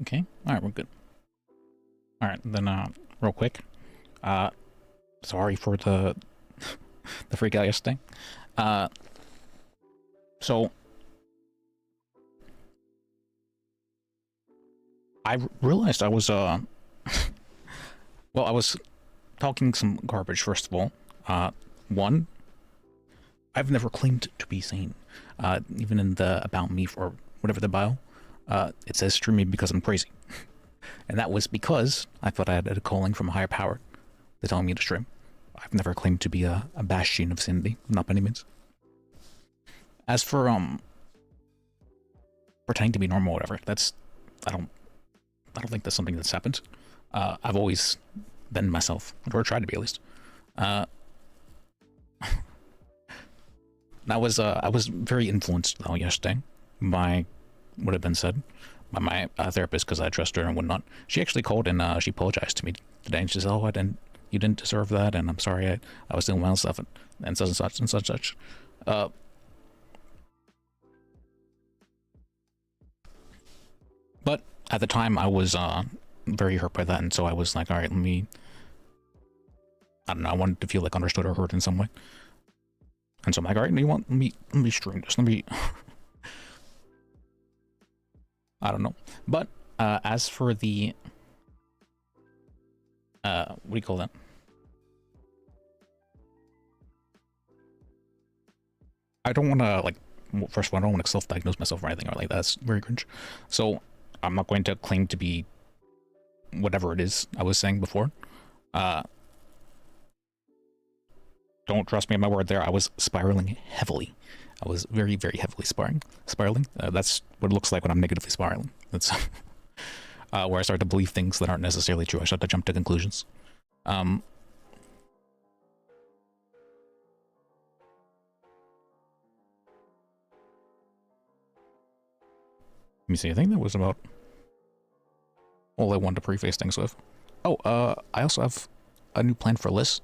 Okay. Alright, we're good. Alright, then, real quick. Sorry for the the freak out yesterday. So I realized I was, well, I was talking some garbage, first of all. One, I've never claimed to be sane. Even in the About Me or whatever the bio, it says stream me because I'm crazy. And that was because I thought I had a calling from a higher power to tell me to stream. I've never claimed to be a bastion of sanity, not by any means. As for, pretending to be normal or whatever, that's, I don't think that's something that's happened. I've always been myself, or tried to be at least. That was, I was very influenced, though, yesterday by what had been said by my therapist, because I trust her and whatnot. She actually called and she apologized to me today, and she said, "Oh, you didn't deserve that, and I'm sorry, I was doing my own stuff, and such and such and such and such." But at the time, I was very hurt by that, and so I was like, all right, let me, I don't know, I wanted to feel like understood or heard in some way. And so I'm like, all right, you want, let me stream this, let me, I don't know. But as for the, what do you call that? I don't want to, like, first of all, I don't want to self-diagnose myself or anything like that. That's very cringe. So I'm not going to claim to be whatever it is I was saying before. Don't trust me on my word there. I was spiraling heavily. I was very, very heavily spiraling. That's what it looks like when I'm negatively spiraling. That's where I start to believe things that aren't necessarily true. I start to jump to conclusions. Let me see. I think that was about all I wanted to preface things with. Oh, I also have a new plan for Lis.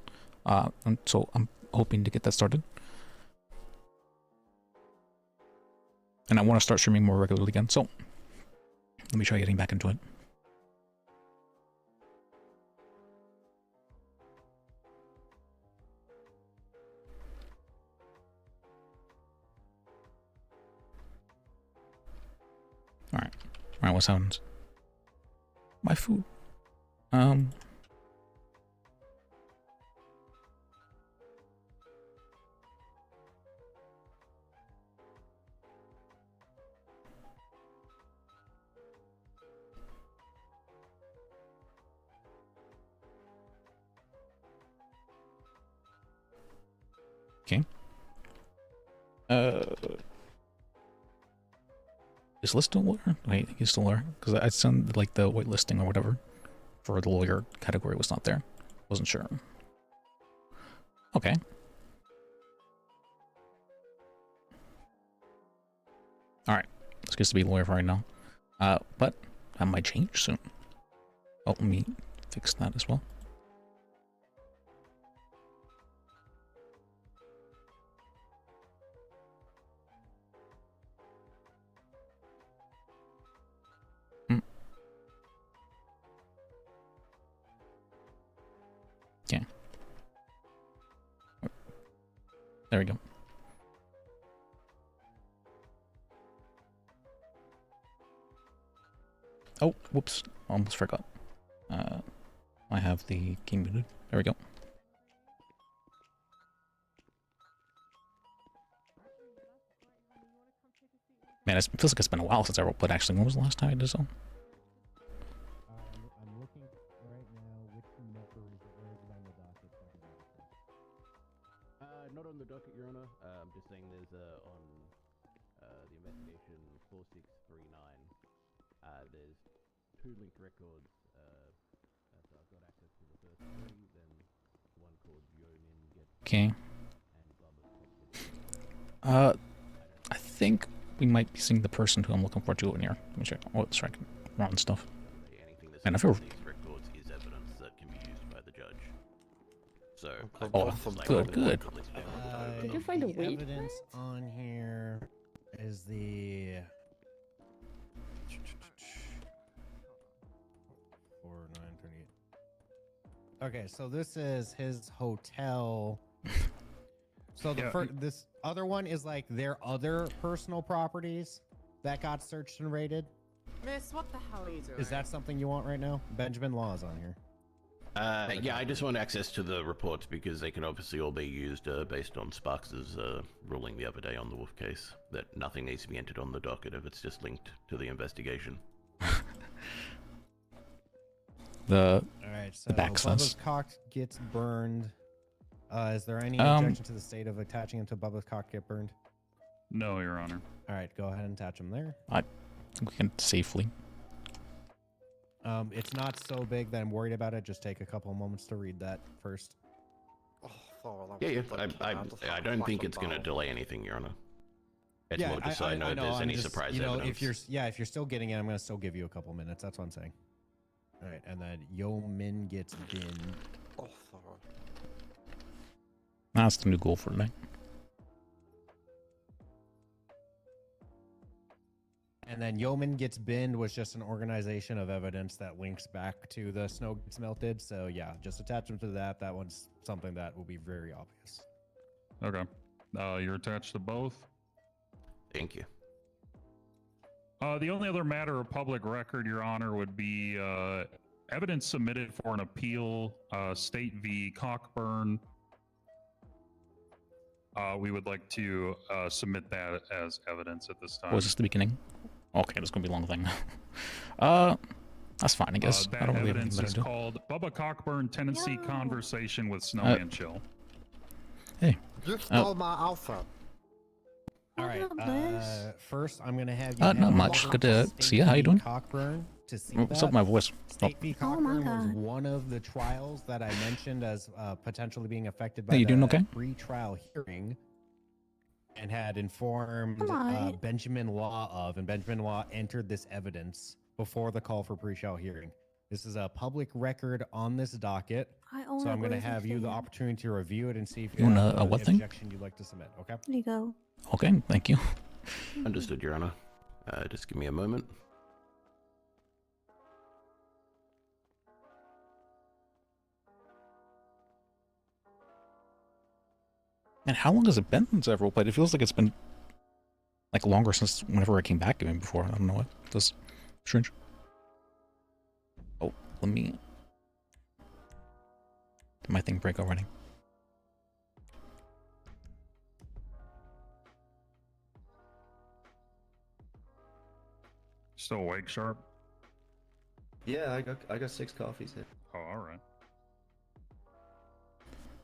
And so I'm hoping to get that started. And I want to start streaming more regularly again, so let me try getting back into it. Alright. Alright, what sounds? My food. Okay. Is Lis still lawyer? I think he's still lawyer. Because I sent, like, the whitelisting or whatever for the lawyer category was not there. Wasn't sure. Okay. Alright. It's good to be lawyer for right now. But that might change soon. Oh, let me fix that as well. Okay. There we go. Oh, whoops. Almost forgot. I have the game muted. There we go. Man, it feels like it's been a while since I roleplayed, actually. When was the last time I did so? I'm looking right now. Which number is it? Where is it on the docket? Not on the docket, Your Honor. I'm just saying there's on the investigation 4639. There's 2 linked records. So I've got access to the first 3, then one called Yomin Get. Okay. I think we might be seeing the person who I'm looking for too in here. Let me check. Oh, it's right. Wrong stuff. And I feel. These records is evidence that can be used by the judge. So, good. Did you find a weed? Evidence on here is the Okay, so this is his hotel. So the Yeah. this other one is like their other personal properties that got searched and raided. Miss, what the hell are you doing? Is that something you want right now? Benjamin Law is on here. Yeah, I just want access to the reports because they can obviously all be used based on Sparks's ruling the other day on the Wolf case that nothing needs to be entered on the docket if it's just linked to the investigation. All right, so back sense. Bubba's cock gets burned. Is there any Um, objection to the state of attaching him to Bubba's cock get burned? No, Your Honor. All right, go ahead and attach him there. We can safely. It's not so big that I'm worried about it. Just take a couple of moments to read that first. Yeah. I don't think it's going to delay anything, Your Honor. It's more just so I know if there's any surprise evidence. If you're still getting it, I'm gonna still give you a couple minutes. That's what I'm saying. All right, and then Yo Min gets binned. That's the new goal for tonight. And then Yeoman Gets Binned was just an organization of evidence that links back to the snow gets melted. So yeah, just attach them to that. That one's something that will be very obvious. Okay. You're attached to both. Thank you. The only other matter of public record, Your Honor, would be evidence submitted for an appeal, State v. Cockburn. We would like to submit that as evidence at this time. Was this the beginning? Okay, this is gonna be a long thing. That's fine, I guess. That I don't really have evidence anything is to do. called Bubba Cockburn Tennessee No. Conversation with Snowman Chill. Hey, You stole my outfit. All right. What up, Liz? First, I'm gonna have you. Not head much. over Good to to State see you. How you v. doing? Cockburn to see What's that. up, my voice? State v. Oh my Cockburn was God. one of the trials that I mentioned as potentially being affected by Hey, you doing the okay? pre-trial hearing, and had informed I'm alright. Benjamin Law of, and Benjamin Law entered this evidence before the call for pre-trial hearing. This is a public record on this docket, I own so a I'm going to Blizzard have you the fan. opportunity to review it and see if You want have a what thing? objection you'd like to submit. Okay. There you go. Okay, thank you. Understood, Your Honor. Just give me a moment. And how long has it been since I've roleplayed? It feels like it's been like longer since whenever I came back even before. I don't know what. That's strange. Oh, let me. Did my thing break already? Still awake, Sharp? Yeah, I got 6 coffees here. Oh, all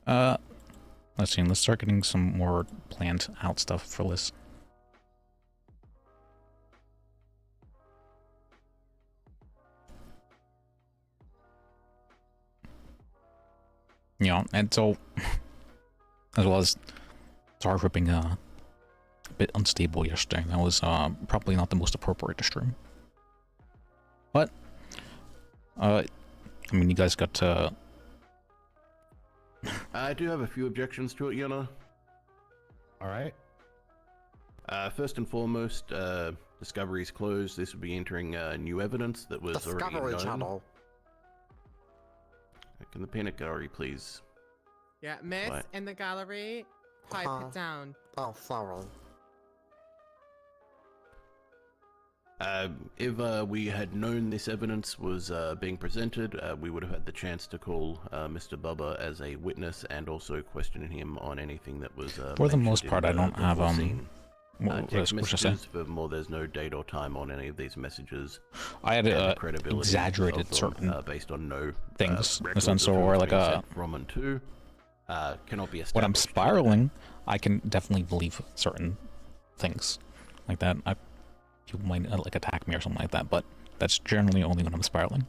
right. Let's see. Let's start getting some more planned out stuff for Lis. Yeah, and so as well as sorry for being a bit unstable yesterday. That was probably not the most appropriate to stream. But I mean, you guys got I do have a few objections to it, Your Honor. All right. First and foremost, discovery's closed. This would be entering new evidence that was already Discovery known. Channel. Can the panic gallery please? Yeah, miss, What? in the gallery, pipe it down. Oh, sorry. If we had known this evidence was being presented, we would have had the chance to call Mr. Bubba as a witness and also question him on anything that was For the mentioned most part, in I don't the have full scene. Text what should I say? messages, furthermore, there's no date or time on any of these messages. I had And the credibility exaggerated of them, certain based on no things, in a records sense, of or who's like been a. sent from and to cannot be established. When I'm spiraling, I can definitely believe certain things like that. People might like attack me or something like that, but that's generally only when I'm spiraling.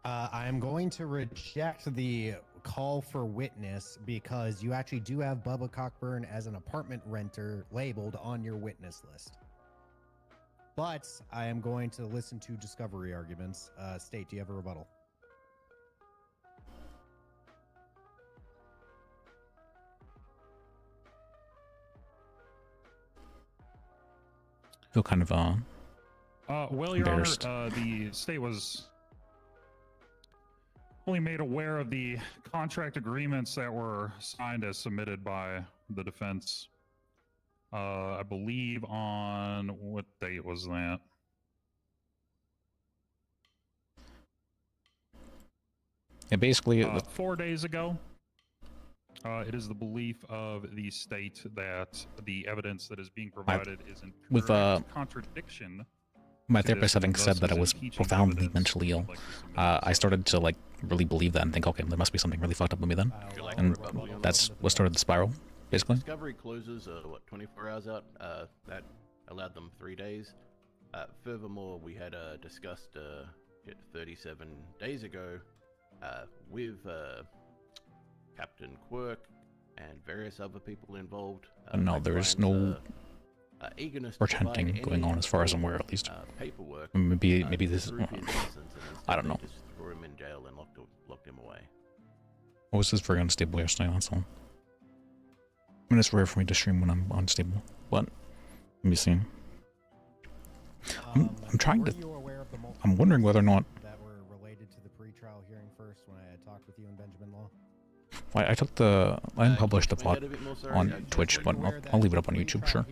I am going to reject the call for witness because you actually do have Bubba Cockburn as an apartment renter labeled on your witness list. But I am going to listen to discovery arguments. State, do you have a rebuttal? Feel kind of Well, Your Honor, Embarrassed. the state was only made aware of the contract agreements that were signed as submitted by the defense. I believe on what date was that? Yeah, basically, 4 days ago. It is the belief of the state that the evidence that is being provided is in with, contradiction. my to therapist this, having and said thus that I is was impeaching profoundly evidence mentally that ill, would like to submit I this. started to like really believe that and think, okay, there must be something really fucked up with me then, and that's what started the spiral, basically. Discovery closes, what, 24 hours out? That allowed them 3 days. Furthermore, we had discussed 37 days ago with Captain Quirk and various other people involved. No, there's no eagerness to pretending provide going any on as far as I'm aware, at least. paperwork. Maybe this is. to prove his innocence, and I instead don't they know. Just threw him in jail and locked him away. I was just very unstable yesterday, that's all. I mean, it's rare for me to stream when I'm unstable, but let me see. I'm trying to. I'm wondering whether or not. That were related to the pre-trial hearing first when I had talked with you and Benjamin Law. I took the. I unpublished the Can we VOD get a bit more, sorry? on Twitch, but I'll leave it up on YouTube, sure.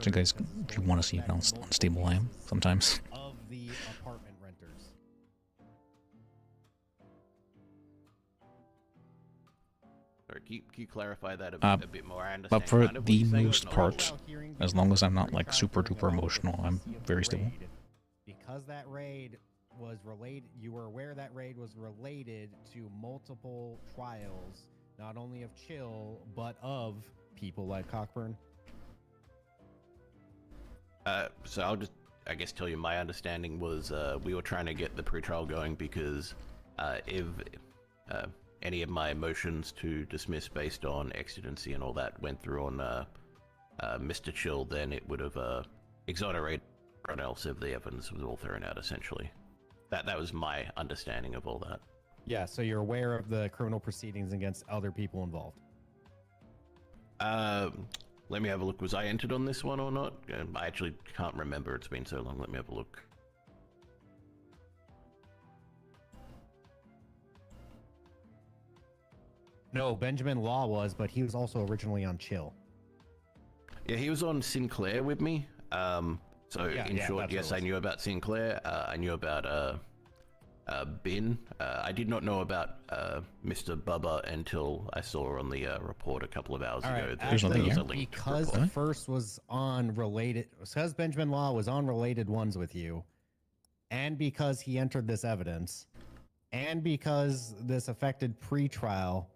So you guys, if you want to see how unstable I am sometimes. Of the apartment renters. Sorry, can you clarify that a bit more? I understand But for kind of what you're the saying, most but not part, really. as long as I'm not like super duper emotional, I'm very stable. Because that raid was related, you were aware that raid was related to multiple trials, not only of Chill, but of people like Cockburn. So I'll just, I guess, tell you my understanding was we were trying to get the pretrial going because if any of my motions to dismiss based on exigency and all that went through on Mr. Chill, then it would have exonerated everyone else if the evidence was all thrown out, essentially. That was my understanding of all that. Yeah, so you're aware of the criminal proceedings against other people involved. Let me have a look. Was I entered on this one or not? I actually can't remember. It's been so long. Let me have a look. No, Benjamin Law was, but he was also originally on Chill. Yeah, he was on Sinclair with me. So in short, yes, I knew about Sinclair. I knew about Bin. I did not know about Mr. Bubba until I saw on the report a couple of hours ago. There's nothing here. Because the first was on related, because Benjamin Law was on related ones with you, and because he entered this evidence, and because this affected pre-trial,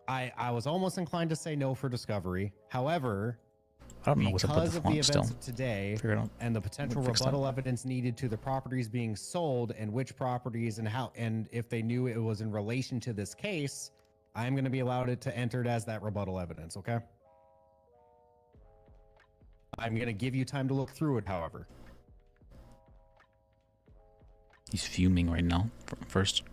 I was almost inclined to say no for discovery. However, I don't know what's up with because the of the font events still. of today Figure it out. and the potential Fix that. rebuttal evidence needed to the properties being sold and which properties and how, and if they knew it was in relation to this case, I'm going to be allowed it to enter it as that rebuttal evidence, okay? I'm going to give you time to look through it, however. He's fuming right now. First.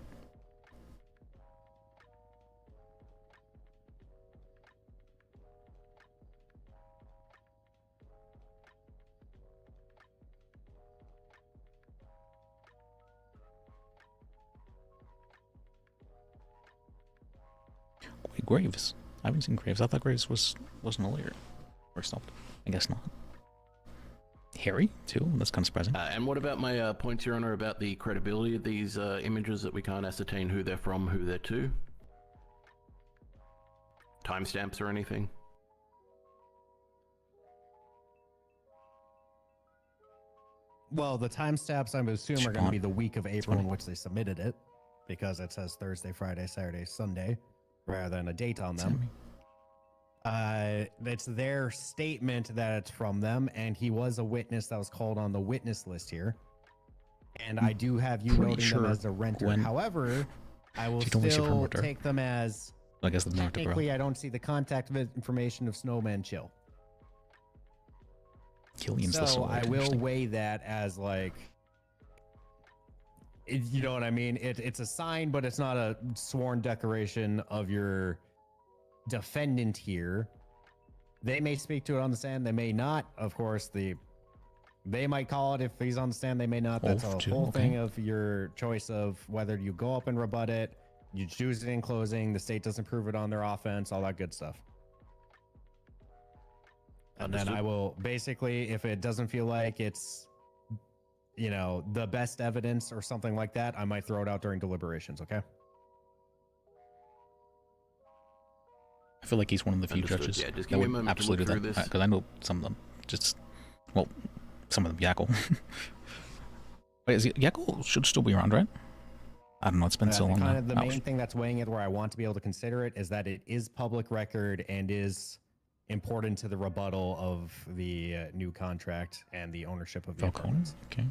Wait, Graves. I haven't seen Graves. I thought Graves wasn't a lawyer. Or stopped. I guess not. Harry, too? That's kind of surprising. And what about my points, Your Honor, about the credibility of these images that we can't ascertain who they're from, who they're to? Timestamps or anything? Well, the timestamps, I assume, are going to be the week of April in which they submitted it, because it says Thursday, Friday, Saturday, Sunday, rather than a date on them. It's their statement that it's from them, and he was a witness that was called on the witness list here. And I do have you Pretty noting sure them as a renter. Gwen- I will She told me she still promoted her. take them as I guess the North technically I don't see the contact information of Snowman Chill. Killian's the So sole I will interesting. weigh that as like, you know what I mean? It's a sign, but it's not a sworn declaration of your defendant here. They may speak to it on the stand, they may not. Of course, the They might call it if he's on the stand. They may not. That's a whole thing of your choice of whether you go up and rebut it, you choose it in closing, the state doesn't prove it on their offense, all that good stuff. And then I will basically, if it doesn't feel like it's, you know, the best evidence or something like that, I might throw it out during deliberations, okay? I feel like he's one of the few judges that would absolutely do that. Because I know some of them just, well, some of them Yakko. Wait, is Yakko should still be around, right? I don't know. It's been so long. Kind of the main thing that's weighing it where I want to be able to consider it is that it is public record and is important to the rebuttal of the new contract and the ownership of the apartments. Okay.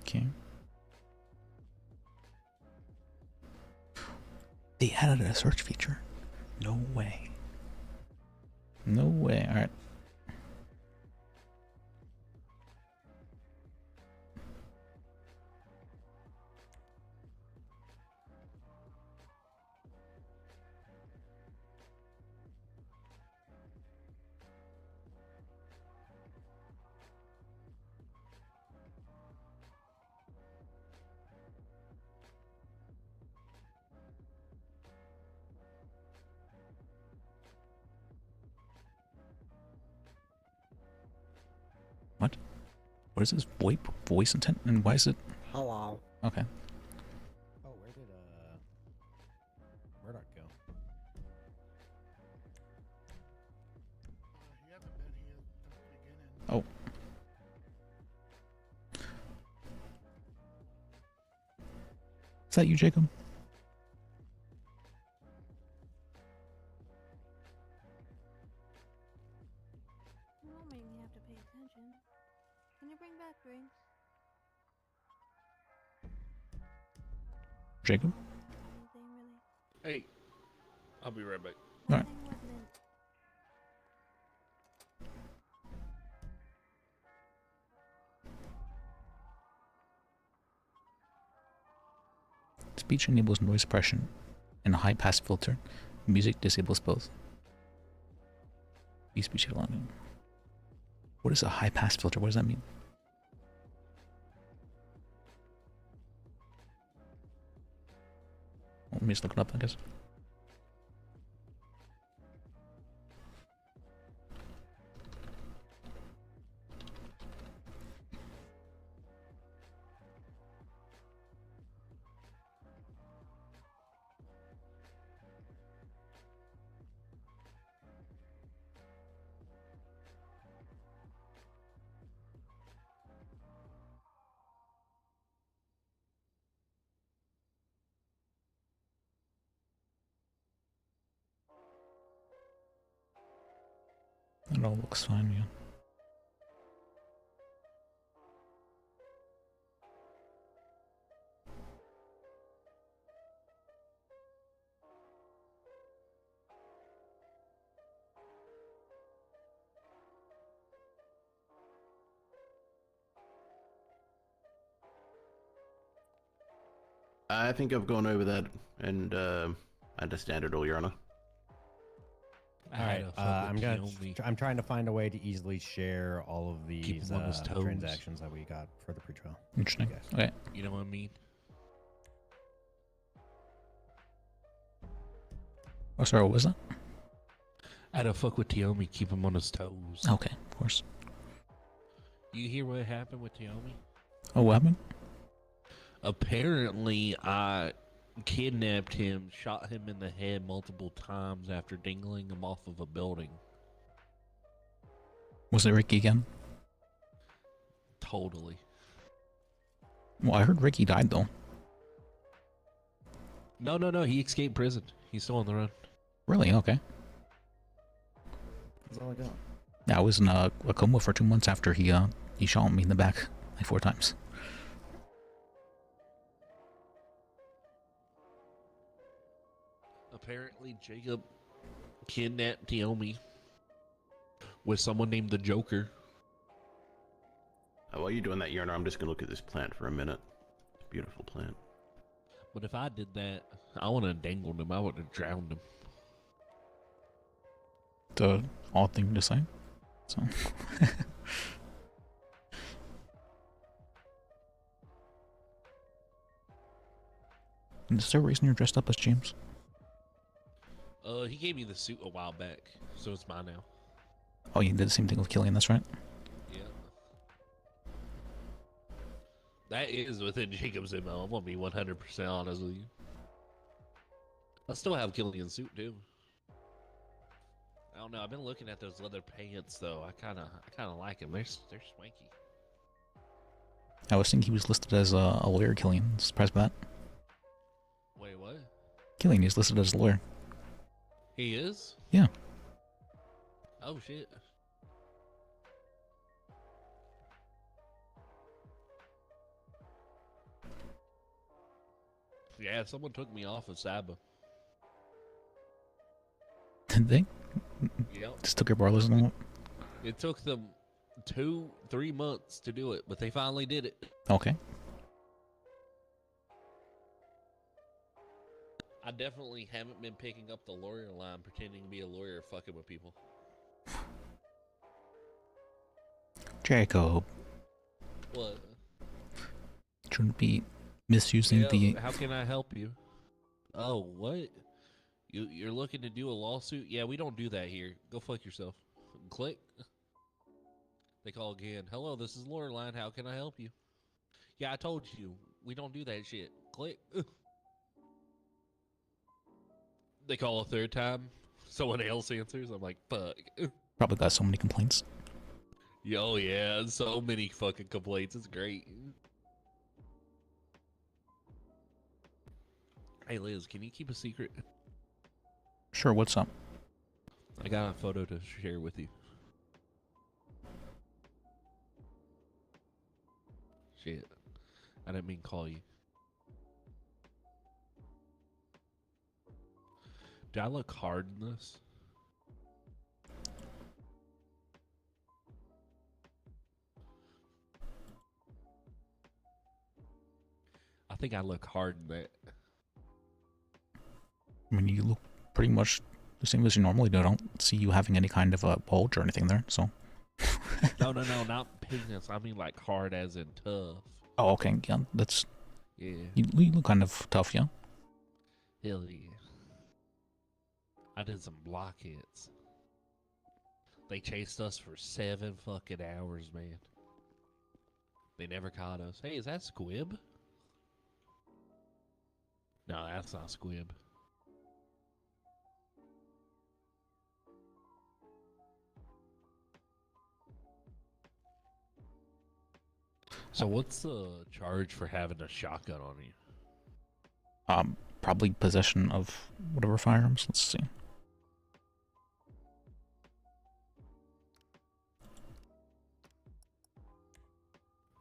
Okay. They added a search feature. No way. No way. All right. What? What is this voice intent, and why is it? Hello. Okay. Oh, where'd Murdoch go? He hasn't been here since the beginning. Oh. Is that you, Jacob? You won't make me have to pay attention. Can you bring back drinks? Jacob? Anything really? Hey, I'll be right back. All right. Nothing with mint. Speech enables noise suppression and a high pass filter. Music disables both. Speech allowing. What is a high pass filter? What does that mean? Well, let me just look it up, I guess. It all looks fine, yeah. I think I've gone over that and understand it all, Your Honor. All right, I'm trying to find a way to easily share all of these transactions that we got for the pretrial. Interesting. Okay. You know what I mean? Oh, sorry, what was that? I had to fuck with Tiomi, keep him on his toes. Okay, of course. You hear what happened with Tiomi? Oh, what happened? Apparently, I kidnapped him, shot him in the head multiple times after dingling him off of a building. Was it Ricky again? Totally. Well, I heard Ricky died, though. No, he escaped prison. He's still on the run. Really? Okay. That's all I got. Yeah, I was in a coma for 2 months after he shot me in the back like 4 times. Apparently, Jacob kidnapped Naomi with someone named the Joker. While you're doing that, Yerner, I'm just gonna look at this plant for a minute. It's a beautiful plant. But if I did that, I would have dangled him. I would have drowned him. The odd thing to say. So. Is there a reason you're dressed up as James? He gave me the suit a while back, so it's mine now. Oh, you did the same thing with Killian, that's right. Yeah. That is within Jacob's MO. I'm gonna be 100% honest with you. I still have Killian's suit too. I don't know. I've been looking at those leather pants though. I kind of like them. They're swanky. I was thinking he was listed as a lawyer, Killian. Surprised by that. Wait, what? Killian, he's listed as a lawyer. He is? Yeah. Oh shit. Yeah, someone took me off of Saba. Did they? Yep. Just took your bar license. It took them 2-3 months to do it, but they finally did it. Okay. I definitely haven't been picking up the lawyer line, pretending to be a lawyer, fucking with people. Jacob. What? Shouldn't be misusing the... How can I help you? Oh, what? You're looking to do a lawsuit? Yeah, we don't do that here. Go fuck yourself. Click. They call again. Hello, this is lawyer line. How can I help you? Yeah, I told you. We don't do that shit. Click. They call a third time. Someone else answers. I'm like, fuck. Probably got so many complaints. Oh yeah, so many fucking complaints. It's great. Hey Liz, can you keep a secret? Sure, what's up? I got a photo to share with you. Shit. I didn't mean call you. Do I look hard in this? I think I look hard in that. I mean, you look pretty much the same as you normally do. I don't see you having any kind of a bulge or anything there, so... No, not penis. I mean like hard as in tough. Oh, okay, yeah, that's... Yeah. You look kind of tough, yeah? Hell yeah. I did some block hits. They chased us for 7 fucking hours, man. They never caught us. Hey, is that Squib? No, that's not Squib. So what's the charge for having a shotgun on you? Probably possession of whatever firearms. Let's see.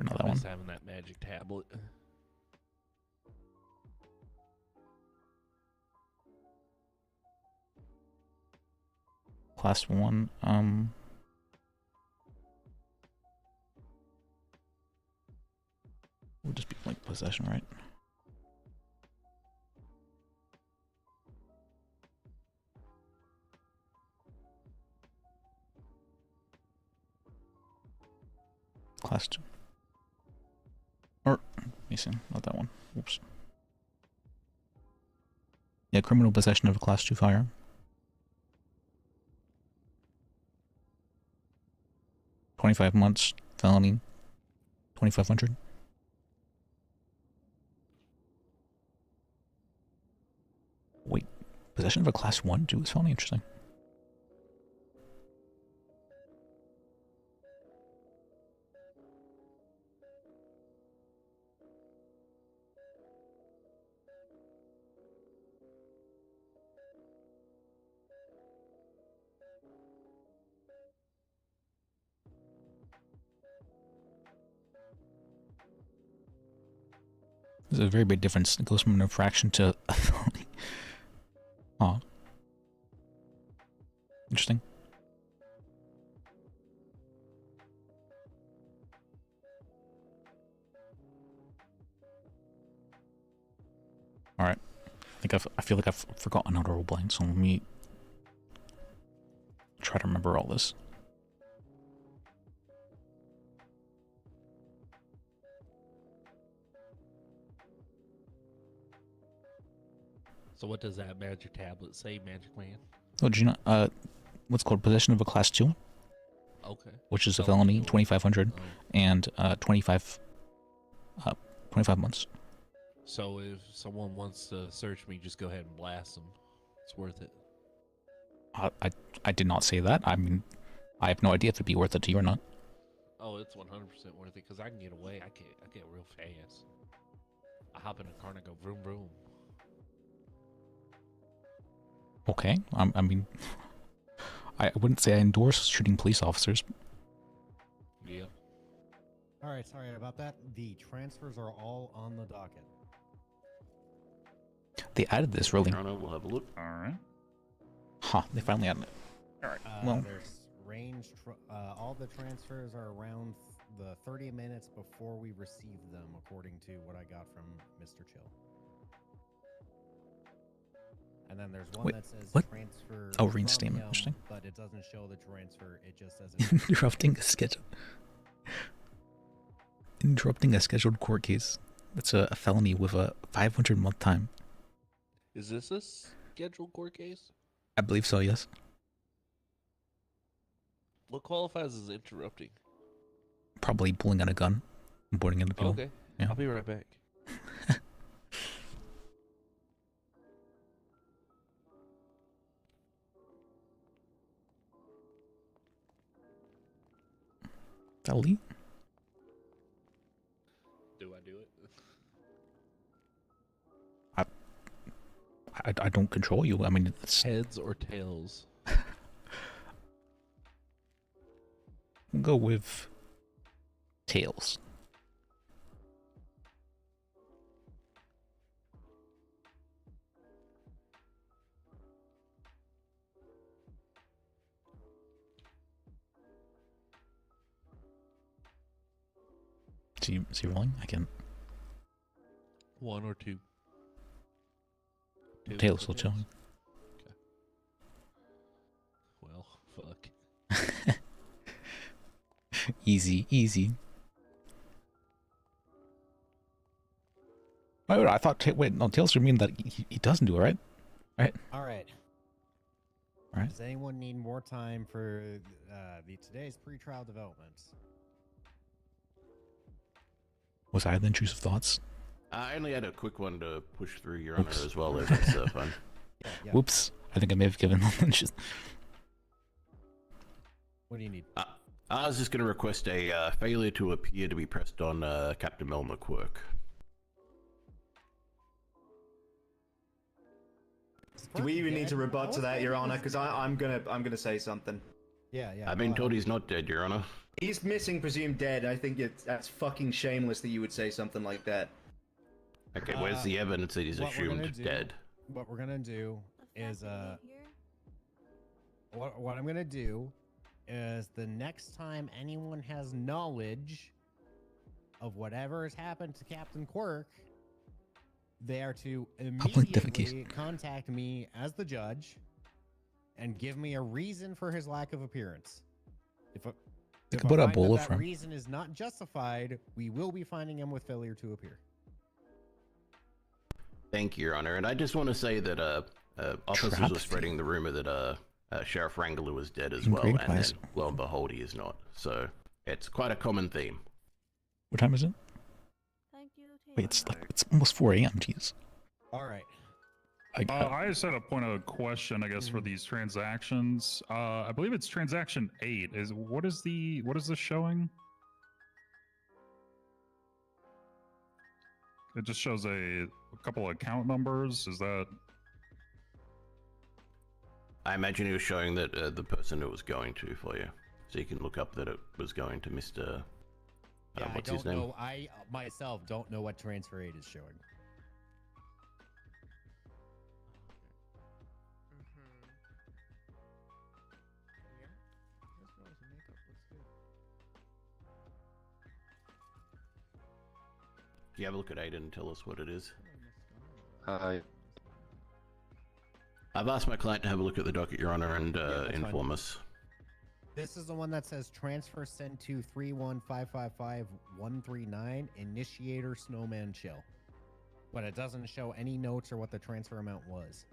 Or not that one. Just having that magic tablet. Class 1, would just be like possession, right? Class 2. Or, let me see, not that one. Oops. Yeah, criminal possession of a Class 2 firearm. $25 months, felony, 2,500. Wait, possession of a Class 1 too is felony? Interesting. There's a very big difference. It goes from an infraction to a felony. Huh. Interesting. Alright. I feel like I've forgotten how to roleplay, so let me try to remember all this. So what does that magic tablet say, Magic Man? Oh, do you know, what's called possession of a class 2, Okay. which is a Felony felony, or- 2,500, Oh. and 25 months. So if someone wants to search me, just go ahead and blast them. It's worth it. I did not say that. I mean, I have no idea if it'd be worth it to you or not. Oh, it's 100% worth it because I can get away. I get real fast. I hop in a car and I go vroom vroom. Okay, I mean, I wouldn't say I endorse shooting police officers. Yeah. All right, sorry about that. The transfers are all on the docket. They added this, really. Your Honor, we'll have a look. All right. Huh, they finally added it. Well- There's all the transfers are around the 30 minutes before we receive them, according to what I got from Mr. Chill. And then there's one Wait, that says what? transfer. Oh, from reinstatement, him, interesting. But it doesn't show the transfer. It just says Interrupting a scheduled court case. That's a felony with a 500-month time. Is this a scheduled court case? I believe so, yes. What qualifies as interrupting? Probably pulling out a gun and boarding in the people. Okay. Yeah. I'll be right back. Is that Lee? Do I do it? I don't control you. I mean, it's, Heads or tails? we'll go with tails. Is he rolling? I can. One or two? Two Tails for still chilling. Okay. Well, fuck. Easy, easy. Wait, I thought. Wait, no, tails would mean that he doesn't do it, right? Right. All right. All right. Does anyone need more time for today's pretrial developments? Was I the intrusive thoughts? I only had a quick one to push through, Your Honor, Oops. as well. If it's fun. Yeah. Whoops. I think I may have given them just. What do you need? I was just going to request a failure to appear to be pressed on Captain Mel McQuirk. Do we even need to Yeah, rebut to that, Your Honor? Because I'm gonna say something. Yeah. I've been told he's not dead, Your Honor. He's missing, presumed dead. I think that's fucking shameless that you would say something like that. Okay, where's the evidence that he's what we're gonna assumed do- dead? What we're gonna do The is fact that we're here, what I'm gonna do is the next time anyone has knowledge of whatever has happened to Captain Quirk, they are to immediately defecation. contact me as the judge and give me a reason for his lack of appearance. If I could put a find bolo that for him. reason is not justified, we will be finding him with failure to appear. Thank you, Your Honor. And I just want to say that officers Trap were spreading the rumor that Sheriff Wrangler was dead as In well, great and then advice. lo and behold, he is not. So it's quite a common theme. What time is it? thank you, Wait, it's almost 4 a.m. Jeez. All right. I just had a point of question, I guess, for these transactions. I believe it's transaction 8. What is this showing? It just shows a couple account numbers. Is that? I imagine he was showing that the person it was going to for you, so you can look up that it was going to Mr. Yeah, what's I his don't name? know. I myself don't know what transfer 8 is showing. you have a look at Aiden and tell us what it is? Uh, I've asked my client to have a look at the docket, Your Honor, and that's inform fine. us. This is the one that says transfer sent to 31555-139 initiator Snowman Chill. But it doesn't show any notes or what the transfer amount was.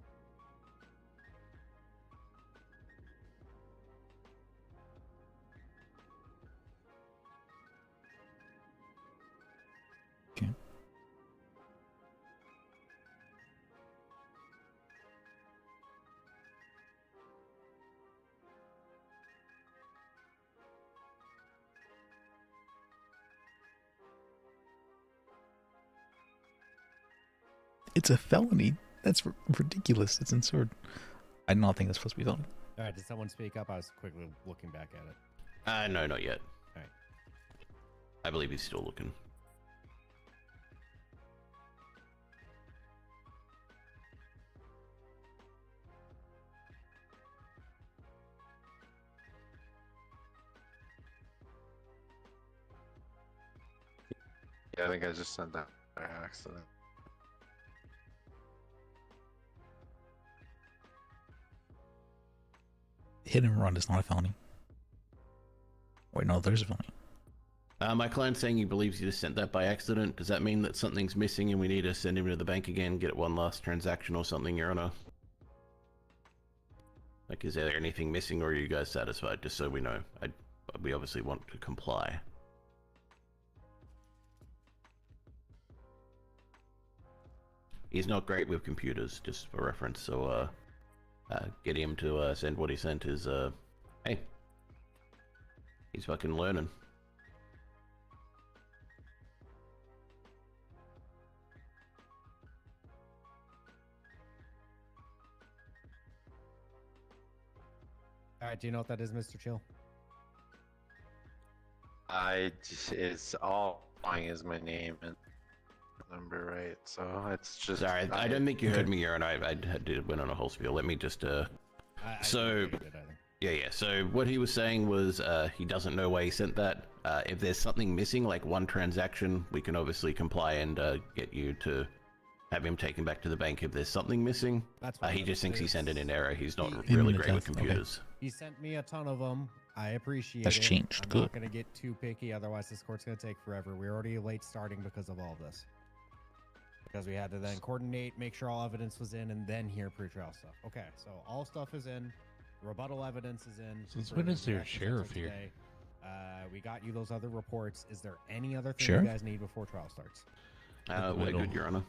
Okay. It's a felony. That's ridiculous. It's absurd. I do not think that's supposed to be a felony. All right, did someone speak up? I was quickly looking back at it. No, not yet. All right. I believe he's still looking. yeah, I think I just sent that by accident. Hit and run is not a felony. Wait, no, there's a felony. My client's saying he believes he just sent that by accident. Does that mean that something's missing and we need to send him to the bank again, get one last transaction or something, Your Honor? Like, is there anything missing, or are you guys satisfied? Just so we know. We obviously want to comply. He's not great with computers, just for reference, so, get him to, send what he sent is, hey. He's fucking learning. All right, do you know what that is, Mr. Chill? It's all flying is my name and number, right? So it's just. Sorry, I don't think you heard me, Aaron. I went on a whole spiel. Let me just, so, yeah. So what he was saying was, he doesn't know why he sent that. If there's something missing, like one transaction, we can obviously comply and get you to have him taken back to the bank. If there's something missing, That's he just thinks he sent it in error. He's not He- really In the great with death, okay. computers. He sent me a ton of them. I appreciate That's it. changed. I'm Good. not going to get too picky, otherwise this court's going to take forever. We're already late starting because of all this. Because we had to then coordinate, make sure all evidence was in, and then hear pretrial stuff. Okay, so all stuff is in. Rebuttal evidence is in. Since for when is there a direct sheriff presented here? today. We got you those other reports. Is there any other thing Sheriff? you guys need before trial starts? We're good, Your Honor.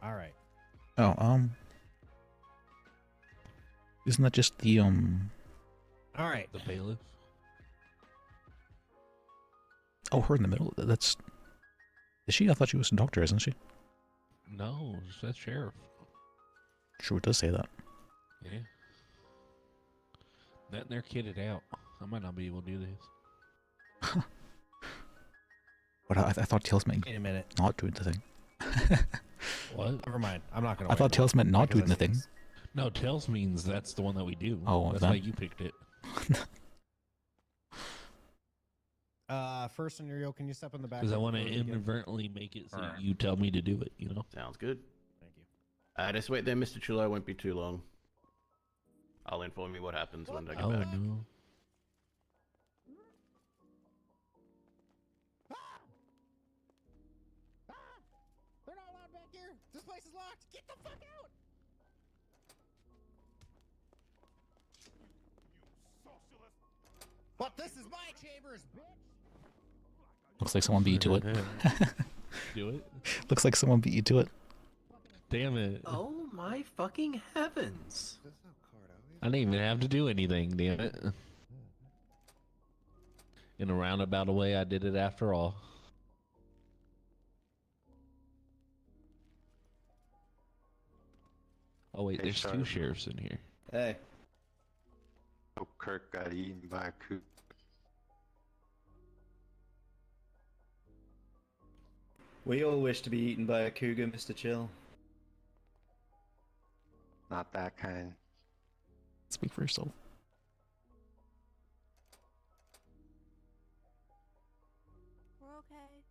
All right. Oh, isn't that just the, All right. The bailiff? oh, her in the middle? That's, is she? I thought she was a doctor, isn't she? No, that's sheriff. Sure, it does say that. Yeah. That and they're kitted out. I might not be able to do this. But I thought Tails meant Wait a minute. not doing the thing. What? Never mind. I'm not going to. I thought Tails meant not doing the thing. No, tails means that's the one that we do. Oh, that's that- why you picked it. First on your yoke, can you step in the back? Because I of the want to room again? inadvertently make it so Alright. you tell me to do it, you know? Sounds good. Thank you. Just wait there, Mr. Chulo. Won't be too long. I'll inform you what happens when I get Oh, back. no. They're not allowed back here. This place is locked. Get the fuck out. But this is my chambers, bitch. Looks like someone beat you to it. Do it? Looks like someone beat you to it. Damn it. Oh my fucking heavens! I didn't even have to do anything, damn it. In a roundabout way, I did it after all. Oh wait, Hey, there's two Charlie. sheriffs in here. Hey. Oh, Kirk got eaten by a coot. We all wish to be eaten by a cougar, Mr. Chill. Not that kind. Speak for yourself. We're okay.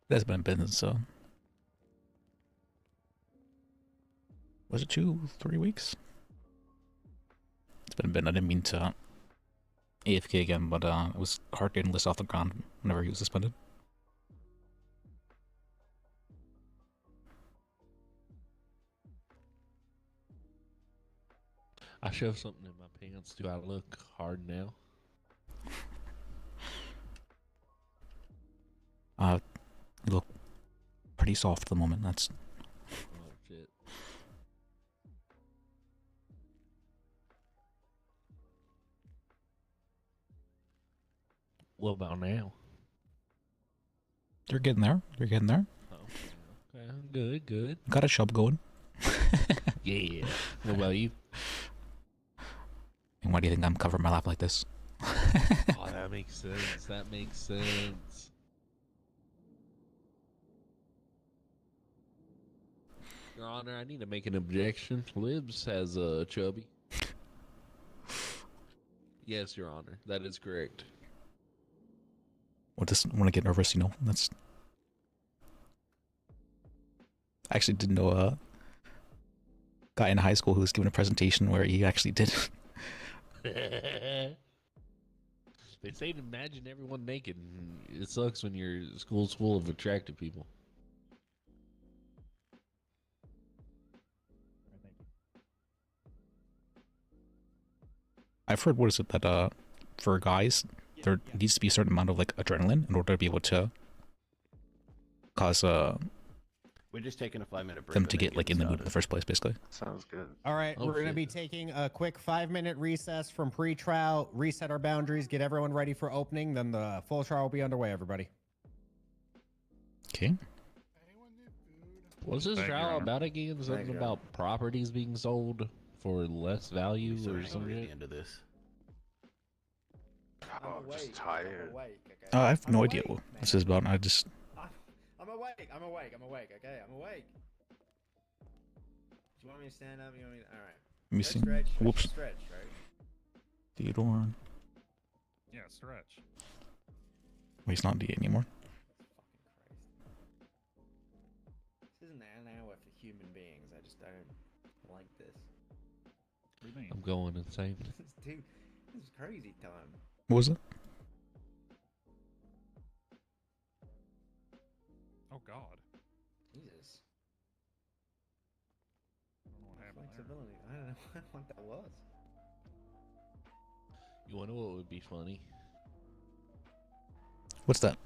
That's been in business, so. Was it 2-3 weeks? It's been a bit. I didn't mean to AFK again, but it was hard getting Lis off the ground whenever he was suspended. I shoved something in my pants. Do I look hard now? You look pretty soft at the moment. That's. Oh shit. What about now? You're getting there. You're getting there. Oh, okay. Good, good. Got a shove going. Yeah. What about you? And why do you think I'm covering my lap like this? Oh, that makes sense. That makes sense. Your Honor, I need to make an objection. Libs has a chubby. Yes, Your Honor. That is correct. Well, just when I get nervous, you know, that's. I actually didn't know a guy in high school who was giving a presentation where he actually did. They say to imagine everyone naked. It sucks when your school's full of attractive people. I've heard, what is it, that for guys, there needs to be a certain amount of like adrenaline in order to be able to cause We're just taking a 5-minute break. them to get like in the mood in the first place, basically. Sounds good. All right, we're going to be taking a quick 5-minute recess from pre-trial, reset our boundaries, get everyone ready for opening, then the full trial will be underway, everybody. Okay. What's this Thank you, trial Honor. about again? Something about properties being sold for less value or something? At the end of this. Oh, I'm just tired. I have no idea what this is about. I just. I'm awake. I'm awake. I'm awake. Okay, I'm awake. Do you want me to stand up? You want me to... All right. Let me Let's see. Stretch. Whoops. Stretch, right? Theodore. Yeah, stretch. Wait, he's not D anymore. This isn't an hour for human beings. I just don't like this. What do you mean? I'm going insane. Dude, this is crazy time. What was it? Oh God. Jesus. I don't know what happened there. Flexibility. I don't know what that was. You wanna know what would be funny? What's that?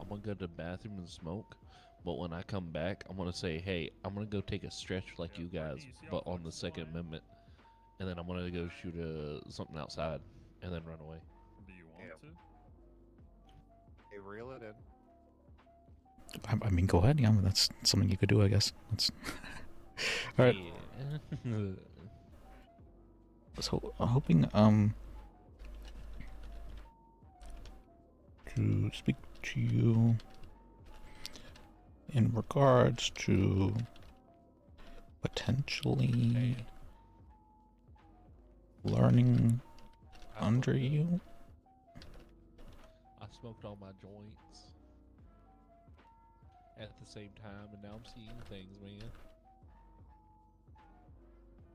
I'm gonna go to the bathroom and smoke, but when I come back, I'm gonna say, hey, I'm gonna go take a stretch like you guys, but on the Second Amendment, and then I'm gonna go shoot something outside, and then run away. Do you want to? Hey, reel it in. I mean, go ahead. Yeah, that's something you could do, I guess. That's. All right. Yeah. So I'm hoping to speak to you in regards to potentially learning under you. I smoked all my joints at the same time, and now I'm seeing things, man.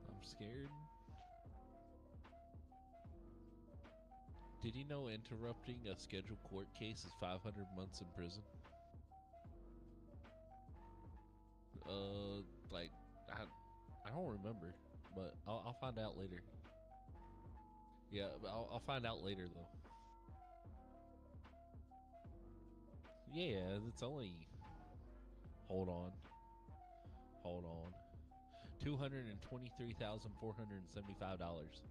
I'm scared. Did you know interrupting a scheduled court case is 500 months in prison? Like, I don't remember, but I'll find out later. Yeah, but I'll find out later, though. Yeah, it's only... Hold on. $223,475.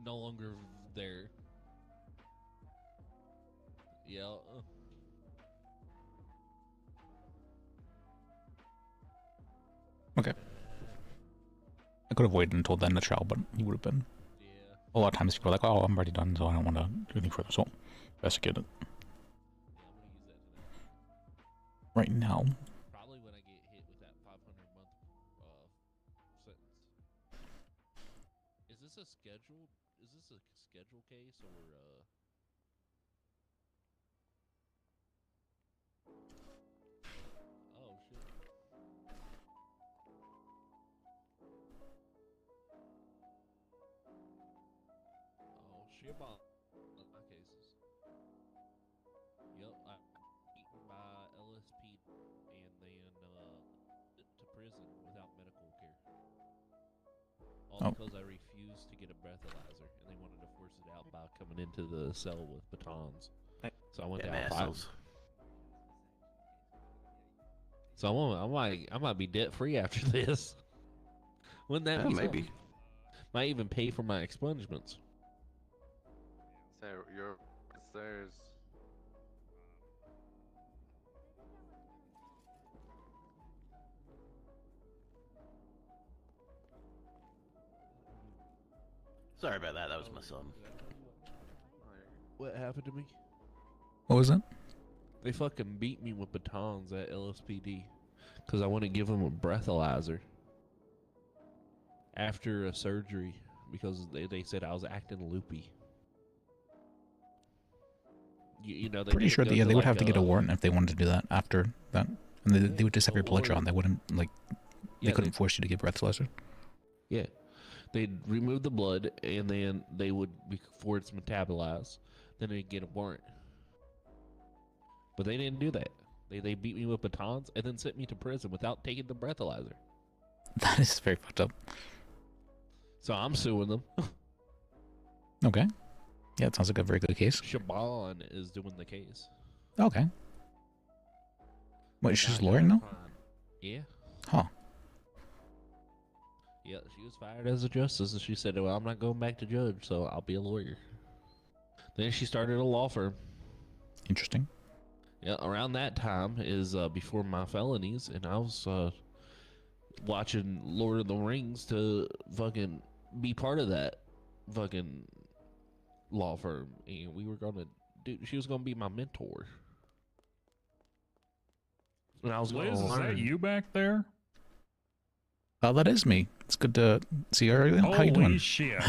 No longer there. Yeah. Okay. I could have waited until then the trial, but he would have been. Yeah. A lot of times people are like, "Oh, I'm already done, so I don't want to do anything further." So, investigate it. Yeah, I'm gonna use that tonight. Right now, Probably when I get hit with that 500-month sentence. Is this a scheduled case or She about my cases. Yep, I beaten by LSP and then to prison without medical care. All because I refused to get a breathalyzer, and they wanted to force it out by coming into the cell with batons. So I went down fighting. So I might be debt free after this. Wouldn't that be maybe? something? Might even pay for my expungements. So there's. Sorry about that. That was my son. What happened to me? What was that? They fucking beat me with batons at LSPD because I wouldn't give them a breathalyzer after a surgery because they said I was acting loopy. You know, Pretty sure that, they would have to get a warrant if they wanted to do that after that. And they would just have your blood drawn. They wouldn't, they couldn't force you to get breathalyzer. Yeah. They'd remove the blood, and then they would, before it's metabolized, then they'd get a warrant. But they didn't do that. They beat me with batons and then sent me to prison without taking the breathalyzer. That is very fucked up. So I'm suing them. Okay. Yeah, it sounds like a very good case. Shaban is doing the case. Okay. Wait, she's a lawyer now? Yeah. Huh. Yeah, she was fired as a justice, and she said, well, I'm not going back to judge, so I'll be a lawyer. Then she started a law firm. Interesting. Yeah, around that time is before my felonies, and I was watching Lord of the Rings to fucking be part of that fucking law firm, and we were gonna do. She was gonna be my mentor, and I was gonna Liz, is learn. that you back there? Oh, that is me. It's good to see you, Uriel. How you doing? Holy shit.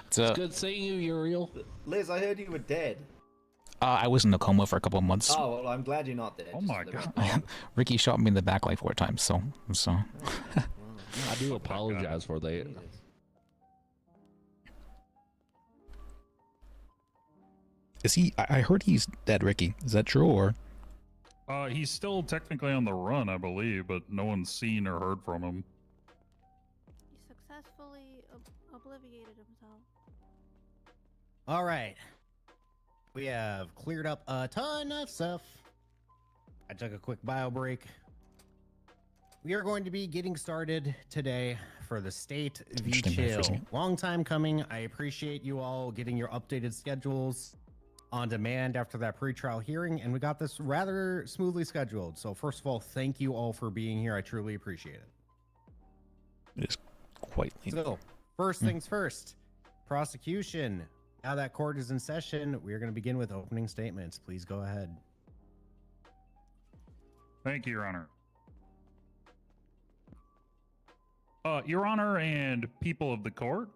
It's good seeing you, Uriel. Liz, I heard you were dead. I was in a coma for a couple of months. Oh, well, I'm glad you're not dead. Oh my god. Ricky shot me in the back like 4 times, so. I do apologize for that. Is he? I heard he's dead, Ricky. Is that true, or? He's still technically on the run, I believe, but no one's seen or heard from him. He successfully obliviated himself. All right. We have cleared up a ton of stuff. I took a quick bio break. We are going to be getting started today for the State v. Chill. Long time coming. I appreciate you all getting your updated schedules on demand after that pretrial hearing, and we got this rather smoothly scheduled. So first of all, thank you all for being here. I truly appreciate it. It is quite late. So first things first, prosecution. Now that court is in session, we are going to begin with opening statements. Please go ahead. Thank you, Your Honor. Your Honor and people of the court,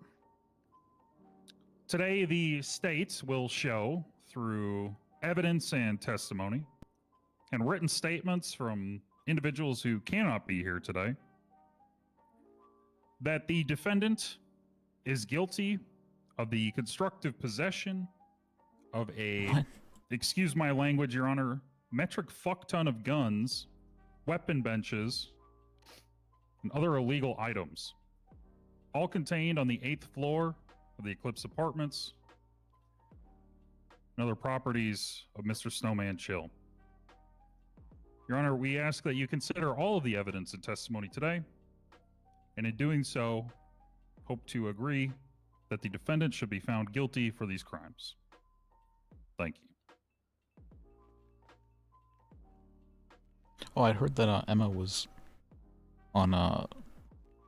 today the state will show through evidence and testimony and written statements from individuals who cannot be here today that the defendant is guilty of the constructive possession of a, excuse my language, Your Honor, metric fuck ton of guns, weapon benches, and other illegal items, all contained on the 8th floor of the Eclipse Apartments and other properties of Mr. Snowman Chill. Your Honor, we ask that you consider all of the evidence and testimony today, and in doing so, hope to agree that the defendant should be found guilty for these crimes. Thank you. Oh, I heard that Emma was on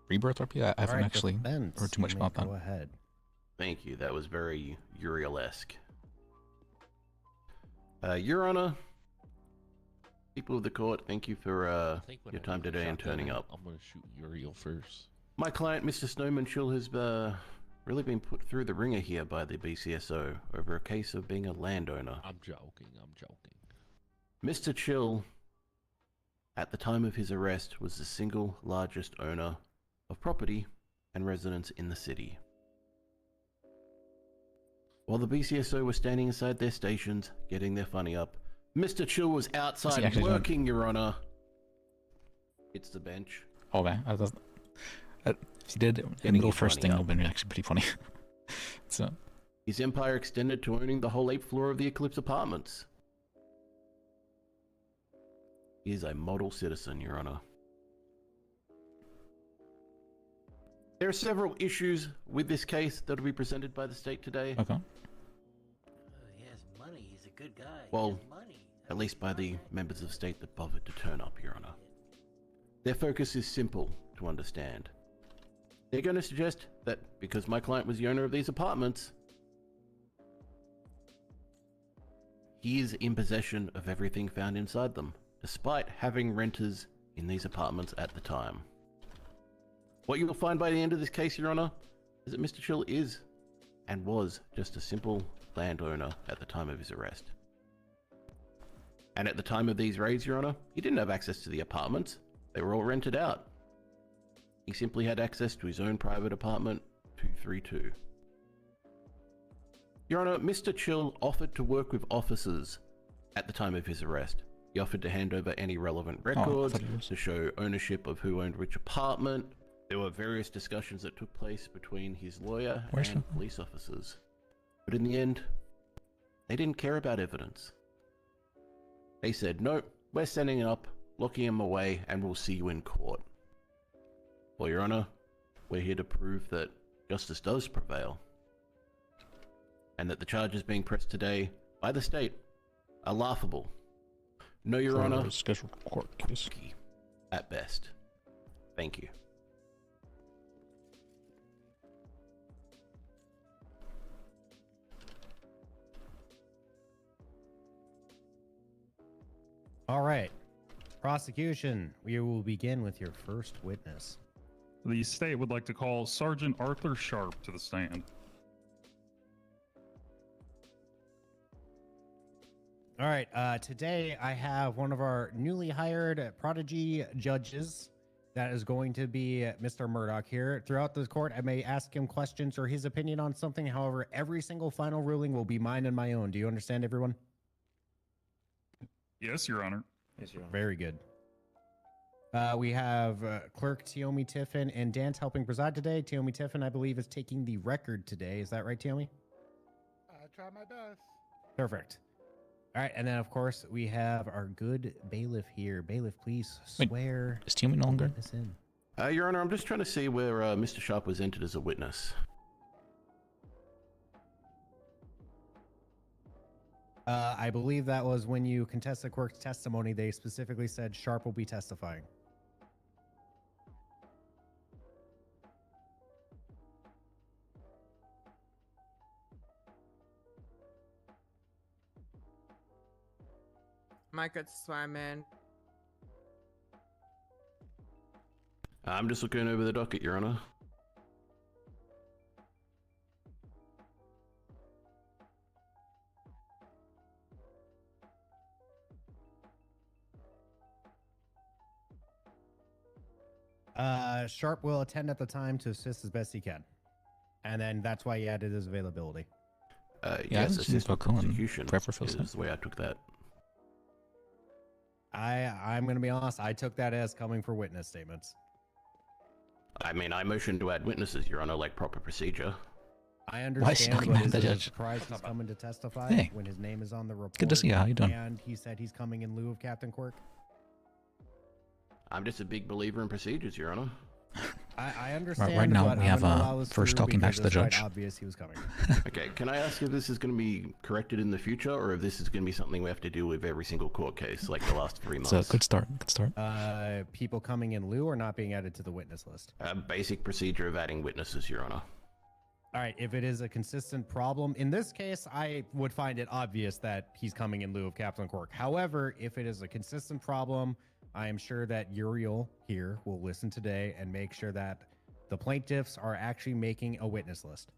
Rebirth RP. I haven't actually heard too much about that. Go ahead. Thank you. That was very Uriel-esque. Your Honor, people of the court, thank you for your time today and turning up. I'm going to shoot Uriel first. My client, Mr. Snowman Chill, has really been put through the ringer here by the BCSO over a case of being a landowner. I'm joking. Mr. Chill, at the time of his arrest, was the single largest owner of property and residence in the city. While the BCSO were standing inside their stations, getting their funny up, Mr. Chill was outside actually doing? working, Your Honor. It's the bench. Okay, if you did a Getting little your first funny thing, it up. would have been actually pretty funny. So, His empire extended to owning the whole 8th floor of the Eclipse Apartments. He is a model citizen, Your Honor. There are several issues with this case that will be presented by the state today. okay. He has money. He's a good guy. Well, he has money. at least by the members of state that bothered to turn up, Your Honor. Their focus is simple to understand. They're going to suggest that because my client was the owner of these apartments, he is in possession of everything found inside them, despite having renters in these apartments at the time. What you will find by the end of this case, Your Honor, is that Mr. Chill is and was just a simple landowner at the time of his arrest. And at the time of these raids, Your Honor, he didn't have access to the apartments. They were all rented out. He simply had access to his own private apartment, 232. Your Honor, Mr. Chill offered to work with officers at the time of his arrest. He offered to hand over any relevant records to show ownership of who owned which apartment. There were various discussions that took place between his lawyer and police officers. But in the end, they didn't care about evidence. They said, no, we're sending him up, locking him away, and we'll see you in court. Well, Your Honor, we're here to prove that justice does prevail, and that the charges being pressed today by the state are laughable. No, Your Honor, scheduled court case at best. Thank you. All right. Prosecution, we will begin with your first witness. The state would like to call Sergeant Arthur Sharp to the stand. All right. Today I have one of our newly hired prodigy judges that is going to be Mr. Murdoch here. Throughout this court, I may ask him questions or his opinion on something. However, every single final ruling will be mine and my own. Do you understand, everyone? Yes, Your Honor. Yes, Your Honor. Very good. We have Clerk Tiomi Tiffin and Dance helping preside today. Tiomi Tiffin, I believe, is taking the record today. Is that right, Tiomi? I try my best. Perfect. All right, and then, of course, we have our good bailiff here. Bailiff, please swear. Is Tiomi no longer? This in. Your Honor, I'm just trying to see where Mr. Sharp was entered as a witness. I believe that was when you contested Quirk's testimony. They specifically said Sharp will be testifying. My good swear, man. I'm just looking over the docket, Your Honor. Sharp will attend at the time to assist as best he can. And then that's why he added his availability. Yes, assistant prosecution Preferred is the way I took that. I'm going to be honest. I took that as coming for witness statements. I mean, I motioned to add witnesses, Your Honor, like proper procedure. I understand, but is it a surprise he's Stop coming to testify Hey. when his name is on the report? Good to see you. How you doing? And he said he's coming in lieu of Captain Quirk. I'm just a big believer in procedures, Your Honor. I understand. Right now, but we I'm have gonna allow this first through talking back because to the it's quite judge. obvious he was coming. Okay, can I ask if this is going to be corrected in the future, or if this is going to be something we have to deal with every single court case, like the last 3 months? It's a good start. Good start. People coming in lieu or not being added to the witness list. Basic procedure of adding witnesses, Your Honor. All right, if it is a consistent problem, in this case, I would find it obvious that he's coming in lieu of Captain Quirk. However, if it is a consistent problem, I am sure that Uriel here will listen today and make sure that the plaintiffs are actually making a witness list.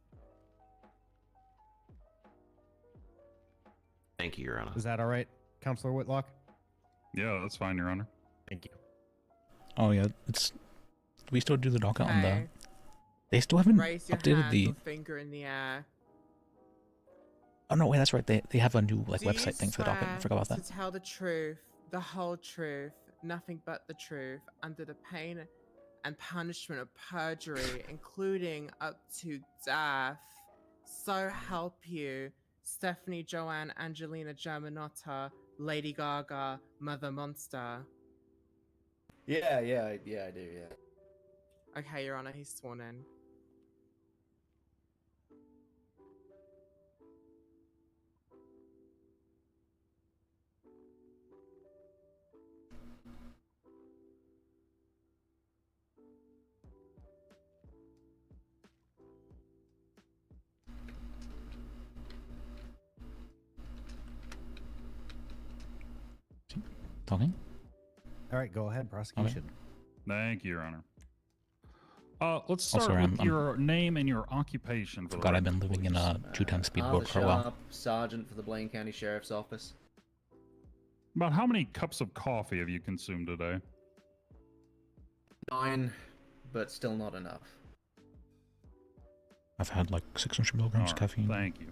Thank you, Your Honor. Is that all right, Counselor Whitlock? Yeah, that's fine, Your Honor. Thank you. Oh yeah, it's. We still do the docket on the. Okay. They still haven't Raise your updated hand the. or finger in the air. Oh no, wait, that's right. They have a new like Do you website thing for the docket. I swear forgot about that. to tell the truth, the whole truth, nothing but the truth, under the pain and punishment of perjury, including up to death? So help you, Stephanie Joanne Angelina Germanotta, Lady Gaga, Mother Monster. Yeah, I do, yeah. Okay, Your Honor, he's sworn in. Talking. All right, go ahead. Prosecution. Thank you, Your Honor. Let's Also, start with I'm- your name and your occupation. For the Forgot I've record, been living in please. a 2-time speedboat Arthur for a while. Sharp, Sergeant for the Blaine County Sheriff's Office. About how many cups of coffee have you consumed today? 9, but still not enough. I've had like 600 milligrams All right, caffeine. Thank you.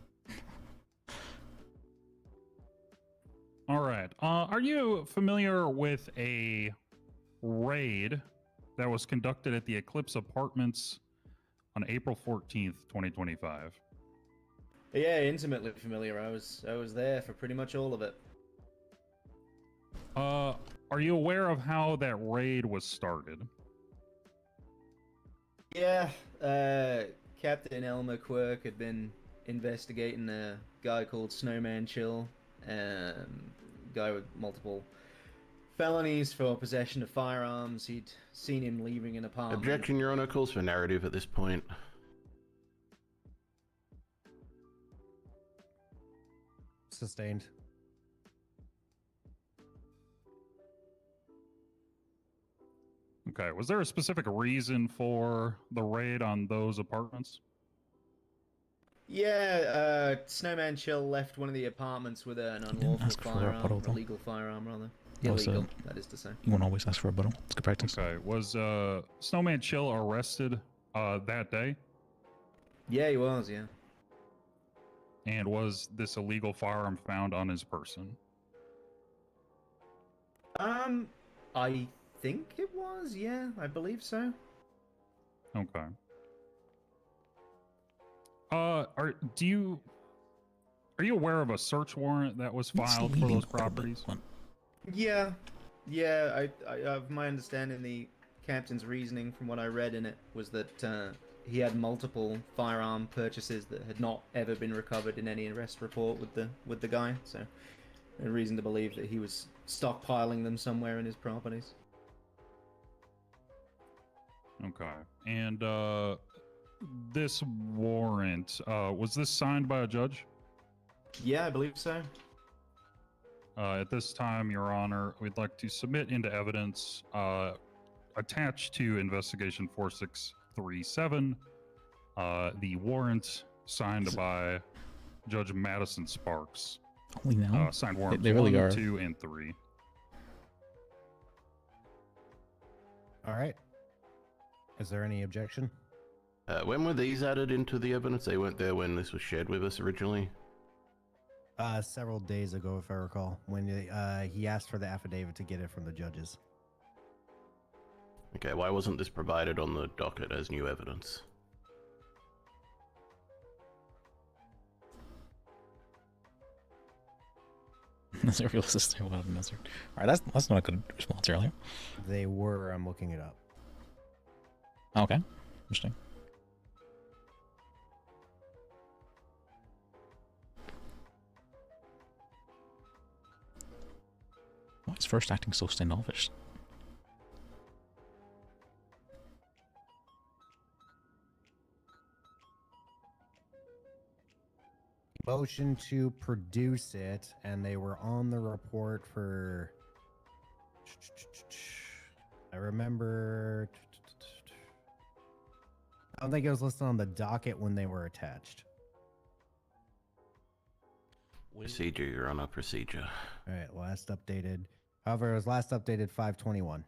All right. Are you familiar with a raid that was conducted at the Eclipse Apartments on April 14th, 2025? Yeah, intimately familiar. I was there for pretty much all of it. Are you aware of how that raid was started? Yeah, Captain Elmer Quirk had been investigating a guy called Snowman Chill, guy with multiple felonies for possession of firearms. He'd seen him leaving an apartment. Objection, Your Honor. Calls for narrative at this point. Sustained. Okay. Was there a specific reason for the raid on those apartments? Yeah, Snowman Chill left one of the apartments with an unlawful ask for a firearm, rebuttal, though. illegal firearm rather. Oh, so Illegal, that is to say. You won't always ask for a rebuttal. It's good practice. Okay. Was Snowman Chill arrested that day? Yeah, he was, yeah. And was this illegal firearm found on his person? I think it was, yeah, I believe so. Okay. Are you aware of a search warrant that was filed for those properties? Yeah, of my understanding, the captain's reasoning from what I read in it was that he had multiple firearm purchases that had not ever been recovered in any arrest report with the guy, so a reason to believe that he was stockpiling them somewhere in his properties. Okay. And this warrant, was this signed by a judge? Yeah, I believe so. At this time, Your Honor, we'd like to submit into evidence attached to Investigation 4637 the warrant signed by Judge Madison Sparks. Holy now. Signed warrants They really 1, are. 2, and 3. All right. Is there any objection? When were these added into the evidence? They weren't there when this was shared with us originally. Several days ago, if I recall, when he asked for the affidavit to get it from the judges. Okay, why wasn't this provided on the docket as new evidence? That's a real system. What an answer. All right, that's not a good response earlier. They were. I'm looking it up. Okay, interesting. Why is first acting so standoffish? Motion to produce it, and they were on the report for. I remember. I don't think it was listed on the docket when they were attached. Procedure, Your Honor, procedure. All right, last updated. However, it was last updated 5/21.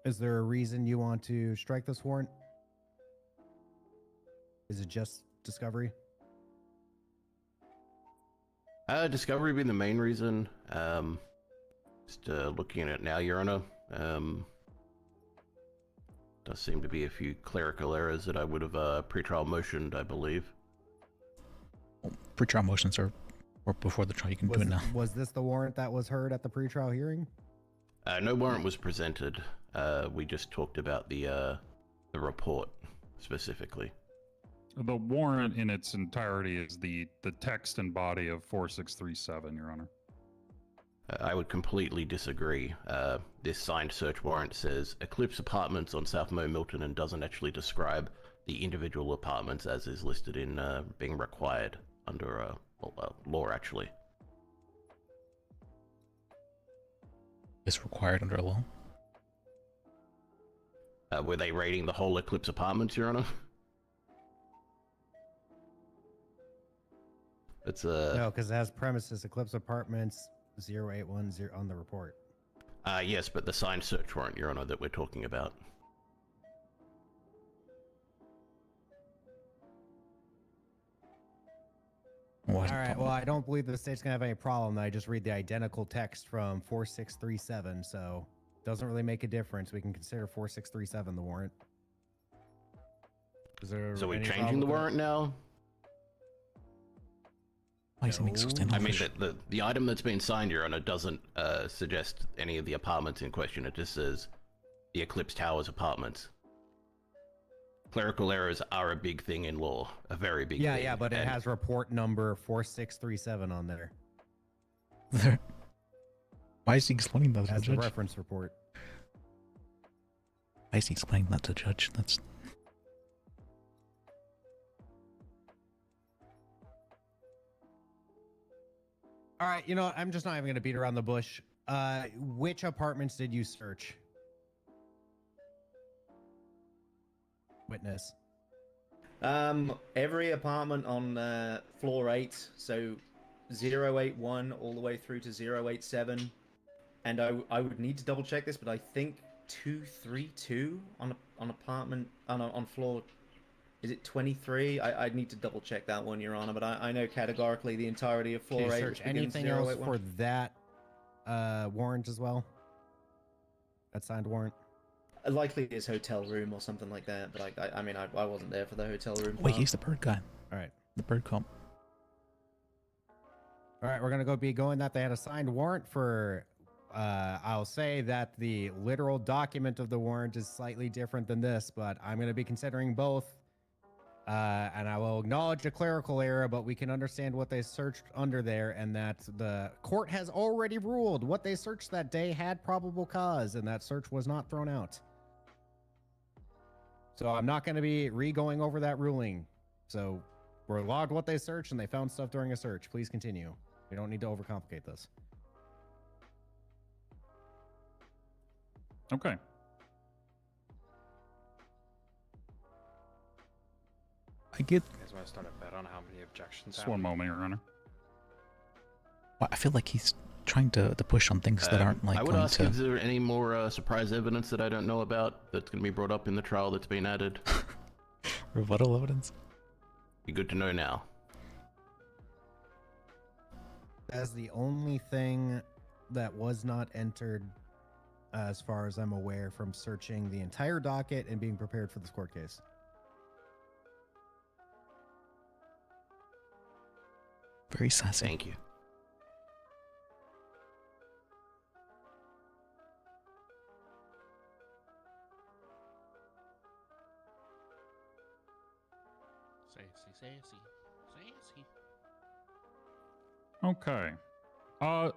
Is there a reason you want to strike this warrant? Is it just discovery? Discovery being the main reason. Just looking at it now, Your Honor. Does seem to be a few clerical errors that I would have pre-trial motioned, I believe. Well, pre-trial motions are or before the trial. You can do it now. Was this the warrant that was heard at the pretrial hearing? No warrant was presented. We just talked about the report specifically. The warrant in its entirety is the text and body of 4637, Your Honor. I would completely disagree. This signed search warrant says Eclipse Apartments on South Mo Milton and doesn't actually describe the individual apartments as is listed in being required under law, actually. It's required under law. Were they raiding the whole Eclipse Apartments, Your Honor? It's No, because it has premises Eclipse Apartments 0810 on the report. Yes, but the signed search warrant, Your Honor, that we're talking about. All right, well, I don't believe the state's gonna have any problem. I just read the identical text from 4637, so doesn't really make a difference. We can consider 4637 the warrant. Is there So we're any changing problem the with warrant now? Why is it being so I mean, standoffish? the item that's been signed, Your Honor, doesn't suggest any of the apartments in question. It just says the Eclipse Towers apartments. Clerical errors are a big thing in law, a very big thing. Yeah, but it has report number 4637 on there. Why is he explaining that to the As the judge? reference report. Why is he explaining that to the judge? That's All right, you know what? I'm just not even going to beat around the bush. Which apartments did you search? Witness. Every apartment on floor 8, so 081 all the way through to 087. And I would need to double check this, but I think 232 on apartment on floor, is it 23? I'd need to double check that one, Your Honor, but I know categorically the entirety of floor 8. Did you search anything else for that warrant as well? That signed warrant? Likely his hotel room or something like that, but I mean, I wasn't there for the hotel room. wait, part. he's the bird guy. All right. The bird cop. All right, we're gonna be going that they had a signed warrant for. I'll say that the literal document of the warrant is slightly different than this, but I'm gonna be considering both. And I will acknowledge a clerical error, but we can understand what they searched under there, and that the court has already ruled what they searched that day had probable cause, and that search was not thrown out. So I'm not going to be re-going over that ruling. So we're logged what they searched, and they found stuff during a search. Please continue. We don't need to overcomplicate this. Okay. I get. You guys want to start a bet on how many objections? Just one moment, Your Honor. Well, I feel like he's trying to push on things that aren't like. I would going ask to... if there any more surprise evidence that I don't know about that's going to be brought up in the trial that's been added. Rebuttal evidence? Be good to know now. As the only thing that was not entered, as far as I'm aware, from searching the entire docket and being prepared for this court case. Very sassy. Thank you. Sassy. Okay.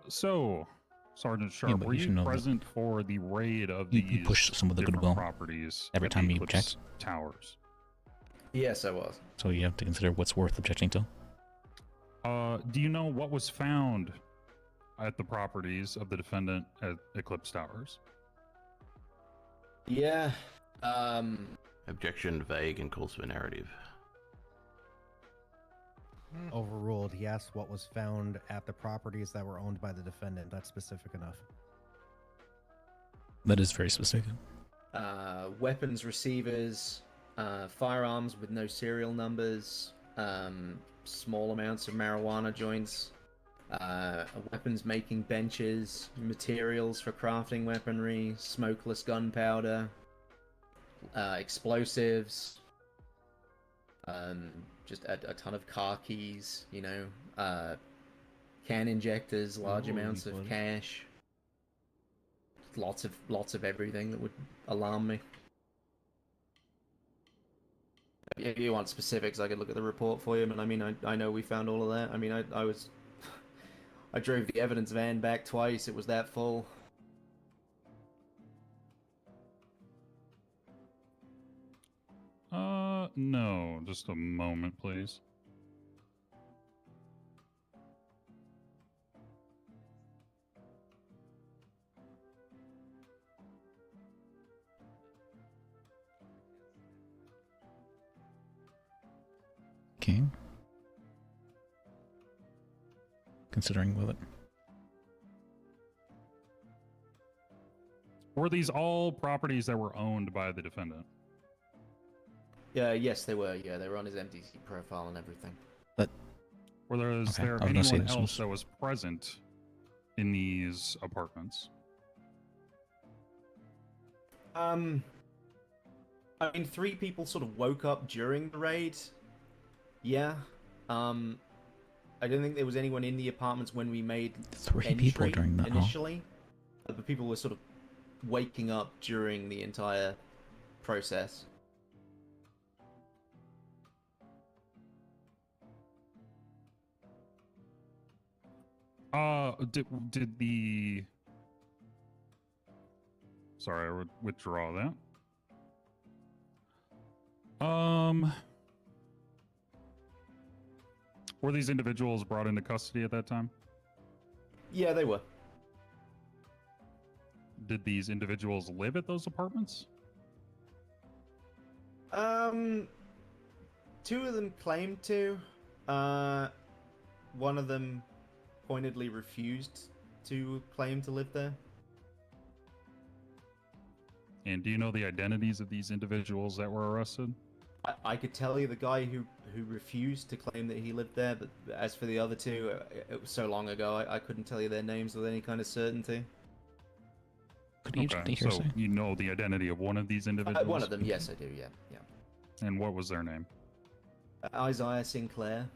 So, Sergeant Yeah, Sharp, but were you should you know that present for the raid of you these push some of the different goodwill properties every at time the he Eclipse objects? Towers? Yes, I was. So you have to consider what's worth objecting to. Do you know what was found at the properties of the defendant at Eclipse Towers? Yeah. Objection vague and calls for narrative. Overruled. He asked what was found at the properties that were owned by the defendant. That's specific enough. That is very specific. weapons receivers, firearms with no serial numbers, small amounts of marijuana joints, weapons making benches, materials for crafting weaponry, smokeless gunpowder, explosives, just a ton of car keys, you know, can injectors, large amounts of cash, lots of everything that would alarm me. If you want specifics, I could look at the report for you, but I mean, I know we found all of that. I mean, I drove the evidence van back twice. It was that full. No, just a moment, please. Okay. Considering with it. Were these all properties that were owned by the defendant? Yeah, yes, they were. Yeah, they were on his MDC profile and everything. But Was there anyone else that was present in these apartments? I mean, 3 people sort of woke up during the raid. Yeah. I don't think there was anyone in the apartments when we made 3 people during that initially. But people were sort of waking up during the entire process. Did the... Sorry, I would withdraw that. Were these individuals brought into custody at that time? Yeah, they were. Did these individuals live at those apartments? 2 of them claimed to. One of them pointedly refused to claim to live there. And do you know the identities of these individuals that were arrested? I could tell you the guy who refused to claim that he lived there, but as for the other 2, it was so long ago, I couldn't tell you their names with any kind of certainty. Okay, so you know the identity of one of these individuals? One of them, yes, I do, yeah. And what was their name? Isaiah Sinclair.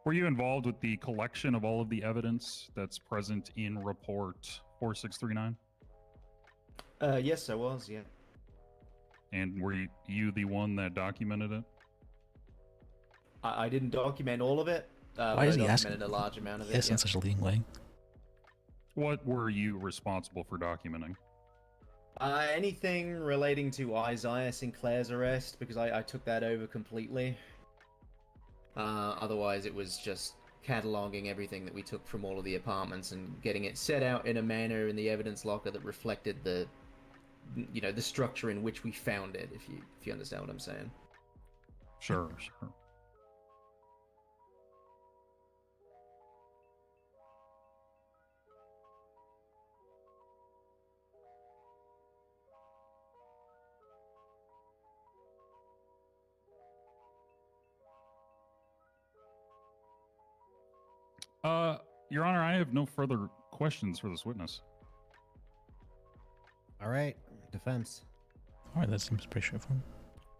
Were you involved with the collection of all of the evidence that's present in report 4639? Yes, I was, yeah. And were you the one that documented it? I didn't document all of it. Why is he I asking? documented a large amount of it. Yes, in such a leading way. What were you responsible for documenting? Anything relating to Isaiah Sinclair's arrest, because I took that over completely. Otherwise, it was just cataloging everything that we took from all of the apartments and getting it set out in a manner in the evidence locker that reflected the, you know, the structure in which we found it. If you understand what I'm saying. Sure. Your Honor, I have no further questions for this witness. All right, defense. All right, that seems pretty straightforward.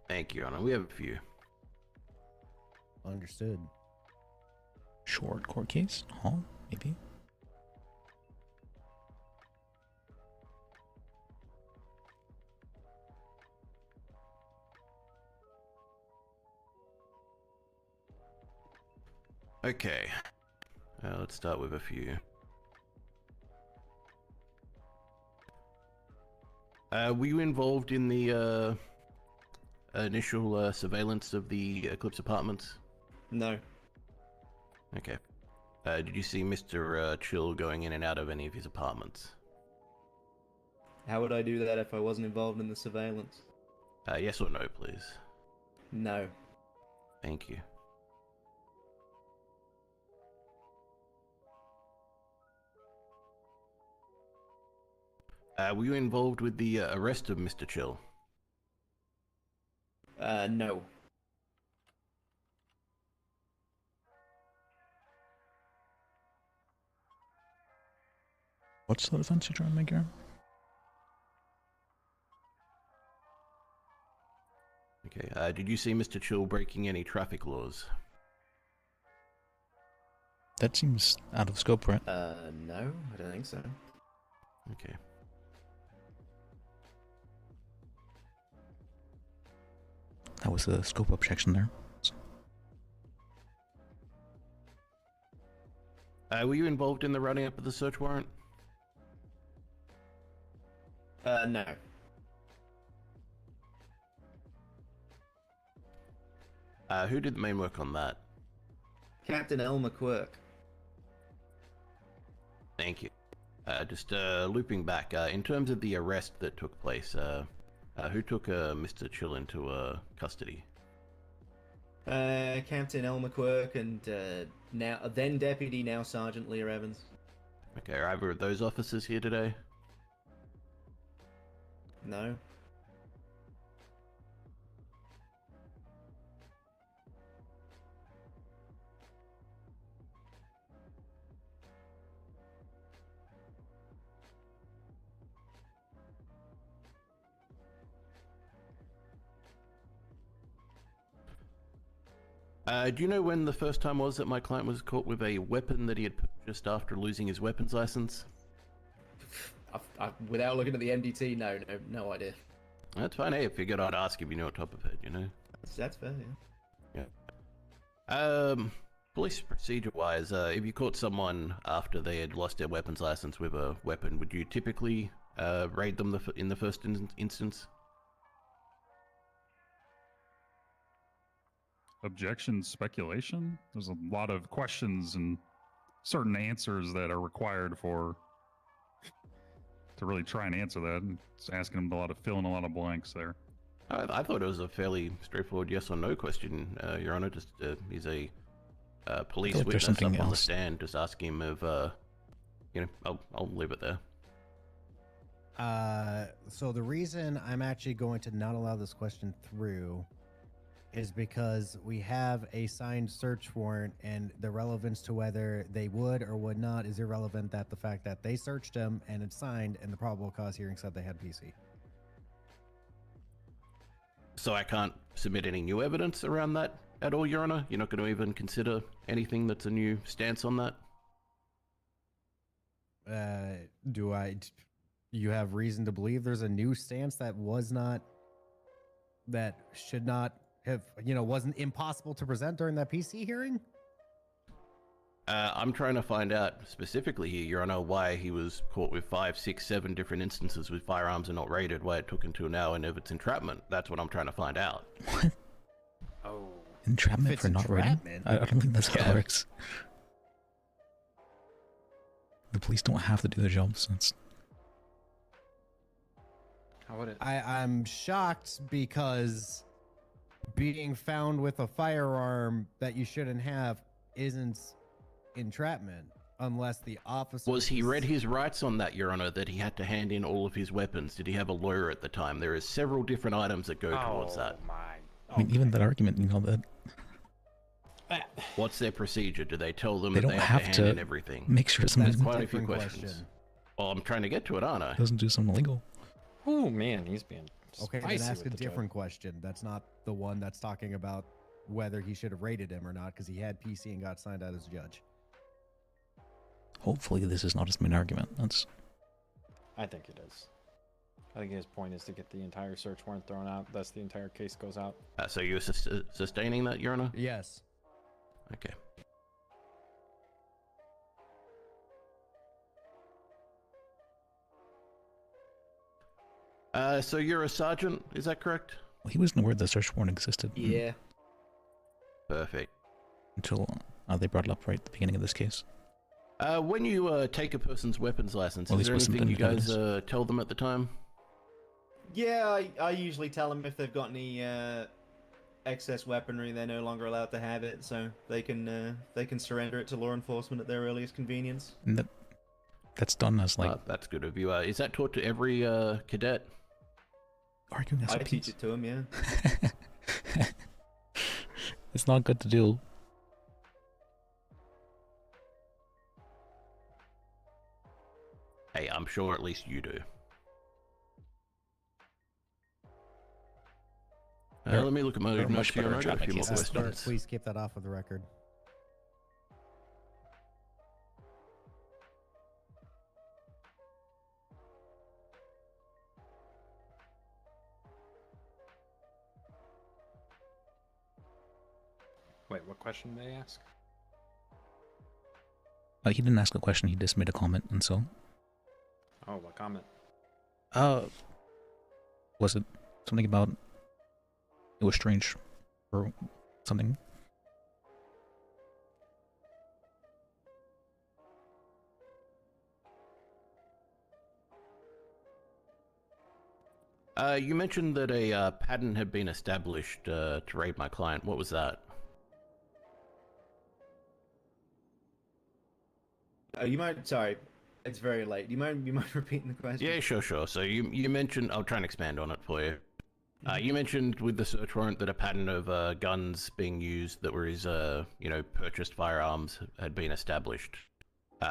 Thank you, Your Honor. We have a few. Understood. Short court case? Huh? Maybe. Okay. Let's start with a few. Were you involved in the initial surveillance of the Eclipse Apartments? No. Okay. Did you see Mr. Chill going in and out of any of his apartments? How would I do that if I wasn't involved in the surveillance? Yes or no, please? No. Thank you. Were you involved with the arrest of Mr. Chill? No. What's the defense you're trying to make here? Okay. Did you see Mr. Chill breaking any traffic laws? That seems out of scope, right? No, I don't think so. Okay. That was the scope objection there. Were you involved in the running up of the search warrant? No. Who did the main work on that? Captain Elmer Quirk. Thank you. Just looping back, in terms of the arrest that took place, who took Mr. Chill into custody? Captain Elmer Quirk and now then Deputy, now Sergeant Leah Evans. Okay, are either of those officers here today? No. Do you know when the first time was that my client was caught with a weapon that he had purchased after losing his weapons license? Without looking at the MDT, no idea. That's fine. Hey, I figured I'd ask if you knew on top of it, you know? That's fair, yeah. Yeah. Police procedure-wise, if you caught someone after they had lost their weapons license with a weapon, would you typically raid them in the first instance? Objection, speculation? There's a lot of questions and certain answers that are required to really try and answer that. It's asking them filling a lot of blanks there. I thought it was a fairly straightforward yes or no question, Your Honor. Just he's a police witness up on the stand. Just ask him if I'll leave it there. So the reason I'm actually going to not allow this question through is because we have a signed search warrant, and the relevance to whether they would or would not is irrelevant. That the fact that they searched them and it's signed, and the probable cause hearing said they had PC. So I can't submit any new evidence around that at all, Your Honor? You're not going to even consider anything that's a new stance on that? You have reason to believe there's a new stance that should not have, wasn't impossible to present during that PC hearing? I'm trying to find out specifically here, Your Honor, why he was caught with 5, 6, 7 different instances with firearms and not raided, why it took until now, and if it's entrapment. That's what I'm trying to find out. What? Oh. Entrapment for not raiding? I don't think that's how it works. The police don't have to do their jobs. How would it? I'm shocked because being found with a firearm that you shouldn't have isn't entrapment unless the officer... Was he read his rights on that, Your Honor, that he had to hand in all of his weapons? Did he have a lawyer at the time? There are several different items that go towards that. I mean, even that argument, that... What's their procedure? Do they tell them They that don't they have to have hand to in everything? make sure There's someone quite a few questions. Well, I'm trying to get to it, aren't I? doesn't do something illegal. Oh man, he's being Okay, spicy then ask a with the joke. different question. That's not the one that's talking about whether he should have rated him or not, because he had PC and got signed out as a judge. Hopefully this is not his main argument. I think it is. I think his point is to get the entire search warrant thrown out. Thus, the entire case goes out. So you're sustaining that, Your Honor? Yes. Okay. So you're a sergeant, is that correct? Well, he wasn't aware the search warrant existed. Yeah. Perfect. Until they brought it up right at the beginning of this case. When you take a person's weapons license, Well, is there this wasn't anything you guys evidence. tell them at the time? Yeah, I usually tell them if they've got any excess weaponry, they're no longer allowed to have it, so they can surrender it to law enforcement at their earliest convenience. And that's done as like that's good of you. Is that taught to every cadet? arguing as I a teach piece. it to them, yeah. It's not good to do. Hey, I'm sure at least you do. Let me look at my they're notes much here. better I got a at few more cases. questions. Please keep that off of the record. Wait, what question did they ask? He didn't ask a question. He just made a comment, and so. Oh, what comment? Was it something about it was strange or something? You mentioned that a pattern had been established to raid my client. What was that? You might. Sorry, it's very late. You mind repeating the question? Yeah, sure. So you mentioned. I'll try and expand on it for you. You mentioned with the search warrant that a pattern of guns being used that were his, purchased firearms had been established.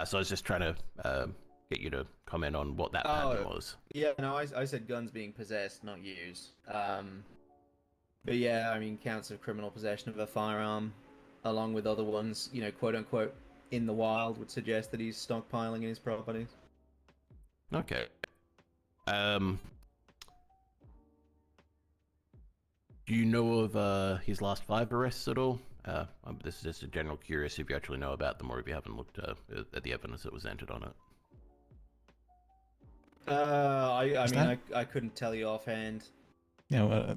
So I was just trying to get you to comment on what that pattern was. Yeah, no, I said guns being possessed, not used. But yeah, I mean, counts of criminal possession of a firearm, along with other ones, quote unquote, in the wild, would suggest that he's stockpiling in his properties. Okay. Do you know of his last 5 arrests at all? This is just a general curious if you actually know about them or if you haven't looked at the evidence that was entered on it. I couldn't tell you offhand. Yeah,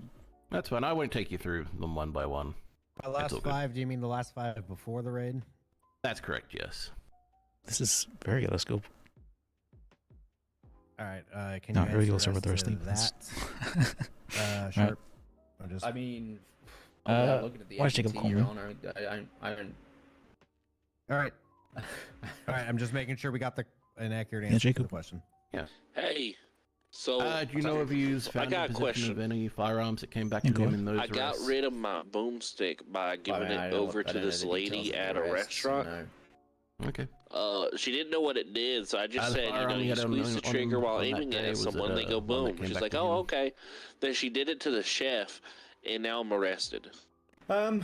that's fine. I won't take you through them one by one. The last 5, do you mean the last 5 before the raid? That's correct, yes. This is very out of scope. All right, can No, you Ariel's answer over there us to asleep. that? Sharp. I mean, looking at the why don't you take a APT, Your call? Honor, I don't. All right. All right, I'm just making sure we got an accurate Yeah, answer to Jacob. the question. Yeah. Hey, so do you know if he's found got in a possession question. of any firearms that came back Yeah, to go him ahead. in those I got arrests? rid of my boomstick by giving it over to this lady at a restaurant. Okay. She didn't know what it did, so I just The said, firearm he you had on- squeeze the on- trigger while on that aiming it day, at was it someone, they go one that boom. came She's back like, to oh, him? okay. Then she did it to the chef, and now I'm arrested. I'm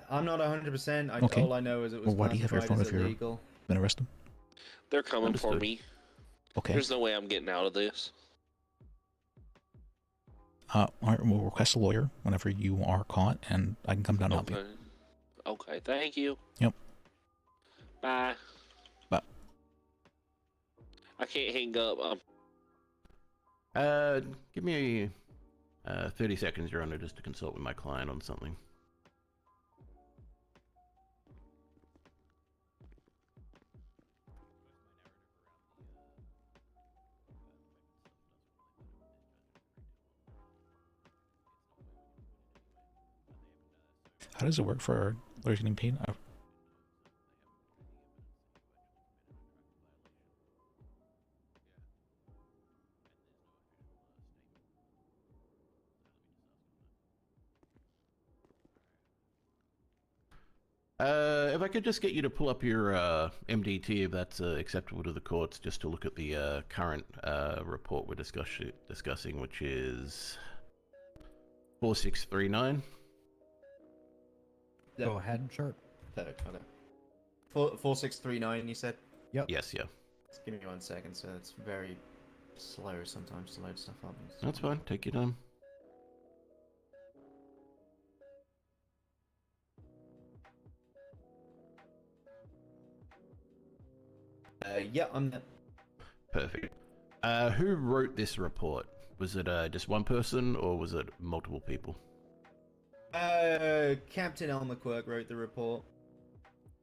not 100%. Okay. All I know is it was Well, why do you have your classified phone as if you're illegal. been arrested? They're coming for Understood. me. Okay. There's no way I'm getting out of this. All right, we'll request a lawyer whenever you are caught, and I can come down and help you. Okay. Okay, thank you. Yep. Bye. Bye. I can't hang up. Give me 30 seconds, Your Honor, just to consult with my client on something. How does it work for lawyers getting paid? If I could just get you to pull up your MDT, if that's acceptable to the courts, just to look at the current report we're discussing, which is 4639. Go ahead, Sharp. 4639, you said? Yep. Yes, yeah. Just give me 1 second, so it's very slow sometimes to load stuff up. That's fine. Take your time. Yeah, I'm. Perfect. Who wrote this report? Was it just one person or was it multiple people? Captain Elmer Quirk wrote the report.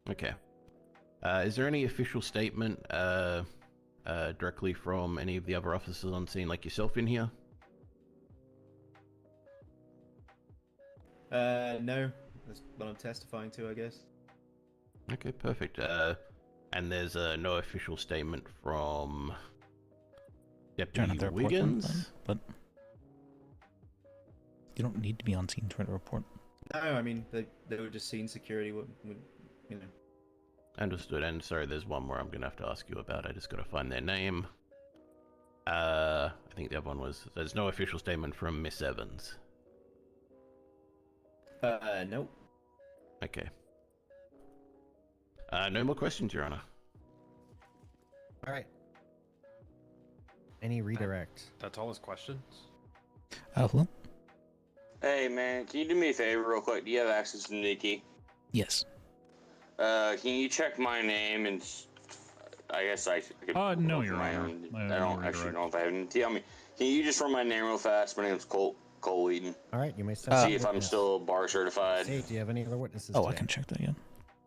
Okay. Is there any official statement directly from any of the other officers on scene, like yourself, in here? No. That's what I'm testifying to, I guess. Okay, perfect. And there's no official statement from Deputy Wiggins? But you don't need to be on scene to write a report. No, I mean, they were just scene security, would you know. Understood. And sorry, there's one more I'm going to have to ask you about. I just got to find their name. I think the other one was... There's no official statement from Miss Evans. Nope. Okay. No more questions, Your Honor. All right. Any redirect? That's all his questions? Hello? Hey, man, can you do me a favor real quick? Do you have access to the key? Yes. Can you check my name and... I guess I could... No, Your my Honor. own- I don't actually know if I have any. Tell me, can you just run my name real fast? My name's Cole Wheaton. All right, you may step See if I'm still bar certified. Say, do you have any other witnesses Oh, I today? can check that, yeah.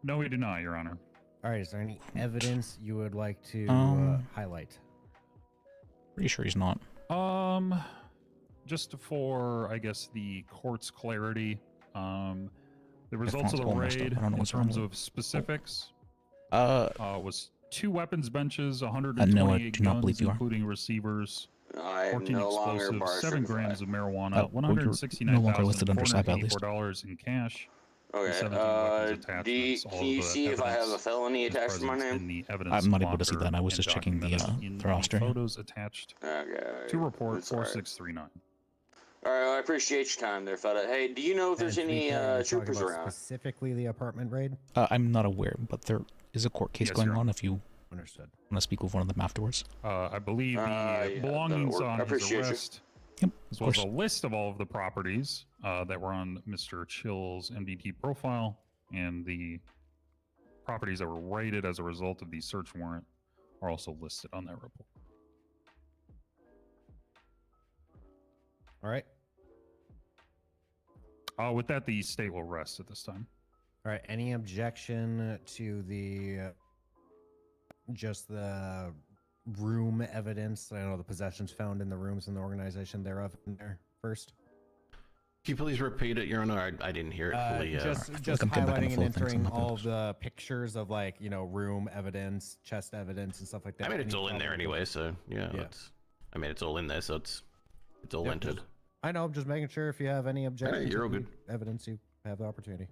No, we do not, Your Honor. All right, is there any evidence you would like to highlight? Pretty sure he's not. Just for, I guess, the court's clarity, the results of the phone's all messed up. raid, I don't know in what's wrong terms with of specifics, was 2 weapons benches, no, I 128 do not guns, believe you are. including receivers, I am 14 no longer explosives, bar 7 certified. grams of marijuana, Oh, well, you're no longer listed under SAP, at least. $164 in cash. Okay, 17 weapons do you, attachments, all can you of the see if I have a evidence felony is attached to my present name? in the evidence I'm not able to see locker that. I was and just checking the documented in roster. photos attached Okay. to report That's all right. 4639. All right, well, I appreciate your time there, fella. Hey, do you know if there's And to be any clear, you're talking troopers about around? Specifically the apartment raid? I'm not aware, but there is a court case Yes, going Your on Honor. if you Understood. want to speak with one of them afterwards. I believe the yeah, belongings that'll work. I on his appreciate you. arrest, Yep, as of well as course. a list of all of the properties that were on Mr. Chill's MDT profile, and the properties that were raided as a result of the search warrant are also listed on that report. All right. With that, the state will rest at this time. All right. Any objection to the just the room evidence? I know the possessions found in the rooms and the organization thereof in there first. Can you please repeat it, Your Honor? I didn't hear it fully. Just I'm getting back on the highlighting flow and of things. I'm entering not all finished. the pictures of, like, you know, room evidence, chest evidence, and stuff like that. I mean, it's Any all in there problem? anyway, so yeah. Yeah. I mean, it's all in there, so it's all Yep, entered. I know. I'm just making sure if you have any objections, you're all to good. the evidence, you have the opportunity.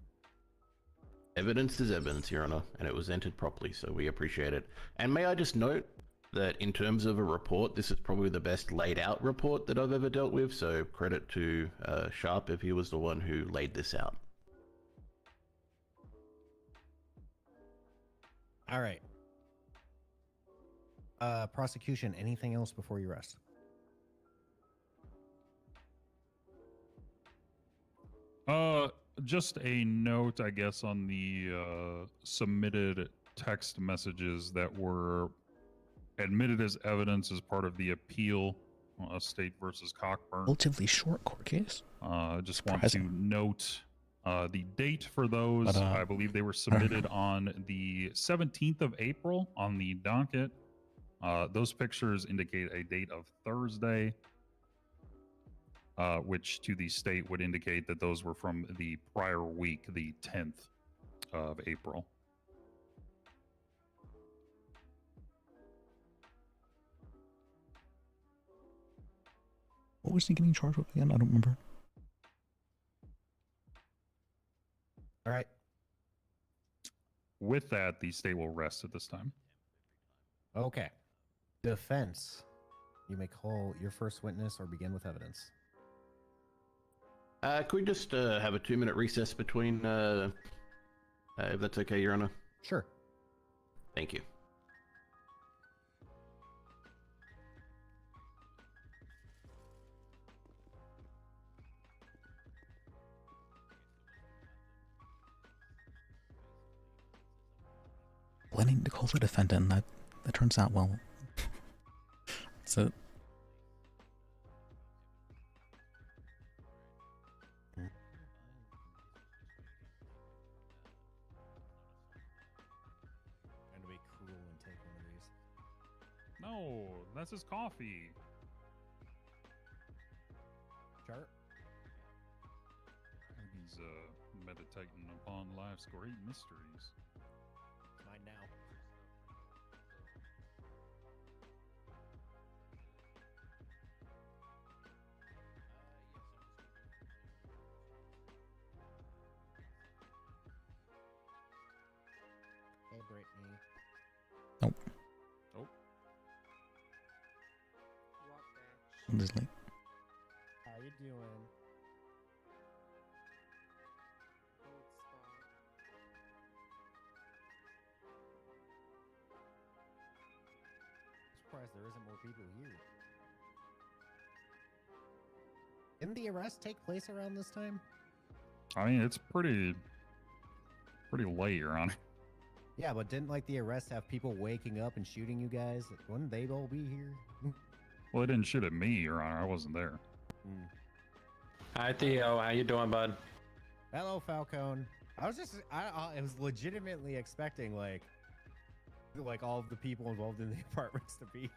Evidence is evidence, Your Honor, and it was entered properly, so we appreciate it. And may I just note that in terms of a report, this is probably the best laid out report that I've ever dealt with, so credit to Sharp if he was the one who laid this out. All right. Prosecution, anything else before you rest? Just a note, I guess, on the submitted text messages that were admitted as evidence as part of the appeal, State versus Cockburn. Relatively short court case. Just want to note the date for those. But, I believe they were submitted on the 17th of April on the docket. Those pictures indicate a date of Thursday, which to the state would indicate that those were from the prior week, the 10th of April. What was he getting charged with again? I don't remember. All right. With that, the state will rest at this time. Okay. Defense. You may call your first witness or begin with evidence. Could we just have a 2-minute recess between, if that's okay, Your Honor? Sure. Thank you. Planning to call the defendant, that turns out well. So no, that's his coffee. Sharp. He's meditating upon life's great mysteries. Mine now. Hey, Brittany. Nope. Nope. What bitch? This late. How you doing? Old spot. Surprised there isn't more people here. Didn't the arrest take place around this time? I mean, it's pretty late, Your Honor. Yeah, but didn't like the arrest have people waking up and shooting you guys? Wouldn't they all be here? Well, it didn't shoot at me, Your Honor. I wasn't there. Hi, Theo. How you doing, bud? Hello, Falcone. I was was legitimately expecting like all of the people involved in the apartments to be.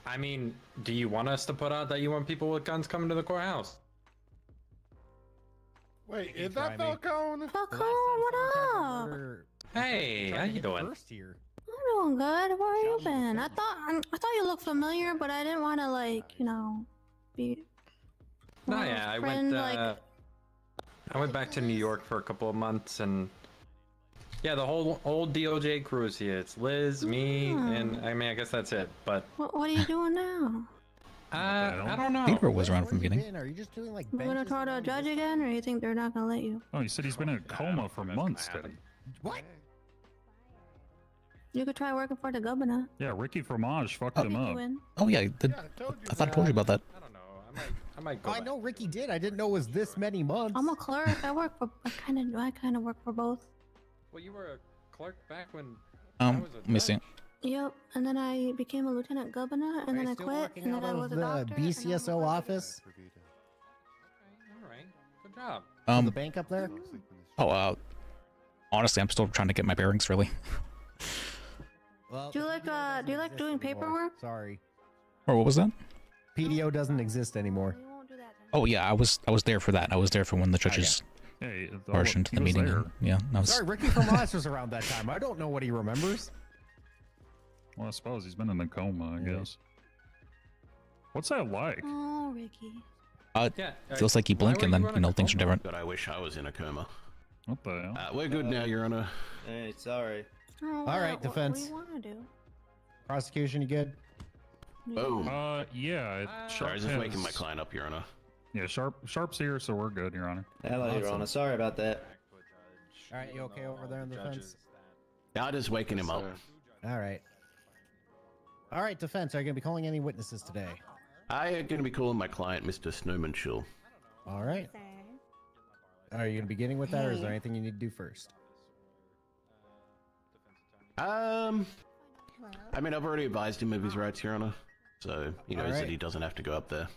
I mean, do you want us to put out that you want people with guns coming to the courthouse? Wait, is that Falcone? Falcone, what up? Hey, how you doing? First here. I'm doing good. Where you been? I thought you looked familiar, but I didn't want to be. No, yeah, I went back to New York for a couple of months, and yeah, the whole old DOJ crew is here. It's Liz, me, and I mean, I guess that's it. But What are you doing now? I don't know. Beaver was around from the beginning. Are you just doing like? You gonna try to judge again, or you think they're not gonna let you? Oh, he said he's been in a coma for months, Teddy. What? You could try working for the governor. Yeah, Ricky Fromage fucked him up. Oh yeah, I thought I told you about that. I don't know. I might go. I know Ricky did. I didn't know it was this many months. I'm a clerk. I kind of work for both. Well, you were a clerk back when I was a Missing. Yep, and then I became a lieutenant governor, and then I quit, and then I was a doctor. The BCSO office. All right. Good job. The bank up there. Honestly, I'm still trying to get my bearings. Really. Well, Do you like doing paperwork? Sorry. Or what was that? PDO doesn't exist anymore. Oh yeah, I was there for that. I was there for when the judges Hey, barged into the meeting. And, yeah, I was. Sorry, Ricky Fromage was around that time. I don't know what he remembers. Well, I suppose he's been in a coma, I guess. What's that like? Oh, Ricky. Feels like you blink and then things are different. But I wish I was in a coma. What the hell? We're good now, Your Honor. Hey, sorry. Oh, All right, defense. What do you want to do? Prosecution, you good? Oh. Yeah. Sorry, I was just waking my client up, Your Honor. Yeah, Sharp's here, so we're good, Your Honor. Hello, Your Honor. Sorry about that. All right, you okay over there in the defense? Yeah, just waking him up. All right. All right, defense. Are you gonna be calling any witnesses today? I am going to be calling my client, Mr. Snowman. All right. Are you gonna be beginning with that, or is there anything you need to do first? I mean, I've already advised him of his rights, Your Honor. So he knows that he doesn't have to go up there.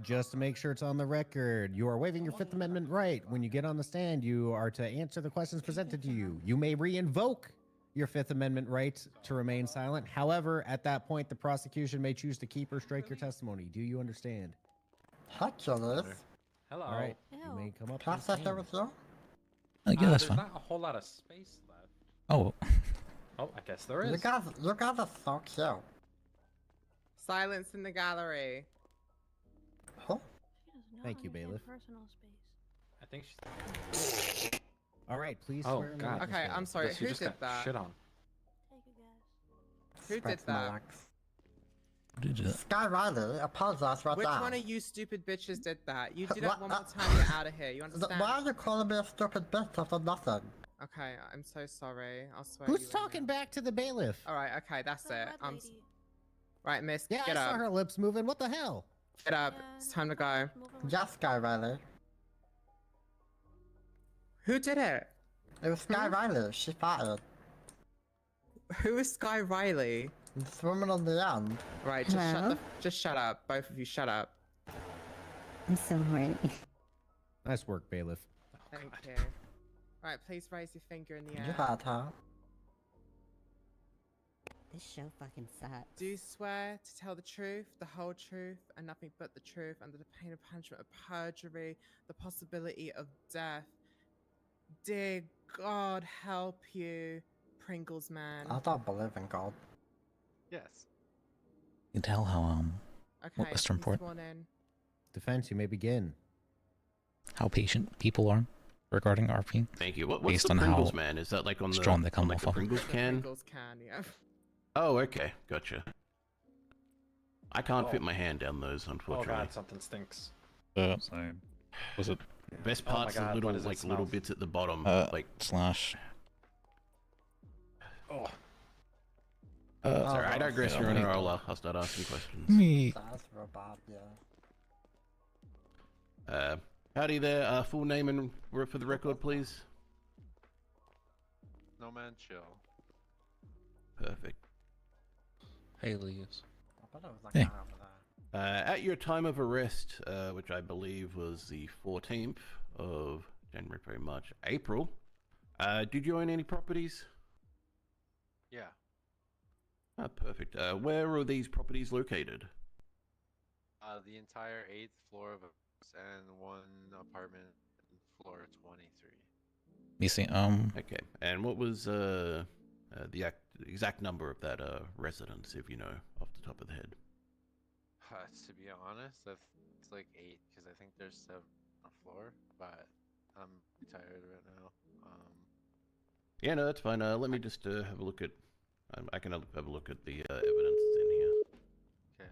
Just to make sure it's on the record, you are waiving your Fifth Amendment right. When you get on the stand, you are to answer the questions presented to you. You may re-invoke your Fifth Amendment right to remain silent. However, at that point, the prosecution may choose to keep or strike your testimony. Do you understand? Hello. Hello. All right. You may come up. Can I sit there with you? Yeah, that's there's fine. not a whole lot of space left. Oh. Oh, I guess there is. You guys are so cute. Silence in the gallery. Huh? Thank you, bailiff. Personal space. I think she's. All right, please. Oh, swear in the God. witness Okay, stand. I'm sorry. Yes, Who you just did got that? shit on. Who did That's my that? legs. Who did that? Sky Riley, apologize right Which now. one of you stupid bitches did that? You do that What- one more time, you're out of here. You understand? Why are you calling me a stupid bitch after nothing? Okay, I'm so sorry. I'll swear. Who's talking back to the bailiff? All right, okay, that's it. Right, miss, Yeah, get I saw up. her lips moving. What the hell? Get up. It's time to go. Yes, Sky Riley. Who did it? It was Sky Riley. She fired. Who is Sky Riley? This woman on the end. Right, just shut up. Both of you, shut up. I'm sorry. Nice work, bailiff. Thank you. Right, please raise your finger in the air. You had her. This show fucking sucks. Do you swear to tell the truth, the whole truth, and nothing but the truth under the pain of punishment of perjury, the possibility of death? Dear God help you, Pringles man. I don't believe in God. Yes. You can tell how what Okay, Western he's Port, sworn in. Defense, you may begin. how patient people are regarding RP. Thank you. What's based the on Pringles how man? Is that like on the strong they come like off the of. Pringles can? Pringles can, yeah. Oh, okay, gotcha. I can't Oh. fit my hand down those, Oh unfortunately. god, something stinks. Same. Was it Best Oh my parts are God, little what does it like smell? little bits at the bottom, like slash? Oh. Sorry, I yeah, digress, Your me- Honor. I'll start asking questions. Me. That's real bad, yeah. Howdy there. Full name and for the record, please. No man, chill. Perfect. Hey, Elias. I bet it was like Hey. that over there. At your time of arrest, which I believe was the 14th of January, February, March, April, did you own any properties? Yeah. Ah, perfect. Where are these properties located? The entire 8th floor of a and one apartment floor 23. Me see. Okay. And what was the exact number of that residence, if you know off the top of the head? To be honest, it's like 8 because I think there's 7 on the floor, but I'm tired right now. Yeah, no, that's fine. Let me just have a look at. I can have a look at the evidence that's in here. Okay.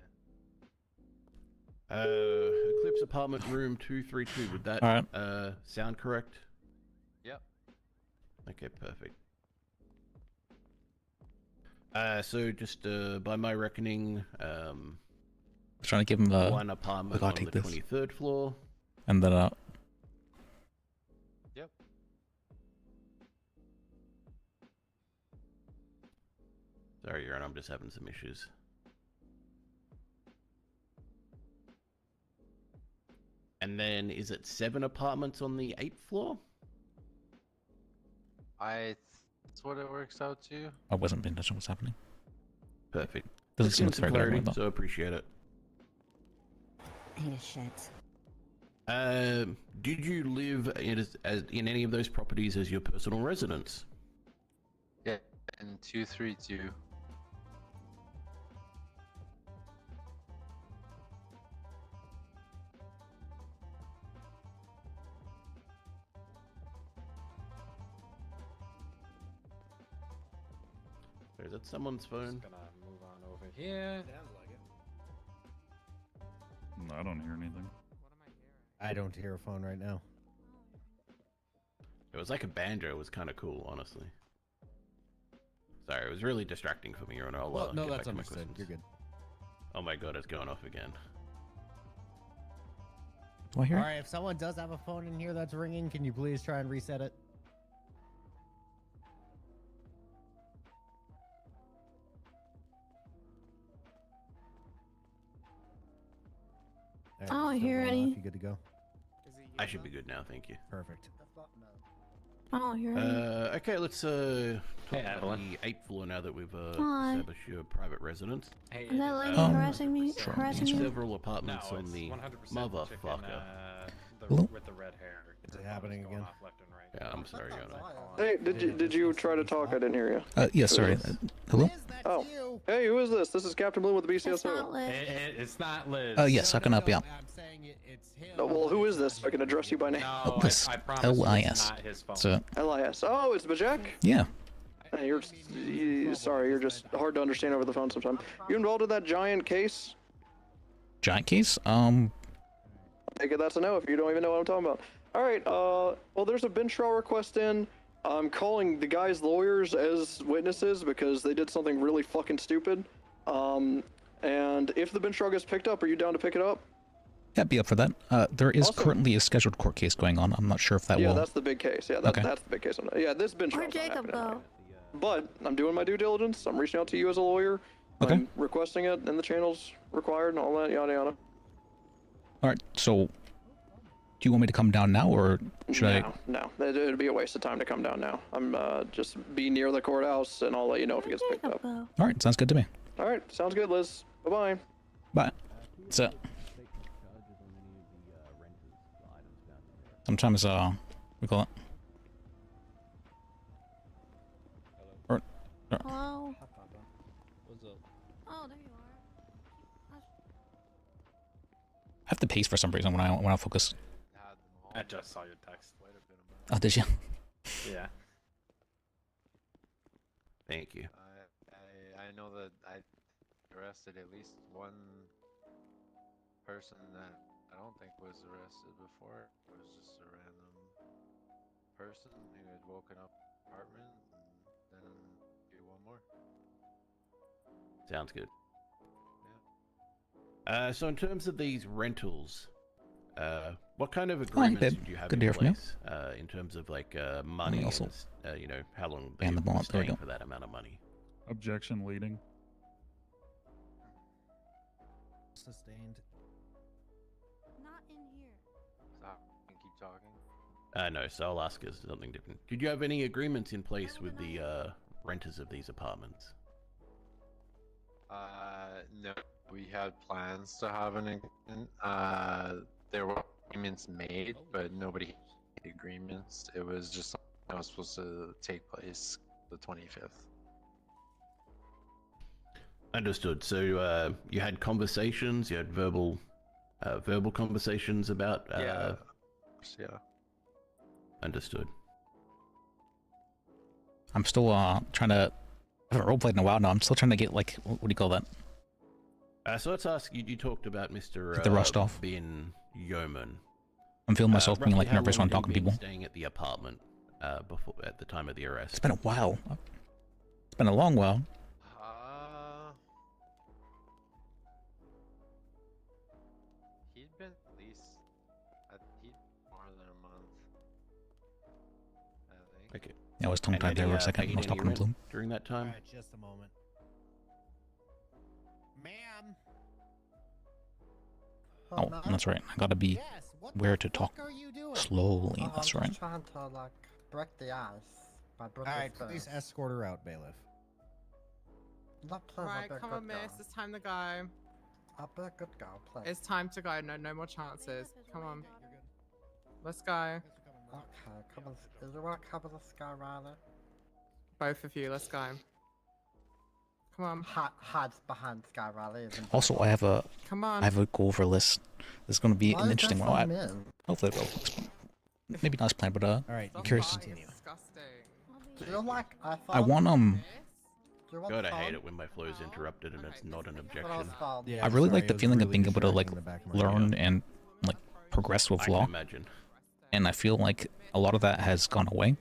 Eclipse apartment room 232. Would that Alright. sound correct? Yep. Okay, perfect. So just by my reckoning, Trying to give him the one apartment gotta on take the this. 23rd floor. And then Yep. Sorry, Your Honor, I'm just having some issues. And then, is it 7 apartments on the 8th floor? That's what it works out to. I wasn't paying attention to what's happening. Perfect. Doesn't Just seem getting some very good clarity, though. so I appreciate it. I hate a shit. Did you live in any of those properties as your personal residence? Yeah, and 232. Is that someone's phone? Just gonna move on over here. No, I don't hear anything. I don't hear a phone right now. It was like a banjo. It was kind of cool, honestly. Sorry, it was really distracting for me, Your Honor. I'll Well, no, get that's back to my understood. questions. You're good. Oh my god, it's going off again. Do I hear All it? right, if someone does have a phone in here that's ringing, can you please try and reset it? I don't hear any. You good to go? I should be good now, thank you. Perfect. I don't hear any. Okay, let's talk about Evelyn. the 8th floor now that we've Hi. established your private residence. Hey, Is that lady Um, harassing me? sure. Harassing me? Several apartments No, on it's the 100% motherfucker. chicken, Hello? with the red hair. Is it happening Going again? off left and right. Yeah, I'm sorry, Your Honor. Hey, did you try to talk? I didn't hear you. Yeah, sorry. Hello? Oh, hey, who is this? This is Captain Bloom with the It's BCSO. not Liz. It's not Liz. Yes, how can I help you out? I'm saying it's him. Oh, well, who is this? So I can address you by name. No, Liz. I promise L-I-S. it's not his phone. So, LIS. Oh, it's Bajek? yeah. Hey, sorry, you're just hard to understand over the phone sometimes. You involved in that giant case? Giant case? I think that's a no if you don't even know what I'm talking about. All right, well, there's a bench trial request in. I'm calling the guy's lawyers as witnesses because they did something really fucking stupid. And if the bench trial gets picked up, are you down to pick it up? Yeah, be up for that. There is Awesome. currently a scheduled court case going on. I'm not sure if that Yeah, will... that's the big case. Yeah, Okay. that's the big case. Yeah, this bench Where'd trial's not Jacob happening. go? But I'm doing my due diligence. I'm reaching out to you as a lawyer. Okay. I'm requesting it in the channels required and all that, yada yada. Alright, so... Do you want me to come down now, or should I? No, it'd be a waste of time to come down now. I'm just be near the courthouse, and I'll let you know if it gets picked up. All right, sounds good to me. All right, sounds good, Liz. Bye-bye. Bye. So. Sometimes we call it. Hello. What's up? Oh, there you are. I have to pace for some reason when I focus. I just saw your text. Oh, did you? Yeah. Thank you. I know that I arrested at least one person that I don't think was arrested before. It was just a random person who had woken up in the apartment, and then do one more. Sounds good. So in terms of these rentals, what kind of agreements do you have in place in terms of like money also, and you know, how long and the they're ball, there you staying go. for that amount of money? Objection leading. Sustained. Not in here. So I can keep talking. No, so I'll ask us something different. Did you have any agreements in place with the renters of these apartments? No. We had plans to have an agreement. There were agreements made, but nobody had the agreements. It was just something that was supposed to take place the 25th. Understood. So you had conversations, you had verbal conversations about. Yeah. Understood. I'm still trying to. I haven't roleplayed in a while now. I'm still trying to get like what do you call that? So let's ask you. You talked about Mr. Get the rust off. Being yeoman. I'm feeling myself being like Roughly how nervous long when I'm had you talking to been people. Staying at the apartment before at the time of the arrest. It's been a while. It's been a long while. He'd been at least more than a month. I think. Okay. Yeah, I was tongue tied there for a second. I was talking to Bloom. During that time. All right, just a moment. Ma'am. Oh, that's right. I gotta be where to talk slowly. I'm That's just right. trying to like break the ice. By All right, please escort her out, bailiff. Not playing Right, a bit come good on, miss. girl. It's time to go. I'll be a good girl, please. It's time to go. No more chances. Come on. Let's go. Okay, come on. Is it right? Come on, let's go, Riley. Both of you, let's go. Come on. Hides behind Sky Riley. Also, I have a Come on. I have a go over list. This is gonna be Why an is interesting that one. from men? Hopefully, it will. Maybe not as planned, but All right, I'm curious. Disgusting. You're like, I want God, I hate it when my flow is interrupted and it's not an objection. I really like the feeling of being able to like learn and like progress with I can law. imagine. And I feel like a lot of that has gone away.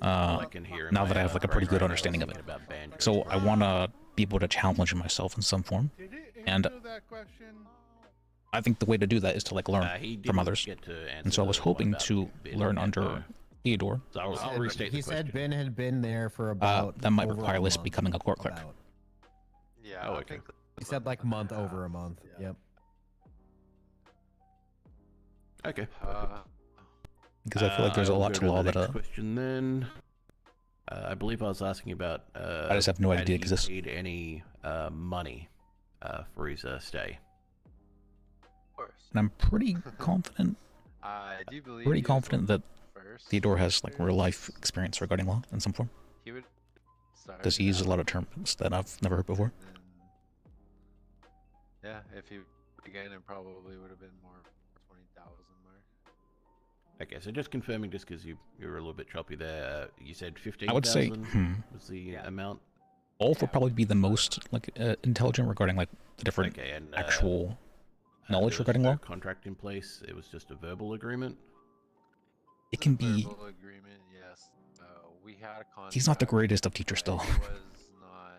I can hear in Now my, that I have like a pretty good background understanding of it. about banjo. So I want to be able to challenge myself in some form. And I think the way to do that is to like learn he from didn't others. get to And so I answer was the hoping one to about Ben learn yet, under though. Theodore. So I'll restate He the question. said Ben had been there for about. That might over require a Lis month, becoming a court clerk. about. Yeah. Oh, I okay. think He said like month over a month. Yep. Okay. Because I feel like there's a I'll lot go to law the that next question then. I believe I was asking about. I just have no had idea he because this. paid any money for his stay. Of course. And I'm pretty confident. I do believe. Pretty he was confident that first. Theodore has like real life experience regarding law in some form. He would. Start Because he uses a out lot of terms that I've never heard before. and yeah, if he again, it probably would have been more 20,000 mark. Okay, so just confirming, just because you were a little bit choppy there, you said 15,000 I would say was the amount. Ulf would probably be the most like intelligent regarding like the different Okay, and actual knowledge there was regarding no law. contract in place. It was just a verbal agreement. It can be. Verbal agreement, yes. We had a contract. He's not the greatest of teachers still. It was not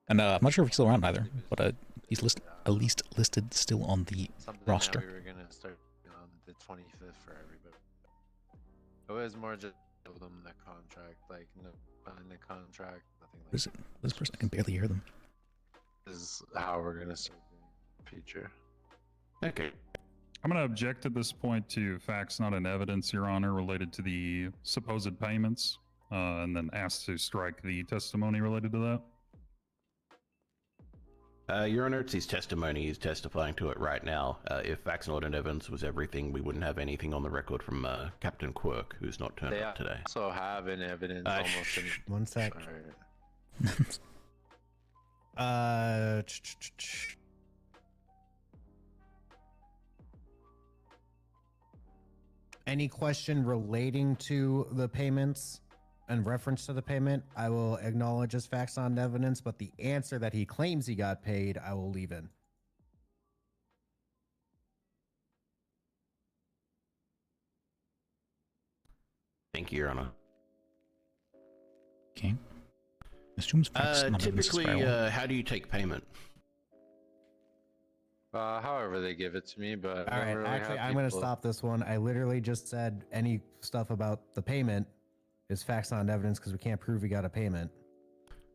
And I'm not sure if he's still around either. But he's at least listed still on the something roster. that we were gonna start on the 25th for everybody. It was more just give them the contract, like no sign the contract, nothing like that. This person, I can barely hear them. This is how we're gonna start doing the future. Okay. I'm going to object at this point to facts not in evidence, Your Honor, related to the supposed payments, and then ask to strike the testimony related to that. Your Honor, it's his testimony. He's testifying to it right now. If facts not in evidence was everything, we wouldn't have anything on the record from Captain Quirk, who's not turned up today. They also have an evidence almost in... One sec. Any question relating to the payments and reference to the payment, I will acknowledge as facts on evidence, but the answer that he claims he got paid, I will leave in. Thank you, Your Honor. Okay. Assumes facts not evidence. Typically, how do you take payment? However they give it to me, but All right, really actually, I'm going to stop this one. I literally just said any stuff about the payment is facts on evidence because we can't prove we got a payment.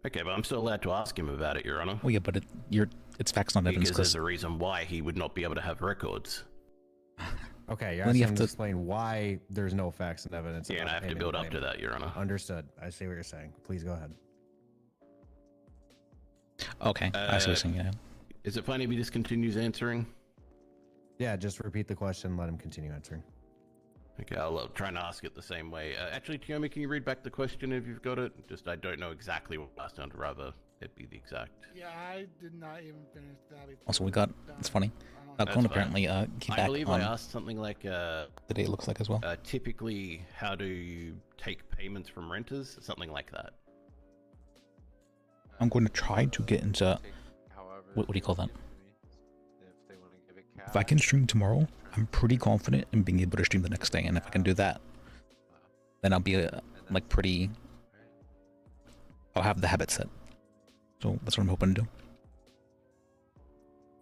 Okay, but I'm still allowed to ask him about it, Your Honor. Oh yeah, but it's facts on evidence because there's a reason why he would not be able to have records. Okay, Then you have to explain why there's no facts and evidence. Yeah, and I have to build up to that, Your Honor. Understood. I see what you're saying. Please go ahead. Okay, I see what you're saying. Yeah. Is it fine if he just continues answering? Yeah, just repeat the question. Let him continue answering. Okay, I'll try and ask it the same way. Actually, Tiomi, can you read back the question if you've got it? Just, I don't know exactly what last time, rather it be the exact. Yeah, I did not even finish that. Also, we got, it's funny, That's Clone fine. apparently came I back believe on I asked something like, the day it looks like as well. Typically, how do you take payments from renters? Something like that. I'm going to try to get into, what do you call that? If I can stream tomorrow, I'm pretty confident in being able to stream the next day, and if I can do that, then I'll be like pretty, I'll have the habit set. So that's what I'm hoping to do.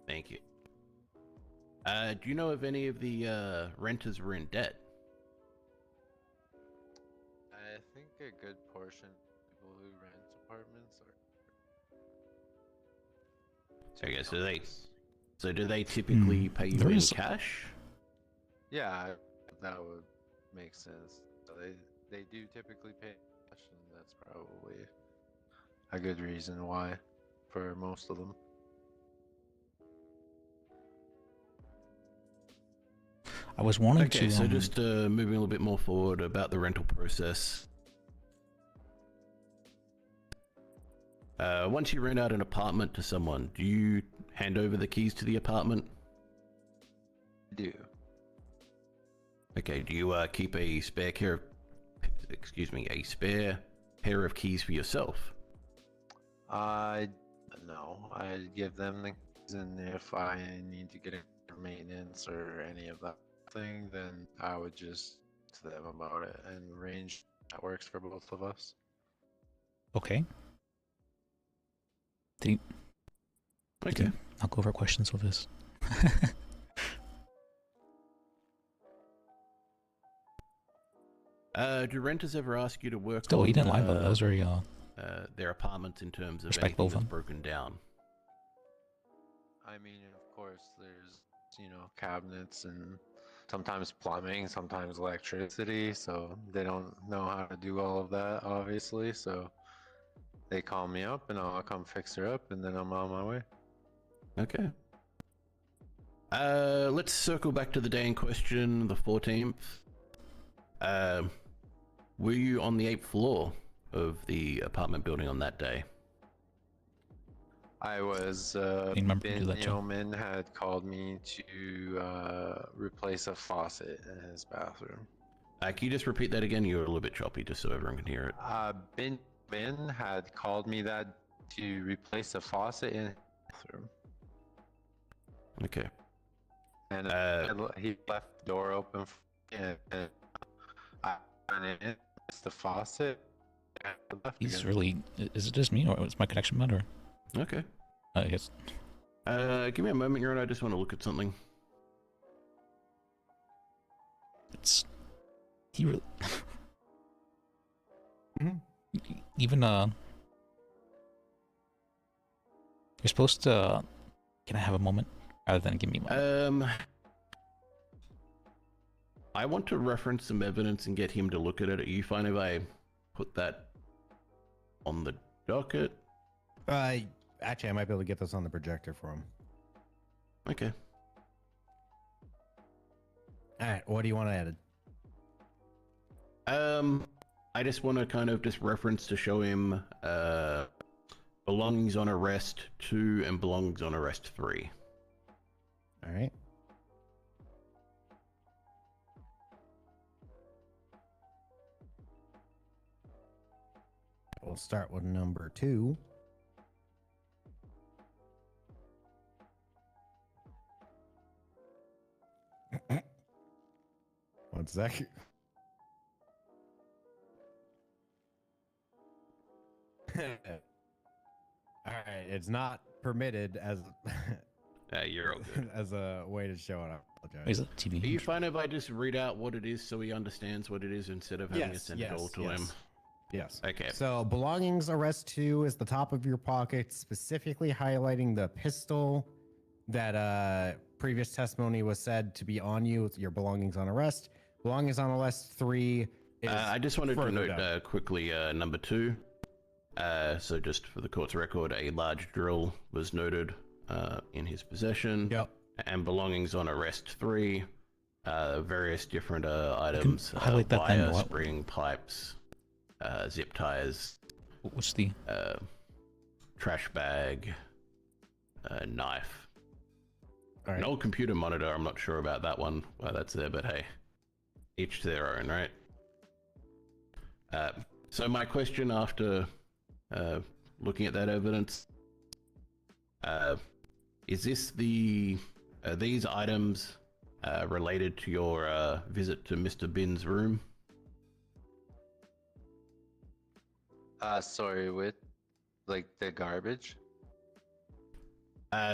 Thank you. Do you know if any of the renters were in debt? I think a good portion of people who rent apartments are... Okay, so do they typically pay you in cash? Yeah, that would make sense. So they do typically pay cash, and that's probably a good reason why for most of them. I was wanting okay, to. So just moving a little bit more forward about the rental process. Once you rent out an apartment to someone, do you hand over the keys to the apartment? I do. Okay, do you keep a spare a spare pair of keys for yourself? No, I give them the keys, and if I need to get into maintenance or any of that thing, then I would just to them about it and arrange that works for both of us. Okay. Okay. I'll go over questions with this. Do renters ever ask you to work Still, on, he didn't lie about that. That was very their apartments in terms of respectful anything of that's him. broken down? I mean, of course, there's, cabinets and sometimes plumbing, sometimes electricity, so they don't know how to do all of that, obviously, so they call me up and I'll come fix her up, and then I'm on my way. Okay. Let's circle back to the day in question, the 14th. Were you on the 8th floor of the apartment building on that day? I was, Ben Yeoman had called me to replace a faucet in his bathroom. Can you just repeat that again? You're a little bit choppy, just so everyone can hear it. Ben had called me that to replace a faucet in his bathroom. Okay. And he left the door open and I went in, it's the faucet. And I left He's again. really. Is it just me, or is my connection bad, or? Okay. Yes. Give me a moment, Your Honor. I just want to look at something. It's. He really. Even you're supposed to. Can I have a moment rather than give me one? I want to reference some evidence and get him to look at it. Are you fine if I put that on the docket? Actually, I might be able to get this on the projector for him. Okay. All right, what do you want added? I just want to kind of just reference to show him belongings on arrest 2 and belongings on arrest 3. All right. We'll start with number 2. One second. All right, it's not permitted as You're all good. as a way to show it. I apologize. Is it TV? Are you fine if I just read out what it is so he understands what it is instead of having it sent all to him? Yes. Okay. So belongings arrest 2 is the top of your pocket, specifically highlighting the pistol that previous testimony was said to be on you. Your belongings on arrest. Belongings on arrest 3 is I just wanted to further note down. quickly number 2. So just for the court's record, a large drill was noted in his possession. Yep. And belongings on arrest 3, various different items, highlight that then, wire, what? spring, pipes, zip ties. What's the trash bag, knife. All right. An old computer monitor. I'm not sure about that one. Why that's there, but hey, each to their own, right? So my question after looking at that evidence, is this these items related to your visit to Mr. Bin's room? Sorry, with like the garbage?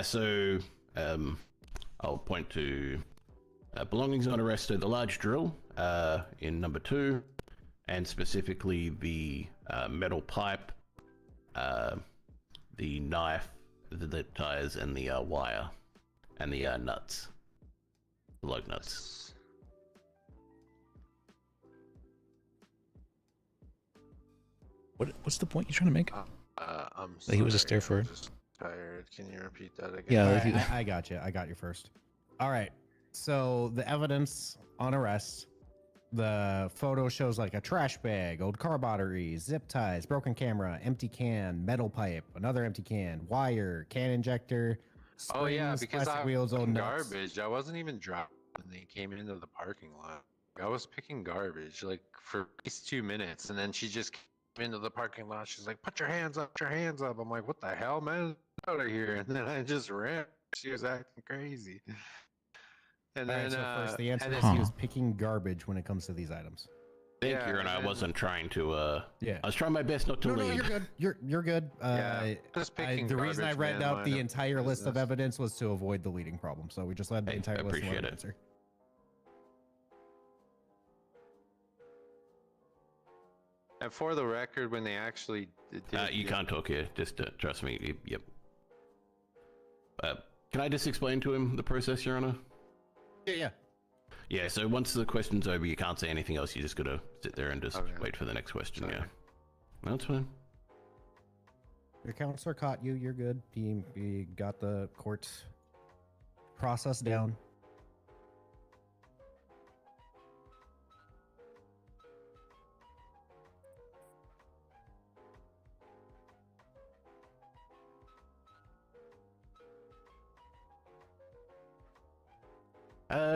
So I'll point to belongings on arrest, so the large drill in number 2, and specifically the metal pipe, the knife, the zip ties, and the wire, and the nuts, lug nuts. What's the point you're trying to make? I'm That he was just there for. I'm just tired. Can you repeat that again? Yeah, All if right, you- I got you. I got you first. All right. So the evidence on arrest, the photo shows like a trash bag, old car batteries, zip ties, broken camera, empty can, metal pipe, another empty can, wire, can injector. Oh yeah, springs, because plastic I wheels, old nuts. garbage. I wasn't even driving when they came into the parking lot. I was picking garbage like for at least 2 minutes, and then she just came into the parking lot. She's like, "Put your hands up! Put your hands up!" I'm like, "What the hell, man? Get out of here!" And then I just ran. She was acting crazy. And All then right, so first, the answer and is then- he was picking garbage when it comes to these items. Thank you, and I wasn't trying to. Yeah. I was trying my best not to No, lead. no, you're good. You're good. Yeah, just picking the reason I garbage, read man, out mind the your entire list of business. evidence was to avoid the leading problem. So we just read the Hey, entire list. appreciate of it. answer. And for the record, when they actually did, You can't talk here. Just trust me. Yep. Can I just explain to him the process, Your Honor? Yeah. Yeah. So once the question's over, you can't say anything else. You just gotta sit there and just wait for the next question. Sorry. Yeah. That's fine. Your counselor caught you. You're good. He got the court process down.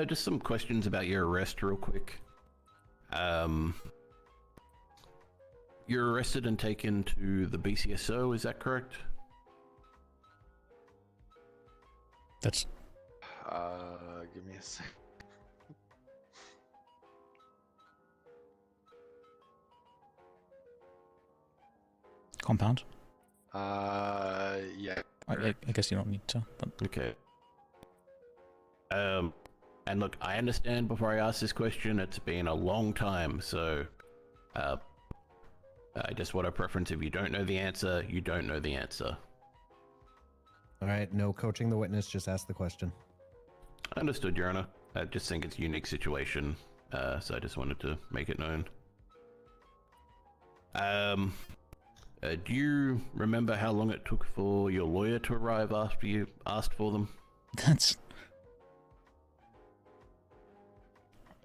Just some questions about your arrest, real quick. You're arrested and taken to the BCSO. Is that correct? That's. Give me a sec. Compound. Yeah. I guess you don't need to. But... Okay. And look, I understand before I ask this question, it's been a long time, so, I just want a preference. If you don't know the answer, you don't know the answer. All right. No coaching the witness. Just ask the question. Understood, Your Honor. I just think it's a unique situation. so I just wanted to make it known. Do you remember how long it took for your lawyer to arrive after you asked for them?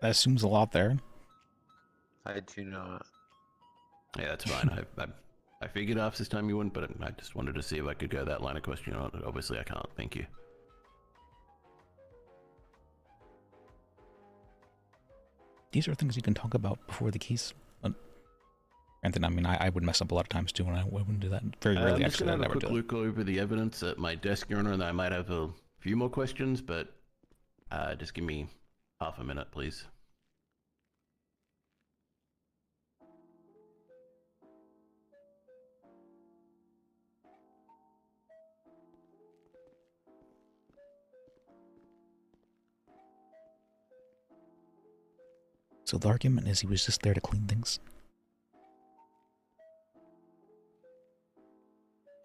That assumes a lot there. I do not. Yeah, that's fine. I figured after this time you wouldn't, but I just wanted to see if I could go that line of questioning on it. Obviously I can't. Thank you. These are things you can talk about before the case. Granted, I mean, I would mess up a lot of times too, and I wouldn't do that. Very rarely, I'm just actually. I gonna have never a quick do look over the evidence at my desk, Your Honor, and I might have a few more questions, but just give me half a minute, please. So the argument is he was just there to clean things.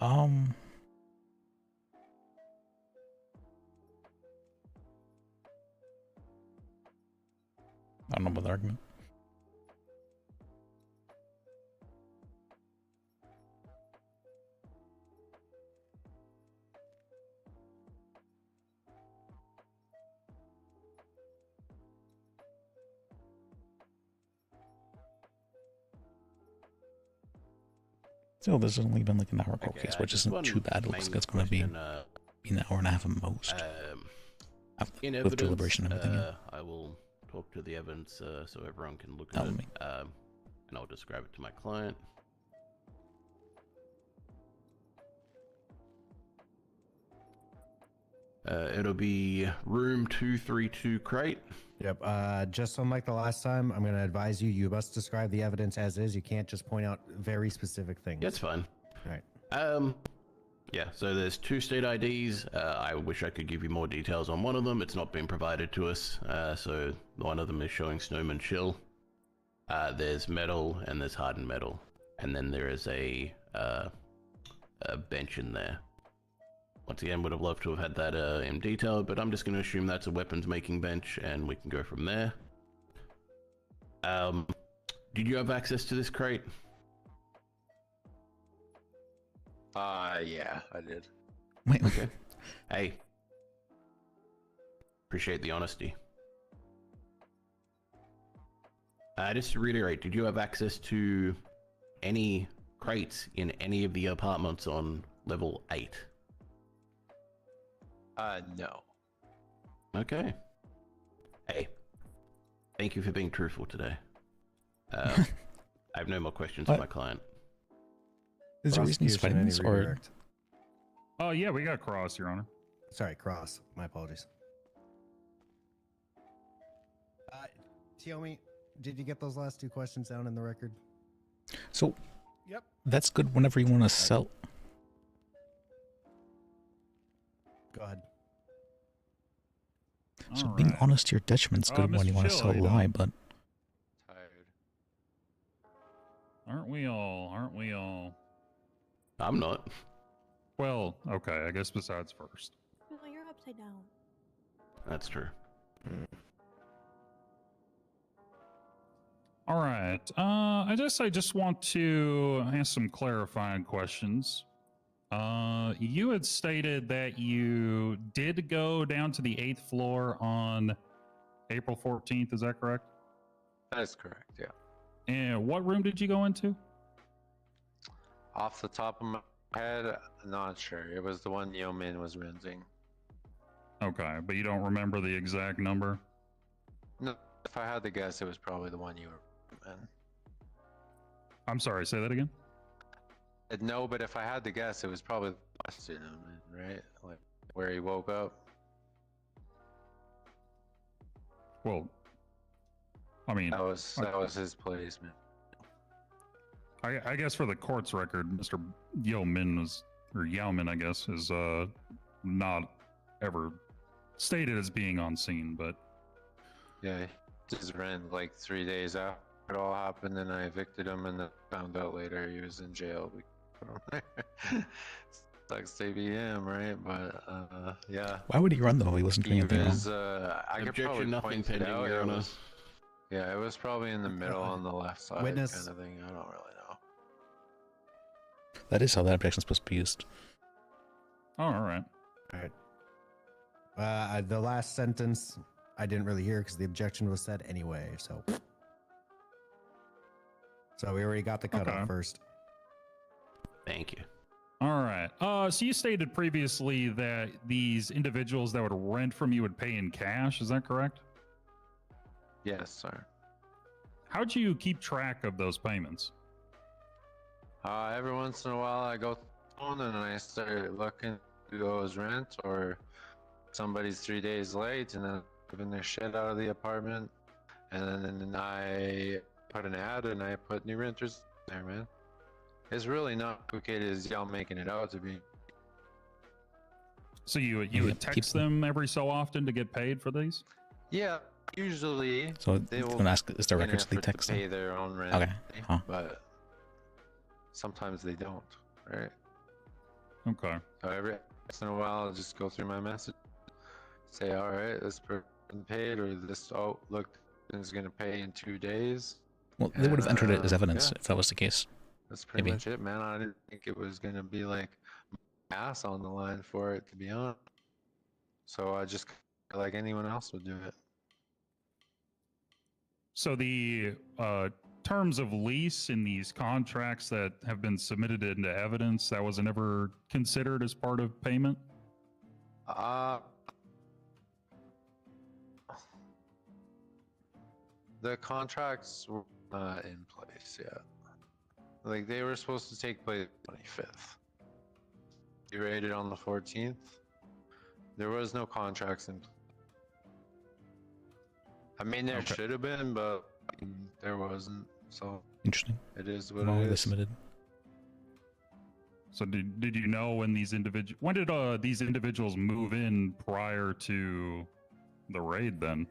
I don't know about the argument. Still, this has only been like an hour court case, which isn't too bad. It looks like it's going to be an hour and a half at most. In with evidence, deliberation and everything. Yeah. I will talk to the evidence so everyone can look at it, and I'll describe it to my client. It'll be room 232 crate. Yep. Just unlike the last time, I'm going to advise you, you must describe the evidence as is. You can't just point out very specific things. That's fine. All right. Yeah, so there's 2 state IDs. I wish I could give you more details on one of them. It's not been provided to us. So one of them is showing Snowman Chill. There's metal and there's hardened metal. And then there is a bench in there. Once again, would have loved to have had that in detail, but I'm just going to assume that's a weapons making bench and we can go from there. Did you have access to this crate? Yeah, I did. Wait, okay. Hey. Appreciate the honesty. Just to reiterate, did you have access to any crates in any of the apartments on level 8? No. Okay. Hey. Thank you for being truthful today. I have no more questions for my client. Is there a reason he's fighting this, or? Oh, yeah, we got Cross, Your Honor. Sorry, Cross. My apologies. Tiomi, did you get those last 2 questions down in the record? So, yep. That's good whenever you want to sell. Go ahead. So being honest to your detriment's good when you want to sell a lie, but... Tired. Aren't we all? Aren't we all? I'm not. Well, okay, I guess besides first. No, you're upside down. That's true. All right. I just want to ask some clarifying questions. You had stated that you did go down to the 8th floor on April 14th. Is that correct? That is correct, yeah. And what room did you go into? Off the top of my head, not sure. It was the one Yo Min was renting. Okay, but you don't remember the exact number? No, if I had to guess, it was probably the one you were in. I'm sorry, say that again? No, but if I had to guess, it was probably the Western, right? Like where he woke up. Well, I mean, that was his place, man. I guess for the court's record, Mr. Yo Min was, or Yao Min, I guess, is not ever stated as being on scene, but yeah, his rent like 3 days after it all happened, and I evicted him, and then found out later he was in jail. Sucks to be him, right? But yeah. Why would he run though? He wasn't doing anything wrong. I could probably nothing point it pending, out. Your Honor. Yeah, it was probably in the middle on the left side Witness. kind of thing. I don't really know. That is how that objection's supposed to be used. Oh, all right. All right. The last sentence I didn't really hear because the objection was said anyway. So we already got the cutoff first. Thank you. All right. So you stated previously that these individuals that would rent from you would pay in cash. Is that correct? Yes, sir. How'd you keep track of those payments? Every once in a while I go on and I start looking who owes rent or somebody's 3 days late and then giving their shit out of the apartment. And then I put an ad and I put new renters there, man. It's really not complicated as y'all making it out to be. So you would text them every so often to get paid for these? Yeah, usually. So they I'm will gonna ask, is there make an records they effort to text pay them? their own rent. Okay. Huh. But sometimes they don't, right? Okay. So every once in a while, I'll just go through my message, say, all right, this person paid, or this, oh, look, is going to pay in 2 days. Well, they would have entered it as evidence if that was the case. That's pretty Maybe. much it, man. I didn't think it was going to be like ass on the line for it, to be honest. So I just, like anyone else would do it. So the terms of lease in these contracts that have been submitted into evidence, that wasn't ever considered as part of payment? The contracts were not in place yet. Like, they were supposed to take place 25th. You rated on the 14th. There was no contracts in place. I mean, there should have been, but there wasn't. So Interesting. it is what How long it were they is. submitted? So did you know when these these individuals move in prior to the raid then?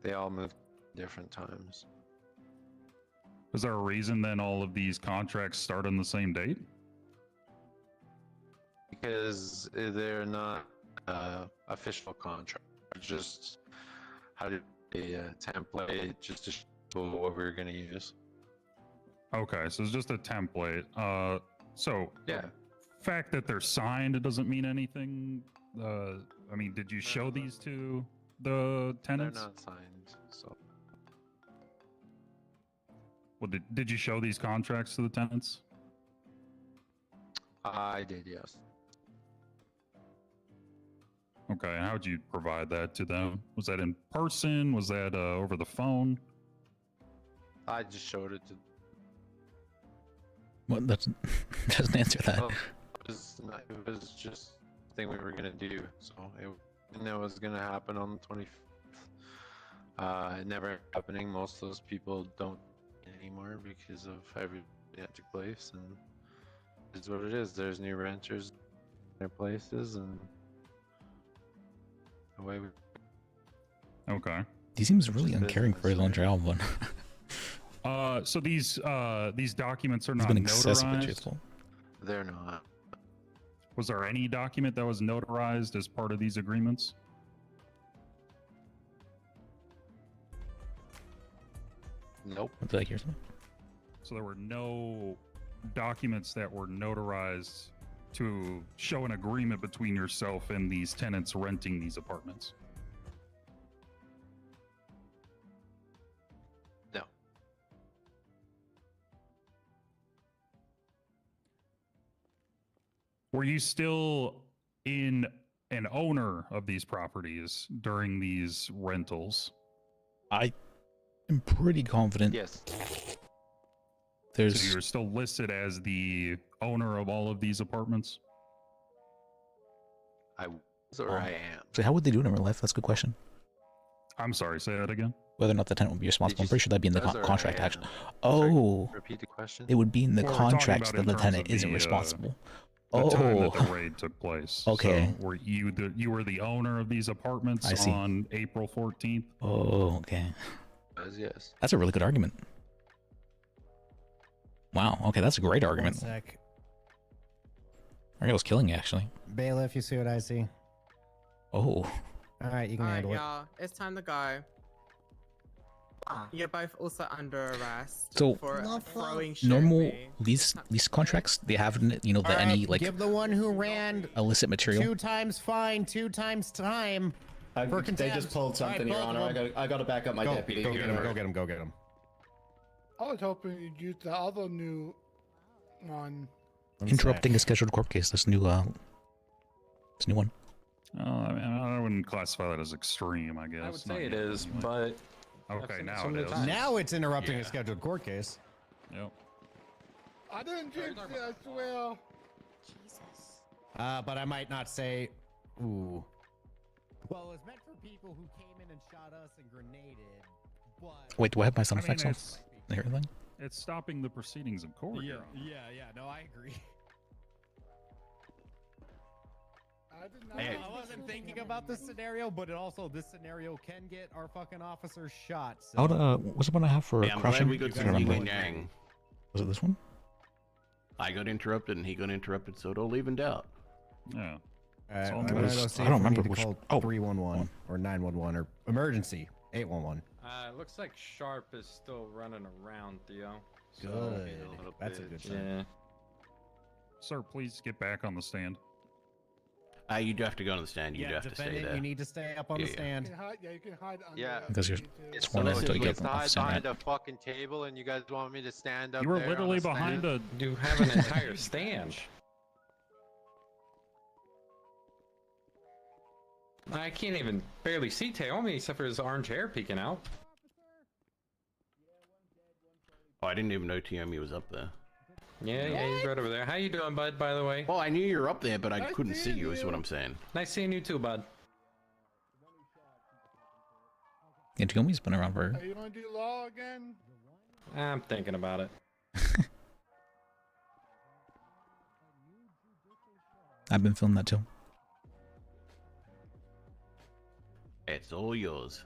They all moved different times. Is there a reason then all of these contracts start on the same date? Because they're not official contracts. Just how did a template just to show what we're going to use. Okay, so it's just a template. So yeah, fact that they're signed, it doesn't mean anything. I mean, did you show these to the tenants? They're not signed, so. Well, did you show these contracts to the tenants? I did, yes. Okay, and how'd you provide that to them? Was that in person? Was that over the phone? I just showed it to. Well, that doesn't answer that. Well, it was just a thing we were gonna do, so it knew it was gonna happen on the 25th. It never happening. Most of those people don't anymore because of everything that took place, and it's what it is. There's new renters in their places, and away we. Okay. He seems really uncaring for his own job, but so these documents are he's not been excessively notarized. truthful. They're not. Was there any document that was notarized as part of these agreements? Nope. Did I hear something? So there were no documents that were notarized to show an agreement between yourself and these tenants renting these apartments? No. Were you still an owner of these properties during these rentals? I am pretty confident. Yes. There's. So you're still listed as the owner of all of these apartments? I was or I am. So how would they do it in real life? That's a good question. I'm sorry, say that again. Whether or not the tenant would be responsible. I'm pretty sure that'd be in the Does or contract, I actually. am? Sorry, Oh. repeat the question. It would be in the Well, we're talking contract about that in the terms tenant of isn't the, responsible. The time that the Oh. raid took place. Okay. So were you were the owner of these apartments I see. on April 14th? Oh, okay. Yes. That's a really good argument. Wow. Okay, that's a great argument. 1 sec. I was killing you, actually. Bailiff, you see what I see? Oh. All right, you can All right, handle it. y'all. It's time to go. You're both also under arrest So, for throwing shit normal at me. lease contracts, they have, you know, the any like give the one who ran illicit material. 2 times fine, 2 times time. For They contempt. just pulled something, All Your right, Honor. I got to back up my go, deputy. Go get him. Go get him. Go get him. I was hoping you'd use the other new one. Interrupting a scheduled court case. This new one. I mean, I wouldn't classify that as extreme, I guess. I would say it is, but okay, now so it many is. times. Now it's interrupting a scheduled court case. Yep. I didn't jinx it, I swear. But I might not say. Ooh. Well, it's meant for people who came in and shot us and grenaded. But Wait, do I have my sound I mean, effects off? it's- and everything? It's stopping the proceedings in court. Yeah, Your Honor. yeah. No, I agree. Hey. I wasn't thinking about this scenario, but this scenario can get our fucking officers shot. So. What's the one I have for Hey, I'm crashing? glad we got I some don't yin remember. and yang. Was it this one? I got interrupted and he got interrupted, so it all evened out. Yeah. Alright, So I'm it gonna was- go see I if don't we remember need to which- call oh, 311 or 911 or emergency 811. It looks like Sharp is still running around, Theo. So, Good. That's a good sign. Yeah. Sir, please get back on the stand. You do have to go on the stand. You do have to stay defendant, there. you need to stay up on the Yeah. stand. You can hide under Yeah. Because you're It's sworn in so until you easy get to off hide stand, behind right? a fucking table, and you guys want me to stand up You were there on literally the behind stand? You have an entire stand. I can't even barely see Taomi except for his orange hair peeking out. Oh, I didn't even know Tiomi was up there. Yeah, he's right over there. How you doing, bud, by the way? Well, I knew you were up there, but I Nice couldn't see seeing you, is what you. I'm saying. Nice seeing you too, bud. Yeah, Tiomi's been around for. Are you gonna do law again? I'm thinking about it. I've been filming that too. It's all yours.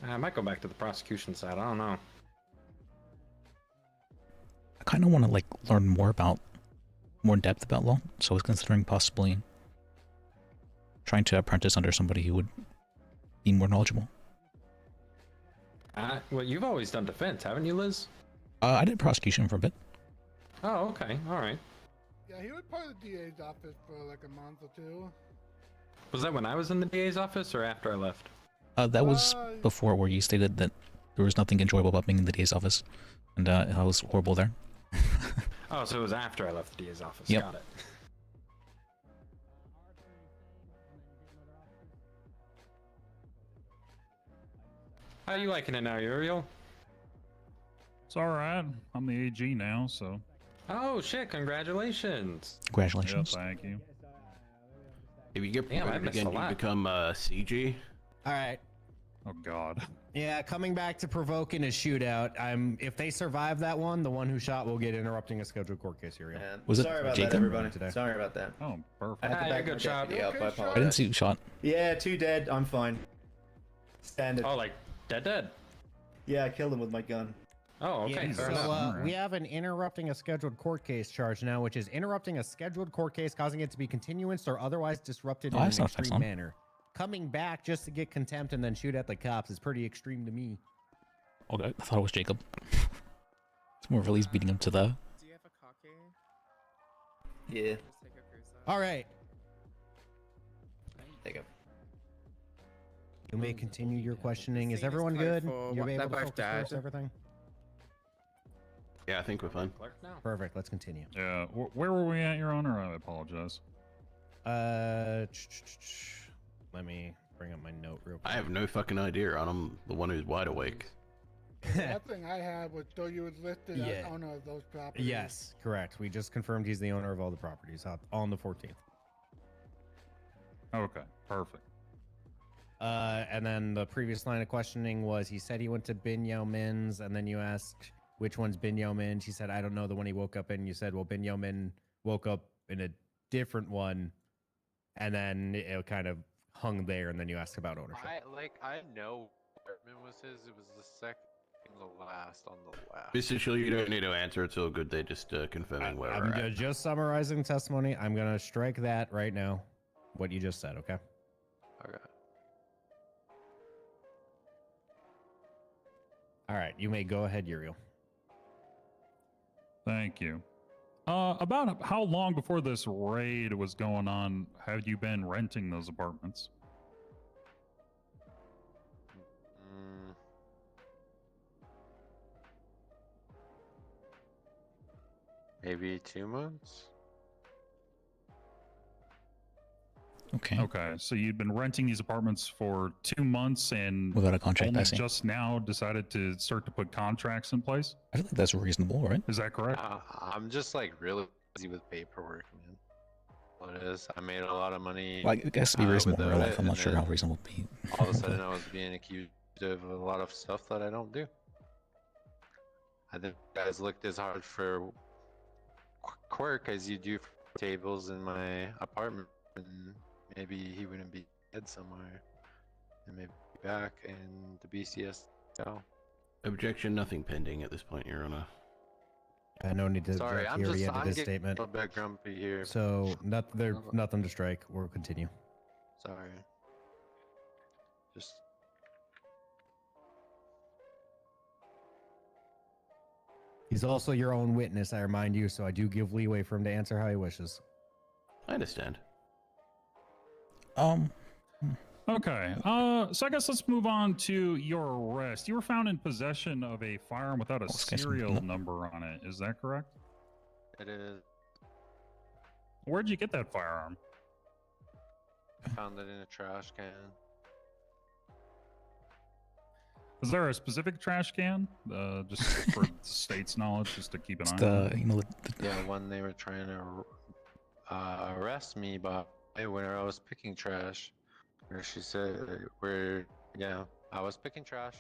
I might go back to the prosecution side. I don't know. I kind of want to like learn more in depth about law. So I was considering possibly trying to apprentice under somebody who would be more knowledgeable. Well, you've always done defense, haven't you, Liz? I did prosecution for a bit. Oh, okay. All right. Yeah, he was part of the DA's office for like a month or two. Was that when I was in the DA's office or after I left? That was before, where you stated that there was nothing enjoyable about being in the DA's office, and I was horrible there. Oh, so it was after I left the DA's office. Yep. Got it. How you liking it now, Uriel? It's all right. I'm the AG now, so. Oh shit! Congratulations. Congratulations. Yeah, thank you. If you get Damn, I promoted missed again, a you lot. become CG. All right. Oh God. Yeah, coming back to provoking a shootout. If they survive that one, the one who shot will get interrupting a scheduled court case here. Yeah. Was it Sorry about Jacob? that, everybody. Today. Sorry about that. Oh, perfect. I had to Hey, back good my job. deputy up. I I apologize. didn't see you shot. Yeah, 2 dead. I'm fine. Standard. Oh, like dead. Yeah, I killed him with my gun. Oh, okay. Yeah, fair so enough. we have an interrupting a scheduled court case charge now, which is interrupting a scheduled court case, causing it to be continuanced or otherwise disrupted Oh, in an that's not extreme on. manner. Coming back just to get contempt and then shoot at the cops is pretty extreme to me. Okay, I thought it was Jacob. It's more of Elise beating him to the. Do you have a cocky? Yeah. Just take a cruise out. All right, There you go. you may continue your questioning. Is Scene is everyone code good? for You're what- able they're to both focus dead. first, everything? Yeah, I think we're fine. Perfect. Let's continue. Yeah. Where were we at, Your Honor? I apologize. Let me bring up my note real quick. I have no fucking idea, and I'm the one who's wide awake. The last thing I had was though you was listed as Yeah. owner of those properties. Yes, correct. We just confirmed he's the owner of all the properties on the 14th. Okay, perfect. And then the previous line of questioning was he said he went to Bin Yao Min's, and then you asked which one's Bin Yao Min. She said, I don't know the one he woke up in. You said, well, Bin Yao Min woke up in a different one, and then it kind of hung there, and then you asked about ownership. I know apartment was his. It was the second to last on the left. Mr. Shill, you don't need to answer. It's all good. They're just confirming where I'm we're at. just summarizing testimony. I'm going to strike that right now, what you just said, okay? Okay. All right, you may go ahead, Uriel. Thank you. About how long before this raid was going on had you been renting those apartments? Maybe 2 months? Okay. Okay, so you'd been renting these apartments for 2 months and Without a contract, only I see. just now decided to start to put contracts in place? I feel like that's reasonable, right? Is that correct? I'm just like really busy with paperwork, man. What it is, I made a lot of money. Well, I guess to be reasonable in real without life, it, I'm not and sure how then reasonable it would be. all of a sudden, I was being accused of a lot of stuff that I don't do. I think you guys looked as hard for quirk as you do for tables in my apartment, and maybe he wouldn't be dead somewhere, and maybe be back in the BCS. So. Objection, nothing pending at this point, Your Honor. No need to. Sorry, object. I'm He already just ended I'm his getting statement. a little bit grumpy here. So nothing to strike. We'll continue. Sorry. Just. He's also your own witness, I remind you, so I do give leeway for him to answer how he wishes. I understand. Okay, so I guess let's move on to your arrest. You were found in possession of a firearm without a serial number on it. Is that correct? It is. Where'd you get that firearm? I found it in a trash can. Is there a specific trash can? Just for the state's knowledge, just to keep an eye on it? Yeah, one they were trying to arrest me by when I was picking trash. Where she said, yeah, I was picking trash.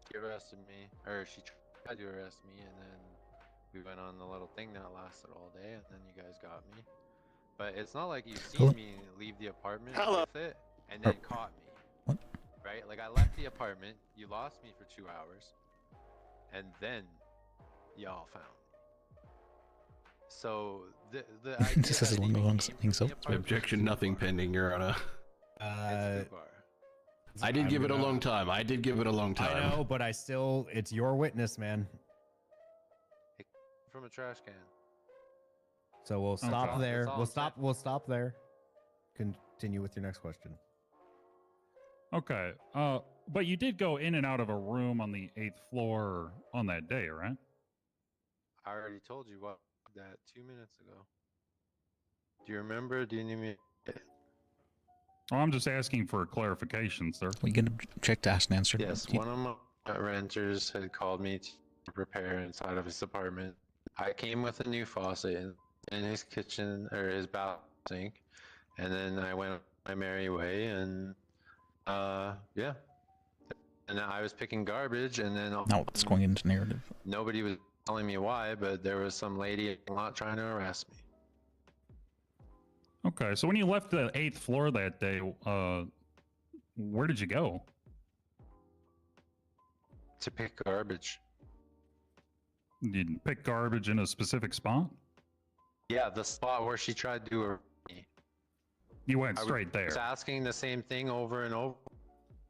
She arrested me, or she tried to arrest me, and then we went on the little thing that lasted all day, and then you guys got me. But it's not like you seen me leave the apartment with it and then caught me. What? Right? Like I left the apartment, you lost me for 2 hours, and then y'all found me. So the idea Just as long as I'm so. Objection, nothing pending, Your Honor. I did give it a long time. I did give it a long time. I know, but it's your witness, man. From a trash can. So we'll stop there. We'll stop there. Continue with your next question. Okay, but you did go in and out of a room on the 8th floor on that day, right? I already told you that 2 minutes ago. Do you remember? Do you need me? Oh, I'm just asking for clarification, sir. We can check to ask and answer. Yes, one of my renters had called me to repair inside of his apartment. I came with a new faucet in his kitchen or his bathroom sink, and then I went my merry way, and yeah. And I was picking garbage, and then now it's going into narrative. Nobody was telling me why, but there was some lady in the lot trying to harass me. Okay, so when you left the 8th floor that day, where did you go? To pick garbage. You didn't pick garbage in a specific spot? Yeah, the spot where she tried to harass me. You went straight there. I was asking the same thing over and over.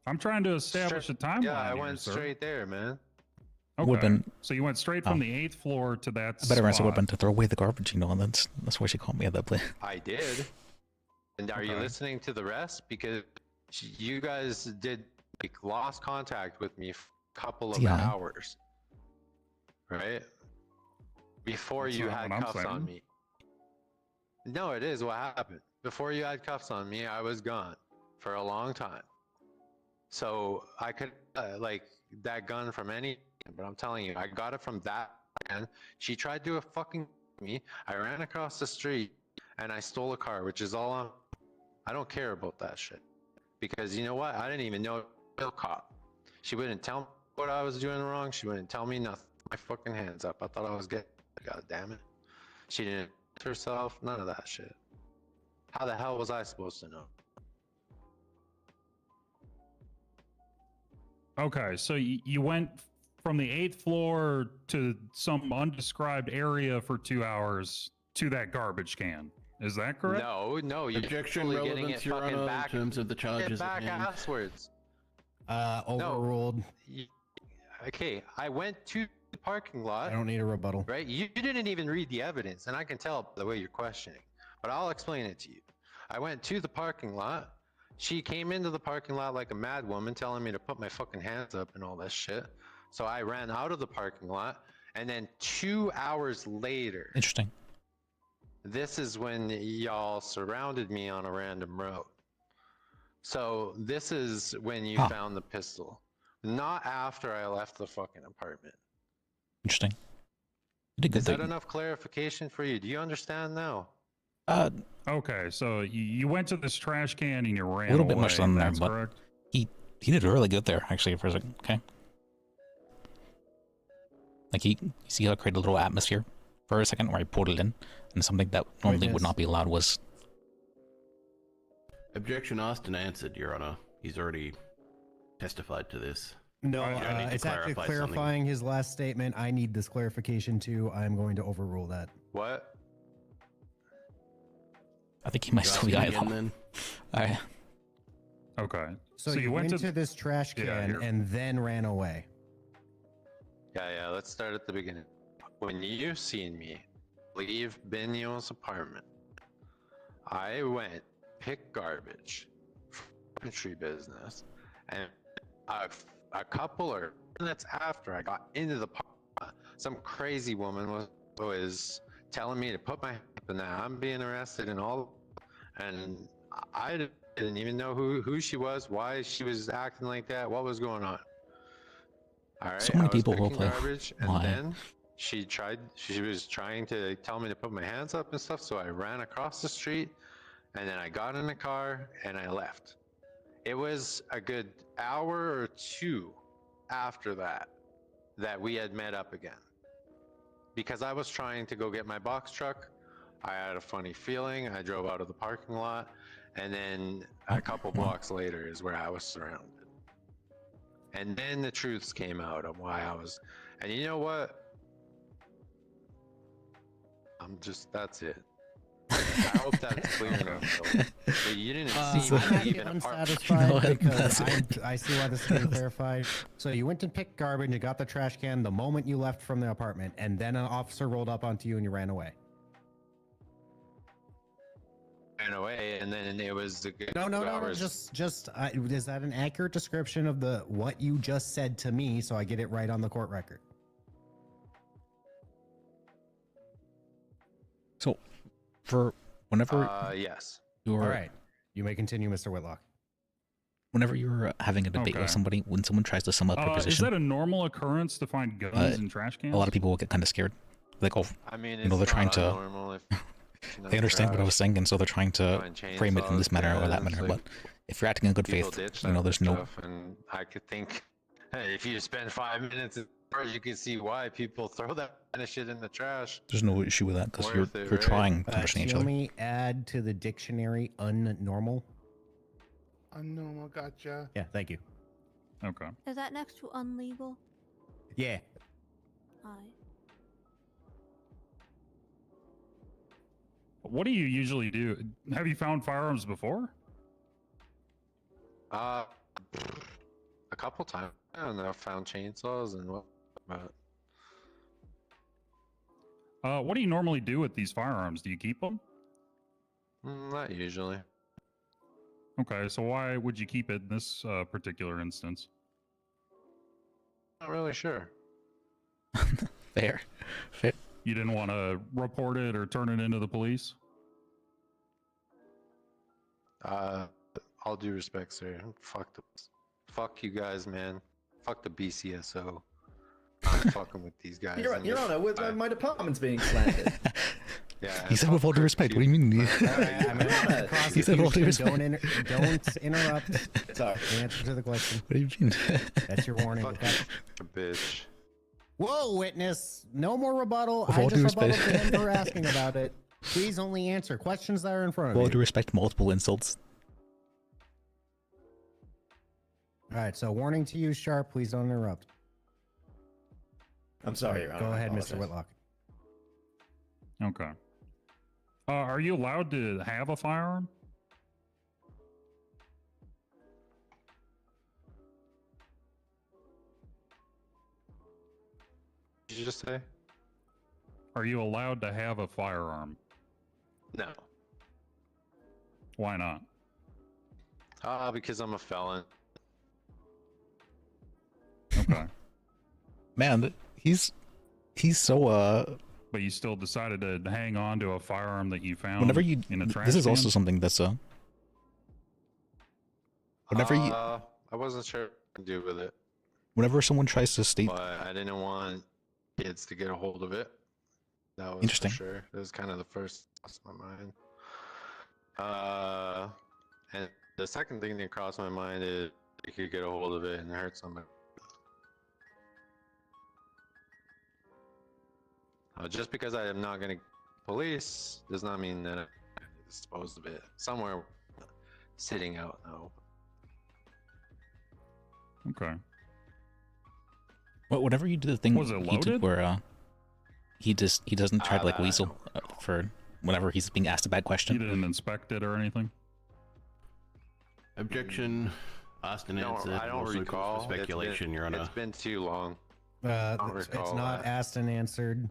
I'm trying to establish a timeline. Yeah, I here, went sir. straight there, man. Okay. So you went straight from the 8th floor to that A better answer would have spot. been to throw away the garbage, you know, and that's why she called me at that place. I did. And are you Okay. listening to the rest? Because you guys did lost contact with me for a couple of hours, right? Before That's you not had what I'm cuffs on saying. me. No, it is what happened. Before you had cuffs on me, I was gone for a long time. So I could that gun from any, but I'm telling you, I got it from that man. She tried to fucking me. I ran across the street and I stole a car, which is all on. I don't care about that shit because you know what? I didn't even know a cop. She wouldn't tell me what I was doing wrong. She wouldn't tell me nothing. My fucking hands up. I thought I was getting. God damn it. She didn't herself. None of that shit. How the hell was I supposed to know? Okay, so you went from the 8th floor to some undescribed area for 2 hours to that garbage can. Is that correct? No, you're Objection, totally getting relevance, it Your fucking Honor, back. in terms of the charges Get back at hand. asswards. Overruled. Okay, I went to the parking lot. I don't need a rebuttal. Right? You didn't even read the evidence, and I can tell by the way you're questioning. But I'll explain it to you. I went to the parking lot. She came into the parking lot like a mad woman, telling me to put my fucking hands up and all that shit. So I ran out of the parking lot, and then 2 hours later. Interesting. This is when y'all surrounded me on a random road. So this is when you found the pistol. Not after I left the fucking apartment. Interesting. You did good Is that thing. enough clarification for you? Do you understand now? Okay, so you went to this trash can and you ran A little bit away, much than there, that's but correct? he did really good there, actually, for a second. Okay. Like you see how it created a little atmosphere for a second where he pulled it in, and something that normally would not be allowed was. Objection asked and answered, Your Honor. He's already testified to this. No, I need to it's actually clarify clarifying his last statement. I need this clarification too. I'm going to overrule that. What? I think he might still be idle. Okay. So you went to this trash can here. and then ran away. Yeah, let's start at the beginning. When you seen me leave Benio's apartment, I went pick garbage, entry business, and a couple of minutes after I got into the park, some crazy woman was telling me to put my hand up, and now I'm being arrested and all, and I didn't even know who she was, why she was acting like that, what was going on. All right, So many I was people will picking play. garbage, and Why? then she was trying to tell me to put my hands up and stuff, so I ran across the street, and then I got in the car and I left. It was a good hour or two after that we had met up again. Because I was trying to go get my box truck, I had a funny feeling, I drove out of the parking lot, and then a couple blocks later is where I was surrounded. And then the truths came out of why I was, and you know what? That's it. I hope that's clear enough. But you didn't see me I'm actually even unsatisfied because I see why this is being clarified. So you went to pick garbage and got the trash can the moment you left from the apartment, and then an officer rolled up onto you and you ran away. ran away, and then it was the good No. hours. Just is that an accurate description of what you just said to me, so I get it right on the court record? So, for whenever. Yes. You're, All right. You may continue, Mr. Whitlock. Whenever you're having a debate with somebody, when someone tries to sum up their position, is that a normal occurrence to find guns in trash cans? a lot of people will get kind of scared. Like, oh, I mean, they're trying to. normal if They understand what I was saying, and so they're trying to frame it in this manner or that manner. But if you're acting in good faith, there's no. And I could think, hey, if you spend 5 minutes, you can see why people throw that kind of shit in the trash. There's no issue with that because Worth you're it, right? trying to understand each Let other. me add to the dictionary unnormal. Unnormal, gotcha. Yeah, thank you. Okay. Is that next to unlegal? Yeah. Aye. What do you usually do? Have you found firearms before? A couple times. I don't know. Found chainsaws and what. What do you normally do with these firearms? Do you keep them? Not usually. Okay, so why would you keep it in this particular instance? Not really sure. Fair. You didn't want to report it or turn it into the police? All due respect, sir. Fuck you guys, man. Fuck the BCSO. I'm fucking with these guys. Your Honor, my department's being slandered. Yeah. He said with all due respect. What do you mean? He said with all due respect. Don't interrupt. Sorry. Answer to the question. What do you mean? That's your warning. A bitch. Whoa, witness! No more rebuttal. With I all due just rebutted respect. to him for asking about it. Please only answer questions that are in front of With all you. due respect, multiple insults. All right, so warning to you, Sharp. Please don't interrupt. I'm sorry, Your Honor. Go I ahead, apologize. Mr. Whitlock. Okay. Are you allowed to have a firearm? you just say? Are you allowed to have a firearm? No. Why not? Because I'm a felon. Okay. Man, he's so But you still decided to hang on to a firearm that you found whenever you in a trash this is also can? something that's whenever you I wasn't sure what to do with it, whenever someone tries to state but I didn't want kids to get a hold of it. That was Interesting. for sure. It was kind of the first thoughts in my mind. And the second thing that crossed my mind is you could get a hold of it and hurt somebody. Just because I am not going to police does not mean that I disposed of it somewhere sitting out now. Okay. Well, whenever you do the thing Was it he loaded? did where he doesn't try to like weasel for whenever he's being asked a bad question. You didn't inspect it or anything? Objection. Austin No, answered. I don't Also recall. calls for speculation, Your Honor. It's been too long. It's not asked and answered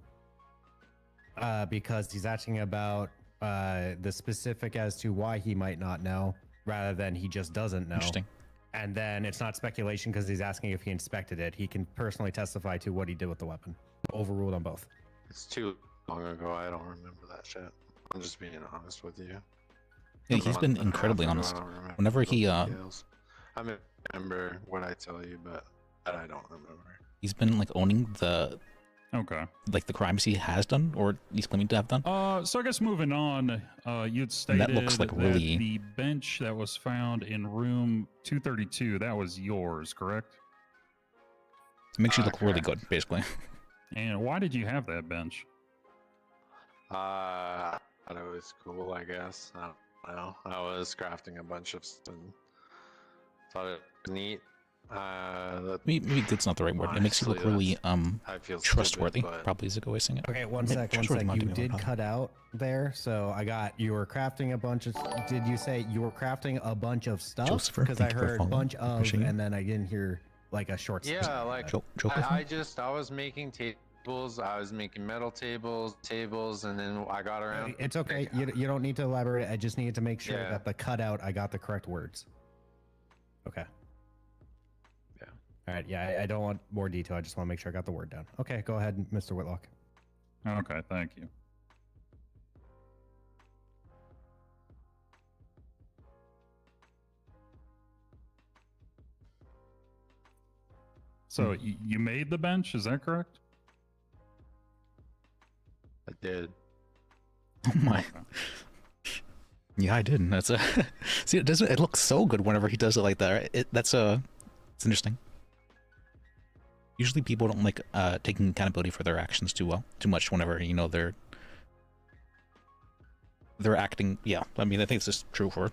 because he's asking about the specific as to why he might not know, rather than he just doesn't know. Interesting. And then it's not speculation because he's asking if he inspected it. He can personally testify to what he did with the weapon. Overruled on both. It's too long ago. I don't remember that shit. I'm just being honest with you. Yeah, he's been incredibly honest. Whenever he I may remember what I tell you, but I don't remember. he's been like owning the the crimes he has done or he's claiming to have done. So I guess moving on, you'd stated that looks like that really- the bench that was found in room 232, that was yours, correct? It makes you look really good, basically. And why did you have that bench? I thought it was cool, I guess. I don't know. I was crafting a bunch of stuff and thought it was neat. Maybe good's not the right word. It makes you look honestly, really I feel trustworthy. stupid, but- Probably is a good way of saying it. Okay, one Yeah, sec. trustworthy, not You doing it did well. cut out there, so I got you were crafting a bunch of. Did you say you were crafting a bunch of stuff? Josepher, Because I thank you for heard following, bunch of, appreciate it. and then I didn't hear like a short. Yeah, like Joker I was making tables. I was making metal tables, and then I got around. It's okay. You don't need to elaborate. I just needed to make sure Yeah. that the cutout I got the correct words. Okay. Yeah. All right. Yeah, I don't want more detail. I just want to make sure I got the word down. Okay, go ahead, Mr. Whitlock. Okay, thank you. So you made the bench, is that correct? I did. Oh my. Yeah, I did. That's a see. It looks so good whenever he does it like that. Right? It's interesting. Usually, people don't like taking accountability for their actions too much. Whenever they're acting. Yeah, I mean, I think it's just true for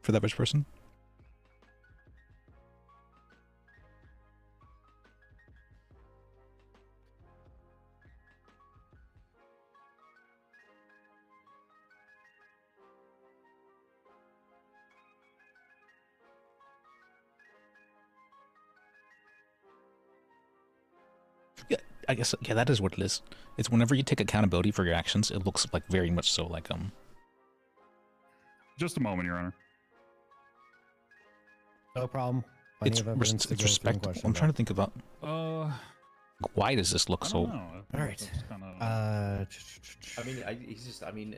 the average person. I guess that is what it is. It's whenever you take accountability for your actions, it looks like very much so like Just a moment, Your Honor. No problem. It's respect. I'm trying to think about why does this look so? All right. I mean,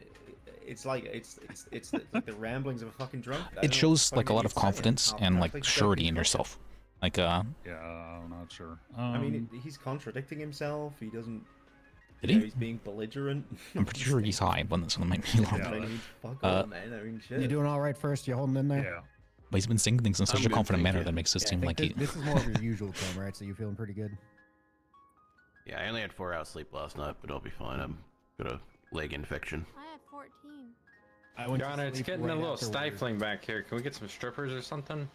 it's like the ramblings of a fucking drunk. It shows like a lot of confidence and like surety in yourself. Like yeah, I'm not sure. I mean, he's contradicting himself. He doesn't. Did you know, he? He's being belligerent. I'm pretty sure he's high, but that's might be wrong. I mean, fuck off, man. I mean, shit. You doing all right first? You holding in there? Yeah. But he's been saying things in such I'm a good, confident thank manner you. that makes it I seem think like this is more of your usual tone, right? So you feeling pretty good? Yeah, I only had 4 hours sleep last night, but I'll be fine. I'm got a leg infection. I had 14. I went Your to Honor, it's sleep getting right a little afterwards. stifling back here. Can we get some strippers or something?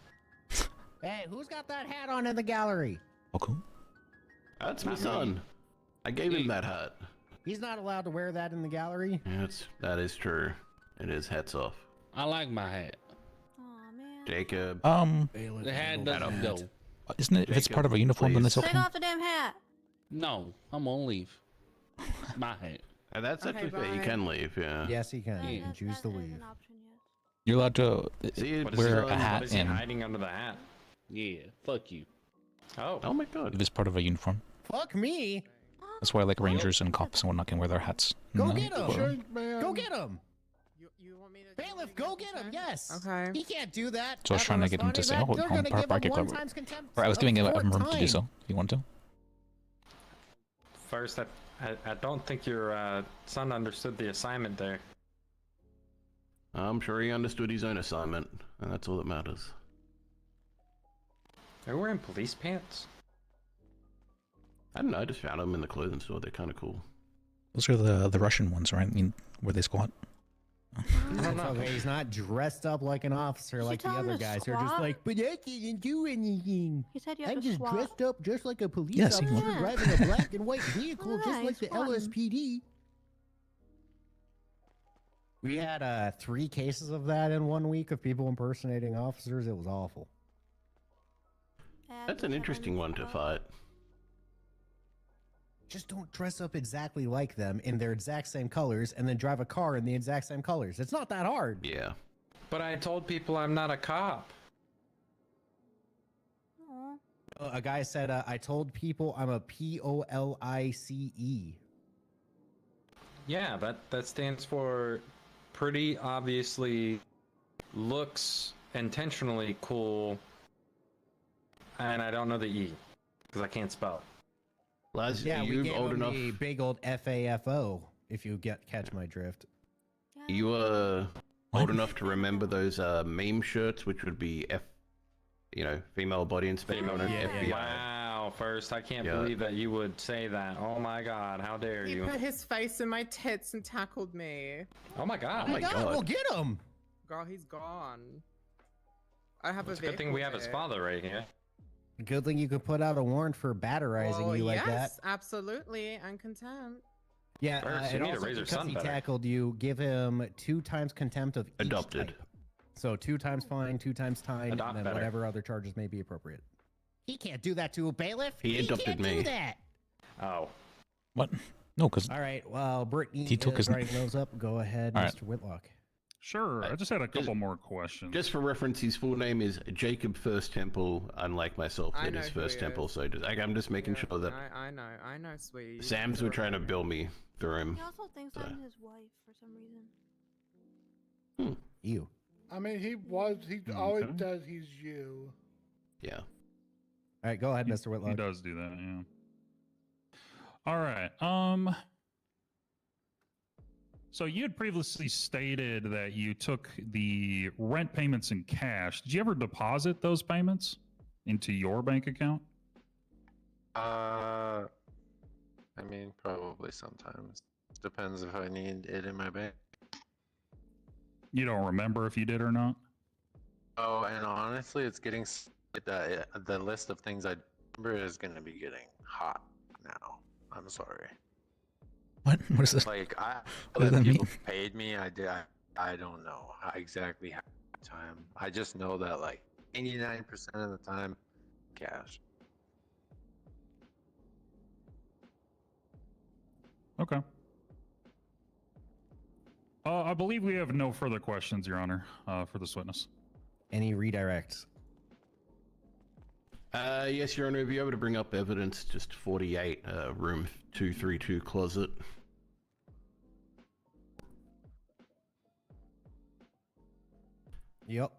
Hey, who's got that hat on in the gallery? Okay. That's my son. I gave him that hat. He's not allowed to wear that in the gallery. Yeah, that is true. It is hats off. I like my hat. Jacob. The hat doesn't go. Isn't it? If it's part of a uniform, then it's Take okay. off the damn hat. No, I'm gonna leave. Bye. And that's Okay, actually fair. You bye. can leave, yeah. Yes, he can. Yeah. You can choose to leave. You're allowed to See, What is wear he- a what hat is he and hiding under the hat? Yeah, fuck you. Oh. Oh my god. if it's part of a uniform. Fuck me. That's why like rangers and cops and whatnot can wear their hats. Go No, get him. or- Go get him. You want me to? Bailiff, go get him. Yes. Okay. He can't do that. So I was trying to get him to say, "Oh, They're home gonna give park him it." one times contempt Or I was of giving him court room to do time. so. If you want to. First, I don't think your son understood the assignment there. I'm sure he understood his own assignment, and that's all that matters. Are you wearing police pants? I don't know, I just found them in the clothing store. They're kind of cool. Those are the Russian ones, right? I mean, where they squat. Okay, he's not dressed up like an officer like the tell him other to guys who are just squat? like, but I didn't do anything. He said you have I'm to just swap. dressed up just like a police Yes, he officer was. driving a black and white vehicle, Yeah, just like he's the squatting. LSPD. We had 3 cases of that in 1 week of people impersonating officers. It was awful. That's an interesting one to fight. Just don't dress up exactly like them in their exact same colors and then drive a car in the exact same colors. It's not that hard. Yeah. But I told people I'm not a cop. A guy said, I told people I'm a POLICE. Yeah, that stands for pretty obviously looks intentionally cool. And I don't know the E because I can't spell. Laz, Yeah, are we you gave old him enough? the big old FAFO, if you catch my drift. You old enough to remember those meme shirts, which would be female body inspector on an FBI. Wow, first, I can't Yeah. believe that you would say that. Oh my god, how dare He you? put his face in my tits and tackled me. Oh my god. Oh my god, well get him! Girl, he's gone. I have It's a a good thing we have his vehicle father right here. Good thing you could put out a warrant for batterizing Well, you like that. yes, absolutely, and contempt. Yeah, First, you and need to also raise your because son he better. tackled you, give him 2 times contempt of each Adopted. type. So 2 times fine, 2 times time, Adopt and then better. whatever other charges may be appropriate. He can't do that to a bailiff. He adopted can't me. do that. Oh. What? No, because All right, well, Brittany He took is his- writing those up. Go ahead, All right. Mr. Whitlock. Sure. I just had a couple more questions. Just for reference, his full name is Jacob First Temple, unlike myself, I that know is who First he Temple. is. So I'm just making sure that I know, sweetie. Sam's were trying to bill me through him. He also thinks So. I'm his wife for some reason. You. I mean, he always does. He's you. Yeah. All right, go ahead, Mr. Whitlock. He does do that, yeah. All right. So you had previously stated that you took the rent payments in cash. Did you ever deposit those payments into your bank account? I mean, probably sometimes. Depends if I need it in my bank. You don't remember if you did or not? Oh, and honestly, it's getting the list of things I remember is going to be getting hot now. I'm sorry. What? What is this? Like What does that that people mean? paid me. I don't know exactly how much time. I just know that like 89% of the time, cash. Okay. I believe we have no further questions, Your Honor, for this witness. Any redirects? Yes, Your Honor. If you're able to bring up evidence, just 48, room 232 closet. Yep.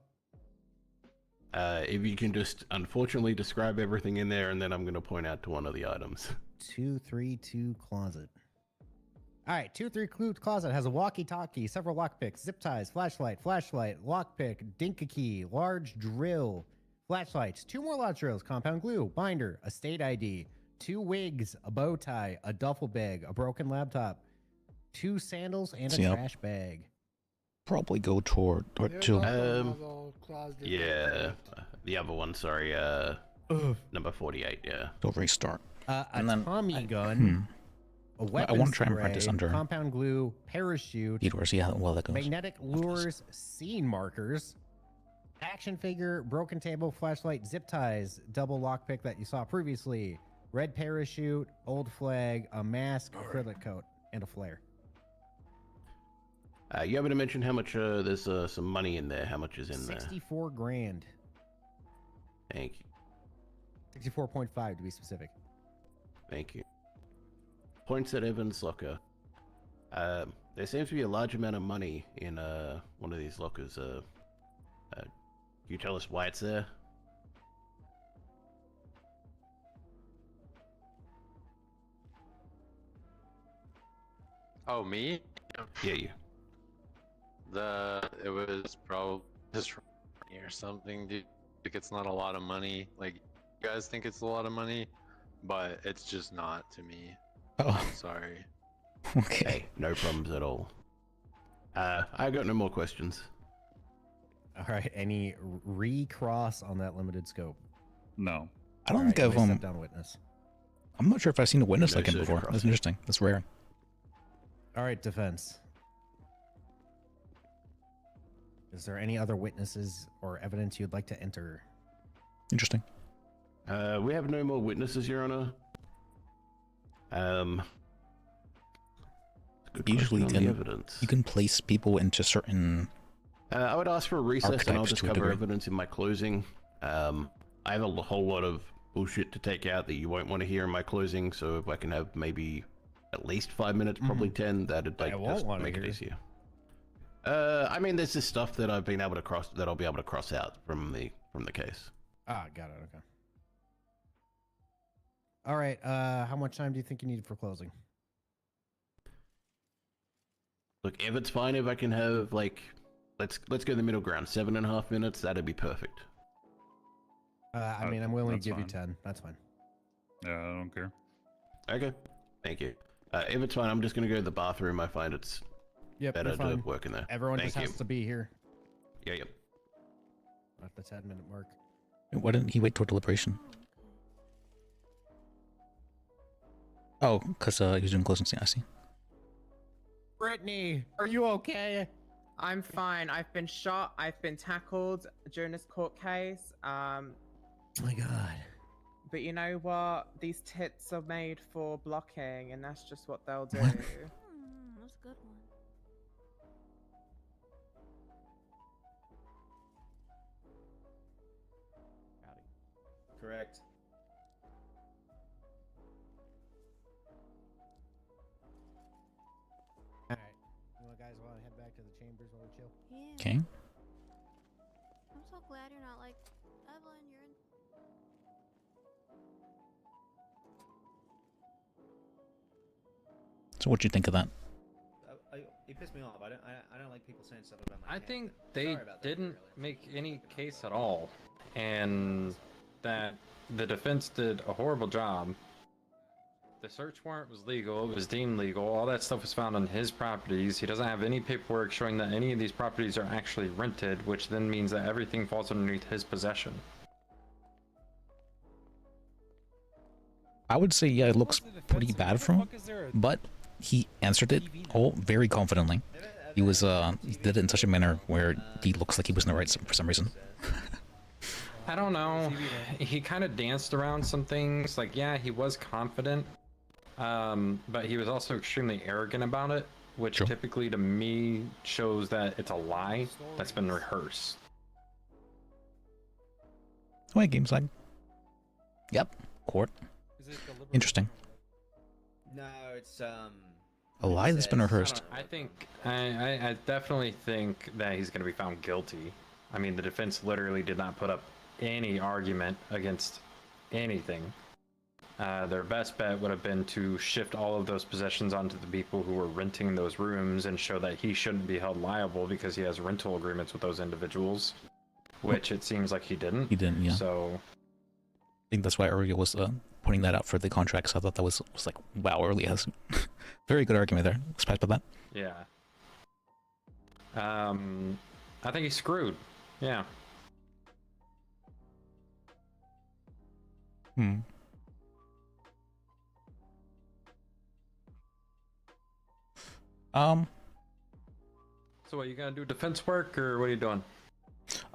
If you can just unfortunately describe everything in there, and then I'm going to point out to one of the items. 232 closet. All right, 232 closet has a walkie-talkie, several lockpicks, zip ties, flashlight, lockpick, dinka key, large drill, flashlights, 2 more large drills, compound glue, binder, a state ID, 2 wigs, a bow tie, a duffel bag, a broken laptop, 2 sandals, and a So, yeah. trash bag. probably go toward or There's to. also another closet. Yeah, the other one. Sorry, number 48. Yeah. Go restart. A And then Tommy gun, a weapon I want to try and practice spray, under compound glue, parachute, Eat or see how well that goes. magnetic lures, scene markers, action figure, broken table, flashlight, zip ties, double lockpick that you saw previously, Red parachute, old flag, a mask, acrylic coat, and a flare. You haven't mentioned how much there's some money in there. How much is in there? 64 grand. Thank you. 64.5 to be specific. Thank you. Points at Evans' locker. There seems to be a large amount of money in one of these lockers. Can you tell us why it's there? Oh, me? Yeah, you. It was probably just or something. Do you think it's not a lot of money? Like, you guys think it's a lot of money, but it's just not to me. Oh. I'm sorry. Okay. Hey, no problems at all. I got no more questions. All right. Any recross on that limited scope? No. I don't think I've step down witness. I'm not sure if I've seen a witness No like him search before. across. That's interesting. That's rare. All right, defense. Is there any other witnesses or evidence you'd like to enter? Interesting. We have no more witnesses, Your Honor. Good Usually question on the evidence. you can place people into certain. I would ask for a recess and I'll archetypes just to a cover degree. evidence in my closing. I have a whole lot of bullshit to take out that you won't want to hear in my closing, so if I can have maybe at least 5 minutes, probably 10, that'd like won't just wanna make it hear. easier. I mean, there's this stuff that I've been able to that I'll be able to cross out from the case. Ah, got it. Okay. All right. How much time do you think you need for closing? Look, if it's fine, if I can have like, let's go the middle ground, 7.5 minutes. That'd be perfect. I mean, I'm willing to that's give you fine. 10. That's fine. Yeah, I don't care. Okay, thank you. If it's fine, I'm just gonna go to the bathroom. I find it's Yep, better you're to fine. work in there. Everyone Thank just has you. to be here Yep. at the 10-minute mark. Why didn't he wait till deliberation? Oh, because he was doing closing scene. I see. Brittany, are you okay? I'm fine. I've been shot. I've been tackled during this court case. Oh my god. But you know what? These tits are made for blocking, and that's just what they'll do. That's a good one. Correct. All right. You guys want to head back to the chambers while we chill? Yeah. Okay. I'm so glad you're not like Evelyn. You're in. So what'd you think of that? It pissed me off. I don't like people saying stuff about my I character. think Sorry they about that, didn't really. make any case at all, and that the defense did a horrible job. The search warrant was legal, it was deemed legal, all that stuff was found on his properties. He doesn't have any paperwork showing that any of these properties are actually rented, which then means that everything falls underneath his possession. I would say, yeah, it looks pretty bad for him, but he answered it all very confidently. He was, he did it in such a manner where he looks like he was in the right for some reason. I don't know. He kind of danced around some things. Like, yeah, he was confident, but he was also extremely arrogant about it, which typically to me shows that it's a lie that's been rehearsed. Oh, hey, game side. Yep, court. Interesting. No, it's A lie that's been rehearsed. I think I definitely think that he's going to be found guilty. I mean, the defense literally did not put up any argument against anything. Their best bet would have been to shift all of those possessions onto the people who were renting those rooms and show that he shouldn't be held liable because he has rental agreements with those individuals, which it seems like he didn't. He didn't, yeah. So I think that's why Aurelia was pointing that out for the contracts. I thought that was like, wow, Aurelia has very good argument there. Surprised by that. yeah. I think he's screwed. Yeah. Hmm. So what, you gonna do defense work or what are you doing?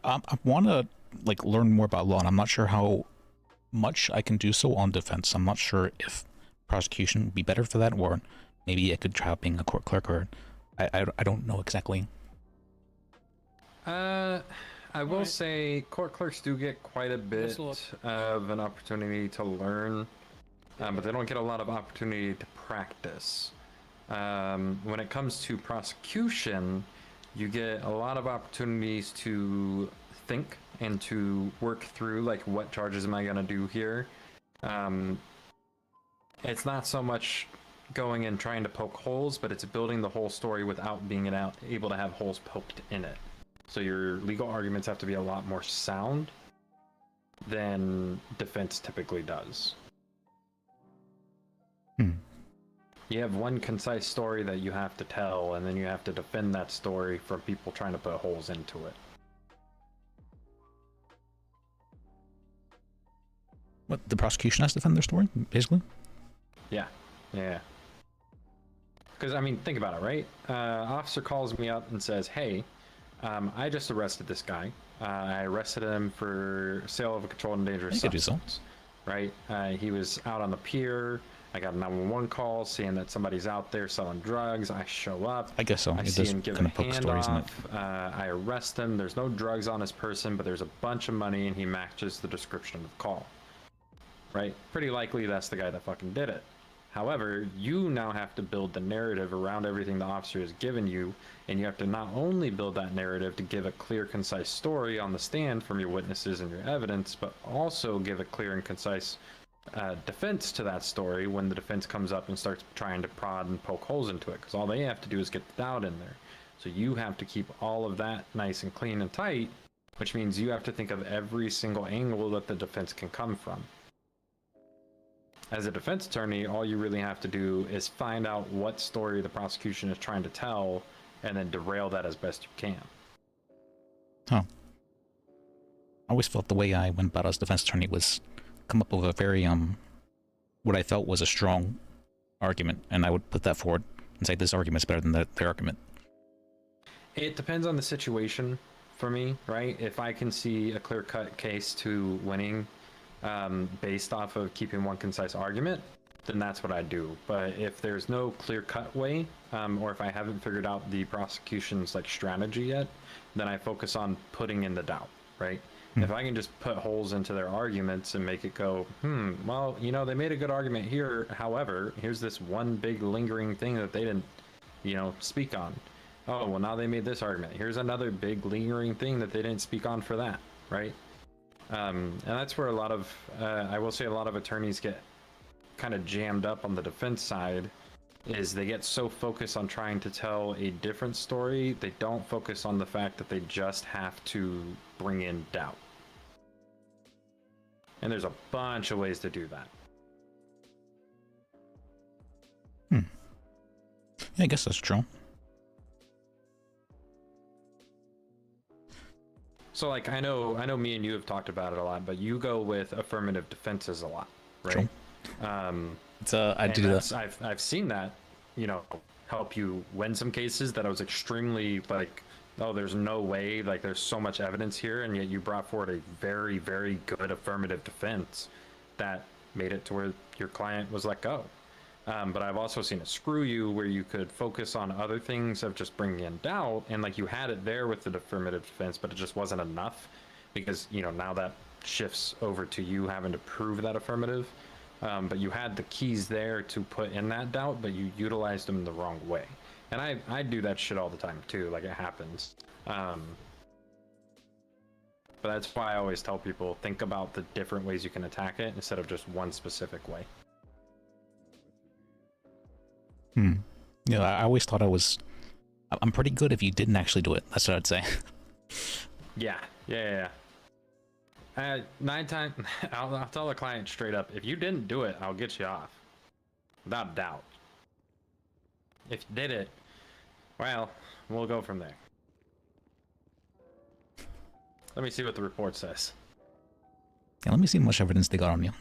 I want to like learn more about law, and I'm not sure how much, I can do so on defense. I'm not sure if prosecution would be better for that, or maybe I could try out being a court clerk, or I don't know exactly. I will say court clerks do get quite a bit of an opportunity to learn, but they don't get a lot of opportunity to practice. When it comes to prosecution, you get a lot of opportunities to think and to work through, like, what charges am I going to do here? It's not so much going and trying to poke holes, but it's building the whole story without being able to have holes poked in it. So your legal arguments have to be a lot more sound than defense typically does. You have one concise story that you have to tell, and then you have to defend that story from people trying to put holes into it. What, the prosecution has to defend their story, basically? Yeah. Because, I mean, think about it, right? Officer calls me up and says, hey, I just arrested this guy. I arrested him for sale of a controlled and dangerous substance. Right? He was out on the pier. I got a 911 call saying that somebody's out there selling drugs. I show up. I guess so. I see him give a handoff. I arrest him. There's no drugs on his person, but there's a bunch of money, and he matches the description of the call. Right? Pretty likely that's the guy that fucking did it. However, you now have to build the narrative around everything the officer has given you, and you have to not only build that narrative to give a clear, concise story on the stand from your witnesses and your evidence, but also give a clear and concise defense to that story when the defense comes up and starts trying to prod and poke holes into it, because all they have to do is get the doubt in there. So you have to keep all of that nice and clean and tight, which means you have to think of every single angle that the defense can come from. As a defense attorney, all you really have to do is find out what story the prosecution is trying to tell, and then derail that as best you can. Huh. I always felt the way I went about as defense attorney was come up with a very, what I felt was a strong argument, and I would put that forward and say this argument's better than their argument. It depends on the situation for me, right? If I can see a clear-cut case to winning based off of keeping one concise argument, then that's what I do. But if there's no clear-cut way, or if I haven't figured out the prosecution's strategy yet, then I focus on putting in the doubt, right? If I can just put holes into their arguments and make it go, well, they made a good argument here. However, here's this one big lingering thing that they didn't, speak on. Oh, well, now they made this argument. Here's another big lingering thing that they didn't speak on for that, right? And that's where I will say a lot of attorneys get kind of jammed up on the defense side, is they get so focused on trying to tell a different story, they don't focus on the fact that they just have to bring in doubt. And there's a bunch of ways to do that. Yeah, I guess that's true. So, I know me and you have talked about it a lot, but you go with affirmative defenses a lot, right? True. I do that. I've seen that, help you win some cases that I was extremely oh, there's no way, there's so much evidence here, and yet you brought forward a very, very good affirmative defense that made it to where your client was let go. But I've also seen it screw you, where you could focus on other things of just bringing in doubt, and you had it there with the affirmative defense, but it just wasn't enough, because now that shifts over to you having to prove that affirmative. But you had the keys there to put in that doubt, but you utilized them the wrong way. And I do that shit all the time too, it happens. But that's why I always tell people, think about the different ways you can attack it instead of just one specific way. Yeah, I always thought I'm pretty good if you didn't actually do it. That's what I'd say. Yeah. 9 times, I'll tell the client straight up, if you didn't do it, I'll get you off. Without a doubt. If you did it, well, we'll go from there. Let me see what the report says. Yeah, let me see how much evidence they got on you.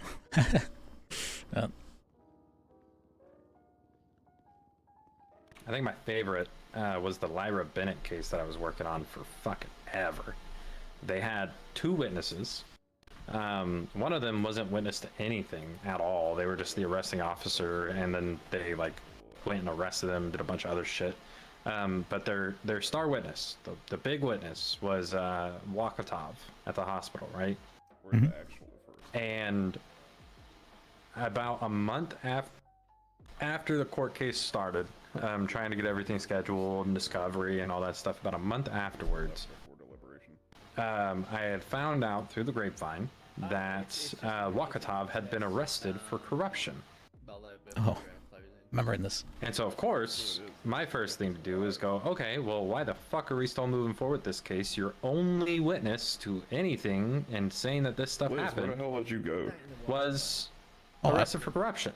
I think my favorite was the Lyra Bennett case that I was working on for fucking ever. They had 2 witnesses. One of them wasn't witness to anything at all. They were just the arresting officer, and then they like went and arrested them, did a bunch of other shit. But their star witness, the big witness, was Wakatov at the hospital, right? Mm-hmm. And about a month after the court case started, trying to get everything scheduled and discovery and all that stuff, about a month afterwards, I had found out through the grapevine that Wakatov had been arrested for corruption. Oh, remembering this. And so, of course, my first thing to do is go, okay, well, why the fuck are we still moving forward with this case? Your only witness to anything and saying that this stuff happened where the hell did you go? was arrested for corruption.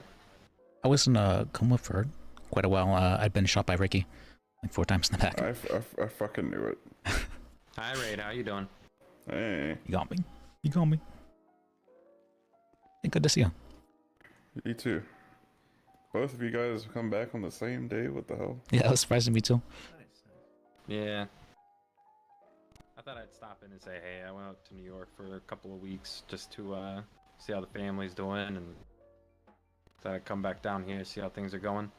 I was in a coma for quite a while. I'd been shot by Ricky like 4 times in the back. I fucking knew it. Hi, Raid. How you doing? Hey. You got me. You got me. Hey, good to see you. You too. Both of you guys come back on the same day? What the hell? Yeah, that was surprising me too. Yeah. I thought I'd stop in and say, hey, I went out to New York for a couple of weeks just to see how the family's doing, and thought I'd come back down here, see how things are going.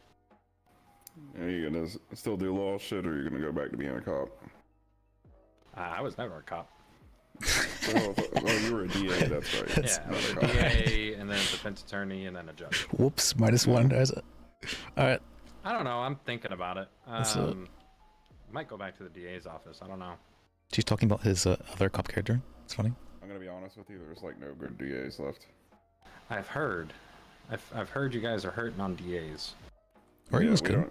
Are you gonna still do law shit, or are you gonna go back to being a cop? I was never a cop. Oh, you were a DA, that's right. Yeah, I was a DA, and then a defense attorney, and then a judge. Whoops, -1. Alright. I don't know, I'm thinking about it. Might go back to the DA's office, I don't know. She's talking about his other cop character. It's funny. I'm gonna be honest with you, there's like no good DAs left. I've heard you guys are hurting on DAs. Or he was good.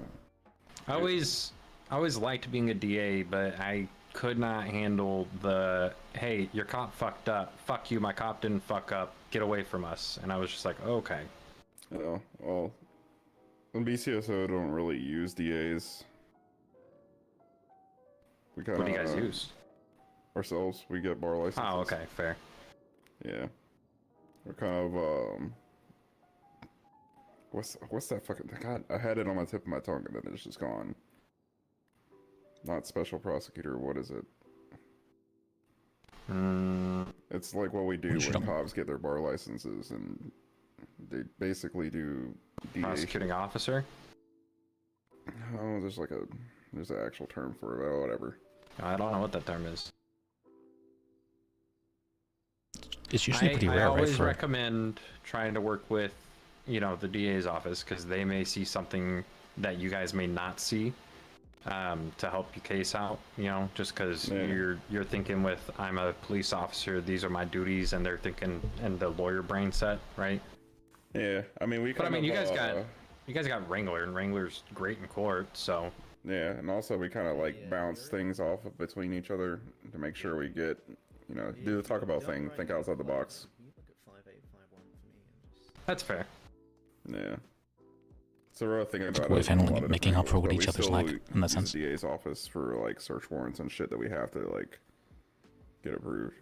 I always liked being a DA, but I could not handle the, hey, your cop fucked up. Fuck you, my cop didn't fuck up. Get away from us. And I was just like, okay. Yeah, well, in BCSO don't really use DAs. We kinda, What do you guys use? Ourselves. We get bar licenses. Oh, okay, fair. Yeah. We're kind of, what's that fucking, God, I had it on my tip of my tongue and then it's just gone. Not special prosecutor, what is it? It's like what we do when cops get their bar licenses, and they basically do DA. Prosecuting officer? Oh, there's an actual term for it, but whatever. I don't know what that term is. It's usually pretty rare, I always right? recommend trying to work with, the DA's office, because they may see something that you guys may not see. To help your case out, just because you're thinking with, I'm a police officer, these are my duties, and they're thinking in the lawyer brain set, right? Yeah, I mean you guys got Wrangler, and Wrangler's great in court, so. Yeah, and also we kind of bounce things off of between each other to make sure we get, do the talk about thing, think outside the box. That's fair. Yeah. So we're thinking about way of handling making up for what each other's lack in that sense. The DA's office for search warrants and shit that we have to get approved.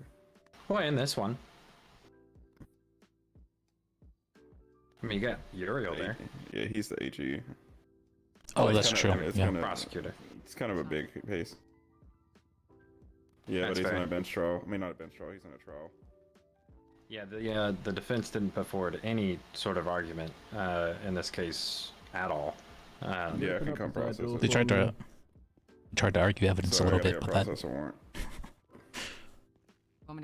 Well, and this one. I mean, you got Uriel there. Yeah, he's the HE. Oh, that's true. Yeah. Prosecutor. It's kind of a big pace. Yeah, That's but he's fair. on a bench trial. I mean, not a bench trial. He's in a trial. Yeah, the defense didn't put forward any sort of argument in this case at all. Yeah, I can come process it. They tried to argue evidence a little bit, but that process a warrant.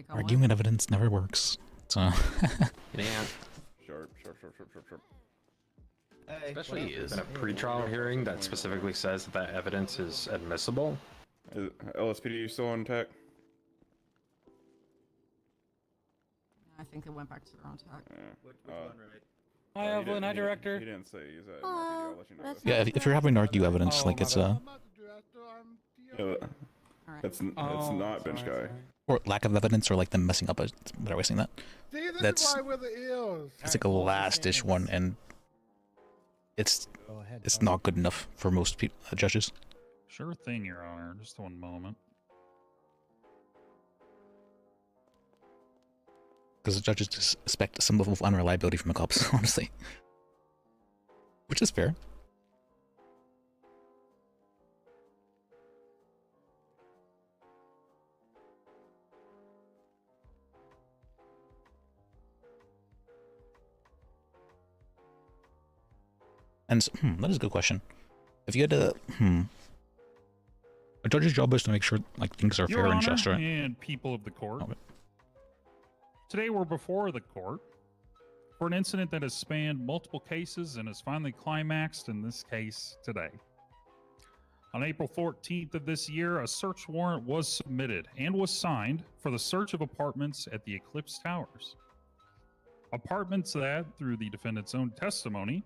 arguing evidence never works. So Yeah. Sharp. Especially in a pretrial hearing that specifically says that evidence is admissible. LSPD, you still on tech? I think they went back to their own tech. Hi, Evelyn. Hi, Director. He didn't say he's at Hello. I'll let you know. yeah, if you're having to argue evidence, like it's Yeah, it's not bench guy. or lack of evidence, or like them messing up. What are we saying that? See, this That's is why we're the eels. it's like a last-ish one, and it's not good enough for most people, judges. Sure thing, Your Honor. Just one moment. Because the judges just expect some level of unreliability from the cops, honestly. Which is fair. And that is a good question. If you had to, a judge's job is to make sure like things are Your fair and Honor just, right? and people of the court. Today we're before the court for an incident that has spanned multiple cases and has finally climaxed in this case today. On April 14th of this year, a search warrant was submitted and was signed for the search of apartments at the Eclipse Towers. Apartments that, through the defendant's own testimony,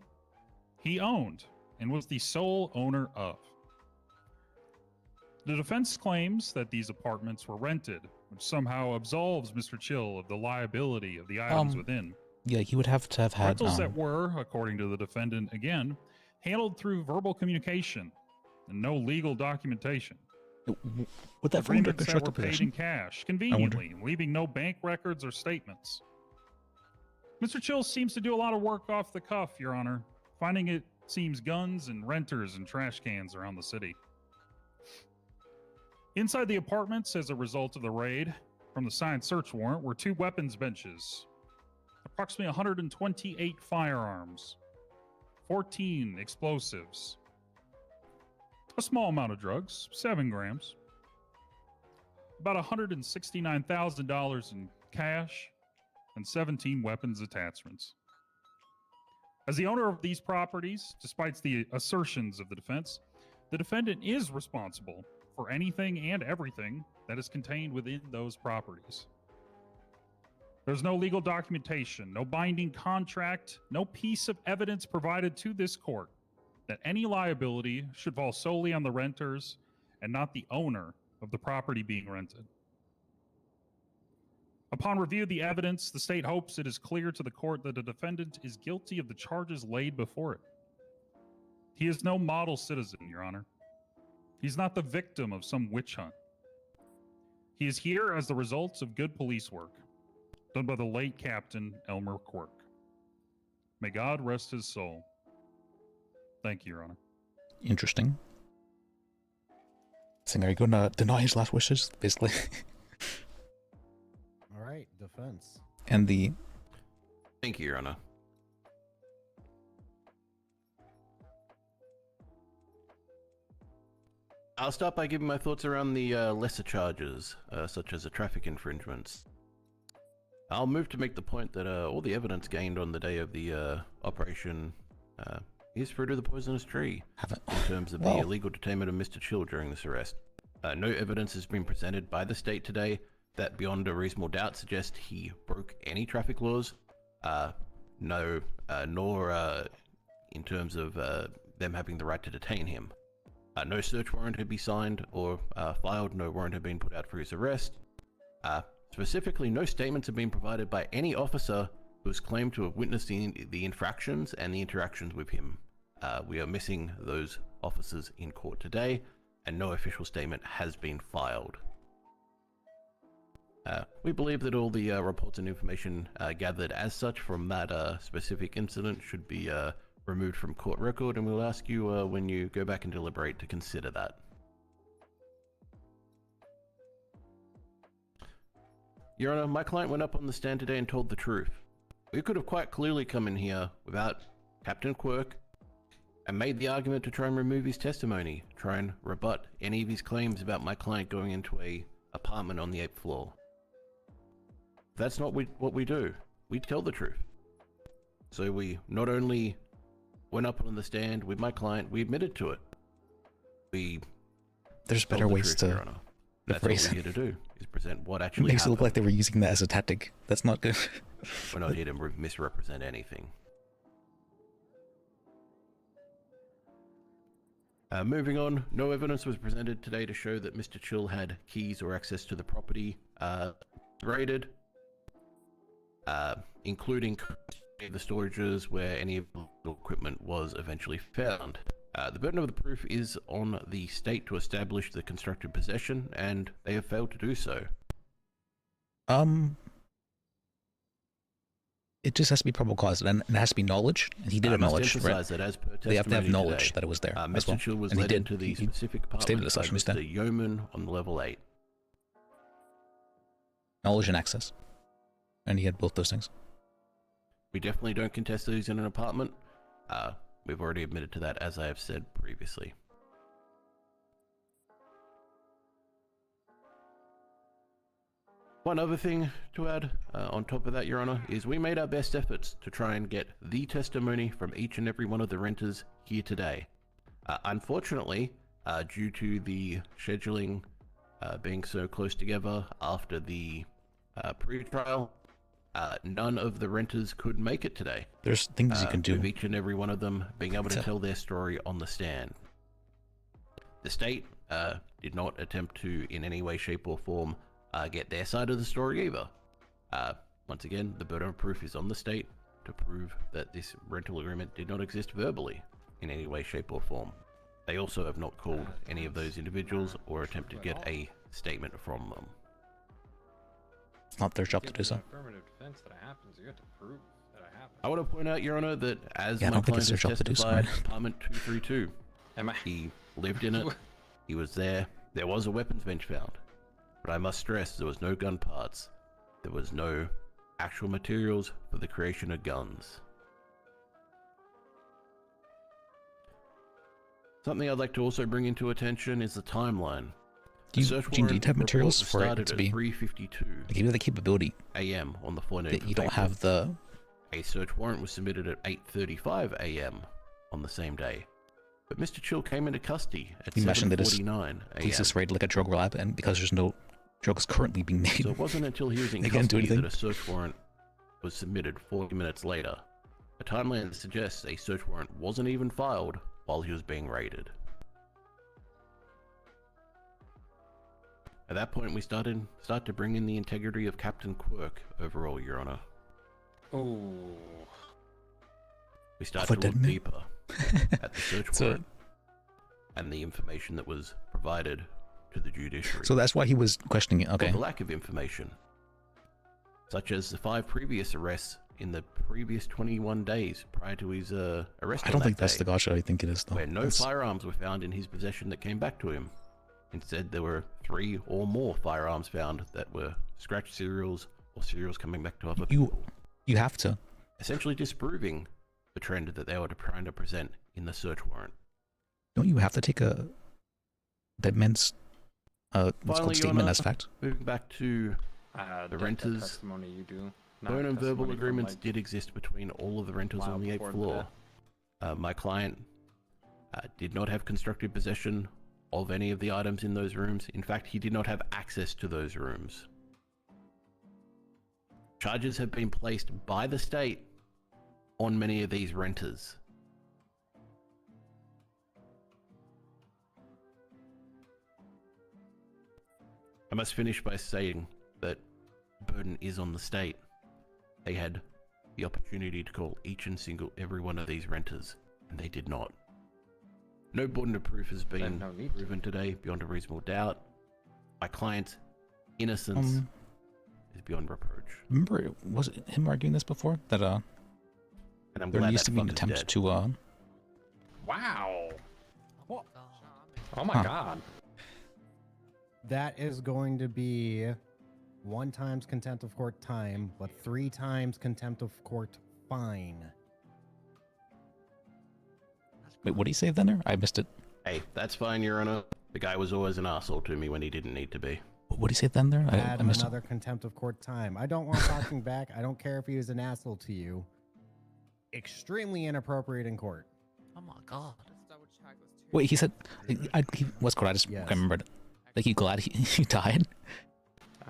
he owned and was the sole owner of. The defense claims that these apartments were rented, which somehow absolves Mr. Chill of the liability of the items within. Yeah, he would have to have had Rentals that were, according to the defendant again, handled through verbal communication and no legal documentation. Would that fall under Agreements that were constructive paid possession? in cash, conveniently, leaving no bank records or statements. Mr. Chill seems to do a lot of work off the cuff, Your Honor, finding it seems guns and renters and trash cans around the city. Inside the apartments, as a result of the raid from the signed search warrant, were 2 weapons benches, approximately 128 firearms, 14 explosives, a small amount of drugs, 7 grams, about $169,000 in cash, and 17 weapons attachments. As the owner of these properties, despite the assertions of the defense, the defendant is responsible for anything and everything that is contained within those properties. There's no legal documentation, no binding contract, no piece of evidence provided to this court that any liability should fall solely on the renters and not the owner of the property being rented. Upon review of the evidence, the state hopes it is clear to the court that the defendant is guilty of the charges laid before it. He is no model citizen, Your Honor. He's not the victim of some witch hunt. He is here as the result of good police work done by the late Captain Elmer Quirk. May God rest his soul. Thank you, Your Honor. Interesting. Saying, are you gonna deny his last wishes, basically? All right, defense. And the... Thank you, Your Honor. I'll start by giving my thoughts around the lesser charges, such as the traffic infringements. I'll move to make the point that all the evidence gained on the day of the operation is fruit of the poisonous tree in terms of the illegal detainment of Mr. Chill during this arrest. No evidence has been presented by the state today that beyond a reasonable doubt suggests he broke any traffic laws. Nor in terms of them having the right to detain him. No search warrant had been signed or filed, no warrant had been put out for his arrest. Specifically, no statements have been provided by any officer who has claimed to have witnessed the infractions and the interactions with him. We are missing those officers in court today, and no official statement has been filed. We believe that all the reports and information gathered as such from that specific incident should be removed from court record, and we'll ask you when you go back and deliberate to consider that. Your Honor, my client went up on the stand today and told the truth. We could have quite clearly come in here without Captain Quirk and made the argument to try and remove his testimony, try and rebut any of his claims about my client going into a apartment on the 8th floor. That's not what we do. We tell the truth. So we not only went up on the stand with my client, we admitted to it. There's better ways to That's what we're here to do, is present what actually makes it look happened. like they were using that as a tactic. That's not good. We're not here to misrepresent anything. Moving on, no evidence was presented today to show that Mr. Chill had keys or access to the property raided, including the storages where any of the equipment was eventually found. The burden of the proof is on the state to establish the constructive possession, and they have failed to do so. It just has to be probable cause, and it has to be knowledge, and he did acknowledge, right? That as per They have to have testimony knowledge today, that it was there as Mr. well. Chill was And he led did. into the He specific stated apartment as by such in his stand. Mr. Yeoman on level 8. Knowledge and access. And he had both those things. We definitely don't contest that he's in an apartment. we've already admitted to that, as I have said previously. One other thing to add on top of that, Your Honor, is we made our best efforts to try and get the testimony from each and every one of the renters here today. Unfortunately, due to the scheduling being so close together after the pre-trial, none of the renters could make it today. There's things you can do. With each and every one of them being able to tell their story on the stand. The state did not attempt to, in any way, shape, or form, get their side of the story either. Once again, the burden of proof is on the state to prove that this rental agreement did not exist verbally in any way, shape, or form. They also have not called any of those individuals or attempted to get a statement from them. It's not their job to do so. Affirmative defense that it happens. You have to prove that it happened. I want to point out, Your Honor, that as I my don't think it's client their has job to do so, testified, right? apartment 232, he lived in it, he was there, there was a weapons bench found. But I must stress, there was no gun parts. There was no actual materials for the creation of guns. Something I'd like to also bring into attention is the timeline. Do you need to have materials for it to be 3:52 like, you have the capability a.m. on the 14th that you of don't April. have the A search warrant was submitted at 8:35 a.m. on the same day. But Mr. Chill came into custody at you mentioned that 7:49 police a.m. just raided like a drug lab, and because there's no drugs currently being made, So it wasn't until he was in they can't do custody anything. that a search warrant was submitted 40 minutes later. A timeline that suggests a search warrant wasn't even filed while he was being raided. At that point, we start to bring in the integrity of Captain Quirk overall, Your Honor. Oh. We start Of a to dead look man? deeper at the search So- warrant and the information that was provided to the judiciary. So that's why he was questioning it. Or Okay. the lack of information, such as the 5 previous arrests in the previous 21 days prior to his arrest. I don't on think that that's day, the gotcha I think it is, though. where no That's- firearms were found in his possession that came back to him. Instead, there were 3 or more firearms found that were scratch serials or serials coming back to other people. You have to. Essentially disproving the trend that they were trying to present in the search warrant. Don't you have to take a dead man's what's Finally, called Your statement Honor, as fact? Moving back to the renters. Testimony you do. Phone and verbal testimony from, agreements like, did exist between all of the renters while on the 8th before floor. My client did not have constructive possession of any of the items in those rooms. In fact, he did not have access to those rooms. Charges have been placed by the state on many of these renters. I must finish by saying that the burden is on the state. They had the opportunity to call each and every one of these renters, and they did not. No burden of proof has been proven today beyond a reasonable doubt. My client's innocence is beyond reproach. Remember, was it him arguing this before? That And I'm there glad used that to be an fucker's attempt dead. to Wow. What? Oh my Huh. god. That is going to be 1 times contempt of court time, but 3 times contempt of court fine. Wait, what did he say then? There, I missed it. Hey, that's fine, Your Honor. The guy was always an asshole to me when he didn't need to be. What did he say then? There, Add I missed it. another contempt of court time. I don't want talking back. I don't care if he was an asshole to you. Extremely inappropriate in court. Oh my god. Wait, he said, what's called? I just can't remember it. Like, you glad he died?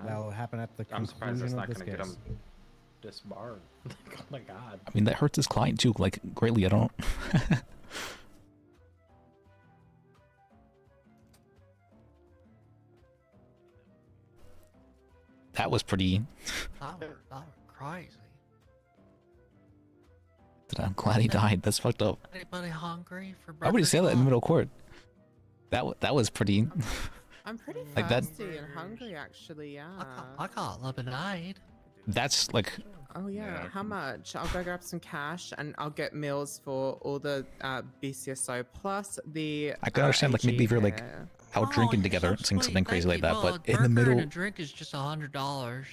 That will happen at the I'm surprised that's conclusion not of this gonna get case. him disbarred. Like, oh my god. I mean, that hurts his client too, like, greatly. I don't. That was pretty. That were crazy. I'm glad he died. That's fucked up. Anybody hungry for Why would you say that in the middle of court? That was pretty. I'm pretty like that. thirsty and hungry, actually. Yeah. I got lemonade. That's like. Oh yeah. How much? I'll go grab some cash and I'll get meals for all the BCSO plus the. I can understand, like, maybe if you're like here. out drinking together, saying something crazy like that, but in the middle. And a drink is just $100.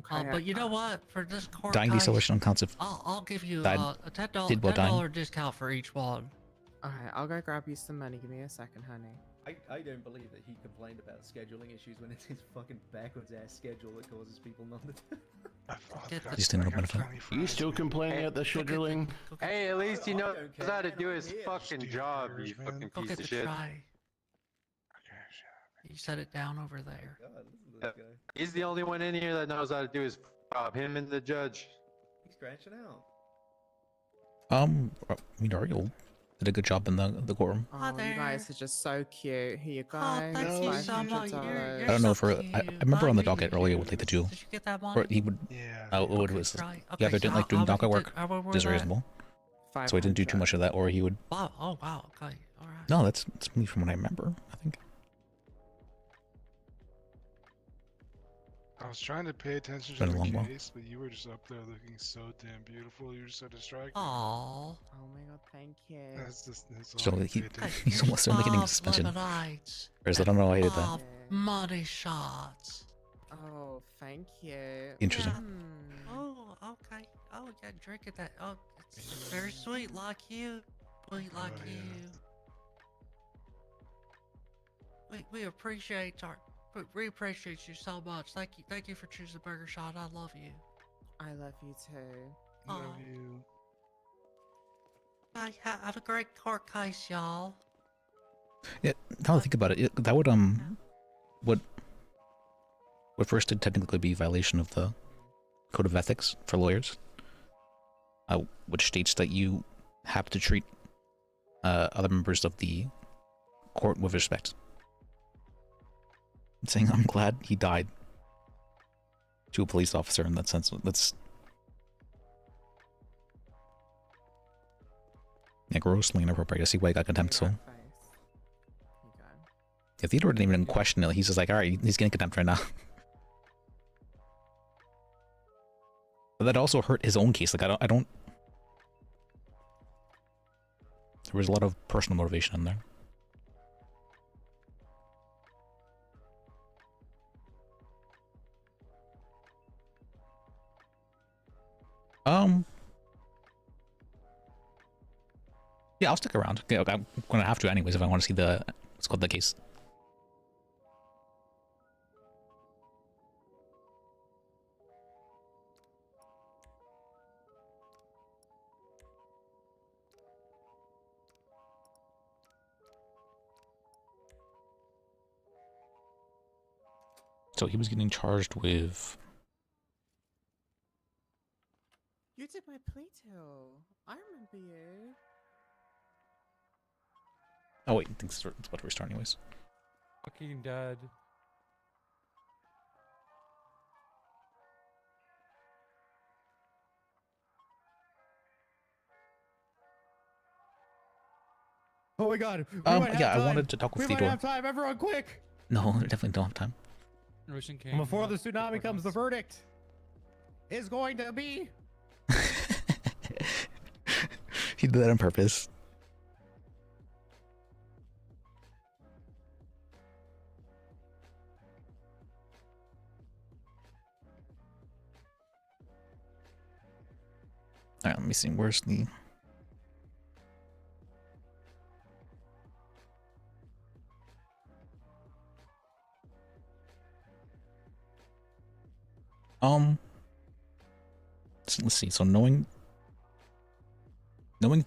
Okay, But you know what? For this court Dying case, deceleration on counts of I'll give you died- a did while dying. $10 discount for each one. Okay, I'll go grab you some money. Give me a second, honey. I don't believe that he complained about scheduling issues when it's his fucking backwards ass schedule that causes people not to. Just didn't open it. You still complaining at the scheduling? Hey, at least he knows how to do his fucking job, you fucking Go piece get of the shit. try. You set it down over there. He's the only one in here that knows how to do his job. Him and the judge. He's scratching out. I mean, Ariel did a good job in the courtroom. Oh, you guys are just so cute. Here you go. thank you so much. I don't know if I remember on the docket earlier with like the two, Did you get that or money? he would. Yeah. It was right. he either Okay, didn't so like doing how much docket did- work, how much which is were that? reasonable. So he didn't do too much of that, or he would. Wow. Oh wow. Okay. All right. No, that's me from what I remember. I think. I was trying to pay attention to Been a the long while. case, but you were just up there looking so damn beautiful. You were so distracting. Aww. Oh my god, thank you. That's all So I he paid attention he's to. almost certainly getting Bob suspension. Lemonites. Whereas I don't know why he did that. Bob Money shots. Oh, thank you. Interesting. Oh, okay. Oh, yeah, drinking that. Oh, it's very sweet like you. Sweet like you. We appreciate we appreciate you so much. Thank you for choosing Burger Shot. I love you. I love you too. Love you. Bye. Have a great court case, y'all. Yeah, now that I think about it, that would would first did technically be violation of the code of ethics for lawyers, which states that you have to treat other members of the court with respect. I'm saying I'm glad he died to a police officer in that sense. That's grossly inappropriate. I see why he got contempt. So yeah, Theodore didn't even question it. He's just like, all right, he's getting contempt right now. But that also hurt his own case. Like I don't. There was a lot of personal motivation in there. Yeah, I'll stick around. Okay, I'm gonna have to anyways if I want to see the what's called the case. So he was getting charged with. You did my plea deal. I remember you. Oh wait, I think it's about to restart anyways. Fucking dead. Oh my god. Yeah, I wanted to talk with We Theodore. might have time. Everyone, quick. No, I definitely don't have time. Before the tsunami comes, the verdict is going to be. He did that on purpose. Alright, let me see. Where's the... So let's see. So knowing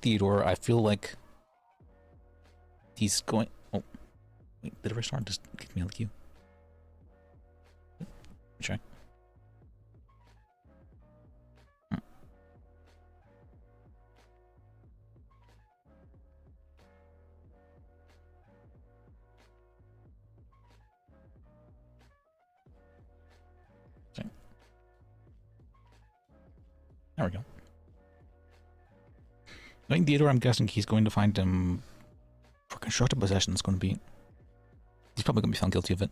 Theodore, I feel like he's going. Oh, wait, did it restart? Just kick me out of the queue. Try. There we go. Knowing Theodore, I'm guessing he's going to find him for constructive possession. It's going to be. He's probably going to be found guilty of it.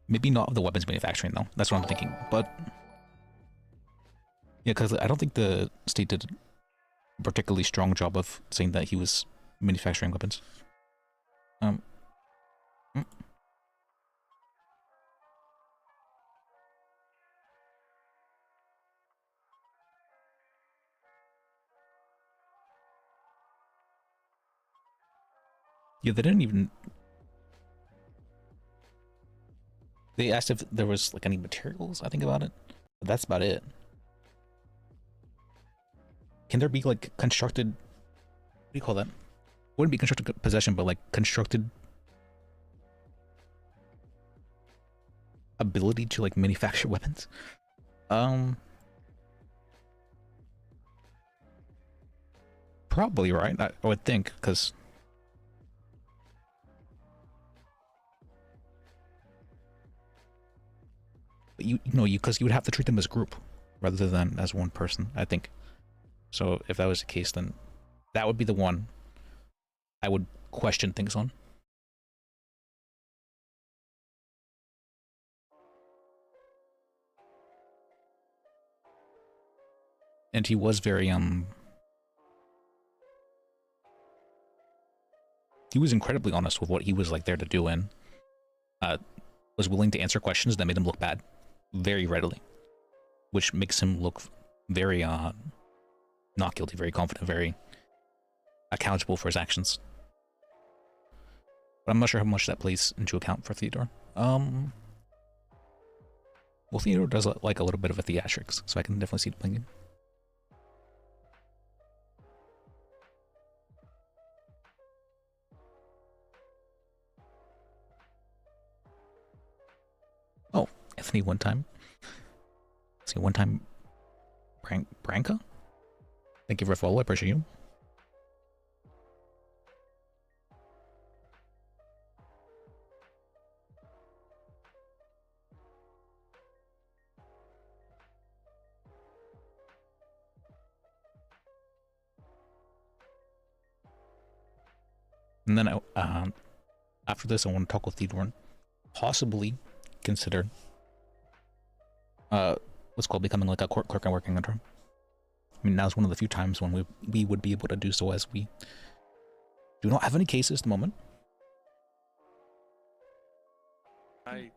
Maybe not of the weapons manufacturing, though. That's what I'm thinking. But. Yeah, because I don't think the state did a particularly strong job of saying that he was manufacturing weapons. Yeah, they didn't even. They asked if there was like any materials, I think, about it, but that's about it. Can there be like constructed? What do you call that? Wouldn't be constructed possession, but like constructed ability to like manufacture weapons. Probably, right? I would think, because you know, because you would have to treat them as a group rather than as one person, I think. So if that was the case, then that would be the one I would question things on. And he was very he was incredibly honest with what he was like there to do, and was willing to answer questions that made him look bad very readily, which makes him look very not guilty, very confident, very accountable for his actions. But I'm not sure how much that plays into account for Theodore. Well, Theodore does like a little bit of a theatrics, so I can definitely see it playing. Oh, Anthony, one time. See, one time, Branka? Thank you for a follow, I appreciate you. And then after this, I want to talk with Theodore and possibly consider what's called becoming like a court clerk and working under him. I mean, now's one of the few times when we would be able to do so, as we do not have any cases at the moment. Can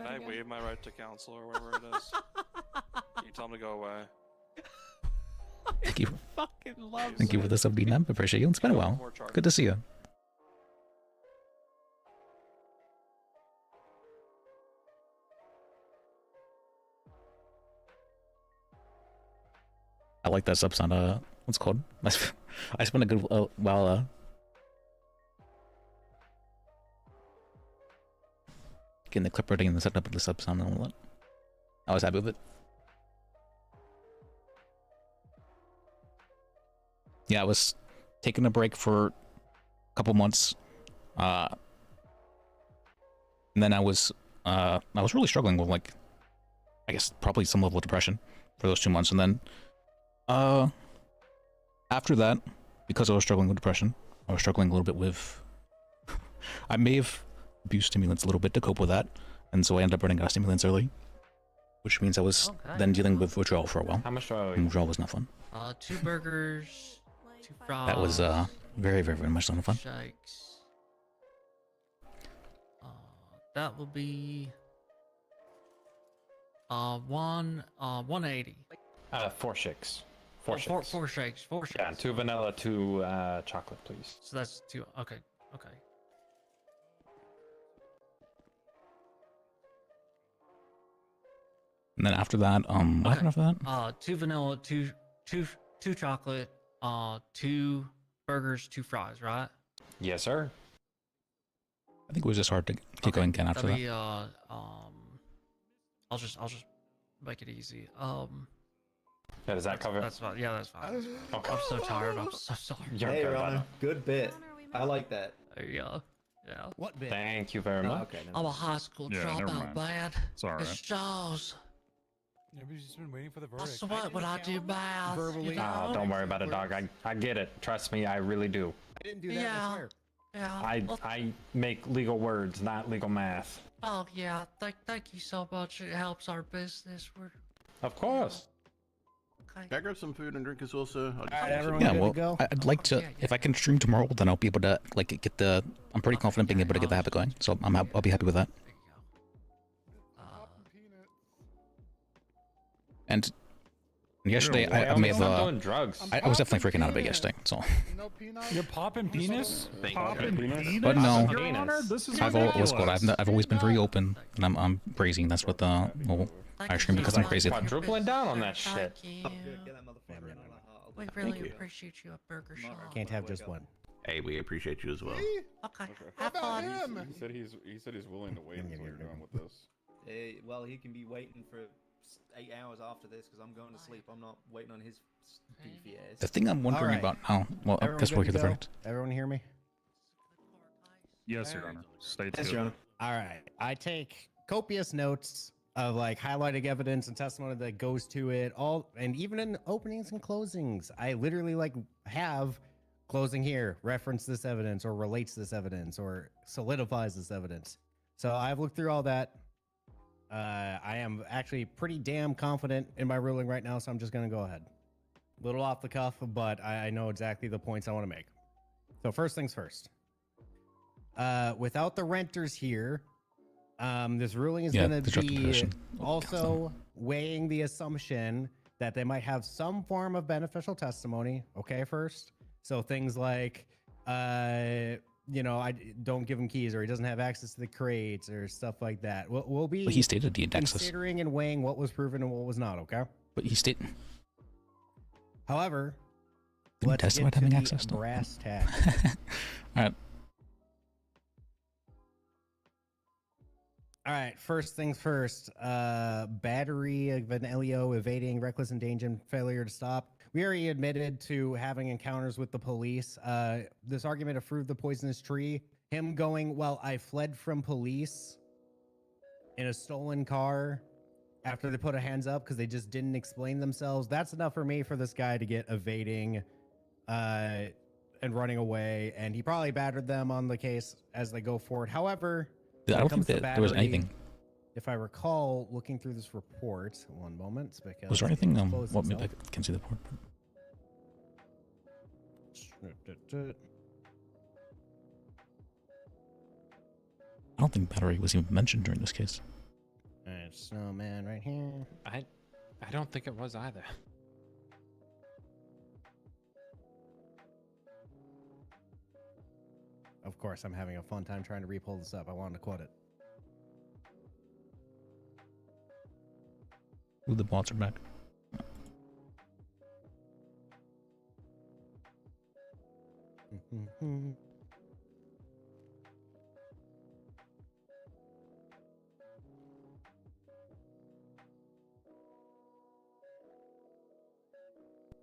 I waive my right to counsel or whatever it is? Can you tell him to go away? Thank you. Fucking love Thank you for the sub, D-Nap. Appreciate you. It's been a while. Good to see you. I like that sub sound. What's it called? I spent a good while getting the clip ready and the setup of the sub sound and all that. I was happy with it. Yeah, I was taking a break for a couple months, and then I was really struggling with, like, I guess probably some level of depression for those 2 months, and then after that, because I was struggling with depression, I was struggling a little bit with I may have abused stimulants a little bit to cope with that, and so I ended up running out of stimulants early, which means I was then dealing with withdrawal for a while. How much do I owe you? And withdrawal was not fun. 2 burgers, 2 fries. That was very, very, very much not fun. Shakes. That will be 180. 4 shakes. Four shakes. Yeah, 2 vanilla, 2 chocolate, please. So that's 2. Okay. And then after that, what happened after that? 2 vanilla, 2 chocolate, 2 burgers, 2 fries, right? Yes, sir. I think it was just hard to get going again after that. Be, I'll just make it easy. Yeah, does that cover? That's fine. Yeah, that's fine. Okay. I'm so tired. I'm so sorry. Hey, Rana, good bit. I like that. There you go. Yeah. What bit? Thank you very much. Okay, I'm a high school dropout, man. It's alright. It shows. Nobody's just been waiting for the I verdict. sweat when I do math. Verbally. You know? Don't worry about it, dog. I get it. Trust me, I really do. I didn't do that, I swear. Yeah. I make legal words, not legal math. Oh yeah. Thank you so much. It helps our business. Of course. Can I grab some food and drink as well, sir? Yeah, well, I'd like to. If I can stream tomorrow, then I'll be able to like get the. I'm pretty confident being able to get the habit going, so I'll be happy with that. And Yesterday, You're I may have. I'm doing drugs. I was definitely freaking out a bit yesterday. So. You're popping penis? Popping penis? But no, Your Honor, this is what's called? ridiculous. I've always been very open, and I'm brazy. That's what the Irish cream because I'm crazy. Quadrupling down on that shit. We really appreciate you at Burger Shop. Can't have just one. Hey, we appreciate you as well. Okay. How about him? He said he's willing to wait until you're done with this. Well, he can be waiting for 8 hours after this because I'm going to sleep. I'm not waiting on his beefy ass. The thing I'm wondering about now. Well, I guess we'll hear the verdict. Everyone hear me? Yes, Your Honor. State Yes, Your Honor. All right. I take copious notes of like highlighting evidence and testimony that goes to it all, and even in openings and closings, I literally like have closing here, reference this evidence or relates this evidence or solidifies this evidence. So I've looked through all that. I am actually pretty damn confident in my ruling right now, so I'm just going to go ahead. A little off the cuff, but I know exactly the points I want to make. So first things first. Without the renters here, this ruling is going to be also weighing the assumption that they might have some form of beneficial testimony. Okay, first. So things like, I don't give him keys, or he doesn't have access to the crates, or stuff like that. We'll be But he stated he had access. considering and weighing what was proven and what was not. Okay. But he stated. However, Didn't let's testify get to to having the access to. brass tacks. All right. All right, first things first. Battery of an LEO, evading, reckless endangerment, failure to stop. We already admitted to having encounters with the police. This argument of fruit of the poisonous tree. Him going, well, I fled from police in a stolen car after they put a hands up because they just didn't explain themselves. That's enough for me for this guy to get evading and running away. And he probably battered them on the case as they go forward. However, I don't think that there was anything. If I recall, looking through this report, one moment. Because Was there anything? it closed What? I itself. can see the report. I don't think battery was even mentioned during this case. Alright, snowman right here. I don't think it was either. Of course, I'm having a fun time trying to re-pull this up. I wanted to quote it. Ooh, the bots are back.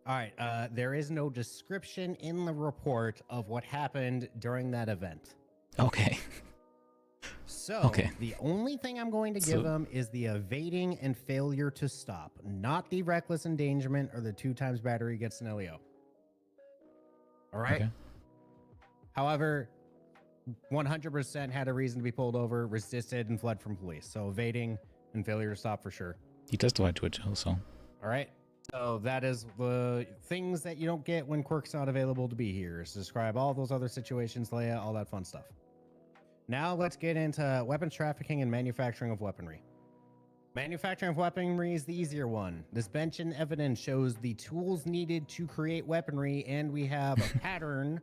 All right, there is no description in the report of what happened during that event. Okay. So, Okay. the only thing I'm going to give him is the evading and failure to stop, not the reckless endangerment or the 2 times battery gets an LEO. All right? Okay. However, 100% had a reason to be pulled over, resisted, and fled from police. So, evading and failure to stop for sure. He testified to it too, so. All right. So that is the things that you don't get when Quirk's not available to be here. Is describe all those other situations, Leia, all that fun stuff. Now let's get into weapons trafficking and manufacturing of weaponry. Manufacturing of weaponry is the easier one. This bench and evidence shows the tools needed to create weaponry, and we have a pattern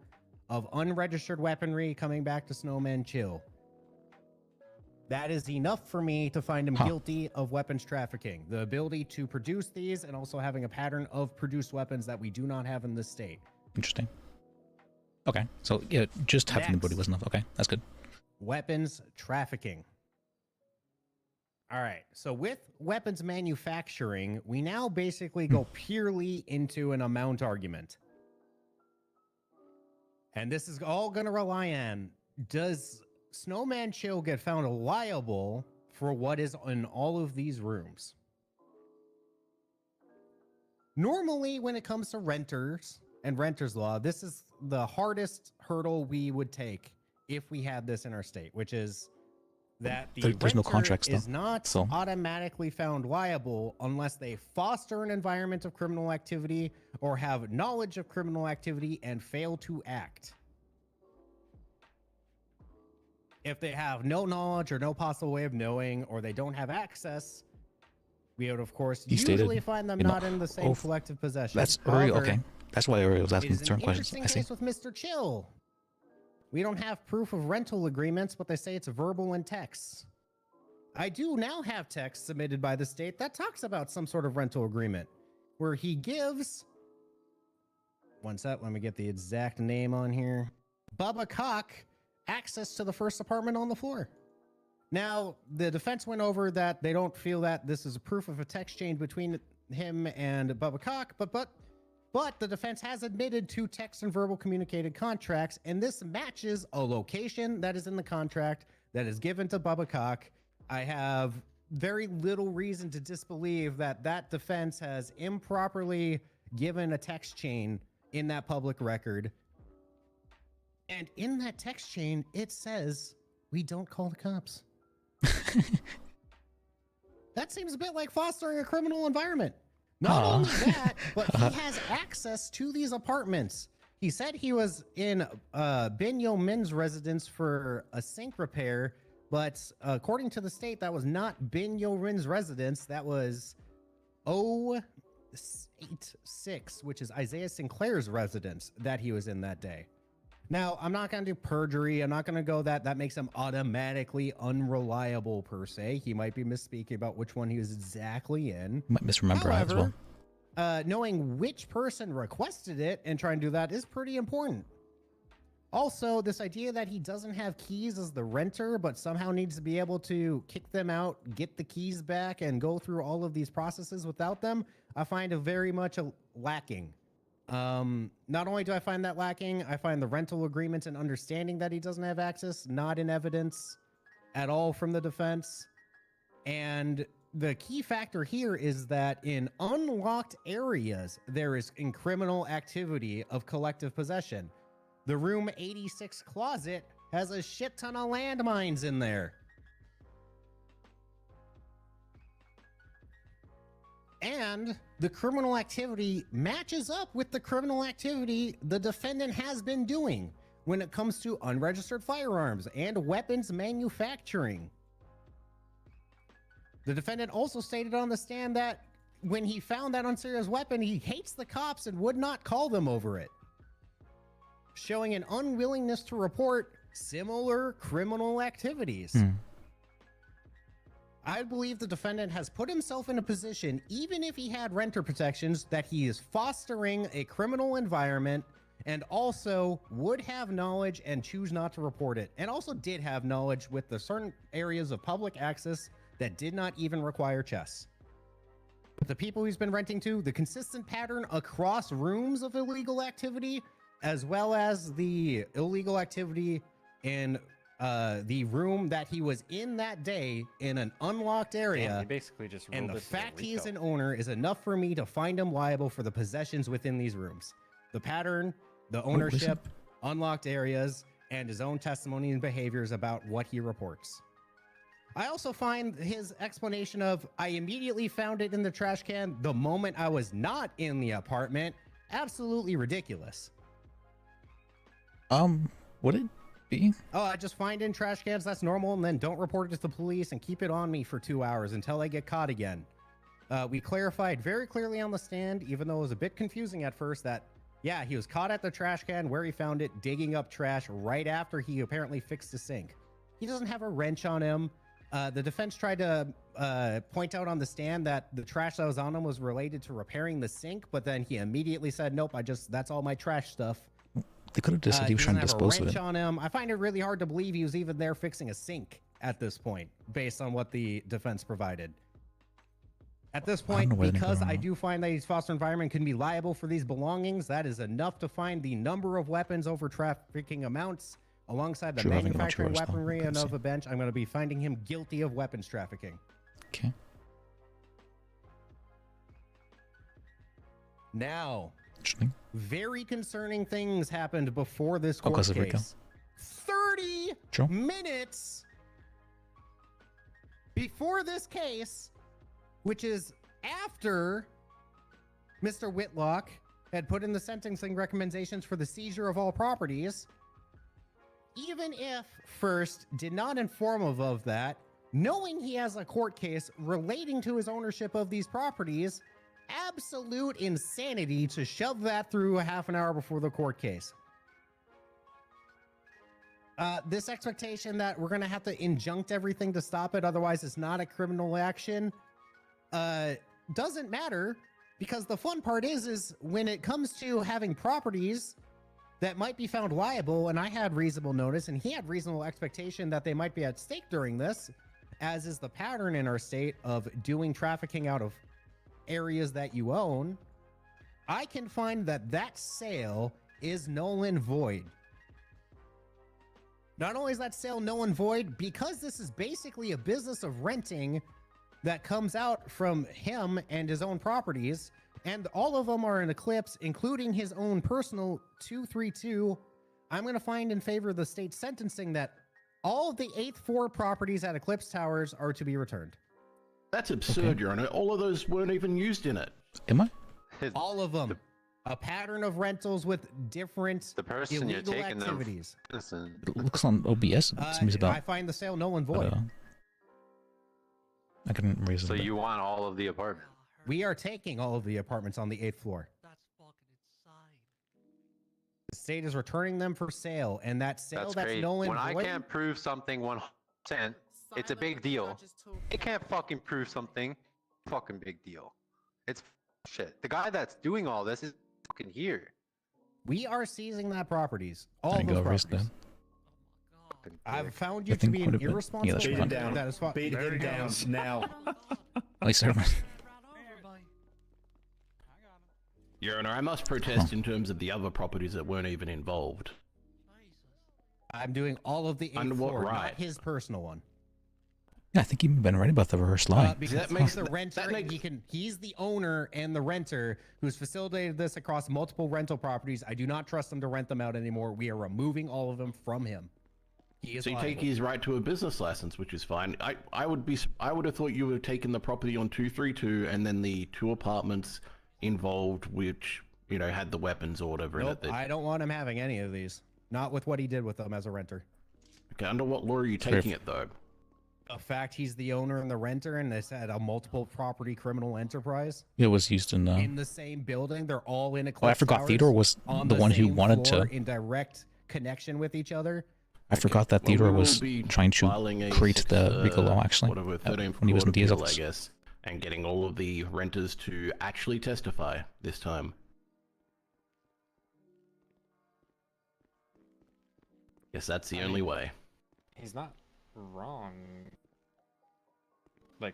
of unregistered weaponry coming back to Snowman Chill. That is enough for me to find him guilty of weapons trafficking. The ability to produce these and also having a pattern of produced weapons that we do not have in this state. Interesting. Okay, so yeah, just having the body was enough. Okay, that's good. Weapons trafficking. All right, so with weapons manufacturing, we now basically go purely into an amount argument. And this is all going to rely on, does Snowman Chill get found liable for what is in all of these rooms? Normally, when it comes to renters and renters law, this is the hardest hurdle we would take if we had this in our state, which is that the There's no renter contracts, though, is not so. automatically found liable unless they foster an environment of criminal activity or have knowledge of criminal activity and fail to act. If they have no knowledge or no possible way of knowing, or they don't have access, We would, of course, He usually stated, find them you know, not in the same oh, collective possession. That's Uri. However, Okay, that's why Uri was it asking is an certain questions. interesting I see. case with Mr. Chill. We don't have proof of rental agreements, but they say it's verbal and text. I do now have text submitted by the state that talks about some sort of rental agreement where he gives. One sec, let me get the exact name on here. Bubba Cock access to the first apartment on the floor. Now, the defense went over that they don't feel that this is a proof of a text chain between him and Bubba Cock, but the defense has admitted to text and verbal communicated contracts, and this matches a location that is in the contract that is given to Bubba Cock. I have very little reason to disbelieve that that defense has improperly given a text chain in that public record. And in that text chain, it says, we don't call the cops. That seems a bit like fostering a criminal environment. Not only that, but he has access to these apartments. He said he was in Binyo Min's residence for a sink repair, but according to the state, that was not Binyo Min's residence. That was 086, which is Isaiah Sinclair's residence that he was in that day. Now, I'm not going to do perjury. I'm not going to go that makes him automatically unreliable per se. He might be misspeaking about which one he was exactly in. Might misremember as well. Knowing which person requested it and trying to do that is pretty important. Also, this idea that he doesn't have keys as the renter, but somehow needs to be able to kick them out, get the keys back, and go through all of these processes without them, I find a very much lacking. Not only do I find that lacking, I find the rental agreements and understanding that he doesn't have access not in evidence at all from the defense. And the key factor here is that in unlocked areas, there is in criminal activity of collective possession. The room 86 closet has a shit ton of landmines in there. And the criminal activity matches up with the criminal activity the defendant has been doing when it comes to unregistered firearms and weapons manufacturing. The defendant also stated on the stand that when he found that unserious weapon, he hates the cops and would not call them over it, showing an unwillingness to report similar criminal activities. I believe the defendant has put himself in a position, even if he had renter protections, that he is fostering a criminal environment and also would have knowledge and choose not to report it. And also did have knowledge with the certain areas of public access that did not even require chess. But the people he's been renting to, the consistent pattern across rooms of illegal activity, as well as the illegal activity in the room that he was in that day in an unlocked area. Damn, he basically just and the ruled this as a fact he is Rico. an owner is enough for me to find him liable for the possessions within these rooms. The pattern, the ownership, unlocked areas, and his own testimony and behaviors about what he reports. I also find his explanation of, I immediately found it in the trash can the moment I was not in the apartment, absolutely ridiculous. Would it be? Oh, I just find in trash cans, that's normal, and then don't report it to the police and keep it on me for 2 hours until I get caught again. We clarified very clearly on the stand, even though it was a bit confusing at first, that, yeah, he was caught at the trash can where he found it, digging up trash right after he apparently fixed the sink. He doesn't have a wrench on him. The defense tried to point out on the stand that the trash that was on him was related to repairing the sink, but then he immediately said, nope, that's all my trash stuff. They could have just said he was trying to dispose of it. On him. I find it really hard to believe he was even there fixing a sink at this point, based on what the defense provided. At this point, because I do find that his foster environment can be liable for these belongings, that is enough to find the number of weapons over trafficking amounts alongside the manufacturing weaponry and of a bench. I'm going to be finding him guilty of weapons trafficking. Okay. Now, very concerning things happened before this court Because of Rico. case. 30 minutes before this case, which is after Mr. Whitlock had put in the sentencing recommendations for the seizure of all properties, even if first did not inform of that, knowing he has a court case relating to his ownership of these properties, absolute insanity to shove that through a half an hour before the court case. This expectation that we're going to have to injunct everything to stop it, otherwise it's not a criminal action, doesn't matter, because the fun part is when it comes to having properties that might be found liable, and I had reasonable notice and he had reasonable expectation that they might be at stake during this, as is the pattern in our state of doing trafficking out of areas that you own, I can find that that sale is null and void. Not only is that sale null and void, because this is basically a business of renting that comes out from him and his own properties, and all of them are in Eclipse, including his own personal 232, I'm going to find in favor of the state sentencing that all of the 8th floor properties at Eclipse Towers are to be returned. That's absurd, Your Honor. All of those weren't even used in it. Am I? All of them. A pattern of rentals with different illegal activities. It looks on OBS. Seems about. I find the sale null and void. I couldn't raise it. So you want all of the apartment? We are taking all of the apartments on the 8th floor. The state is returning them for sale, and that sale that's great. null and When I void. can't prove something 100%, it's a big deal. It can't fucking prove something. Fucking big deal. It's shit. The guy that's doing all this is fucking here. We are seizing that properties. All I of go those erase properties. that. I've found I you to think be quite an a bit. irresponsible Yeah, that's man. fine. That is fine. Beat him down now. Nice, everyone. Your Honor, I must protest in terms of the other properties that weren't even involved. I'm doing all of the 8th Under what floor, right? not his personal one. Yeah, I think you've been right about the reverse line. Because he's the renter, he's the owner and the renter who's facilitated this across multiple rental properties. I do not trust him to rent them out anymore. We are removing all of them from him. He is So you liable. take his right to a business license, which is fine. I would have thought you would have taken the property on 232 and then the 2 apartments involved, which, you know, had the weapons or whatever in it. Nope, I don't want him having any of these. Not with what he did with them as a renter. Okay, under what law are you taking it though? The fact he's the owner and the renter, and this had a multiple property criminal enterprise. It was used in. In the same building, they're all in Eclipse Oh, I forgot Towers, Theodore was on the one who same wanted floor, to. in direct connection with each other. I forgot that Well, Theodore we will was be trying to filing a create the RICO law actually whatever, 13th when he was in court Diaz's appeal, office. I guess, and getting all of the renters to actually testify this time. Guess that's the only way. He's not wrong. Like,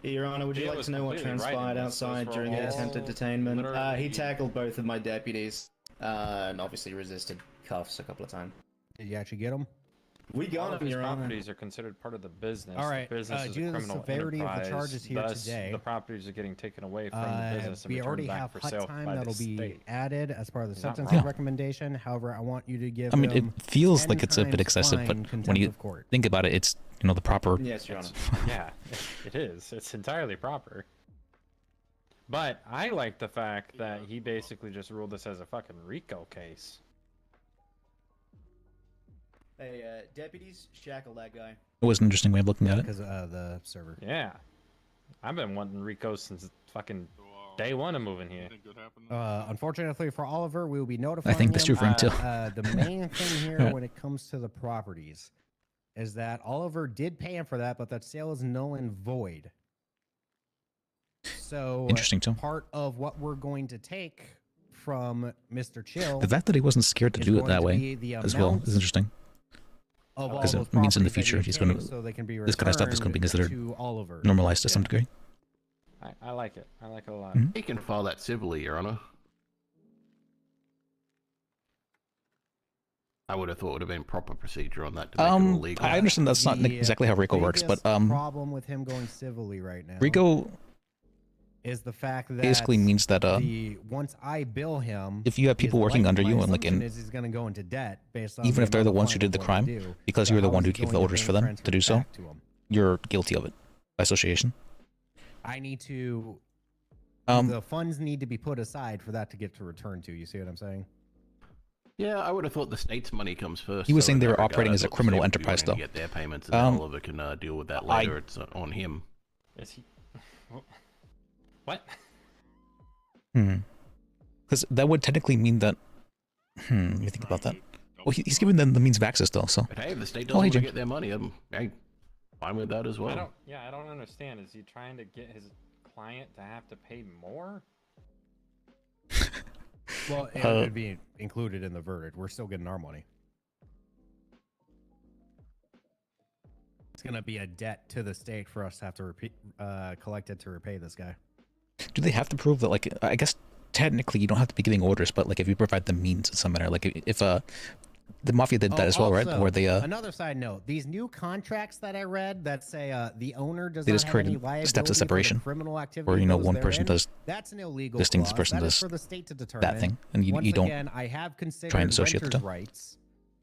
Your Honor, would you He like was to know what completely right in transpired this. Those outside were during the all attempted detainment? literally- He tackled both of my deputies, and obviously resisted cuffs a couple of times. Did you actually get them? We all got of him, his Your Honor. properties are considered part of the business. All right, The business is due a to the criminal severity of the enterprise, charges here thus today, the properties are getting taken away from the business and we returned already back have for hut sale time by that'll the be state. added as part of the He's not sentencing wrong. recommendation. However, I want you to give I mean, it him feels 10 like it's a bit times excessive, but fine when contempt you of court. think about it, it's, you know, the proper. Yes, Your Honor. Yeah, it is. It's entirely proper. But I like the fact that he basically just ruled this as a fucking RICO case. Hey, deputies, shackle that guy. It was an interesting way of looking at it. Because the server. Yeah. I've been wanting RICO since fucking day one of moving here. Unfortunately for Oliver, we will be notifying I think that's true for him too. The main thing here when it comes to the properties is that Oliver did pay him for that, but that sale is null and void. So Interesting too. part of what we're going to take from Mr. Chill, The fact that he wasn't scared to is do it going that to way be the as well amount is interesting. of all Because those it means in the properties that future you he's going obtain to so they can be this kind of stuff is going to be returned considered to Oliver. normalized to some degree. I like it. I like it a lot. Mhm. He can file that civilly, Your Honor. I would have thought it would have been proper procedure on that to make it all legal. I understand that's not The exactly how RICO works, but biggest problem with him going civilly right now RICO is the fact that basically means that once I bill him, if you have people his working under you and like assumption in is he's going to go into debt based on even if they're the ones who amount did the of fine crime, he's going to do. because So you were the how one is who he gave the going orders bring for them transfer to do so, back to him? you're guilty of it by association. I need to. Um, The funds need to be put aside for that to get to return to. You see what I'm saying? Yeah, I would have thought the state's money comes first. He was so saying in they were that regard, operating I as a thought the criminal state would be enterprise, wanting to though. get their payments, and then Oliver can deal with that later. It's on him. Is he? What? Because that would technically mean that. Let me think about that. Well, he's giving them the means of access, though. So. But hey, if the state Oh, doesn't hey, want to Jim. get their money, I'm fine with that as well. I don't understand. Is he trying to get his client to have to pay more? Well, it would be included in the verdict. We're still getting our money. It's gonna be a debt to the state for us to have to collect it to repay this guy. Do they have to prove that? Like, I guess technically you don't have to be giving orders, but like if you provide the means in some manner, like if the mafia did that as well, right? Also, Where they another side note: these new contracts that I read that say the owner does they not just have any created liability steps of for the separation, criminal activity where those one person therein, does that's an illegal this thing, this clause. person That is does for the state to that determine. thing, and Once you don't again, I have considered try and associate the renters' two. rights,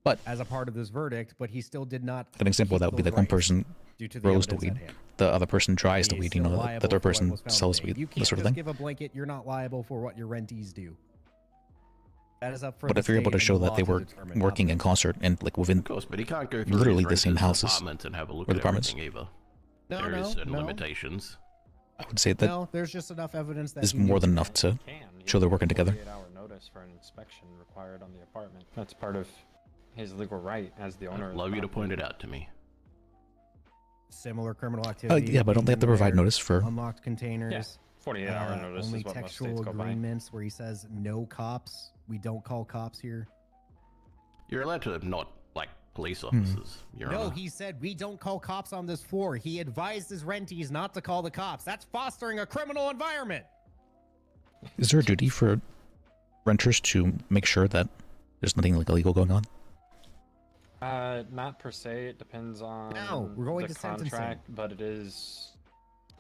but as a part of this verdict, but he still did not. an example of that would be those like one rights person due to grows the evidence at weed, hand. the other person dries the He's weed, you still know, liable the third for what person was found sells today. weed, You that can't sort of just thing. give a blanket. You're not liable for what your rentees do. That is up for But the if you're able state to and show the that law they to were determine, working in concert and like within, Of course, but he can't go through literally his the same renters' houses apartments and have a look or at departments. everything either. No, There is certain no. limitations. I would say that No, there's just enough evidence that is he more knew. than enough to show they're working together. 48-hour notice for an inspection required on the apartment. That's part of his legal right as the owner. I'd love you to point it out to me. Similar criminal activity. Yeah, but don't they have to provide notice for? unlocked containers? Yeah, 48-hour notice Only is what most textual states go by. agreements where he says no cops. We don't call cops here. You're allowed to not like police Hmm. officers. Your No, Honor. he said we don't call cops on this floor. He advised his rentees not to call the cops. That's fostering a criminal environment. Is there a duty for renters to make sure that there's nothing like illegal going on? Not per se. It depends on No, we're going the to sentencing. contract, but it is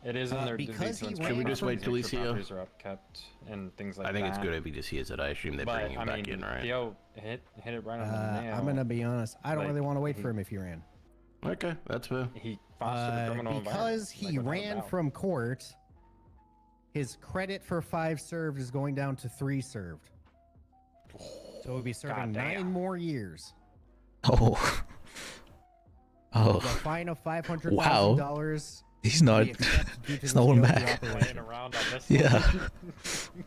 in their because duty to he Should we ran just from- wait till he's here? properties are upkept and things like that. I think it's good if he just hears it. I assume they're But, bringing him I back mean, in, right? Theo hit it right on the nail. I'm gonna be honest. I don't Like, really want to wait for him if he ran. Okay, that's fair. He fostered a criminal Because environment, he like, without a ran doubt. from court, his credit for 5 served is going down to 3 served. So he'll be serving 9 more years. Oh. Oh. The fine of $500,000. Wow. He's not. we accept due to He's this not holding guilty back. operation. Around on this Yeah. one.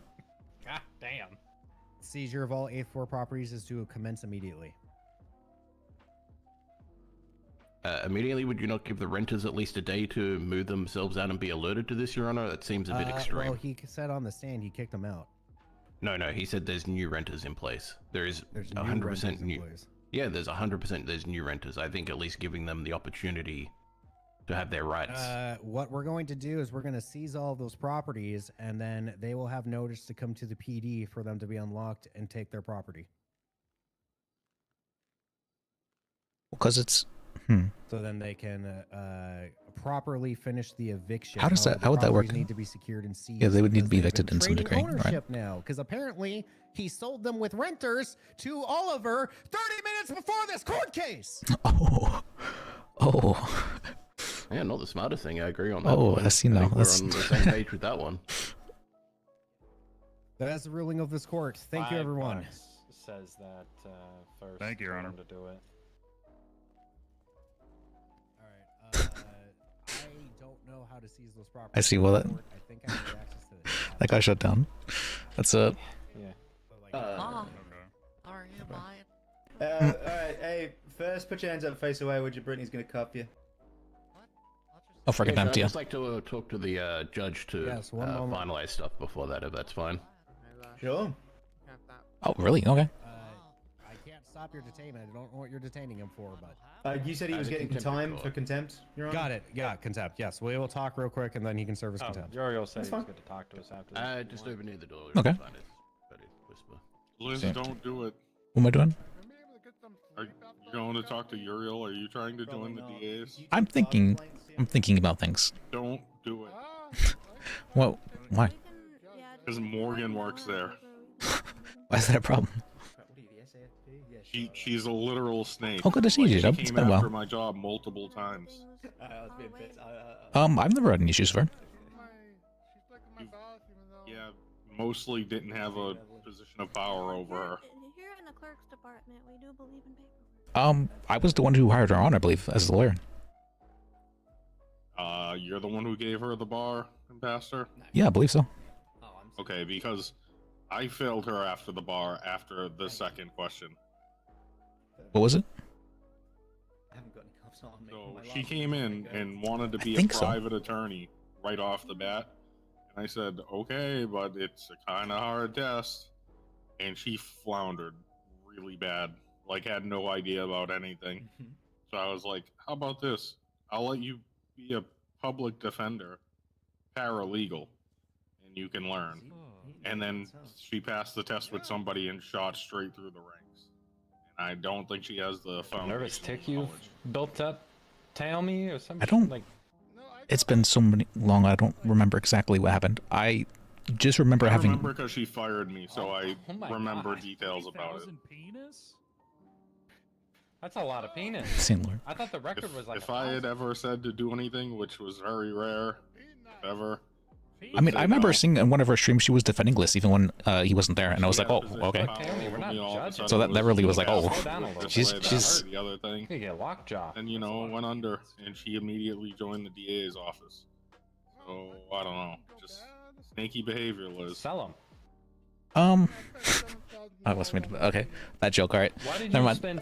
God damn. Seizure of all 8th floor properties is to commence immediately. Immediately, would you not give the renters at least a day to move themselves out and be alerted to this, Your Honor? That seems a bit extreme. Well, he said on the stand he kicked them out. No, he said there's new renters in place. There's new 100% renters in new. place. Yeah, there's 100% there's new renters. I think at least giving them the opportunity to have their rights. What we're going to do is we're going to seize all of those properties, and then they will have notice to come to the PD for them to be unlocked and take their property. Because it's. So then they can properly finish the eviction. How does that? The How would that work? properties Need to be secured and seized. Yeah, they would need to be because they've evicted been in some trading degree, right? ownership now, because apparently he sold them with renters to Oliver 30 minutes before this court case. Oh. Yeah, not the smartest thing. I agree on that. Oh, point. I see now. think That's- we're on the same page with that one. That's the ruling of this court. Thank you, everyone. $5 says that first. Thank you, Your for Honor. him to do it. I don't know how to seize those properties. I see. Well, that, I think I have access to this. that got shut down. That's a. Oh, are you buying? Alright, hey, first put your hands up, face away, would you? Brittany's gonna cuff you. Oh, for I'd contempt, yeah. just like to talk to the judge to Yes, one moment. finalize stuff before that, if that's fine. Sure. Oh, really? Okay. I can't stop your detainment. I don't know what you're detaining him for, but. You said he was the getting contempt time report. for contempt, Your Honor? Got it. Yeah, contempt. Yes, we will talk real quick, and then he can serve his contempt. Yorio said That's he was fine. good to talk to us after this. Just over near the door. Okay. It's fine, it's better to whisper. Liz, Yeah. don't do it. What am I doing? Are you going to talk to Uriel? Are you trying to join the DAs? I'm thinking about things. Don't do it. Well, why? Because Morgan works there. Why is that a problem? She's a literal snake. Oh, good to see you, She Jacob. It's came been a while. after my job multiple times. I've never had any issues with her. Yeah, mostly didn't have a position of power over her. clerk's department. We do believe in paperwork. I was the one who hired her on, I believe, as the lawyer. You're the one who gave her the bar and passed her? Yeah, I believe so. Okay, because I failed her after the bar after the second question. What was it? I haven't got any cuffs on me. So My she last came in and wanted to be a think so. private attorney right off the bat. And I said, okay, but it's a kind of hard test. And she floundered really bad, like had no idea about anything. So I was like, how about this? I'll let you be a public defender, paralegal, and you can learn. And then she passed the test with somebody and shot straight through the ranks. And I don't think she has the foundation. Nervous tick you've built up? Tail me or something? I don't. Like, It's been so long, I don't remember exactly what happened. I just remember having. I remember because she fired me, so I remember details about it. Penis? that's a lot of penis. Similar. I thought the record was like. If I had ever said to do anything, which was very rare, if ever. I mean, I remember seeing in one of her streams she was defending Lis even when he wasn't there, and I was like, oh, okay. So that really was like, oh, she's. The other thing. You get lockjaw. And you know, went under, and she immediately joined the DA's office. So I don't know, just snaky behavior, Liz. Sell him. I was made. Okay, that joke. All right. Why did Never you mind. spend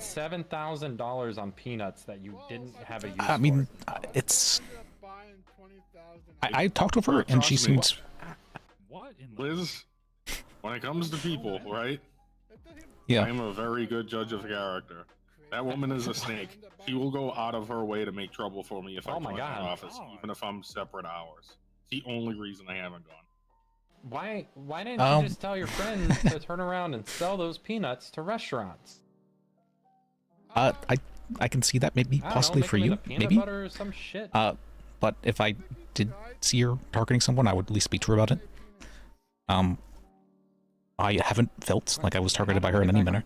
$7,000 on peanuts that you didn't have a use I mean, it's. I talked with her, and she seems. Liz, when it comes to people, right? Yeah. I'm a very good judge of character. That woman is a snake. She will go out of her way to make trouble for me if I join her office, even if I'm separate hours. It's the only reason I haven't gone. Why didn't you just tell your friends to turn around and sell those peanuts to restaurants? I can see that maybe I don't know, possibly make for them you, into peanut maybe. butter or some shit. But if I did see her targeting someone, I would at least speak to her about it. I haven't felt like I was targeted by her in any manner,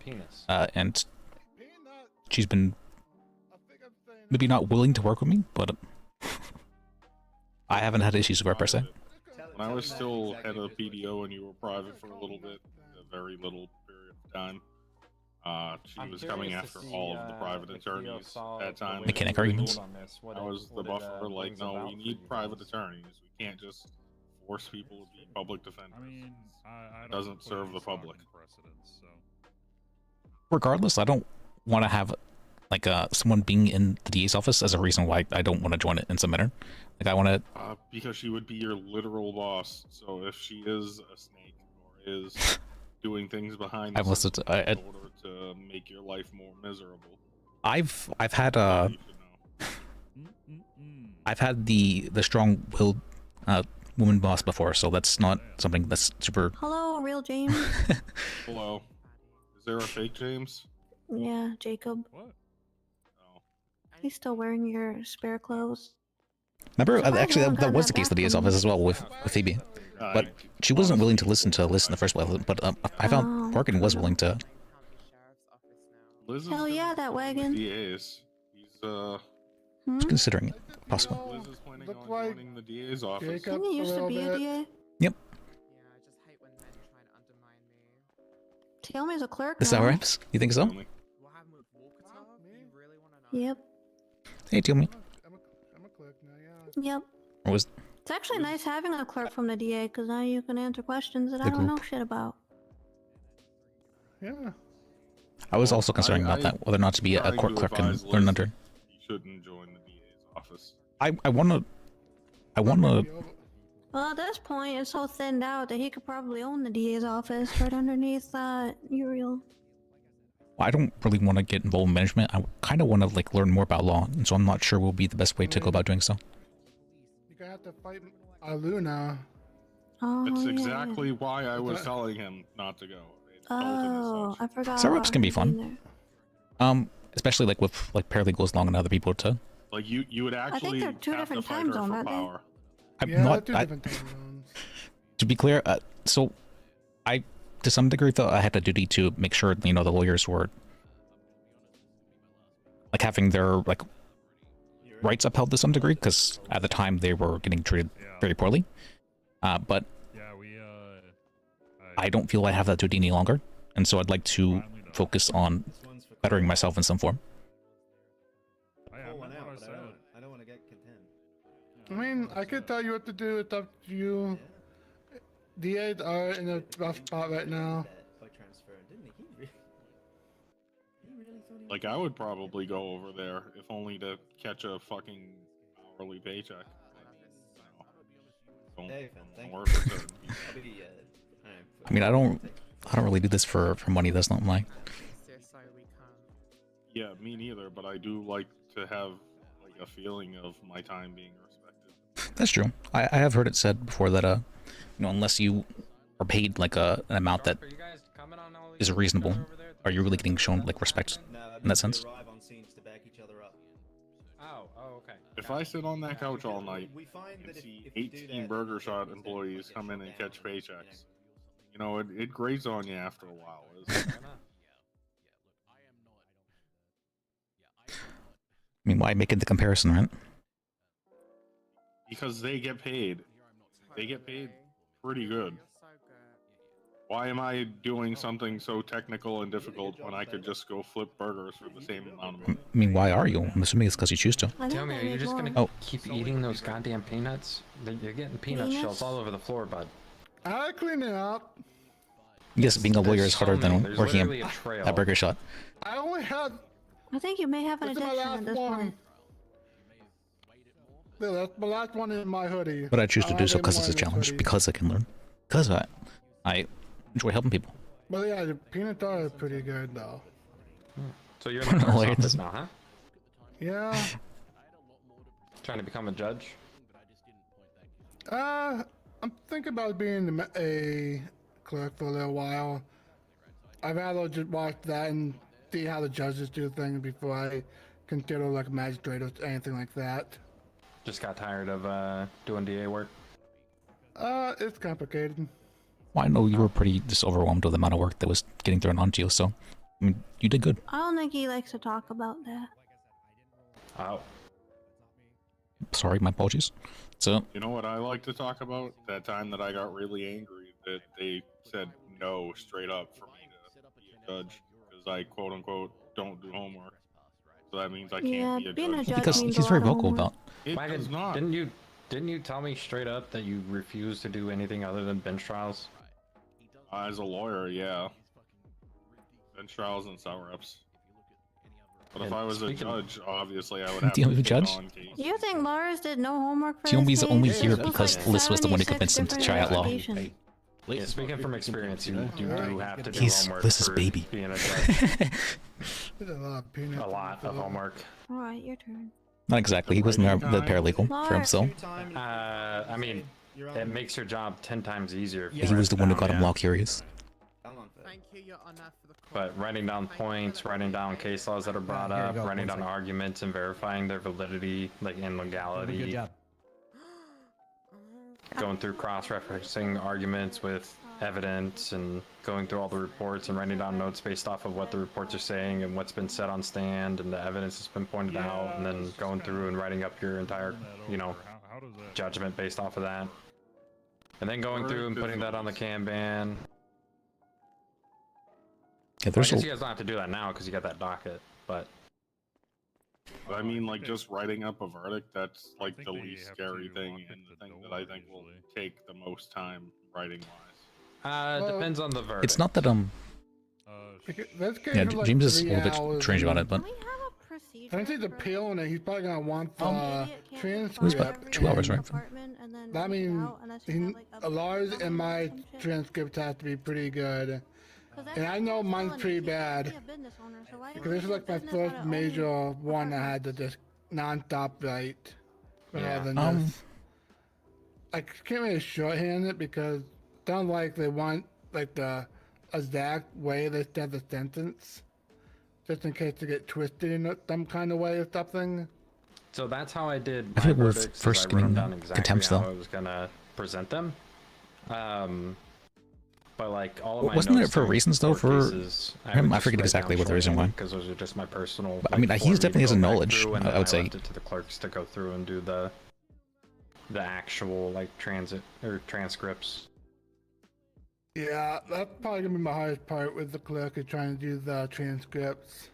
and she's been maybe not willing to work with me, but I haven't had issues with her per se. When I was still head of PDO and you were private for a little bit, a very little period of time, she was coming after all of the private attorneys at that time. Mechanic arguments. I was the buffer, like, no, we need private attorneys. We can't just force people to be public defenders. I mean, it doesn't serve the public. Regardless, I don't want to have like someone being in the DA's office as a reason why I don't want to join it in some manner. Like I want to. Because she would be your literal boss. So if she is a snake or is doing things behind the scenes in order to make your life more miserable. I've had I've had the strong-willed woman boss before, so that's not something that's super. Hello, real James. Hello. Is there a fake James? Yeah, Jacob. What? He's still wearing your spare clothes. Remember, actually, that was the case at the DA's office as well with Phoebe, but she wasn't willing to listen to Liz in the first place. But I found Morgan was willing to. Hell yeah, that wagon. DA's. He's Just considering it possible. Liz is planning on joining the DA's office. Didn't he used to be a DA? Yep. Tailman's a clerk Is now. that right? You think so? Yep. Hey, tell me. Yep. Or was It's actually nice having a clerk from the DA, because now you can answer questions that I don't know shit about. Yeah. I was also considering about that, whether or not to be a court clerk and learn under. You shouldn't join the DA's office. I wanna. Well, at this point, it's so thinned out that he could probably own the DA's office right underneath Uriel. I don't really want to get involved in management. I kind of want to like learn more about law, and so I'm not sure what will be the best way to go about doing so. You're gonna have to fight Aluna. Oh, That's yeah, exactly why I was telling him not to go. Oh, I forgot. Setups can be about fun. Especially like with like paralegals long and other people to. Like you would actually they're two have to different fight time her zones, for aren't they? power. I'm Yeah, not. two different time zones. To be clear, so I to some degree thought I had a duty to make sure the lawyers were like having their like rights upheld to some degree, because at the time they were getting treated very poorly. But I don't feel I have that duty any longer, and so I'd like to focus on bettering myself in some form. I don't want to get content. I mean, I could tell you what to do. It's up to you. DAs are in a rough spot right now. By transferring, didn't he? Like, I would probably go over there, if only to catch a fucking hourly paycheck. Don't work for certain people. I mean, I don't really do this for money. That's not my. Yeah, me neither, but I do like to have like a feeling of my time being respected. That's true. I have heard it said before that you know, unless you are paid like an amount that is reasonable, are you really getting shown like respect in that sense? If I sit on that couch all night and see 18 Burger Shot employees come in and catch paychecks, you know, it grates on you after a while. I mean, why make it the comparison, right? Because they get paid. They get paid pretty good. Why am I doing something so technical and difficult when I could just go flip burgers for the same amount of money? I mean, why are you? I'm assuming it's because you choose to. Tell me, are you just gonna keep eating those goddamn peanuts? You're getting peanut shells all over the floor, bud. I clean it up. Yes, being a lawyer is harder than working at Burger Shot. I only had. I think you may have an This is my addiction last at this one. point. Yeah, that's my last one in my hoodie. But I choose to do so have because it's a one in this challenge, hoodie. because I can learn, because I enjoy helping people. But yeah, the peanut butter is pretty good though. So you're in the Lawyer office doesn't- now, huh? Yeah. Trying to become a judge? I'm thinking about being a clerk for a little while. I'd rather just watch that and see how the judges do things before I consider like a magistrate or anything like that. Just got tired of doing DA work? It's complicated. Well, I know you were pretty just overwhelmed with the amount of work that was getting thrown onto you, so I mean, you did good. I don't think he likes to talk about that. Oh. Sorry, my apologies. So, You know what I like to talk about? That time that I got really angry that they said no straight up for me to be a judge because I quote unquote don't do homework. So that means I can't be a being a judge. judge because means he's a very lot of vocal homework. about. It Wagon, does not. Didn't you tell me straight up that you refuse to do anything other than bench trials? As a lawyer, yeah. Bench trials and sour ups. But if And I was a speaking- judge, obviously I would have Do you to have a take judge? on cases. You think Lars did no homework for Kiyomi's this only case? here This was because like Lis was the one who 76 convinced him to try out law. different Yeah, speaking from experience, you do have to do He's homework Lis's for baby. being a judge. There's a lot of peanut. A lot of homework. Alright, your turn. Not exactly. He wasn't the paralegal for himself. I mean, it makes your job 10 times easier. if you He was write the one who down, got him yeah. law curious. Thank you, Your Honor, for the But writing down points, writing down case laws that are brought Here you up, go, writing one down second. arguments and verifying their validity, like and legality. Good job. Going through cross-referencing arguments with evidence and going through all the reports and writing down notes based off of what the reports are saying and what's been said on stand and the evidence that's been pointed out, and then going through and writing up your entire, you know, judgment based off of that. And then going through and putting that on the Kanban. Yeah, Well, I there's guess a, you guys don't have to do that now because you got that docket, but I mean, like, just writing up a verdict, that's like the least scary thing and the thing that I think will take the most time writing-wise. depends on the verdict. it's not that This case yeah, is like James is a 3 little bit hours strange about and it, but I think the appeal and he's probably gonna want the it was about transcript. 2 hours, right? I mean, Lars and my transcript has to be pretty good. And I know mine's pretty bad. Because this is like my first major one I had to just non-stop write. Rather than just... I can't really shorthand it because it sounds like they want like the exact way they said the sentence. Just in case they get twisted in some kind of way or something. So that's how I did I my think we're verdicts. first I wrote getting down exactly contempts, how though. I was gonna present them. But like all of my Wasn't notes it for during reasons though court for cases, him? would I just forget write exactly down what the reason why. because those are just my personal. But, I mean, like, he for me to definitely has a go back knowledge, through, and I then would say. left it to the clerks to go through and do the actual like transit or transcripts. Yeah, that's probably gonna be my hardest part with the clerk is trying to do the transcripts.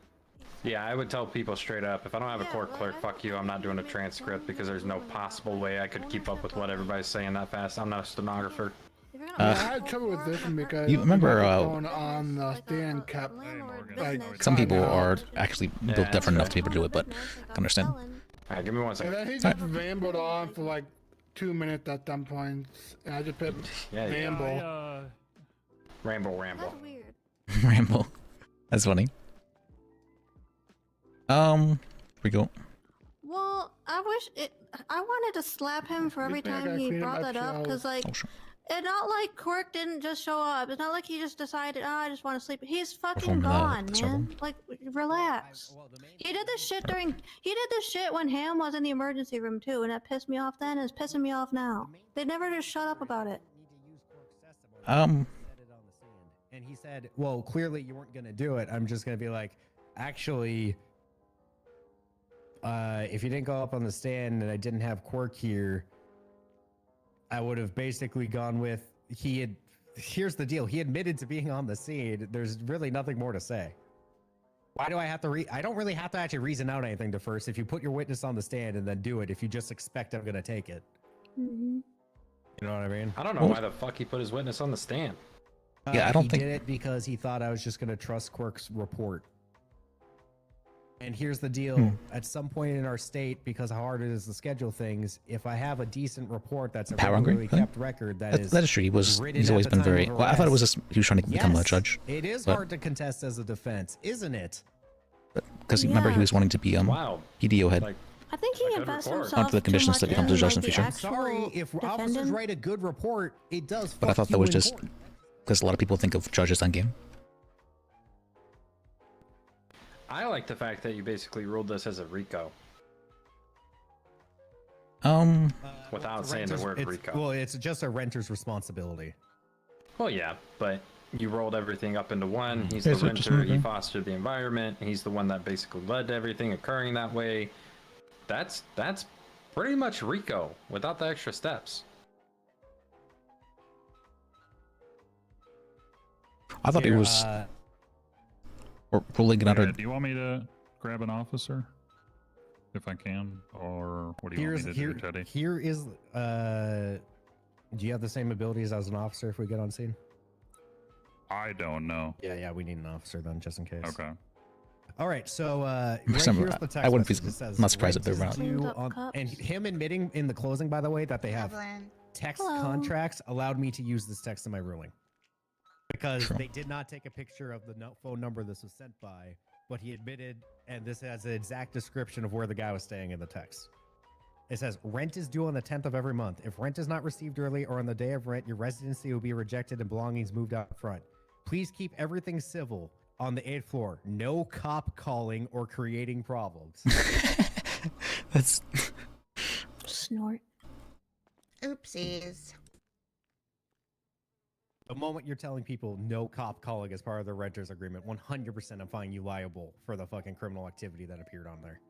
Yeah, I would tell people straight up, if I don't have a court clerk, fuck you, I'm not doing a transcript because there's no possible way I could keep up with what everybody's saying that fast. I'm not a stenographer. Yeah, I had trouble with this one because You remember, going on the stand kept like some people are actually built different enough to be able to do it, but I understand. Alright, give me 1 And second. then he just rambled on for like 2 minutes at some points, and I just put ramble. Ramble. Ramble. That's funny. Here we go. Well, I wanted to slap him for every think I time gotta he clean up brought my that up, because like, Oh, sure. it's not like Quirk didn't just show up. It's not like he just decided, oh, I just want to sleep. He's fucking Perform that gone, man. circle. Like, relax. He did this shit when Ham was in the emergency room too, and that pissed me off then, and it's pissing me off now. They never just shut up about it. And he said, well, clearly you weren't going to do it. I'm just going to be like, actually, if you didn't go up on the stand and I didn't have Quirk here, I would have basically gone with, here's the deal. He admitted to being on the scene. There's really nothing more to say. Why do I have to I don't really have to actually reason out anything to first. If you put your witness on the stand and then do it, if you just expect I'm going to take it. Mm-hmm. You know what I mean? I don't know why the fuck he put his witness on the stand. Yeah, I don't think he did it because he thought I was just going to trust Quirk's report. And here's the deal. At some point in our state, because how hard it is to schedule things, if I have a decent report that's a Power hungry, regularly kept record that is true. He's written always at the been time very. of Well, I thought it was arrest. just he was trying to become a judge. It is but- hard to contest as a defense, isn't it? Because remember he was wanting to be PDO head. I think he invests himself Onto the conditions too to much become the in, judge like, in the future. Sorry, if officers defendant. write a good report, it does. But I thought that was just because a lot of people think of judges on game. I like the fact that you basically ruled this as a RICO. Without saying the word RICO. Well, it's just a renter's responsibility. Well, yeah, but you rolled everything up into one. He's Yeah, the so just renter. He moving. fostered the environment. He's the one that basically led to everything occurring that way. That's pretty much RICO without the extra steps. I thought it was ruling another. Do you want me to grab an officer? If I can, or what do you want me to do, Teddy? Here is. Do you have the same abilities as an officer if we get on scene? I don't know. Yeah, we need an officer then, just in case. Okay. All right, so For some- here's the text I wouldn't be message. It says, not surprised if they "Rent were is not." due on-" and him admitting in the closing, by the way, that they have text contracts allowed me to use this text in my ruling. Because True. they did not take a picture of the phone number this was sent by, but he admitted, and this has an exact description of where the guy was staying in the text. It says, rent is due on the 10th of every month. If rent is not received early or on the day of rent, your residency will be rejected and belongings moved out front. Please keep everything civil on the 8th floor. No cop calling or creating problems. That's snort. Oopsies. The moment you're telling people no cop calling as part of the renter's agreement, 100% I'm finding you liable for the fucking criminal activity that appeared on there.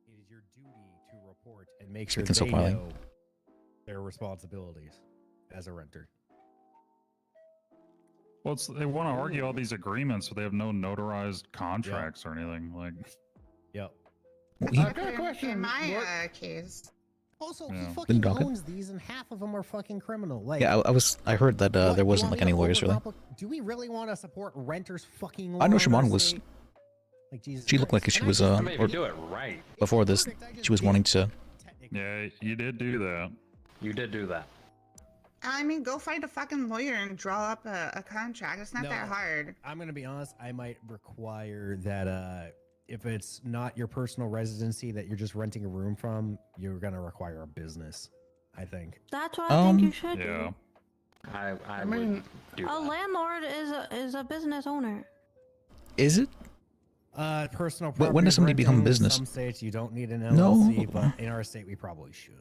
It is your duty to report and make sure Speaking so they quietly. know their responsibilities as a renter. Well, they want to argue all these agreements, but they have no notarized contracts or anything. Like, yep. I've got a question. In my What- case. Also, Yeah. he fucking docket? owns these, and half of them are fucking criminal. Like, Yeah, I heard that what, there you wasn't want like me any to lawyers really. Do we really want to support renters fucking? I know law in our Shimon was. state? Like, Jesus She looked like Christ. she And was I Maybe do it right. before this. She was wanting to. yeah, you did do that. You did do that. I mean, go find a fucking lawyer and draw up a contract. It's not that hard. I'm gonna be honest. I might require that if it's not your personal residency that you're just renting a room from, you're gonna require a business. I think. That's what I think you should Yeah. do. I mean, would do A that. landlord is a business owner. Is it? Personal. When does somebody property become a renting, business? Some states you don't need an No. LLC, but in our state we probably should.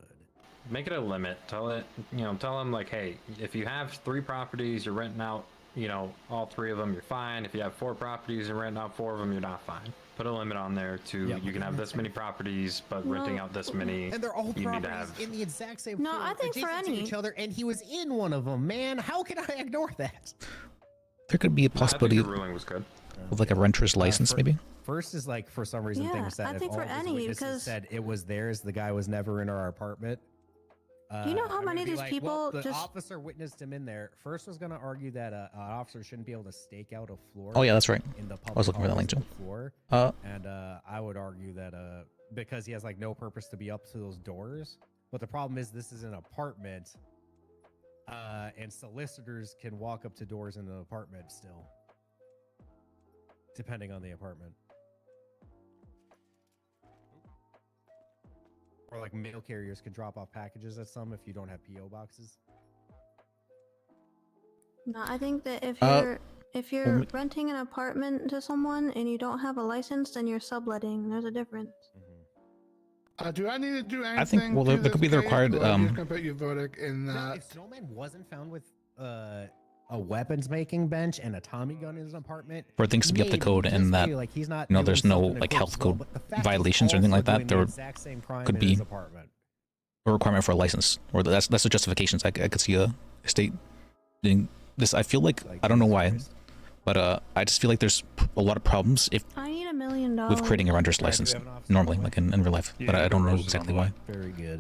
Make it a limit. Tell them like, hey, if you have 3 properties, you're renting out, all 3 of them, you're fine. If you have 4 properties, you're renting out 4 of them, you're not fine. Put a limit on there to you can have this many properties, but renting out this many. And they're all you need to properties have. in the exact same. No, floor, I think for adjacent to any. each other, and he was in one of them. Man, how can I ignore that? There could be a possibility I think the ruling was good. of like a renter's license, maybe. First is like for some reason Yeah, things that I if think all for of his any, witnesses because- said it was theirs, the guy was never in our apartment. Do you know how I'm many gonna of be these like, people well, the just- officer witnessed him in there. First was going to argue that an officer shouldn't be able to stake out a floor. Oh, yeah, that's right. In the I was looking for that public link, too. hallways of the floor. And I would argue that because he has like no purpose to be up to those doors. But the problem is this is an apartment, and solicitors can walk up to doors in an apartment still, depending on the apartment. Or like mail carriers could drop off packages at some if you don't have PO boxes. No, I think that if Uh, you're renting an apartment to someone and you don't have a license, then you're subletting. There's a difference. Do I need to do anything? I think, well, to there could be this the case, required, or are you just gonna put your verdict in No, that? if Snowman wasn't found with a weapons making bench and a Tommy gun in his apartment, For things to be up to maybe, code just and that, maybe, like, he's not you know, there's doing no something like health equivocal, code but the fact he's violations or anything like also that, doing there the exact same crime could in be his apartment. a requirement for a license, or that's the justifications. I could see a state doing this. I feel like I don't know why, but I just feel like there's a lot of problems if I need $1 million. with creating a renter's license normally, like in real life. But I don't know exactly why. Very good.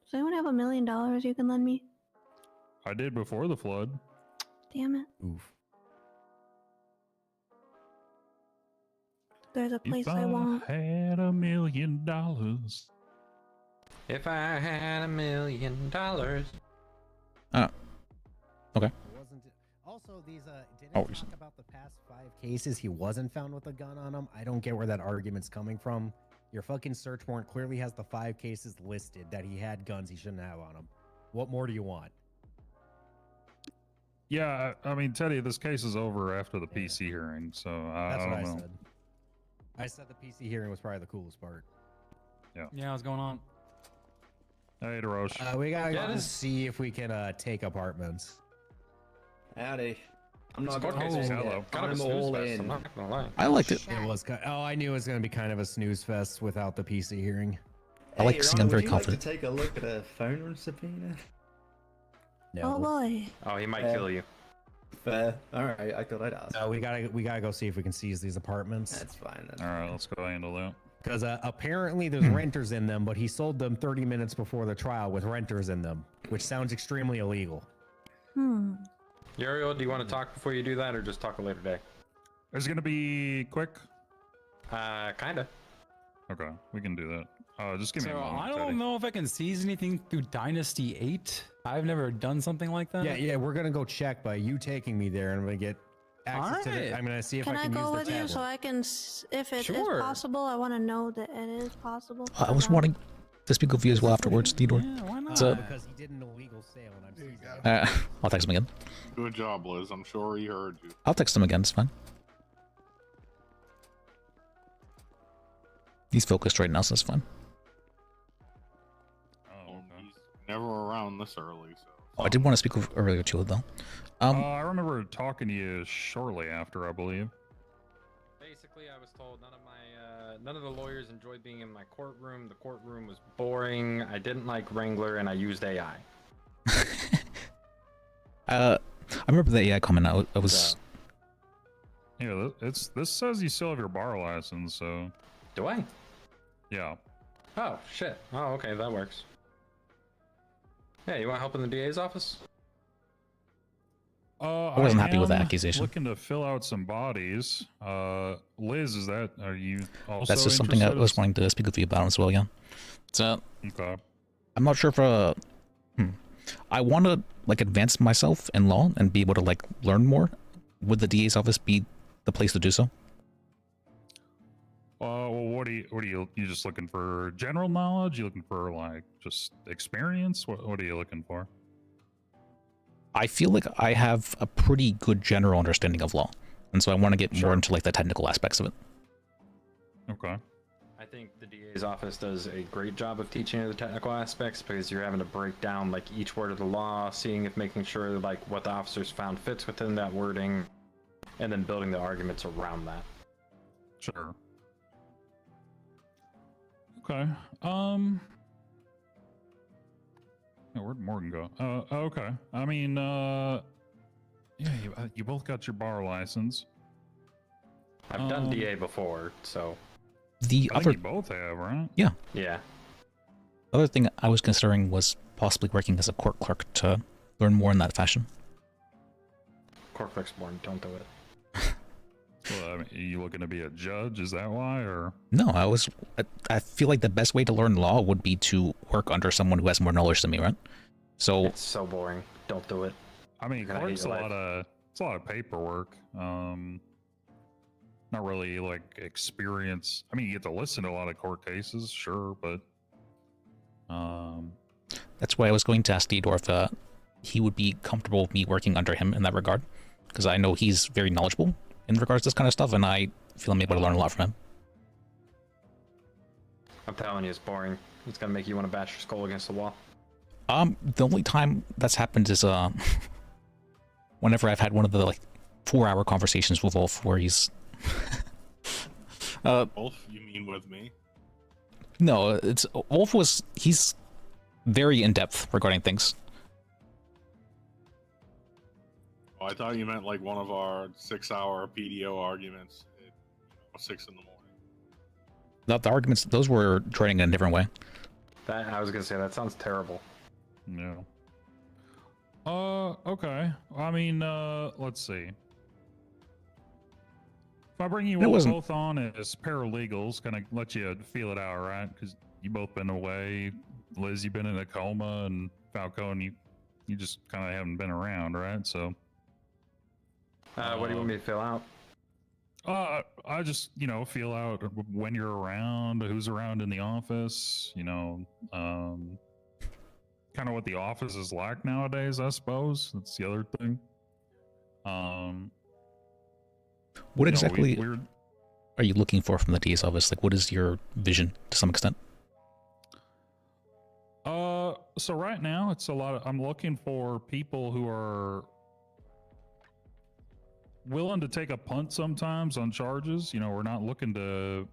Does anyone have $1 million you can lend me? I did before the flood. Damn it. Oof. There's a place If I want. had $1 million. If I had $1 million. Okay. Also, these didn't Oh, talk about the past 5 cases he wasn't found with a gun on him. I don't get where that argument's coming from. Your fucking search warrant clearly has the 5 cases listed that he had guns he shouldn't have on him. What more do you want? Yeah, I mean, Teddy, this case is over after the PC hearing, so That's I what don't I know. said. I said the PC hearing was probably the coolest part. Yeah, what's going on? Hey, Darosh. We gotta go and see if we can take apartments. Howdy. I'm not Court going case is to hello. Kind of a I'm snooze all fest, in. I'm not gonna lie. I liked it. It was. Oh, I knew it was gonna be kind of a snooze fest without the PC hearing. I like Hey, seeing Ron, I'm very would you confident. Like to take a look at a phone subpoena? Oh boy. Oh, he might Yeah. kill you. Fair. All right, I thought I'd ask. No, we gotta go see if we can seize these apartments. That's fine. All right, let's go handle that. Because apparently there's renters in them, but he sold them 30 minutes before the trial with renters in them, which sounds extremely illegal. Uriel, do you want to talk before you do that, or just talk a later day? Is it gonna be quick? Kinda. Okay, we can do that. Just give me a So moment. I Teddy. don't know if I can seize anything through Dynasty 8. I've never done something like that. Yeah, we're gonna go check by you taking me there, and I'm gonna get access to Alright. it. I'm gonna see if Can I I can go use with the you tablet. so I can, if it is Sure. possible, I want to know that it is possible. I was wanting to speak with you as well afterwards, Theodore. why not? So, Because he did an illegal sale, and I'm seizing it. I'll text him again. Good job, Liz. I'm sure he heard you. I'll text him again. It's fine. He's focused right now, so it's fine. He's never around this early, so. Oh, I did want to speak with earlier too, though. I remember talking to you shortly after, I believe. Basically, I was told none of the lawyers enjoyed being in my courtroom. The courtroom was boring. I didn't like Wrangler, and I used AI. I remember the AI comment. I was. Yeah, this says you still have your bar license, so. Do I? Yeah. Oh shit. Oh, okay, that works. Yeah, you want help in the DA's office? I wasn't happy with the am accusation. Looking to fill out some bodies. Liz, are you also? That's just something I interested? was wanting to speak with you about as well. Yeah. So. Okay. I'm not sure if I want to like advance myself in law and be able to like learn more. Would the DA's office be the place to do so? Well, what are you just looking for general knowledge? You looking for like just experience? What are you looking for? I feel like I have a pretty good general understanding of law, and so I want to get more into like the technical aspects of it. Okay. I think the DA's office does a great job of teaching you the technical aspects because you're having to break down like each word of the law, seeing if making sure like what the officers found fits within that wording, and then building the arguments around that. Sure. Okay. Yeah, where'd Morgan go? Okay. I mean, yeah, you both got your bar license. I've done DA before, so. The I other, think you both have, right? yeah. Yeah. The other thing I was considering was possibly working as a court clerk to learn more in that fashion. Court clerk's boring. Don't do it. Well, I mean, are you looking to be a judge? Is that why, or? No, I feel like the best way to learn law would be to work under someone who has more knowledge than me, right? So it's so boring. Don't do it. I mean, clerk's a lot of paperwork. Not really like experience. I mean, you get to listen to a lot of court cases, sure, but that's why I was going to ask Theodore if he would be comfortable with me working under him in that regard, because I know he's very knowledgeable in regards to this kind of stuff, and I feel I'm able to learn a lot from him. I'm telling you, it's boring. It's gonna make you want to bash your skull against the wall. The only time that's happened is whenever I've had one of the like 4-hour conversations with Wolf where he's Wolf, you mean with me? No, it's he's very in depth regarding things. Oh, I thought you meant like one of our 6-hour PDO arguments at 6 in the morning. Not the arguments; those were training in a different way. That I was gonna say that sounds terrible. Yeah. Okay. I mean, let's see. If I bring you both on as paralegals, kind of let you feel it out, right? Because you both been away. Liz, you've been in a coma, and Falcone, you just kind of haven't been around, right? So. What do you want me to fill out? I just, feel out when you're around, who's around in the office, kind of what the office is like nowadays, I suppose. That's the other thing. What exactly are you looking for from the DA's office? Like, what is your vision to some extent? So right now it's I'm looking for people who are willing to take a punt sometimes on charges. We're not looking to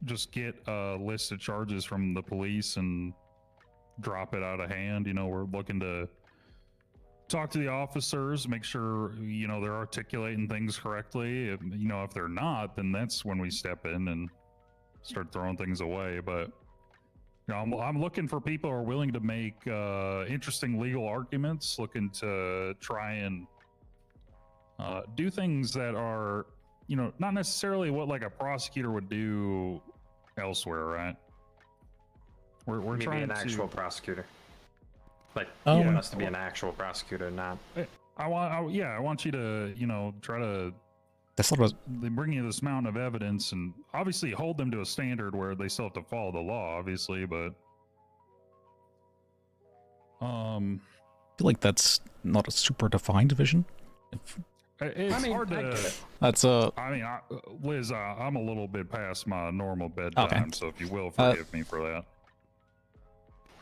just get a list of charges from the police and drop it out of hand. We're looking to talk to the officers, make sure, they're articulating things correctly. If they're not, then that's when we step in and start throwing things away. But, I'm looking for people who are willing to make interesting legal arguments, looking to try and do things that are, not necessarily what like a prosecutor would do elsewhere, right? We're trying an to actual prosecutor. Like you want us to be an actual prosecutor, not. I want you to, try to. That's not. They bring you this mountain of evidence, and obviously hold them to a standard where they still have to follow the law, obviously, but. I feel like that's not a super defined vision. It's hard to. That's Liz, I'm a little bit past my normal bedtime, so if you will forgive me for that.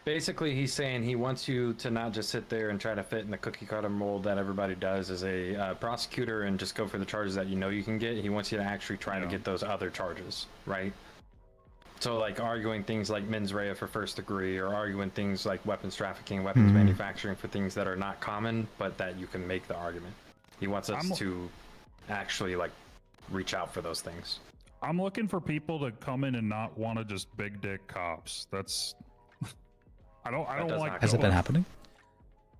Basically, he's saying he wants you to not just sit there and try to fit in the cookie cutter mold that everybody does as a prosecutor and just go for the charges that you can get. He wants you to actually try to get those other charges, right? So, like arguing things like mens rea for first degree, or arguing things like weapons trafficking, weapons manufacturing for things that are not common, but that you can make the argument. He wants us to actually like reach out for those things. I'm looking for people to come in and not want to just big dick cops. That's I don't like. Has it been happening?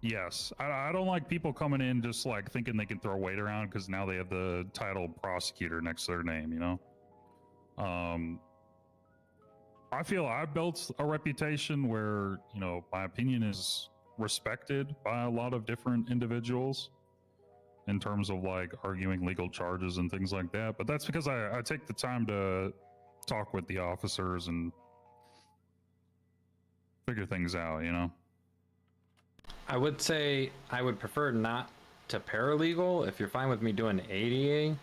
Yes, I don't like people coming in just like thinking they can throw weight around because now they have the title prosecutor next to their name. I feel I've built a reputation where my opinion is respected by a lot of different individuals in terms of like arguing legal charges and things like that. But that's because I take the time to talk with the officers and figure things out, I would say I would prefer not to paralegal if you're fine with me doing ADA,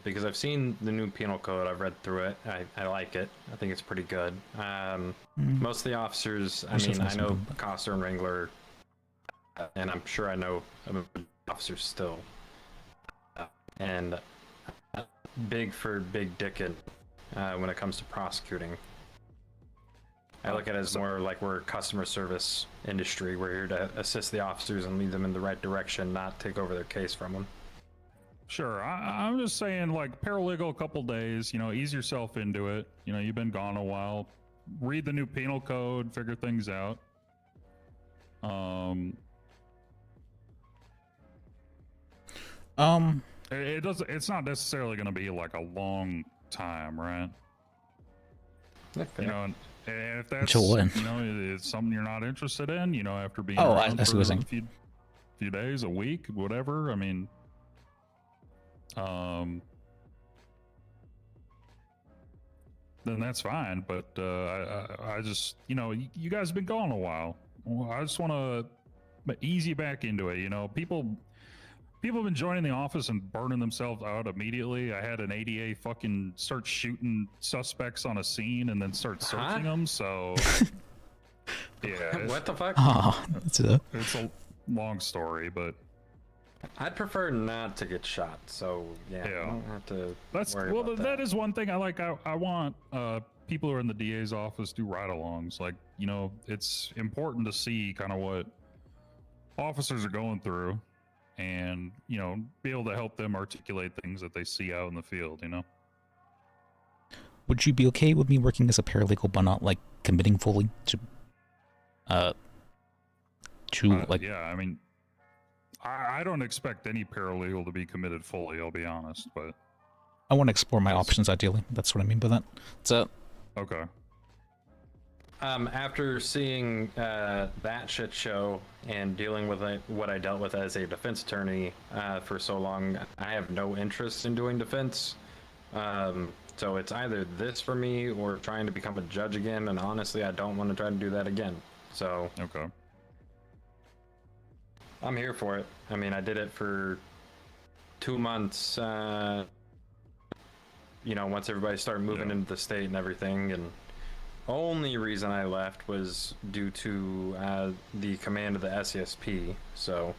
because I've seen the new penal code. I've read through it. I like it. I think it's pretty good. Most of the officers, I know Coster and Wrangler, and I'm sure I know officers still, and big for big dickin' when it comes to prosecuting. I look at it as more like we're a customer service industry. We're here to assist the officers and lead them in the right direction, not take over their case from them. Sure, I'm just saying, like, paralegal a couple days, you know, ease yourself into it. You know, you've been gone a while. Read the new penal code, figure things out. It's not necessarily going to be like a long time, right? You know, and if that's, Until when? you know, it's something you're not interested in, you know, after being Oh, around I see for what you're a saying. few days, a week, whatever. I mean, then that's fine. But I just, you know, you guys have been gone a while. Well, I just want to ease you back into it. You know, people have been joining the office and burning themselves out immediately. I had an ADA fucking start shooting suspects on a scene and then start searching them. So yeah, What the fuck? Oh, it's a long story, but I'd prefer not to get shot. So yeah, I don't have to worry about that is one thing I like. I want people who are in the DA's office do ride-alongs. Like, you know, it's important to see kind of what officers are going through, and, you know, be able to help them articulate things that they see out in the field, you know? Would you be okay with me working as a paralegal but not, like, committing fully to like... Yeah, I mean, I don't expect any paralegal to be committed fully, I'll be honest, but... I want to explore my options, ideally. That's what I mean by that. So... Okay. After seeing that shit show and dealing with what I dealt with as a defense attorney for so long, I have no interest in doing defense. So it's either this for me or trying to become a judge again, and honestly, I don't want to try to do that again. So okay, I'm here for it. I mean, I did it for 2 months. You know, once everybody started moving into the state and everything, and only reason I left was due to the command of the SESP. So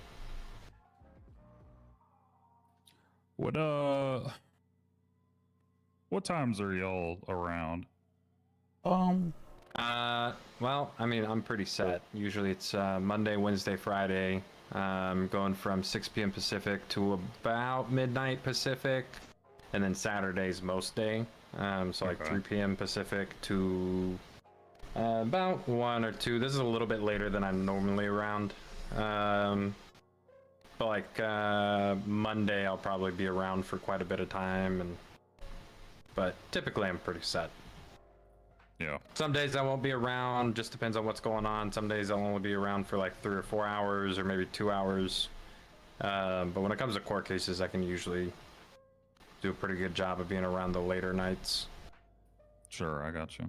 what times are y'all around? Well, I mean, I'm pretty set. Usually it's Monday, Wednesday, Friday, going from 6 p.m. Pacific to about midnight Pacific, and then Saturdays most day. So like 3 p.m. Pacific to about 1 or 2. This is a little bit later than I'm normally around. But like Monday, I'll probably be around for quite a bit of time, but typically I'm pretty set. Yeah. Some days I won't be around, just depends on what's going on. Some days I'll only be around for like 3 or 4 hours or maybe 2 hours. But when it comes to court cases, I can usually do a pretty good job of being around the later nights. Sure, I got you.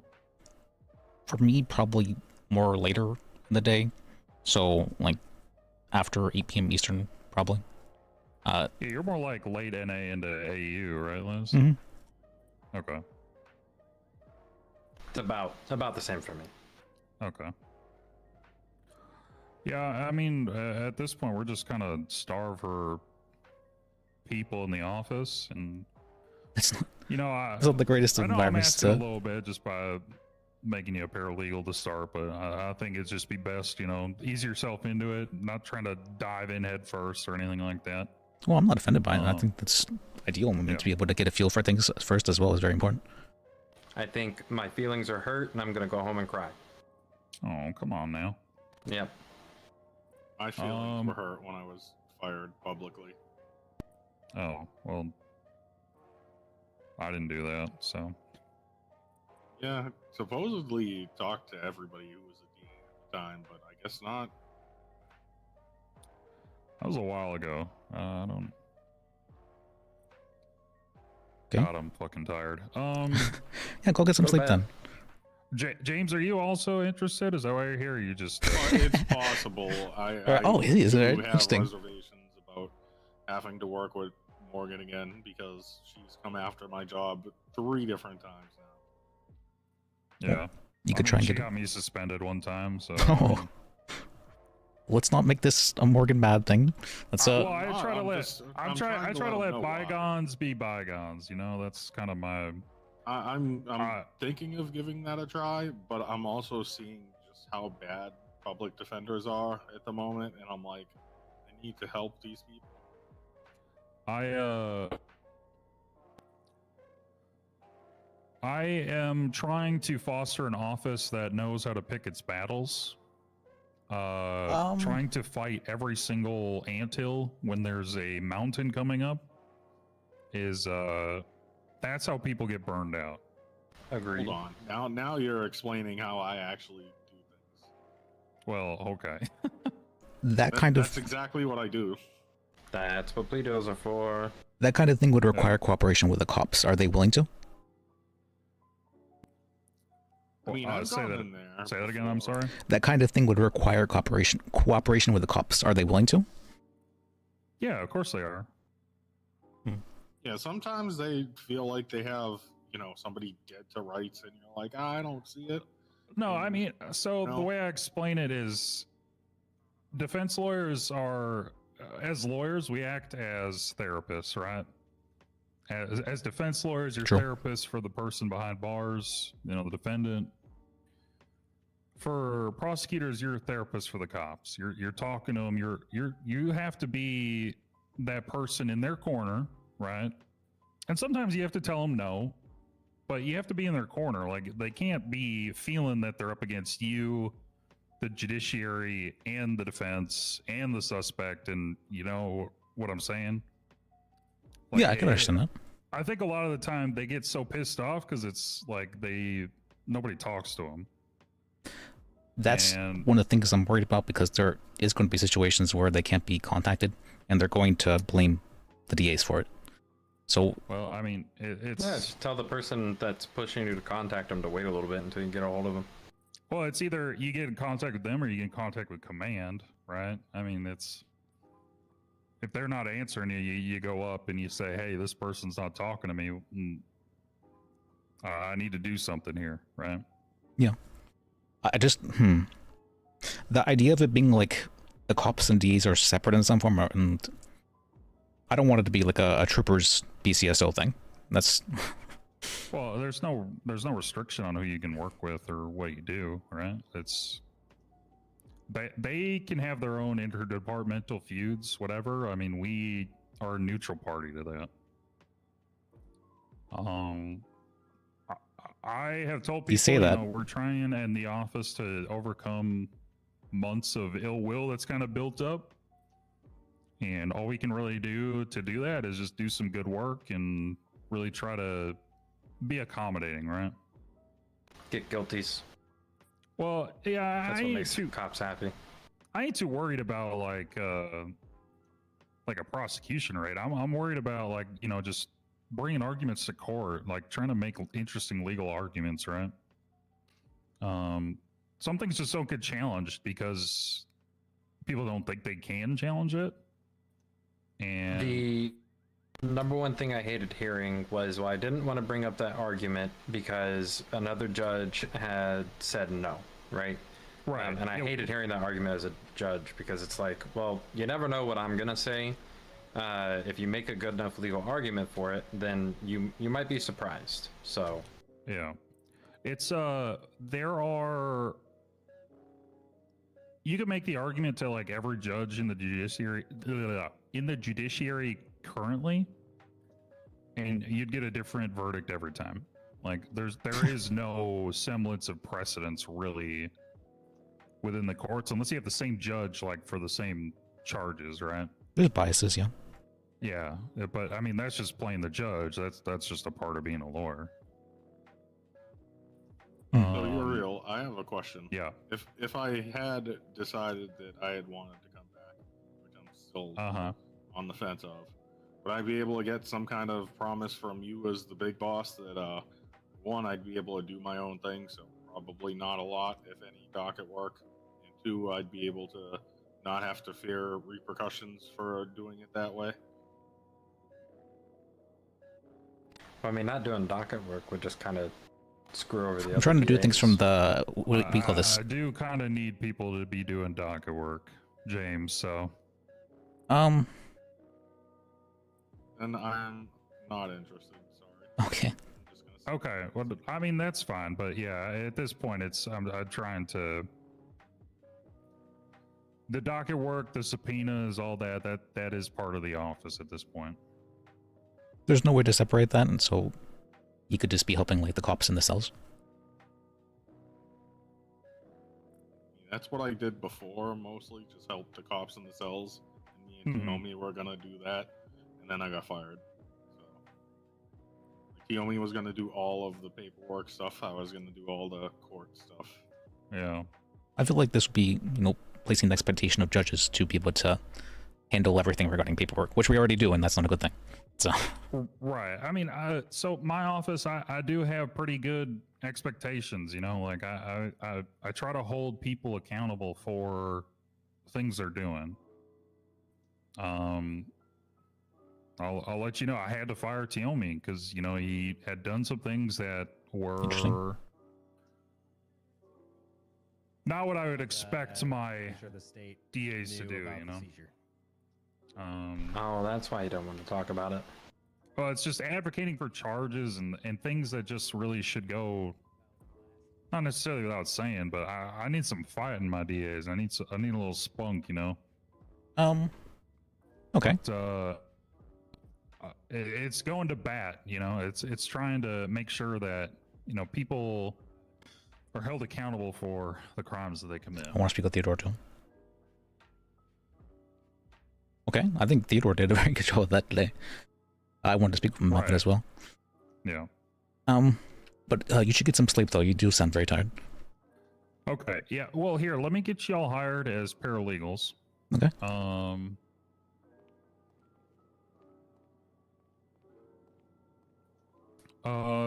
For me, probably more later in the day. So, like, after 8 p.m. Eastern, probably. Yeah, you're more like late NA into AU, right, Liz? Mm-hmm. Okay. It's about the same for me. Okay. Yeah, I mean, at this point, we're just kind of starved for people in the office, and it's not, you know, it's not the greatest I know environments I'm asking to... a little bit just by making you a paralegal to start, but I think it'd just be best, you know, ease yourself into it, not trying to dive in head first or anything like that. Well, I'm not offended by it. I think that's ideal. I mean, to be able to get a feel for things first as well is very important. I think my feelings are hurt, and I'm gonna go home and cry. Oh, come on now. Yep. My feelings were hurt when I was fired publicly. Oh, well, I didn't do that, so. Yeah, supposedly you talked to everybody who was a dean at the time, but I guess not. That was a while ago. I don't... Okay. God, I'm fucking tired. Yeah, go get some sleep then. James, are you also interested? Is that why you're here? Or you just... It's possible. I oh, it is. do Right? have Interesting. reservations about having to work with Morgan again because she's come after my job 3 different times now. Yeah. You could try and she get... got me suspended one time, so... Oh. Let's not make this a Morgan bad thing. Let's well, I try to let bygones be bygones. You know, that's kind of my. I'm thinking of giving that a try, but I'm also seeing just how bad public defenders are at the moment, and I'm like, I need to help these people. I am trying to foster an office that knows how to pick its battles. Trying to fight every single anthill when there's a mountain coming up is that's how people get burned out. Agreed. Hold on. Now you're explaining how I actually do things. Well, okay. That's exactly what I do. That's what pleados are for. That kind of thing would require cooperation with the cops. Are they willing to? I mean, I've say gone that. in there. Say that again. I'm sorry. That kind of thing would require cooperation with the cops. Are they willing to? Yeah, of course they are. Yeah, sometimes they feel like they have, somebody dead to rights, and you're like, I don't see it. No, I mean, so the way I explain it is, defense lawyers are, as lawyers, we act as therapists, right? As defense lawyers, you're therapists for the person behind bars, the defendant. For prosecutors, you're a therapist for the cops. You're talking to them. You have to be that person in their corner, right? And sometimes you have to tell them no, but you have to be in their corner. Like, they can't be feeling that they're up against you, the judiciary, and the defense, and the suspect, and you know what I'm saying? Like, yeah, I can understand that. I think a lot of the time they get so pissed off because it's like nobody talks to them. That's one of the things I'm worried about, because there is going to be situations where they can't be contacted, and they're going to blame the DAs for it. So, well, I mean, it's just tell the person that's pushing you to contact them to wait a little bit until you get a hold of them. Well, it's either you get in contact with them or you get in contact with command, right? I mean, it's if they're not answering you go up and you say, "Hey, this person's not talking to me. I need to do something here," right? Yeah. I just, the idea of it being like the cops and DAs are separate in some form, and I don't want it to be like a trooper's BCSO thing. That's well, there's no restriction on who you can work with or what you do, right? It's they can have their own interdepartmental feuds, whatever. I mean, we are a neutral party to that. I have told people, you say that. We're trying in the office to overcome months of ill will that's kind of built up. And all we can really do to do that is just do some good work and really try to be accommodating, right? Get guilties. Well, yeah, That's what makes cops happy. I ain't too worried about like a prosecution rate. I'm worried about just bringing arguments to court, like trying to make interesting legal arguments, right? Some things just don't get challenged because people don't think they can challenge it. And the number one thing I hated hearing was, well, I didn't want to bring up that argument because another judge had said no, right? Right. And I hated hearing that argument as a judge, because it's like, well, you never know what I'm going to say. If you make a good enough legal argument for it, then you might be surprised. So, yeah, it's you can make the argument to like every judge in the judiciary currently, and you'd get a different verdict every time. Like there is no semblance of precedence really within the courts, unless you have the same judge like for the same charges, right? There's biases, yeah. Yeah, but I mean that's just playing the judge. That's just a part of being a lawyer. So you're real. I have a question. Yeah. If I had decided that I had wanted to come back, which I'm still on the fence of, would I be able to get some kind of promise from you as the big boss that one, I'd be able to do my own thing, so probably not a lot, if any, docket work, and two, I'd be able to not have to fear repercussions for doing it that way? I mean, not doing docket work would just kind of screw over the I'm trying to do things from the, what do we call this? I do kind of need people to be doing docket work, James, so. And I'm not interested, sorry. Okay. Okay, well, I mean that's fine, but yeah, at this point, I'm trying to the docket work, the subpoenas, all that is part of the office at this point. There's no way to separate that, and so he could just be helping like the cops in the cells. That's what I did before, mostly just help the cops in the cells. And me and Naomi were gonna do that, and then I got fired. So Naomi was gonna do all of the paperwork stuff. I was gonna do all the court stuff. Yeah. I feel like this would be, placing the expectation of judges to be able to handle everything regarding paperwork, which we already do, and that's not a good thing. So. Right. I mean, so my office, I do have pretty good expectations, like I try to hold people accountable for things they're doing. I'll let you know, I had to fire Tiomi because, he had done some things that were not what I would expect my DAs to do, Oh, that's why you don't want to talk about it. Well, it's just advocating for charges and things that just really should go, not necessarily without saying, but I need some fight in my DAs. I need a little spunk, Okay. But, it's going to bat, it's trying to make sure that, people are held accountable for the crimes that they commit. I want to speak with Theodore too. Okay, I think Theodore did a very good job of that today. I wanted to speak with him about that as well. Yeah. But you should get some sleep though. You do sound very tired. Okay. Yeah. Well, here, let me get y'all hired as paralegals. Okay.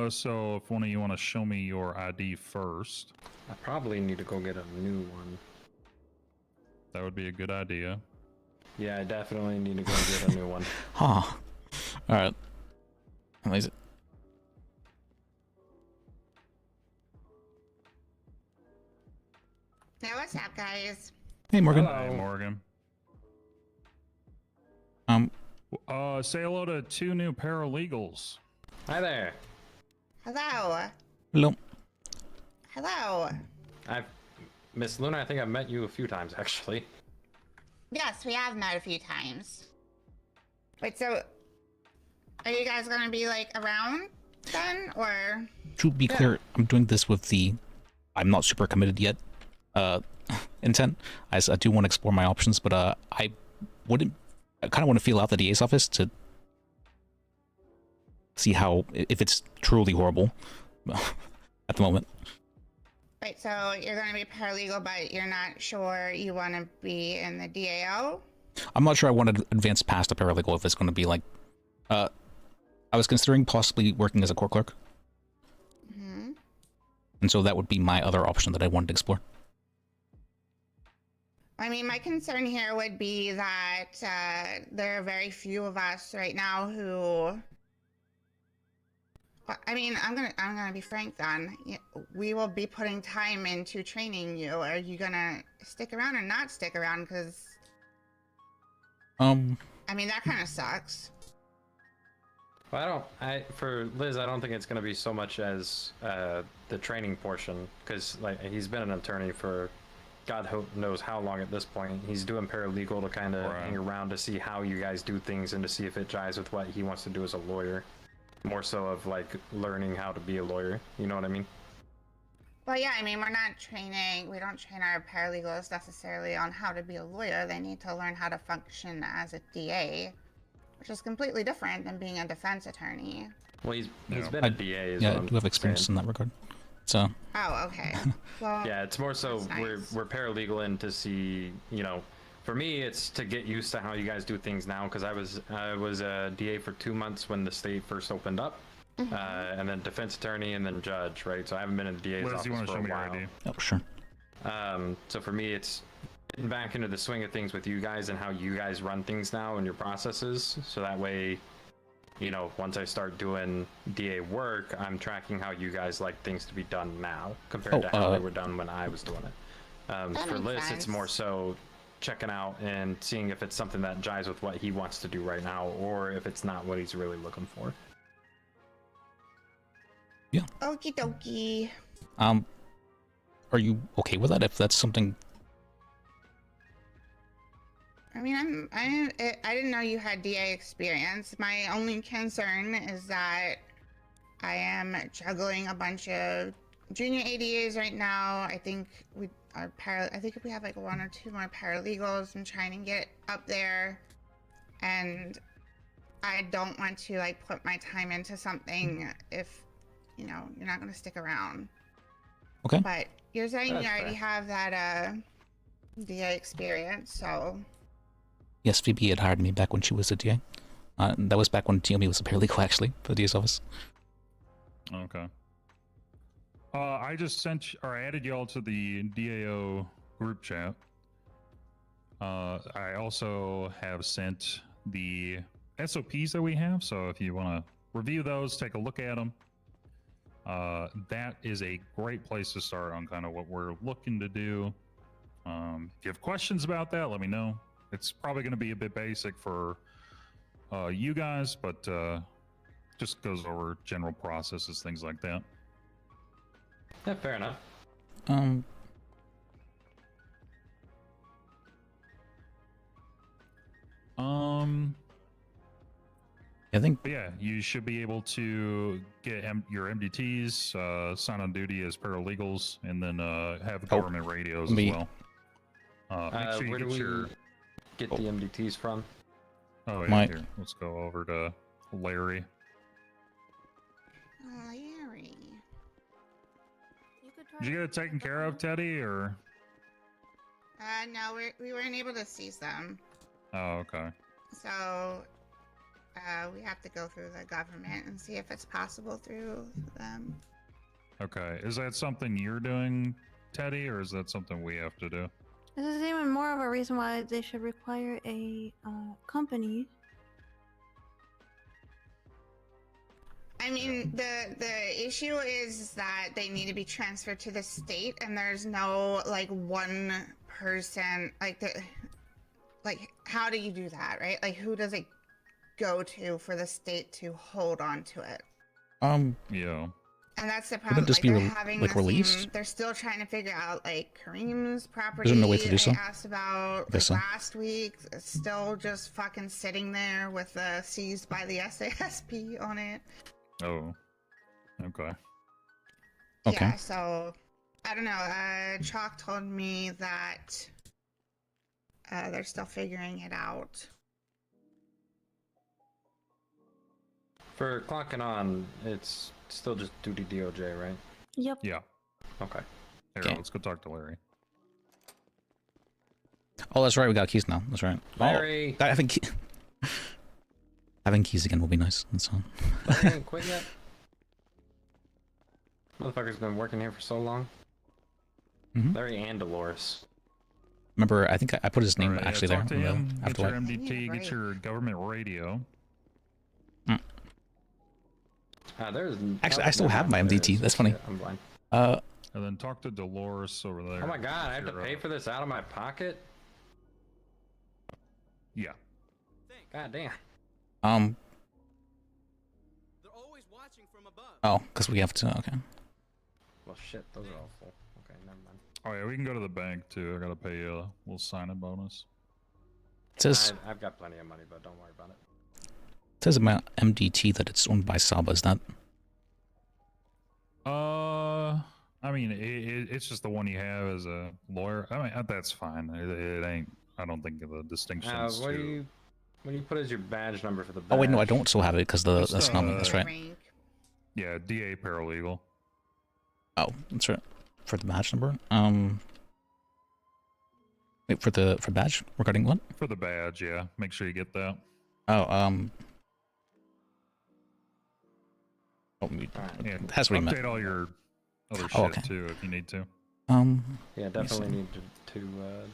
So if one of you want to show me your ID first. I probably need to go get a new one. That would be a good idea. Yeah, I definitely need to go get a new one. Huh. Alright. Amazing. Hey, what's up, guys? Hey, Morgan. Hi, Morgan. Say hello to 2 new paralegals. Hi there. Hello. Hello. Hello. Miss Luna, I think I've met you a few times, actually. Yes, we have met a few times. Wait, so are you guys gonna be like around then, or? To be clear, I'm doing this with the I'm not super committed yet intent. I do want to explore my options, but I kind of want to feel out the DA's office to see if it's truly horrible at the moment. Right, so you're going to be paralegal, but you're not sure you want to be in the DAO? I'm not sure I want to advance past a paralegal if it's going to be like... I was considering possibly working as a court clerk. Mm-hmm. And so that would be my other option that I wanted to explore. I mean, my concern here would be that there are very few of us right now who... I mean, I'm gonna be frank then. We will be putting time into training you. Are you gonna stick around or not stick around? Because I mean, that kind of sucks. Well, for Liz, I don't think it's gonna be so much as the training portion, because like he's been an attorney for God knows how long at this point. He's doing paralegal to kind of hang around to see how you guys do things and to see if it jives with what he wants to do as a lawyer. More so of like learning how to be a lawyer, you know what I mean? Well, yeah, I mean, we don't train our paralegals necessarily on how to be a lawyer. They need to learn how to function as a DA, which is completely different than being a defense attorney. Well, he's been a DA as well. Yeah, well. I do have experience in that regard. So. Oh, okay. Well, yeah, it's more so nice. we're paralegal in to see, for me, it's to get used to how you guys do things now, because I was a DA for 2 months when the state first opened up, and then defense attorney, and then judge, right? So I haven't been in the DA's Liz, office you want to for show a me your while. ID? Oh, sure. So for me, it's getting back into the swing of things with you guys and how you guys run things now and your processes, so that way, once I start doing DA work, I'm tracking how you guys like things to be done now compared to how they were done when I was doing it. For Liz, it's more so checking out and seeing if it's something that jives with what he wants to do right now, or if it's not what he's really looking for. Yeah. Okie dokie. Are you okay with that? If that's something. I mean, I didn't know you had DA experience. My only concern is that I am juggling a bunch of junior ADAs right now. I think I think we have like 1 or 2 more paralegals I'm trying to get up there, and I don't want to like put my time into something if you're not going to stick around. Okay. But you're saying That's you already fair. have that DA experience, so Yes, Phoebe had hired me back when she was a DA. That was back when TME was a paralegal, actually, for the DA's office. Okay. I just added y'all to the DAO group chat. I also have sent the SOPs that we have, so if you want to review those, take a look at them. That is a great place to start on kind of what we're looking to do. If you have questions about that, let me know. It's probably going to be a bit basic for you guys, but just goes over general processes, things like that. Yeah, fair enough. I think. But yeah, you should be able to get your MDTs, sign on duty as paralegals, and then have government radios as well. Make sure you where do get we your. get the MDTs from? Oh yeah, My- here. Let's go over to Larry. Larry. Did you get it taken care of, Teddy, or? No, we weren't able to seize them. Oh, okay. So we have to go through the government and see if it's possible through them. Okay. Is that something you're doing, Teddy, or is that something we have to do? This is even more of a reason why they should require a company. I mean, the issue is that they need to be transferred to the state, and there's no like one person like how do you do that, right? Like who does it go to for the state to hold on to it? Yeah. And that's the Wouldn't problem. this Like be they're re- having like the released? same. They're still trying to figure out like Kareem's property. There's no way to do so? I asked about Guess like, so. last week. It's still just fucking sitting there with seized by the SASP on it. Oh. Okay. Okay. Yeah. So I don't know. Chalk told me that they're still figuring it out. For clocking on, it's still just duty DOJ, right? Yep. Yeah. Okay. Here, Okay. let's go talk to Larry. Oh, that's right. We got keys now. That's right. Larry. Oh, having having keys again will be nice. That's all. Larry ain't quit yet. Motherfucker's been working here for so long. Mhm. Larry and Dolores. Remember, I think I put his name Alright, yeah, actually talk there. to on him, the get your afterlife. MDT, get your government radio. There's Actually, I still have my MDT. That's funny. I'm blind. And then talk to Dolores over there. Oh my god, I have to Your, pay for this out of my pocket? Yeah. God damn. Oh, because we have to. Okay. Well, shit, those are all full. Okay, never mind. Oh yeah, we can go to the bank too. I gotta pay you a little sign-in bonus. It says I've got plenty of money, but don't worry about it. it says about MDT that it's owned by Saba. Is that? I mean, it's just the one you have as a lawyer. I mean, that's fine. It ain't. I don't think the distinctions. What do you put as your badge number for the badge? Oh wait, no, I don't still have it because that's not me. That's right. Yeah, DA paralegal. Oh, that's right. For the badge number. Wait, for badge regarding what? For the badge, yeah. Make sure you get that. Oh, Yeah, it has to be update met. all your other shit Oh, okay. too if you need to. Yeah, let me definitely see. need to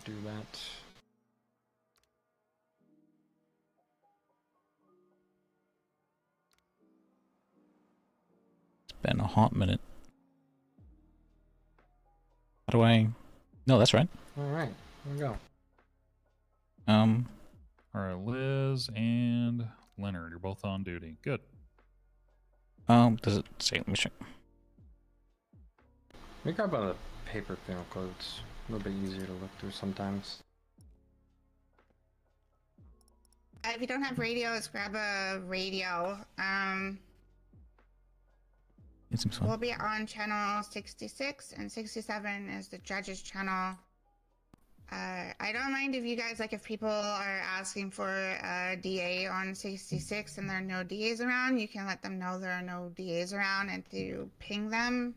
do that. It's been a hot minute. How do I? No, that's right. All right, here we go. All right, Liz and Leonard, you're both on duty. Good. Does it say? Let me check. We grab on the paper penal codes. A little bit easier to look through sometimes. If you don't have radios, grab a radio. It seems fun. We'll be on channel 66 and 67 is the judge's channel. I don't mind if you guys, like, if people are asking for a DA on 66 and there are no DAs around, you can let them know there are no DAs around and to ping them.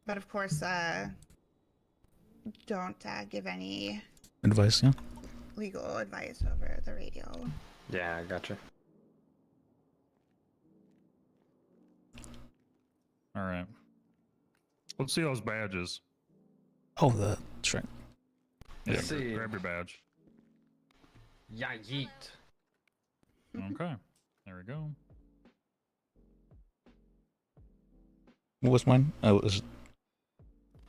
But of course, don't give any Advice, yeah. legal advice over the radio. Yeah, I gotcha. All right. Let's see those badges. Oh, that's right. Yeah, Let's see. grab your badge. Yeah, yeet. Okay. There we go. What was mine? Oh, it was.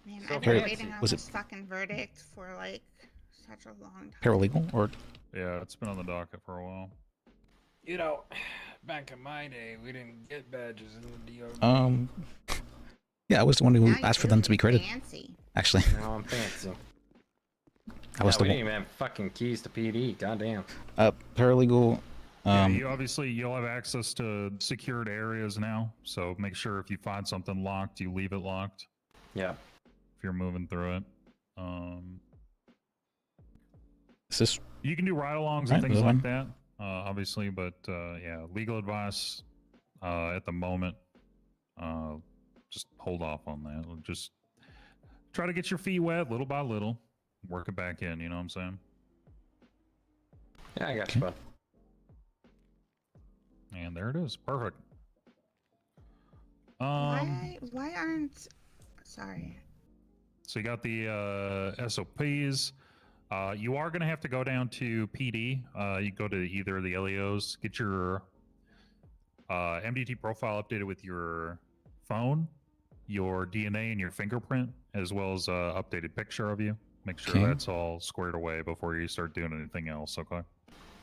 Man, So I've been Paralegal. waiting on Was this it fucking verdict for like such a long time. paralegal or? Yeah, it's been on the docket for a while. You know, back in my day, we didn't get badges in the DO. Yeah, I was the one who Now asked for you're them to be really credited. fancy. Actually, Now I'm fancy. I was Yeah, the we one. didn't even have fucking keys to PD. Goddamn. Paralegal. Yeah, you'll have access to secured areas now. So make sure if you find something locked, you leave it locked. Yeah. If you're moving through it. Is this? You can do ride-alongs Right, and things this like one? that, obviously, but yeah, legal advice at the moment. Just hold off on that. Just try to get your feet wet little by little. Work it back in. You know what I'm saying? Yeah, I got you, bud. And there it is. Perfect. Why aren't? Sorry. So you got the SOPs. You are going to have to go down to PD. You go to either of the LEOs, get your MDT profile updated with your phone, your DNA, and your fingerprint, as well as updated picture of you. Make sure Okay. that's all squared away before you start doing anything else. Okay.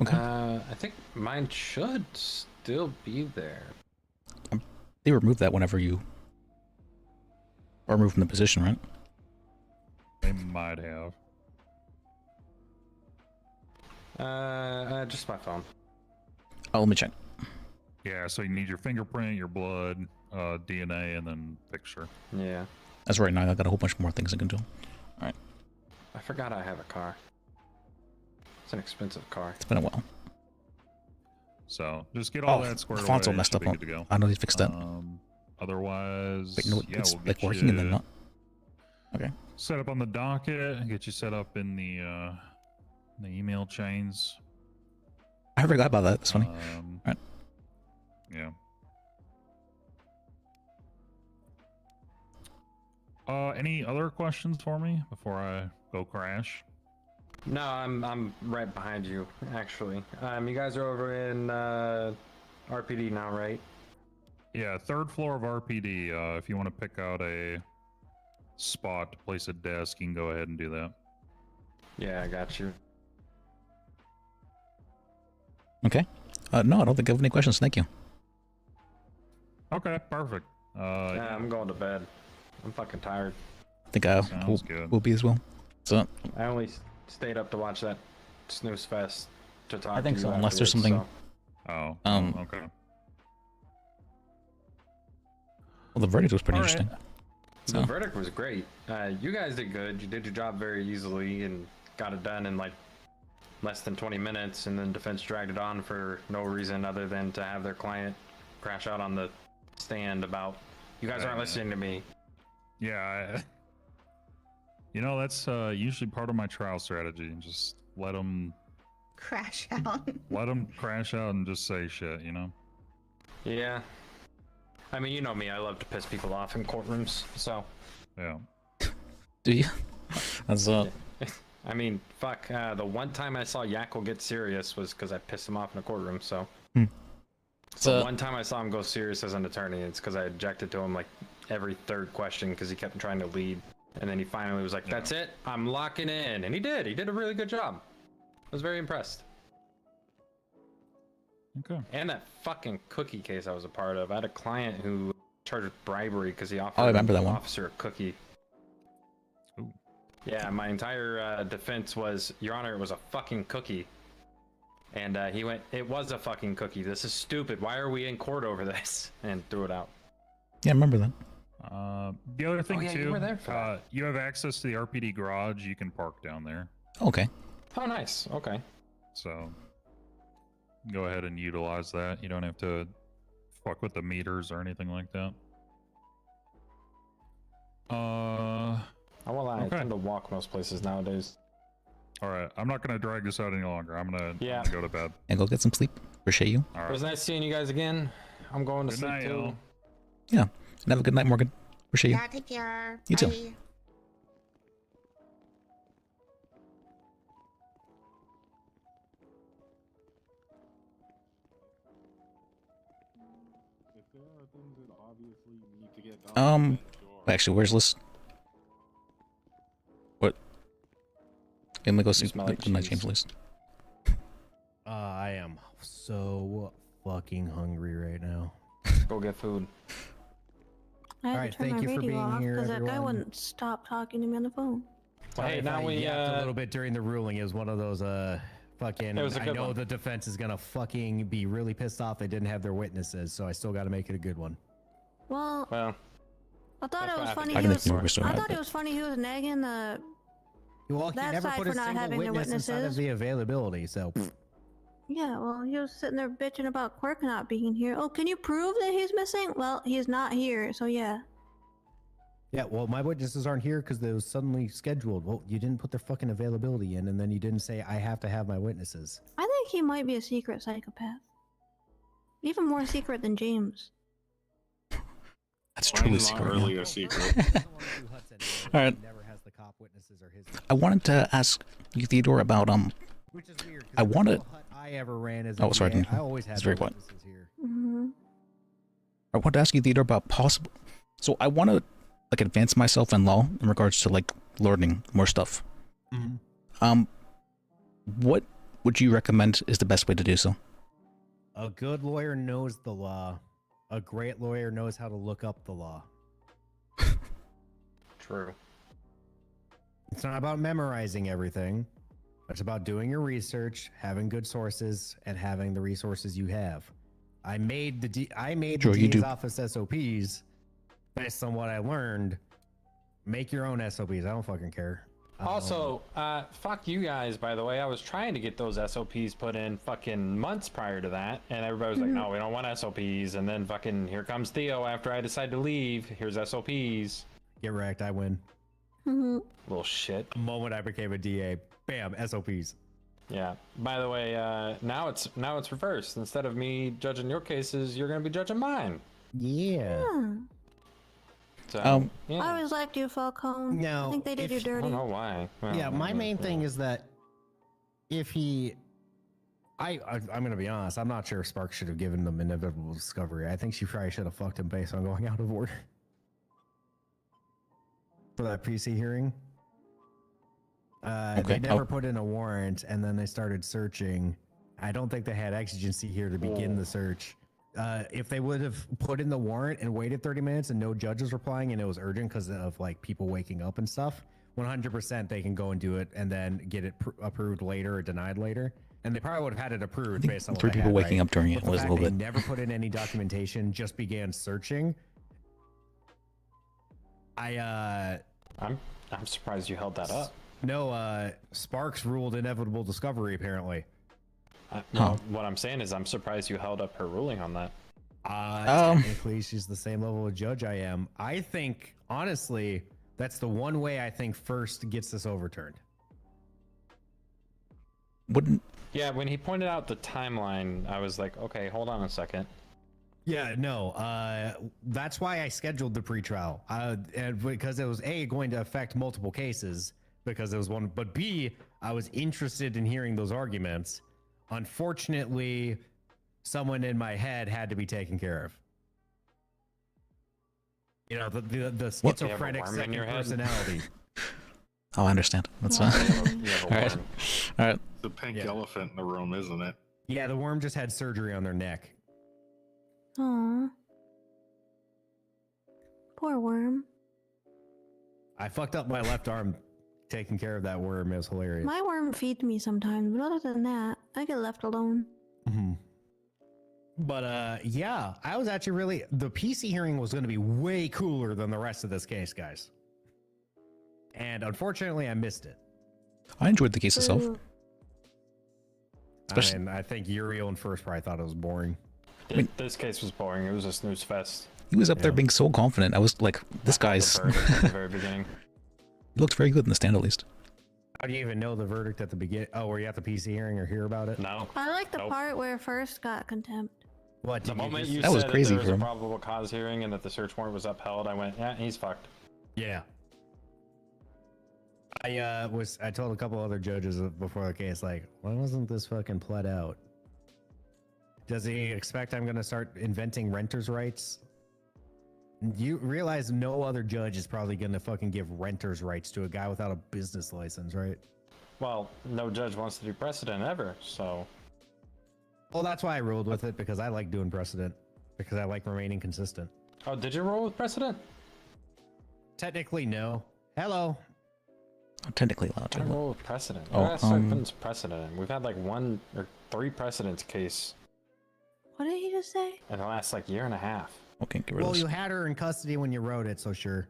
Okay. I think mine should still be there. They remove that whenever you are removed from the position, right? They might have. Just my phone. Oh, let me check. Yeah. So you need your fingerprint, your blood, DNA, and then picture. Yeah. That's right. Now I got a whole bunch more things I can do. All right. I forgot I have a car. It's an expensive car. It's been a while. So just get all Oh, that squared the away. fonts all you messed should up be on- good to go. I know they fixed that. Otherwise, Wait, no, yeah, it's we'll like get working and then you not. Okay. set up on the docket and get you set up in the email chains. I forgot about that. That's funny. Right. Yeah. Any other questions for me before I go crash? No, I'm right behind you, actually. You guys are over in RPD now, right? Yeah, third floor of RPD. If you want to pick out a spot to place a desk, you can go ahead and do that. Yeah, I got you. Okay. No, I don't think I have any questions. Thank you. Okay, perfect. Yeah, I'm going to bed. I'm fucking tired. I think Sounds good. will be as well. So I only stayed up to watch that snooze fest to talk I think to so, you unless there's afterwards, something. Oh. Okay. Well, the verdict was pretty All right. interesting. The So verdict was great. You guys did good. You did your job very easily and got it done in like less than 20 minutes, and then defense dragged it on for no reason other than to have their client crash out on the stand about you guys aren't listening to me. Yeah, that's usually part of my trial strategy. Just let them Crash out. crash out and just say shit. Yeah. I mean, you know me. I love to piss people off in courtrooms, so. Yeah. do you? That's I mean, fuck. The one time I saw Yakko get serious was because I pissed him off in a courtroom, so. So one time I saw him go serious as an attorney, it's because I objected to him like every third question because he kept trying to lead. And then he finally was like, that's it, I'm locking in. And he did. He did a really good job. I was very impressed. Okay. And that fucking cookie case I was a part of. I had a client who charged with bribery because he offered I remember that an one. officer a cookie. Yeah, my entire defense was, Your Honor, it was a fucking cookie. And he went, it was a fucking cookie. This is stupid. Why are we in court over this? And threw it out. Yeah, I remember that. The other thing yeah, too, you were there for that. you have access to the RPD garage. You can park down there. Okay. Oh, nice. Okay. So go ahead and utilize that. You don't have to fuck with the meters or anything like that. I won't lie, I tend to walk most places nowadays. All right, I'm not gonna drag this out any longer. I'm gonna go to bed. And go get some sleep. Appreciate you. All It right. was nice seeing you guys again. I'm going to Good sleep night, too. y'all. Yeah. And have a good night, Morgan. Appreciate you. Yeah, take care. You too. Bye. If there are things that obviously need to get done, Actually, where's Lis? What? Let me go see. smell like Let me cheese. change Lis. I am so fucking hungry right now. Go get food. I had Alright, to turn thank my you for radio being off here, because that guy everyone. wouldn't stop talking to me on the phone. Sorry Hey, if now I we, yapped a little bit during the ruling. It was one of those fucking. It was a I good know one. the defense is gonna fucking be really pissed off they didn't have their witnesses, so I still got to make it a good one. Well, Well, I thought it was what funny. I He can was, make you restore I that, thought it but- was funny. He was nagging the Well, he that never side put for a not single having their witness inside of witnesses. the availability, so. Yeah, well, he was sitting there bitching about Quirk not being here. Oh, can you prove that he's missing? Well, he's not here, so yeah. Yeah, well, my witnesses aren't here because they was suddenly scheduled. Well, you didn't put their fucking availability in, and then you didn't say I have to have my witnesses. I think he might be a secret psychopath. Even more secret than James. That's truly Mine's not secret. really yeah. a secret. All right. Never has the cop witnesses or his. I wanted to ask you, Theodore, about Which is weird. 'cause I every wanted. single hut I ever ran as a Oh, sorry. I DA, didn't- I always had it's very my quiet. witnesses here. Mm-hmm. I wanted to ask you, Theodore, about possible. So I want to like advance myself in law in regards to like learning more stuff. Mhm. What would you recommend is the best way to do so? A good lawyer knows the law. A great lawyer knows how to look up the law. True. It's not about memorizing everything. It's about doing your research, having good sources, and having the resources you have. I made the Sure, you DA's do. office SOPs based on what I learned. Make your own SOPs. I don't fucking care. Also, fuck you guys, by the way. I was trying to get those SOPs put in fucking months prior to that, and everybody was like, no, we don't want SOPs. And then fucking here comes Theo after I decide to leave. Here's SOPs. Get wrecked. I win. Mm-hmm. Little shit. The moment I became a DA, bam, SOPs. Yeah. By the way, now it's reversed. Instead of me judging your cases, you're gonna be judging mine. Yeah. So, yeah. I always liked you, Falcone. No, I think they did you if- I dirty. don't know why. Well, Yeah, my yeah, main yeah. thing is that if he, I'm gonna be honest. I'm not sure if Sparks should have given them inevitable discovery. I think she probably should have fucked him based on going out of order for that PC hearing. Okay, They never oh. put in a warrant, and then they started searching. I don't think they had exigency here to begin the search. If they would have put in the warrant and waited 30 minutes and no judges replying and it was urgent because of like people waking up and stuff, 100% they can go and do it and then get it approved later or denied later. And they probably would have had it approved based on what three they people had, waking right? up during But it the was a fact little they bit. never put in any documentation, just began searching. I'm surprised you held that up. No, Sparks ruled inevitable discovery apparently. No, what I'm saying is I'm surprised you held up her ruling on that. Technically, she's the same level of judge I am. I think, honestly, that's the one way I think first gets this overturned. Wouldn't. Yeah, when he pointed out the timeline, I was like, okay, hold on a second. Yeah, no, that's why I scheduled the pretrial. And because it was A, going to affect multiple cases, because it was one, but B, I was interested in hearing those arguments. Unfortunately, someone in my head had to be taken care of. You know, the What? schizophrenic worm in second your head? personality. Oh, I understand. That's You fine. have a All right. worm. All right. The pink Yeah. elephant in the room, isn't it? Yeah, the worm just had surgery on their neck. Aww. Poor worm. I fucked up my left arm taking care of that worm. It was hilarious. My worm feeds me sometimes, but other than that, I get left alone. But yeah, I was actually really the PC hearing was going to be way cooler than the rest of this case, guys. And unfortunately, I missed it. I enjoyed the case itself. And I think Uriel and First probably thought it was boring. This case was boring. It was a snooze fest. He was up there being so confident. I was like, this guy's... At the very beginning. He looked very good in the stand, at least. How do you even know the verdict at the beginning? Oh, were you at the PC hearing or hear about it? No. I like the part where First got contempt. What? The moment you that said was crazy that there was for a him. probable cause hearing and that the search warrant was upheld, I went, yeah, he's fucked. Yeah. I told a couple other judges before the case, like, why wasn't this fucking pled out? Does he expect I'm gonna start inventing renters' rights? You realize no other judge is probably gonna fucking give renters' rights to a guy without a business license, right? Well, no judge wants to do precedent ever, so... Well, that's why I ruled with it, because I like doing precedent. Because I like remaining consistent. Oh, did you roll with precedent? Technically, no. Hello. I'm technically allowed I to. roll with precedent. Oh, Let's start putting some precedent in. We've had like 1 or 3 precedents case What did he just say? in the last like year and a half. Okay, get rid of Well, this. you had her in custody when you wrote it, so sure.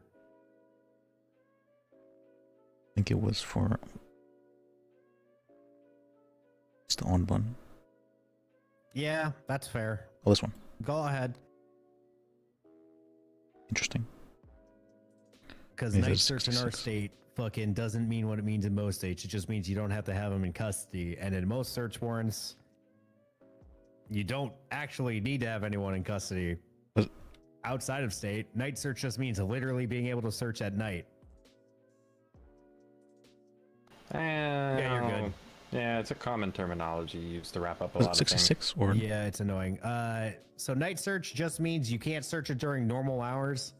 I think it was for... It's the on one. Yeah, that's fair. Oh, this one. Go ahead. Interesting. Because Maybe night it's search in our 66. state fucking doesn't mean what it means in most states. It just means you don't have to have them in custody. And in most search warrants, you don't actually need to have anyone in custody. Outside of state, night search just means literally being able to search at night. Yeah, you're good. Yeah, it's a common terminology used to wrap up a lot of things. 66 or... Yeah, it's annoying. So night search just means you can't search it during normal hours.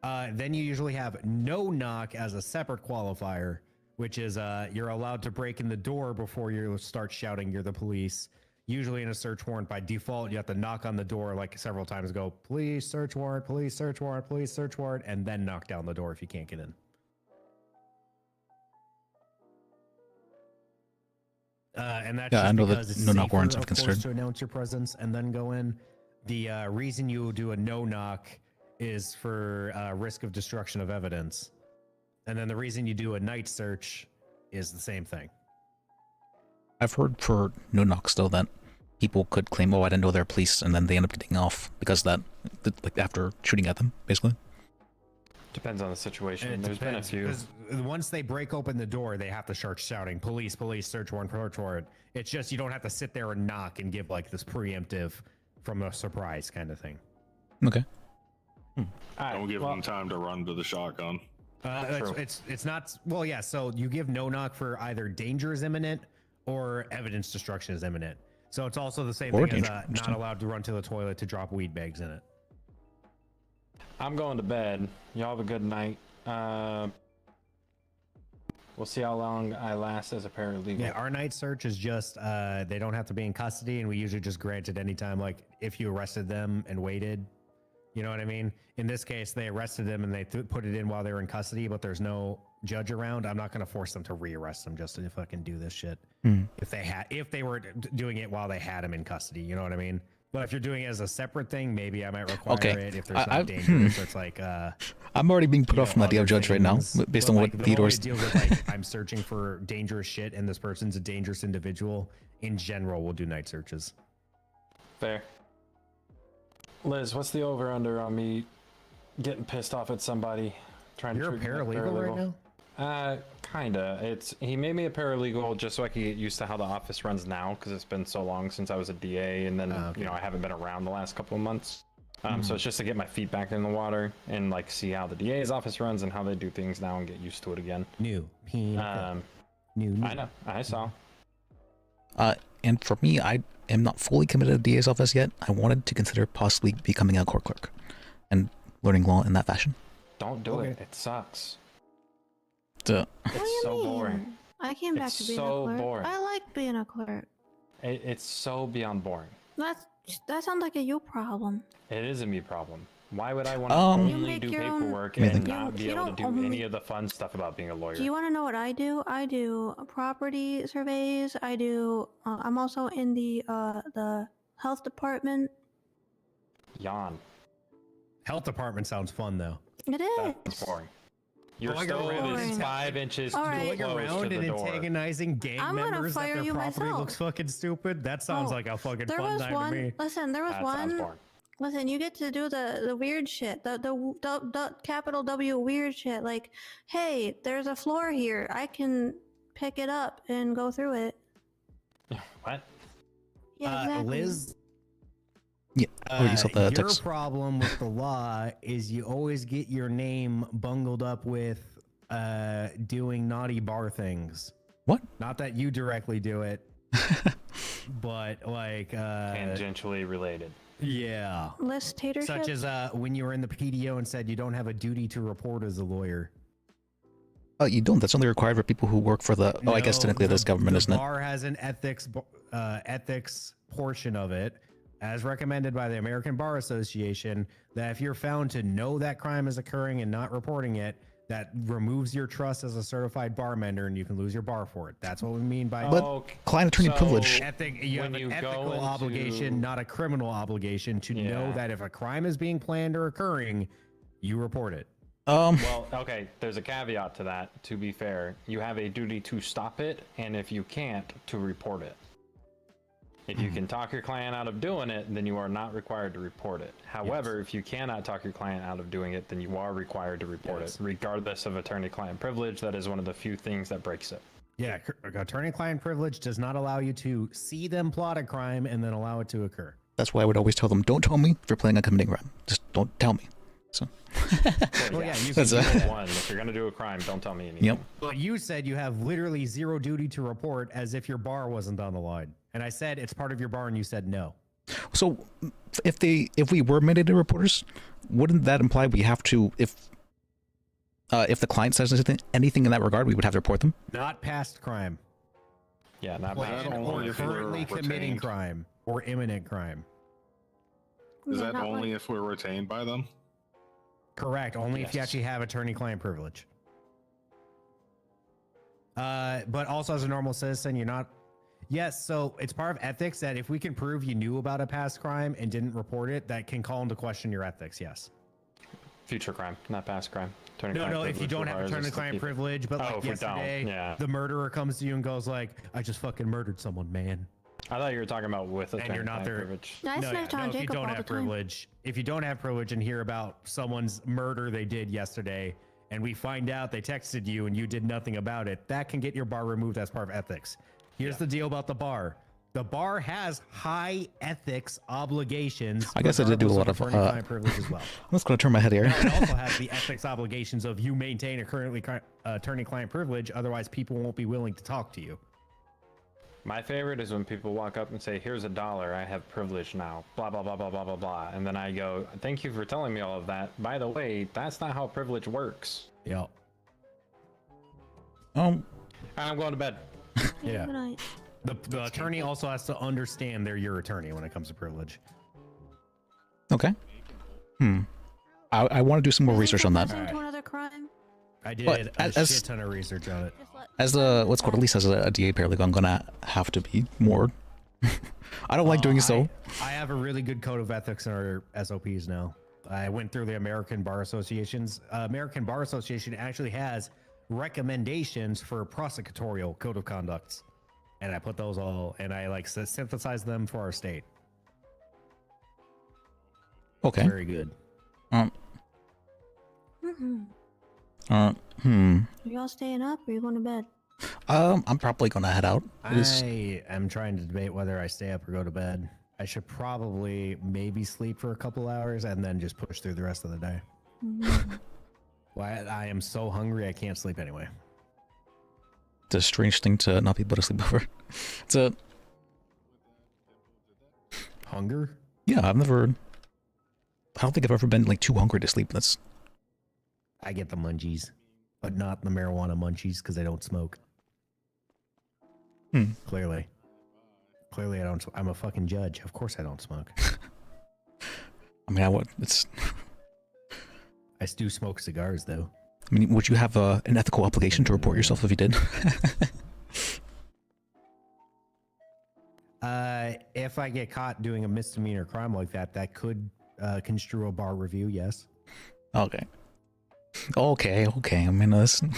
Then you usually have no knock as a separate qualifier, which is you're allowed to break in the door before you start shouting you're the police. Usually in a search warrant, by default, you have to knock on the door like several times, go, police search warrant, police search warrant, police search warrant, and then knock down the door if you can't get in. And that's Yeah, just I know because that it's no knock safer, warrants are of course, considered. to announce your presence and then go in. The reason you do a no knock is for risk of destruction of evidence, and then the reason you do a night search is the same thing. I've heard for no knocks though that people could claim, oh, I didn't know they're police, and then they end up getting off because of that, like after shooting at them, basically. Depends on the situation. And it There's depends, been a few. because once they break open the door, they have to start shouting, police, police, search warrant, search warrant. It's just you don't have to sit there and knock and give like this preemptive from a surprise kind of thing. Okay. Don't give them time to run to the shotgun. It's not, well, yeah, so you give no knock for either danger is imminent or evidence destruction is imminent. So it's also the same Or thing as danger, not understand. allowed to run to the toilet to drop weed bags in it. I'm going to bed. Y'all have a good night. We'll see how long I last as a paralegal. Yeah, our night search is just they don't have to be in custody, and we usually just grant it anytime, like if you arrested them and waited. You know what I mean? In this case, they arrested them and they put it in while they were in custody, but there's no judge around. I'm not going to force them to re-arrest them just to fucking do this shit. If they were doing it while they had him in custody, you know what I mean? But if you're doing it as a separate thing, maybe I might require it if there's not danger. So it's like I'm already being put off from the idea of judge right now, things, based but, on like, what the Theodore's... moment it deals with, like, I'm searching for dangerous shit and this person's a dangerous individual, in general, we'll do night searches. Fair. Liz, what's the over-under on me getting pissed off at somebody trying You're to a treat me like paralegal right now? Kinda. He made me a paralegal just so I could get used to how the office runs now, because it's been so long since I was a DA, and then you know I haven't been around the last couple of months. So it's just to get my feet back in the water and like see how the DA's office runs and how they do things now and get used to it again. New. I know. I saw. And for me, I am not fully committed to DA's office yet. I wanted to consider possibly becoming a court clerk and learning law in that fashion. Don't do it. It sucks. Duh. It's so boring. I came back It's to being so a clerk. boring. I like being a clerk. It's so beyond boring. That sounds like a you problem. It is a me problem. Why would I want to You only make do your own- paperwork You and think- not be You able to don't do only- any of the fun stuff about being a lawyer? Do you want to know what I do? I do property surveys. I do. I'm also in the health department. Yawn. Health department sounds fun though. It is. That's boring. Your Going stove around is and- 5 inches All too right. Going close around to and the door. antagonizing gang I'm gonna members that fire their you property myself. looks fucking stupid. That sounds like a fucking There fun was time one. to me. Listen, there was That sounds one. boring. Listen, you get to do the weird shit, the capital W weird shit. Like, hey, there's a floor here. I can pick it up and go through it. What? Yeah, exactly. Liz, Yeah. Oh, you saw the your text. problem with the law is you always get your name bungled up with doing naughty bar things. What? Not that you directly do it, but like Tangentially related. yeah. Lis Tater Such Chips? as when you were in the PDO and said you don't have a duty to report as a lawyer. Oh, you don't. That's only required for people who work for the. Oh, I guess No, technically this government, the isn't it? bar has an ethics portion of it, as recommended by the American Bar Association, that if you're found to know that crime is occurring and not reporting it, that removes your trust as a certified bartender and you can lose your bar for it. That's what we mean by But client attorney privilege. You have an ethical obligation, not a criminal obligation, to know that if a crime is being planned or occurring, you report it. Well, okay, there's a caveat to that. To be fair, you have a duty to stop it, and if you can't, to report it. If you can talk your client out of doing it, then you are not required to report it. However, if you cannot talk your client out of doing it, then you are required to report it, regardless of attorney-client privilege. That is one of the few things that breaks it. Yeah, attorney-client privilege does not allow you to see them plot a crime and then allow it to occur. That's why I would always tell them, don't tell me if you're planning on committing a crime. Just don't tell me. So. Well, yeah, you can That's do a- one. If you're gonna do a crime, don't tell me anything. Yep. But you said you have literally zero duty to report as if your bar wasn't on the line. And I said it's part of your bar and you said no. So, if we were mandated reporters, wouldn't that imply we have to, if the client says anything in that regard, we would have to report them? Not past crime. Yeah, not Planned past. or Only if we're currently committing retained. crime or imminent crime. Is Yeah, that not only like- if we're retained by them? Correct. Only if you Yes. actually have attorney-client privilege. But also as a normal citizen, you're not. Yes, so it's part of ethics that if we can prove you knew about a past crime and didn't report it, that can call into question your ethics. Yes. Future crime, not past crime. No, Attorney-client if you privilege don't have requires us to attorney-client keep it. privilege, but Oh, like if we don't, yesterday, yeah. the murderer comes to you and goes like, "I just fucking murdered someone, man." I thought you were talking about with And you're not attorney-client there. privilege. I snitch on if you Jacob don't all have the time. privilege, if you don't have privilege and hear about someone's murder they did yesterday, and we find out they texted you and you did nothing about it, that can get your bar removed as part of ethics. Here's the deal about the bar. The bar has high ethics obligations. I guess I did do a lot of. attorney-client privilege as well. I'm just gonna turn my head here. Now, it also has the ethics obligations of you maintain a currently attorney-client privilege, otherwise people won't be willing to talk to you. My favorite is when people walk up and say, "Here's $1. I have privilege now." Blah blah blah blah blah blah blah. And then I go, "Thank you for telling me all of that. By the way, that's not how privilege works." Yep. I'm going to bed. Yeah. Good night. The attorney also has to understand they're your attorney when it comes to privilege. Okay. I want to do some more research on that. Into another crime. I did But a as- shit ton of research on it. As what's called, at least as a DA paralegal, I'm gonna have to be more. I don't like doing so. I have a really good code of ethics in our SOPs now. I went through the American Bar Association's. American Bar Association actually has recommendations for prosecutorial code of conducts, and I put those all, and I like synthesize them for our state. Okay. Very good. Are you all staying up or are you going to bed? I'm probably gonna head out. It is- I am trying to debate whether I stay up or go to bed. I should probably maybe sleep for a couple hours and then just push through the rest of the day. Well, I am so hungry I can't sleep anyway. It's a strange thing to not be able to sleep over. It's a hunger. Yeah, I don't think I've ever been like too hungry to sleep. That's. I get the munchies, but not the marijuana munchies because I don't smoke. Clearly, I don't. I'm a fucking judge. Of course, I don't smoke. I mean, I would. It's. I do smoke cigars, though. I mean, would you have an ethical obligation to report yourself if you did? If I get caught doing a misdemeanor crime like that, that could construe a bar review, yes. Okay. Okay. I mean, listen.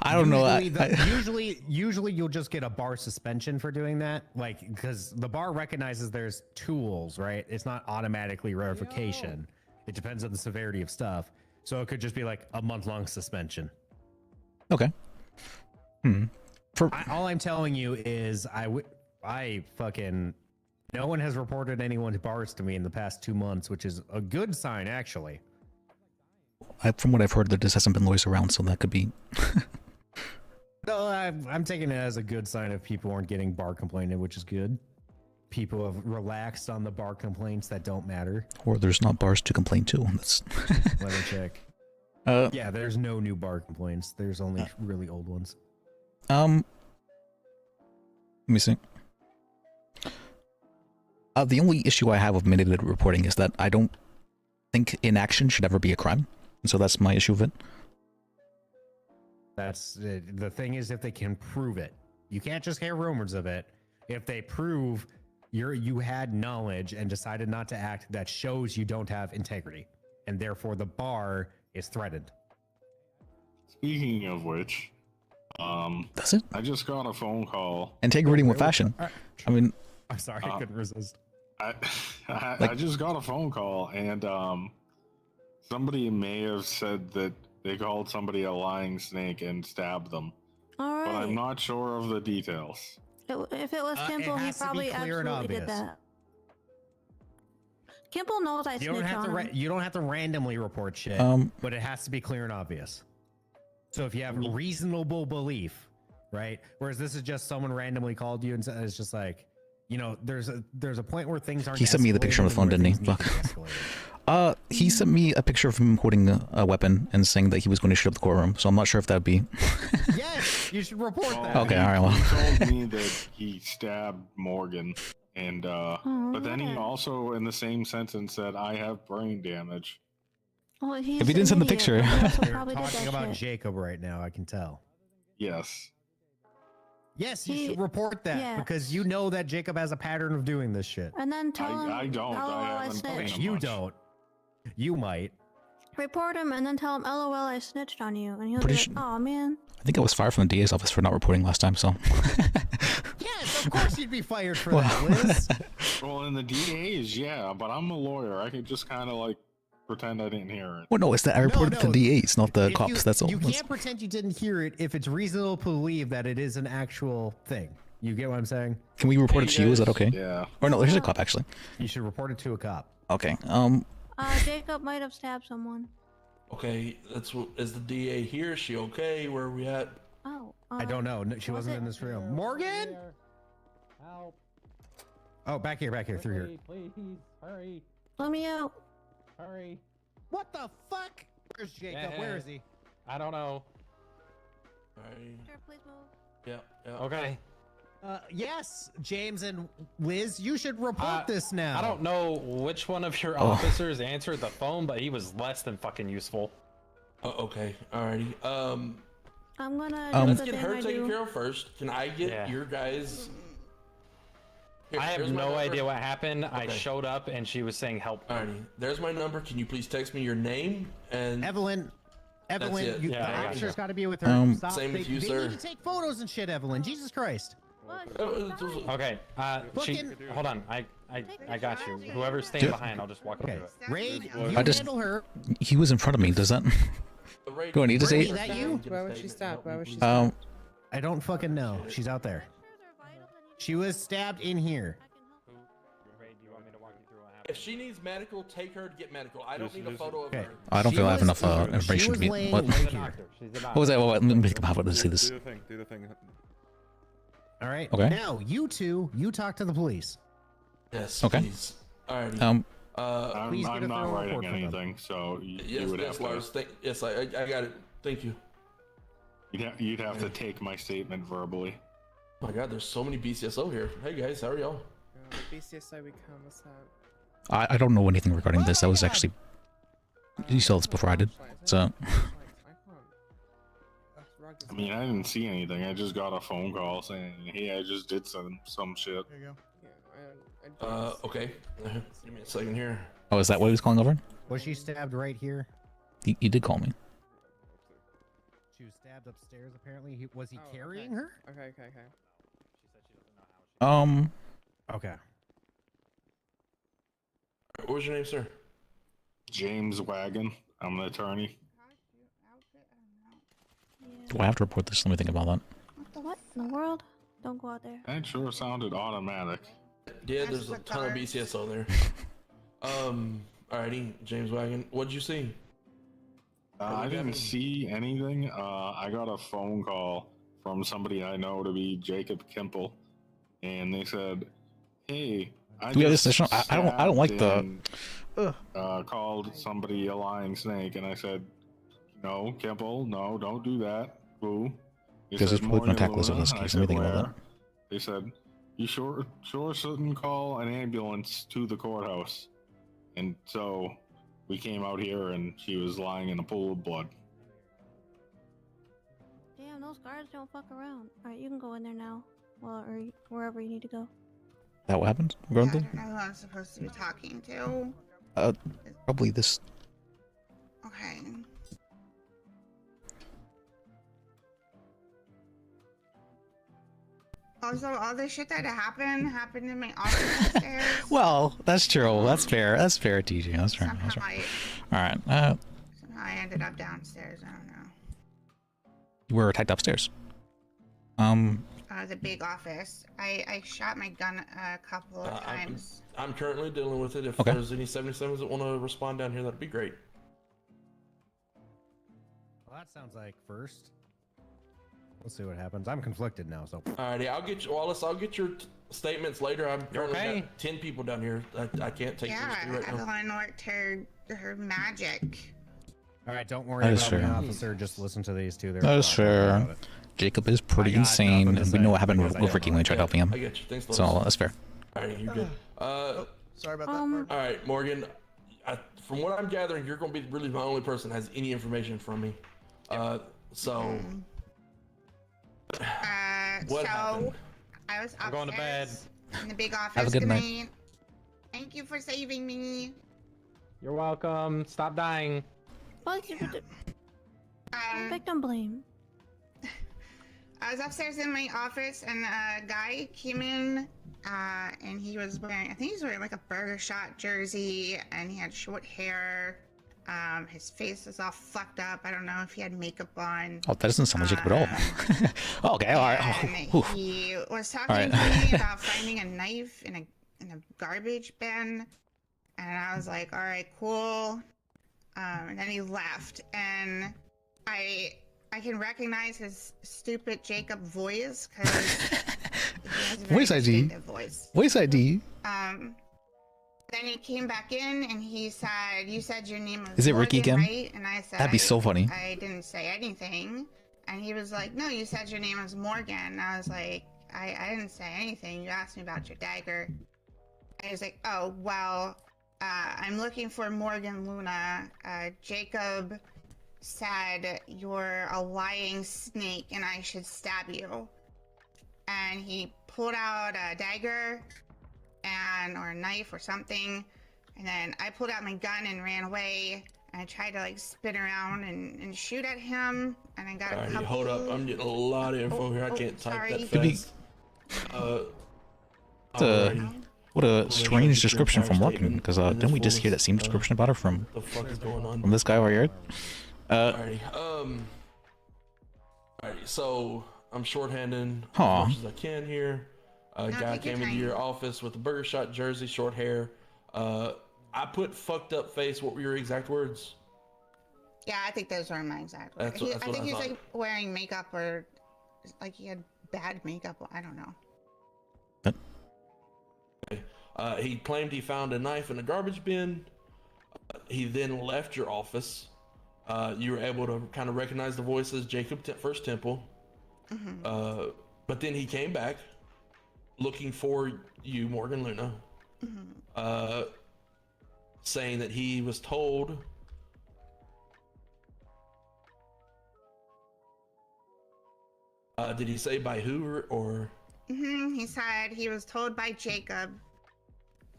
I don't know. Usually you'll just get a bar suspension for doing that, like because the bar recognizes there's tools, right? It's not automatically revocation. It depends on the severity of stuff. So it could just be like a month-long suspension. Okay. All I'm telling you is I fucking no one has reported anyone's bars to me in the past 2 months, which is a good sign, actually. From what I've heard, there just hasn't been lawyers around, so that could be. No, I'm taking it as a good sign if people aren't getting bar complained, which is good. People have relaxed on the bar complaints that don't matter. Or there's not bars to complain to. That's. Let me check. Yeah, there's no new bar complaints. There's only really old ones. Let me see. The only issue I have with mandated reporting is that I don't think inaction should ever be a crime, and so that's my issue with it. That's the thing is if they can prove it. You can't just hear rumors of it. If they prove you had knowledge and decided not to act, that shows you don't have integrity, and therefore the bar is threatened. Speaking of which, does it? I just got a phone call. Integrity with fashion. I mean, I'm sorry, I couldn't resist. I just got a phone call, and somebody may have said that they called somebody a lying snake and stabbed them. All right. But I'm not sure of the details. If it was Kimble, he probably absolutely did that. Kimble knows I snitched on him. You don't have to randomly report shit, but it has to be clear and obvious. So if you have reasonable belief, right? Whereas this is just someone randomly called you and it's just like, you know, there's a point where things aren't. He sent me the picture on the phone, didn't he? Fuck. He sent me a picture of him holding a weapon and saying that he was going to shoot up the courtroom. So I'm not sure if that'd be. Yes, you should report that. Okay, all right. Well, he told me that he stabbed Morgan, and but then he also, in the same sentence, said, "I have brain damage." Well, if he didn't send the picture. You're talking about Jacob right now. I can tell. Yes. Yes, you should report that because you know that Jacob has a pattern of doing this shit. And then tell him. I don't. I haven't snitched. seen him You much. don't. You might. Report him and then tell him, "LOL, I snitched on you," and he'll Pretty be like, "Oh man." I think I was fired from the DA's office for not reporting last time, so. Yes, of course you'd be fired for that, Liz. Well, in the DA's, yeah, but I'm a lawyer. I could just kind of like pretend I didn't hear it. Well, no, it's that I reported to the DA's, not the cops. That's all. You can't pretend you didn't hear it if it's reasonable to believe that it is an actual thing. You get what I'm saying? Can we report it to you? Is that okay? Yeah. Or no, there's a cop actually. You should report it to a cop. Okay. Jacob might have stabbed someone. Okay, is the DA here? Is she okay? Where are we at? Oh. I don't know. No, she wasn't in this room. Morgan! Help. Oh, back here, through here. Please, hurry. Let me out. Hurry. What the fuck? Where's Jacob? Where is he? I don't know. Alright. Sure, please move. Yeah. Okay. Yes, James and Liz, you should report this now. I don't know which one of your officers answered the phone, but he was less than fucking useful. Okay. Alrighty. I'm gonna. Let's get her taken care of first. Can I get your guys? I have no idea what happened. I showed up and she was saying help. Alrighty. There's my number. Can you please text me your name and Evelyn, you, the officer's got to be with her. Stop. Same with you, they sir. need to take photos and shit, Evelyn. Jesus Christ. Okay. Hold on. I got you. Whoever's staying behind, I'll just walk through it. Raid, you handle her. He was in front of me. Does that? Go on. You just say. Is that you? Why would she stop? Why would she stop? I don't fucking know. She's out there. She was stabbed in here. If she needs medical, take her to get medical. I don't need a photo of her. I don't feel I have enough information to be. What was that? Let me think about how to see this. Do the thing. All right. Okay. Now, you two, you talk to the police. Yes. Okay. Please. Alrighty. I'm Please get a not thorough writing report from them. anything, so you Yes, would have to. Lars. Yes, I got it. Thank you. You'd have to take my statement verbally. Oh my God, there's so many BCSO here. Hey guys, how are y'all? BCSO, we come. What's up? I don't know anything regarding this. I was actually. You saw this before I did, so. I mean, I didn't see anything. I just got a phone call saying, "Hey, I just did some shit." There you go. Okay. Give me a second here. Oh, is that what he was calling over? Was she stabbed right here? You did call me. She was stabbed upstairs. Apparently, was he carrying her? Okay. Okay. What was your name, sir? James Wagon. I'm an attorney. Do I have to report this? Let me think about that. What in the world? Don't go out there. That sure sounded automatic. Yeah, there's a ton of BCSO there. Alrighty, James Wagon. What'd you see? I didn't see anything. I got a phone call from somebody I know to be Jacob Kimple, and they said, "Hey, I Do we have just this session? I don't like the. called somebody a lying snake," and I said, "No, Kimple, no, don't do that. Boo." Because there's probably no tackles in this case. Let me think about that. They said, "You sure shouldn't call an ambulance to the courthouse," and so we came out here, and she was lying in a pool of blood. Damn, those guards don't fuck around. All right, you can go in there now, well, or wherever you need to go. That what happened? I don't know who I'm supposed to be talking to. Probably this. Okay. Also, all the shit that happened in my office upstairs. Well, that's true. That's fair. That's fair, TJ. That's fair. That's fair. All right. Somehow I ended up downstairs. I don't know. You were attacked upstairs. The big office. I shot my gun a couple of times. I'm currently dealing with it. If Okay. there's any 77s that want to respond down here, that'd be great. Well, that sounds like first. We'll see what happens. I'm conflicted now, so. Alrighty, I'll get you, Wallace. I'll get your statements later. I'm currently got 10 people down here. I can't take these three right now. Evelyn worked her magic. All right, don't worry That is about fair. the officer. Just listen to these two. They're That is talking fair. about it. Jacob is pretty insane, and we know what happened with Ricky when we tried helping him. I get you. Thanks, So Lois. that's fair. Alright, you're good. Sorry about that. All right, Morgan. From what I'm gathering, you're going to be really the only person that has any information from me. So. What happened? I was upstairs I'm going to bed. in the big office. Have a good night. tonight. Thank you for saving me. You're welcome. Stop dying. What? Victim blame. I was upstairs in my office, and a guy came in, and he was wearing, I think he was wearing like a burger shot jersey, and he had short hair. His face was all fucked up. I don't know if he had makeup on. Oh, that doesn't sound like Jacob at all. Okay, all right. Oh, He was talking All right. to me about finding a knife in a garbage bin, and I was like, all right, cool. And then he left, and I can recognize his stupid Jacob voice because he has a very Voice ID. distinctive voice. Voice ID. Then he came back in and he said, "You said your name was Is it Ricky Morgan, again? right?" And I said, That'd be so funny. I didn't say anything. And he was like, "No, you said your name was Morgan." And I was like, I didn't say anything. You asked me about your dagger. And he was like, "Oh, well, I'm looking for Morgan Luna. Jacob said you're a lying snake and I should stab you." And he pulled out a dagger or a knife or something, and then I pulled out my gun and ran away, and I tried to like spin around and shoot at him, and I got a Alrighty, couple. hold up. I'm getting a lot of info here. I can't type sorry. that Could be- fast. What a strange description from Morgan, because didn't we just hear that same description about her from the fuck is going on? this guy right here? Alrighty. Alrighty. So I'm shorthanding Aw. as much as I can here. A guy take your came into time. your office with a burger shot jersey, short hair. I put fucked up face. What were your exact words? Yeah, I think those were my exact words. That's what- that's I what think I he was thought. like wearing makeup or like he had bad makeup. I don't know. He claimed he found a knife in a garbage bin. He then left your office. You were able to kind of recognize the voice as Jacob First Temple. But then he came back looking for you, Morgan Luna, saying that he was told Did he say by who or? He said he was told by Jacob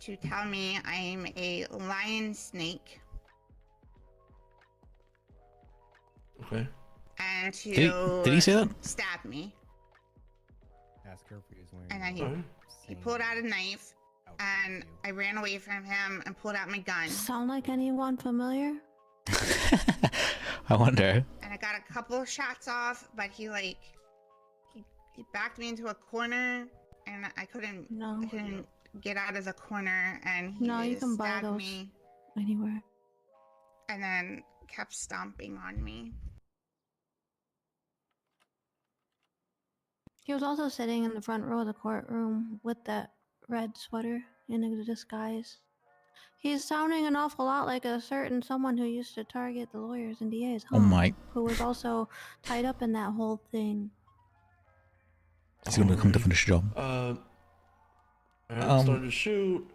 to tell me I'm a lion snake. Okay. And to did he say that? stab me. Ask her if he's wearing. And then he pulled out a knife, and I ran away from him and pulled out my gun. Sound like anyone familiar? I wonder. And I got a couple of shots off, but he backed me into a corner, and I couldn't get out of the corner, and he you can buy stabbed those me anywhere. and then kept stomping on me. He was also sitting in the front row of the courtroom with that red sweater in a disguise. He's sounding an awful lot like a certain someone who used to target the lawyers and DAs, huh? Oh my. Who was also tied up in that whole thing. He's gonna come to finish the job. Started to shoot,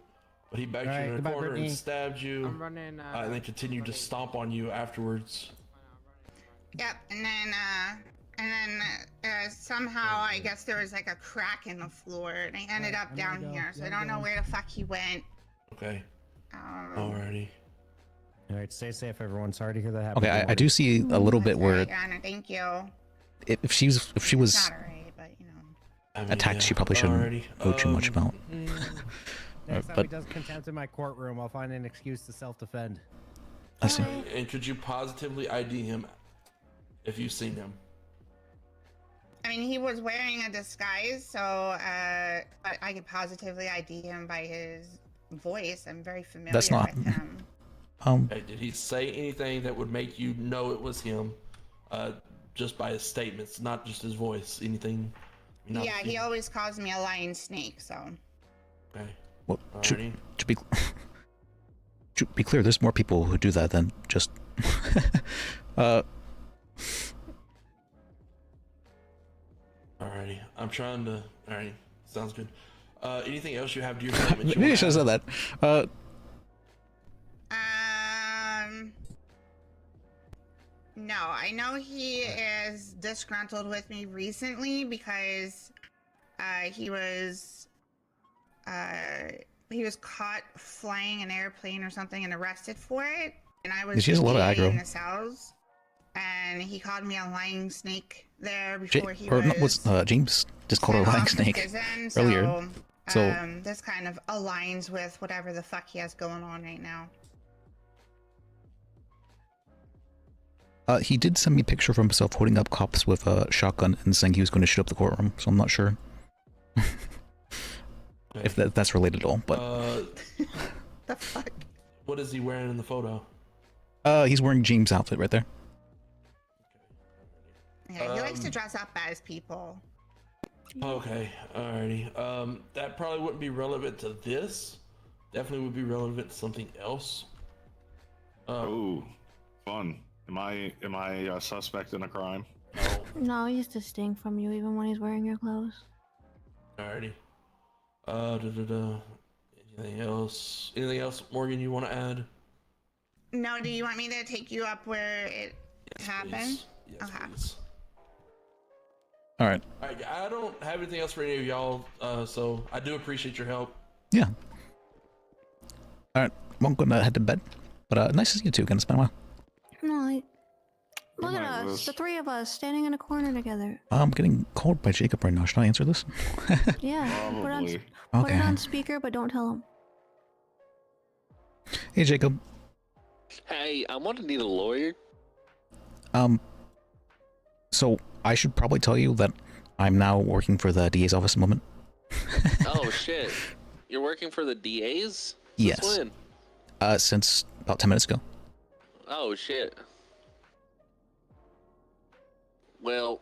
but he backed you in a corner and stabbed you. I'm running. And then continued to stomp on you afterwards. Yep, and then somehow I guess there was like a crack in the floor, and I ended up down here, so I don't know where the fuck he went. Okay. Alrighty. All right, stay safe, everyone. Sorry to hear that happen. Okay, I do see a little bit where Anna, thank you. if she was Not alright, but you know. attacked, she probably shouldn't know too much about. Next time but he does contempt in my courtroom, I'll find an excuse to self-defend. I see. And could you positively ID him if you've seen him? I mean, he was wearing a disguise, so but I could positively ID him by his voice. I'm very familiar That's not. with him. Hey, did he say anything that would make you know it was him? Just by his statements, not just his voice. Anything? Yeah, he always calls me a lion snake, so. Okay. Well, to be clear, there's more people who do that than just. Alrighty, I'm trying to. Alrighty, sounds good. Anything else you have to your statement? Maybe I should have said that. No, I know he is disgruntled with me recently because he was caught flying an airplane or something and arrested for it, and I was She has a lot of aggro. in the cells, and he called me a lying snake there before James just called her a lying snake prison, earlier. So this kind of aligns with whatever the fuck he has going on right now. he did send me a picture of himself holding up cops with a shotgun and saying he was going to shoot up the courtroom. So I'm not sure if that's related at all. But the fuck? What is he wearing in the photo? He's wearing James' outfit right there. Yeah, he likes to dress up as people. Okay, alrighty. That probably wouldn't be relevant to this. Definitely would be relevant to something else. Oh, fun. Am I a suspect in a crime? No, he used to stink from you even when he's wearing your clothes. Alrighty. Anything else? Anything else, Morgan, you want to add? No, do you want me to take you up where it happened? Yes, please. All right. I don't have anything else for any of y'all, so I do appreciate your help. Yeah. All right. Well, I'm gonna head to bed. But nice to see you two again. It's been a while. No, look at us, the three of us standing in a corner together. I'm getting called by Jacob right now. Should I answer this? Yeah. Probably. Put it Okay. on speaker, but don't tell him. Hey, Jacob. Hey, I'm gonna need a lawyer. So I should probably tell you that I'm now working for the DA's office at the moment. Oh shit. You're working for the DAs? Yes. Since when? Since about 10 minutes ago. Oh shit. Well,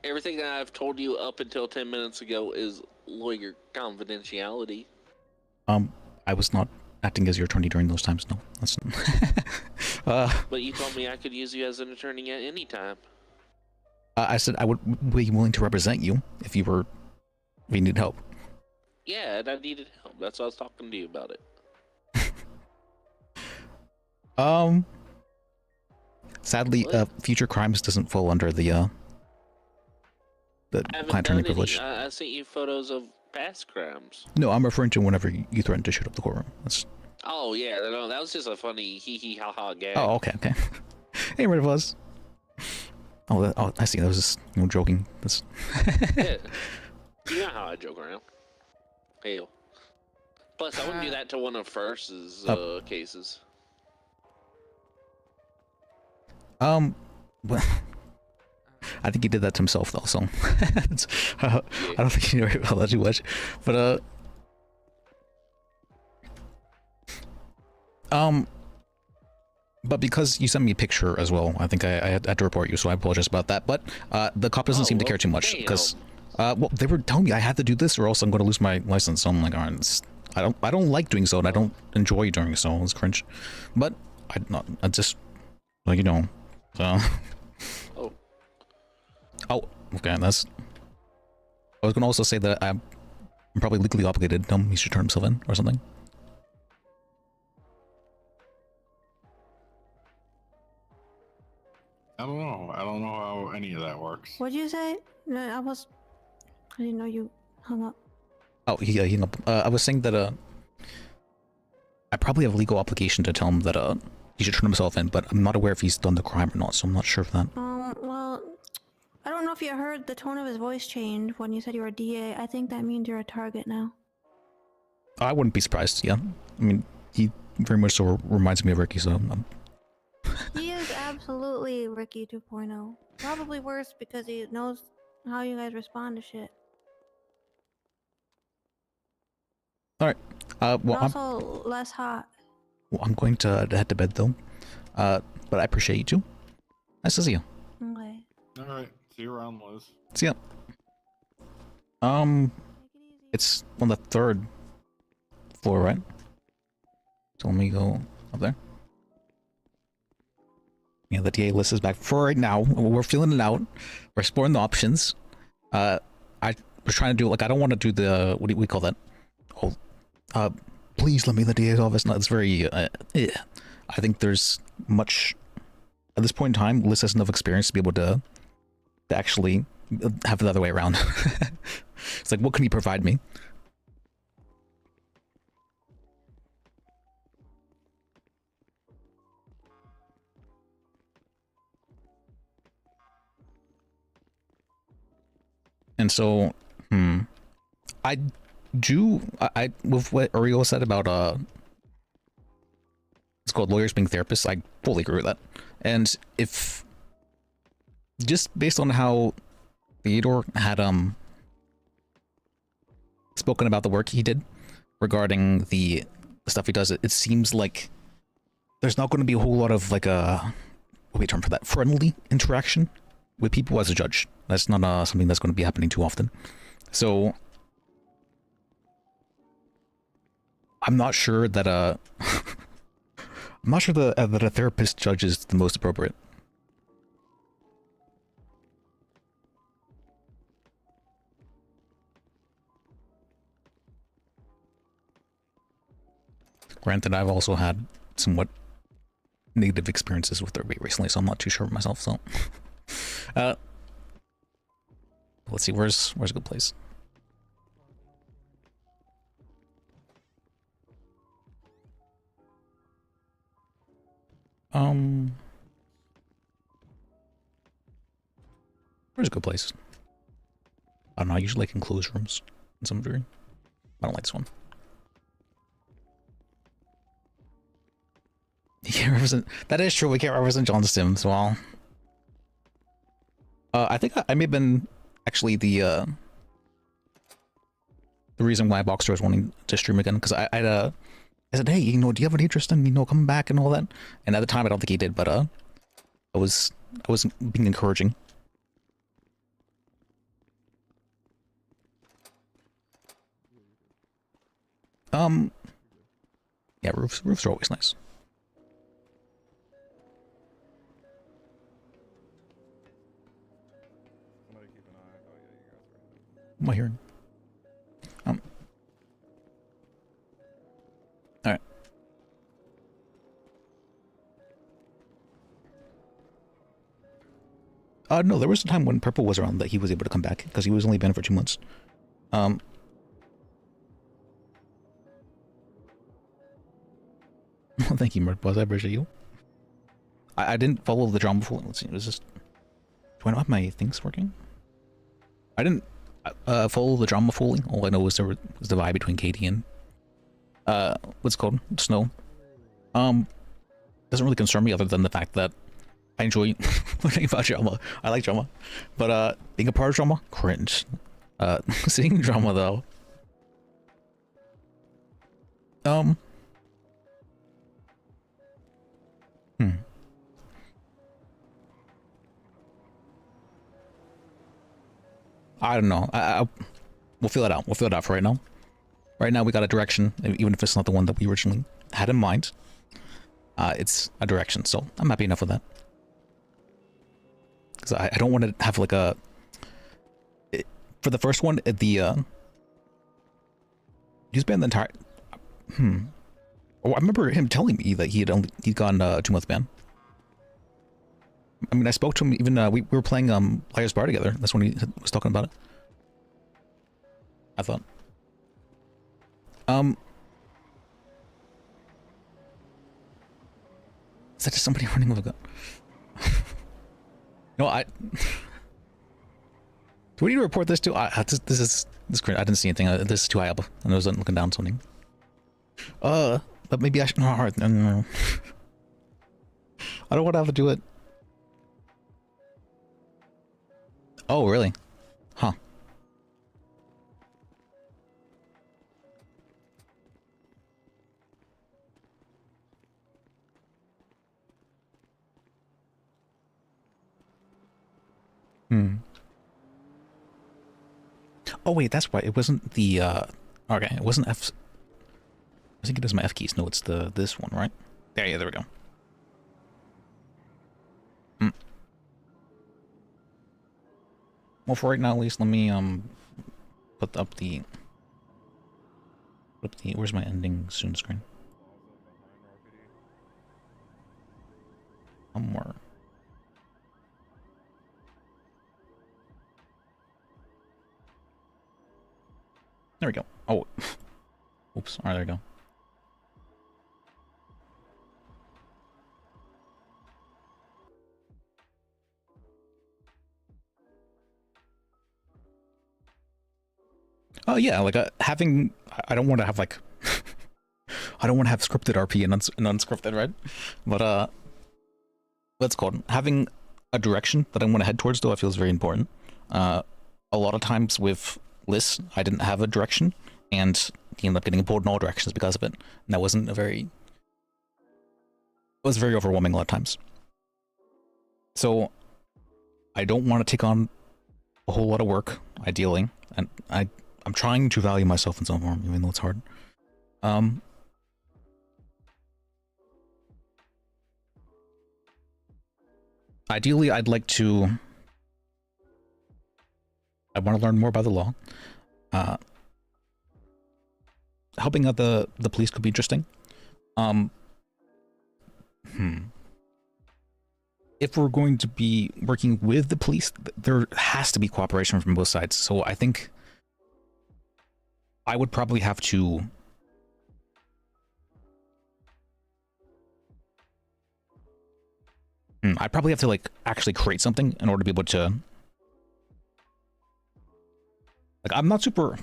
everything I've told you up until 10 minutes ago is lawyer confidentiality. I was not acting as your attorney during those times. No, that's. But you told me I could use you as an attorney at any time. I said I would be willing to represent you if you needed help. Yeah, and I needed help. That's why I was talking to you about it. Sadly, future crimes doesn't fall under the the I haven't client attorney done any. privilege. I sent you photos of past crimes. No, I'm referring to whenever you threatened to shoot up the courtroom. That's. Oh yeah, no, that was just a funny hee hee ha ha gag. Oh, okay, okay. Hey, what it was. Oh, I see. That was just joking. That's. Yeah. You know how I joke around. Hell. Plus, I wouldn't do that to one of First's cases. Well, I think he did that to himself though. So I don't think he knew about that too much. But but because you sent me a picture as well, I think I had to report you, so I apologize about that. But the cop doesn't seem to care too much because, well, they were telling me I had to do this or else I'm going to lose my license. So I'm like, all right, I don't like doing so, and I don't enjoy doing so. It's cringe, but I just like So. Oh, okay. That's. I was going to also say that I'm probably legally obligated to tell him he should turn himself in or something. I don't know. I don't know how any of that works. What'd you say? No, I didn't know you hung up. Oh, he hung up. I was saying that I probably have a legal obligation to tell him that he should turn himself in, but I'm not aware if he's done the crime or not, so I'm not sure of that. Well, I don't know if you heard the tone of his voice change when you said you were a DA. I think that means you're a target now. I wouldn't be surprised. Yeah, I mean, he very much so reminds me of Ricky, so. He is absolutely Ricky 2.0. Probably worse because he knows how you guys respond to shit. All right. Well, but also less hot. Well, I'm going to head to bed though. But I appreciate you too. Nice to see you. Okay. All right. See you around, Liz. See ya. It's on the 3rd floor, right? So let me go up there. Yeah, the DA list is back for right now. We're feeling it out. We're exploring the options. I was trying to do, like, I don't want to do the, what do we call that? Oh, please let me in the DA's office. No, it's very, I think there's much, at this point in time, Liz has enough experience to be able to actually have it the other way around. It's like, what can he provide me? And so, I with what Uriel said about, it's called lawyers being therapists, I fully agree with that. And if, just based on how Theodore had, spoken about the work he did regarding the stuff he does, it seems like there's not going to be a whole lot of, like, what do we term for that? Friendly interaction with people as a judge. That's not something that's going to be happening too often. So I'm not sure that I'm not sure that a therapist judge is the most appropriate. Granted, I've also had somewhat negative experiences with their weight recently, so I'm not too sure of myself. So, let's see, where's a good place? Where's a good place? I don't know. I usually like enclosed rooms in some degree. I don't like this one. You can't represent. That is true. We can't represent John Sims. Well, I think I may have been actually the reason why Boxer was wanting to stream again, because I said, hey, do you have any interest in coming back and all that? And at the time, I don't think he did, but I was being encouraging. Yeah, roofs are always nice. What am I hearing? Alright. No, there was a time when Purple was around that he was able to come back because he was only banned for 2 months. Thank you, Murd Buzz. I appreciate you. I didn't follow the drama fully. Let's see. It was just. Do I not have my things working? I didn't follow the drama fully. All I know was there was the vibe between Katie and what's it called? Snow. Doesn't really concern me other than the fact that I enjoy learning about drama. I like drama, but being a part of drama, cringe. Seeing drama though. I don't know. We'll feel it out. We'll feel it out for right now. Right now, we got a direction, even if it's not the one that we originally had in mind. It's a direction, so I'm happy enough with that. Because I don't want to have like a... For the first one, he's been the entire... Oh, I remember him telling me that he'd gone 2-month ban. I mean, I spoke to him even, we were playing Liar's Bar together. That's when he was talking about it. I thought. Is that just somebody running with a gun? No, do we need to report this to? This is crazy. I didn't see anything. This is too high up, and I was looking down something. But maybe I should. No, no. I don't want to have to do it. Oh, really? Huh. Oh wait, that's why it wasn't the okay, it wasn't F. I think it is my F keys. No, it's this one, right? Yeah, there we go. Well, for right now, at least, let me put up the where's my ending soon screen? Somewhere. There we go. Oh, oops. All right, there we go. Oh yeah, like having. I don't want to have like. I don't want to have scripted RP and unscripted, right? But what's it called? Having a direction that I want to head towards, though, I feel is very important. A lot of times with Lis, I didn't have a direction, and he ended up getting pulled in all directions because of it. And that wasn't a very. It was very overwhelming a lot of times. So, I don't want to take on a whole lot of work, ideally, and I'm trying to value myself in some form, even though it's hard. Ideally, I'd like to... I want to learn more about the law. Helping out the police could be interesting. If we're going to be working with the police, there has to be cooperation from both sides. So I think I would probably have to... I'd probably have to, like, actually create something in order to be able to... Like, I'm not super...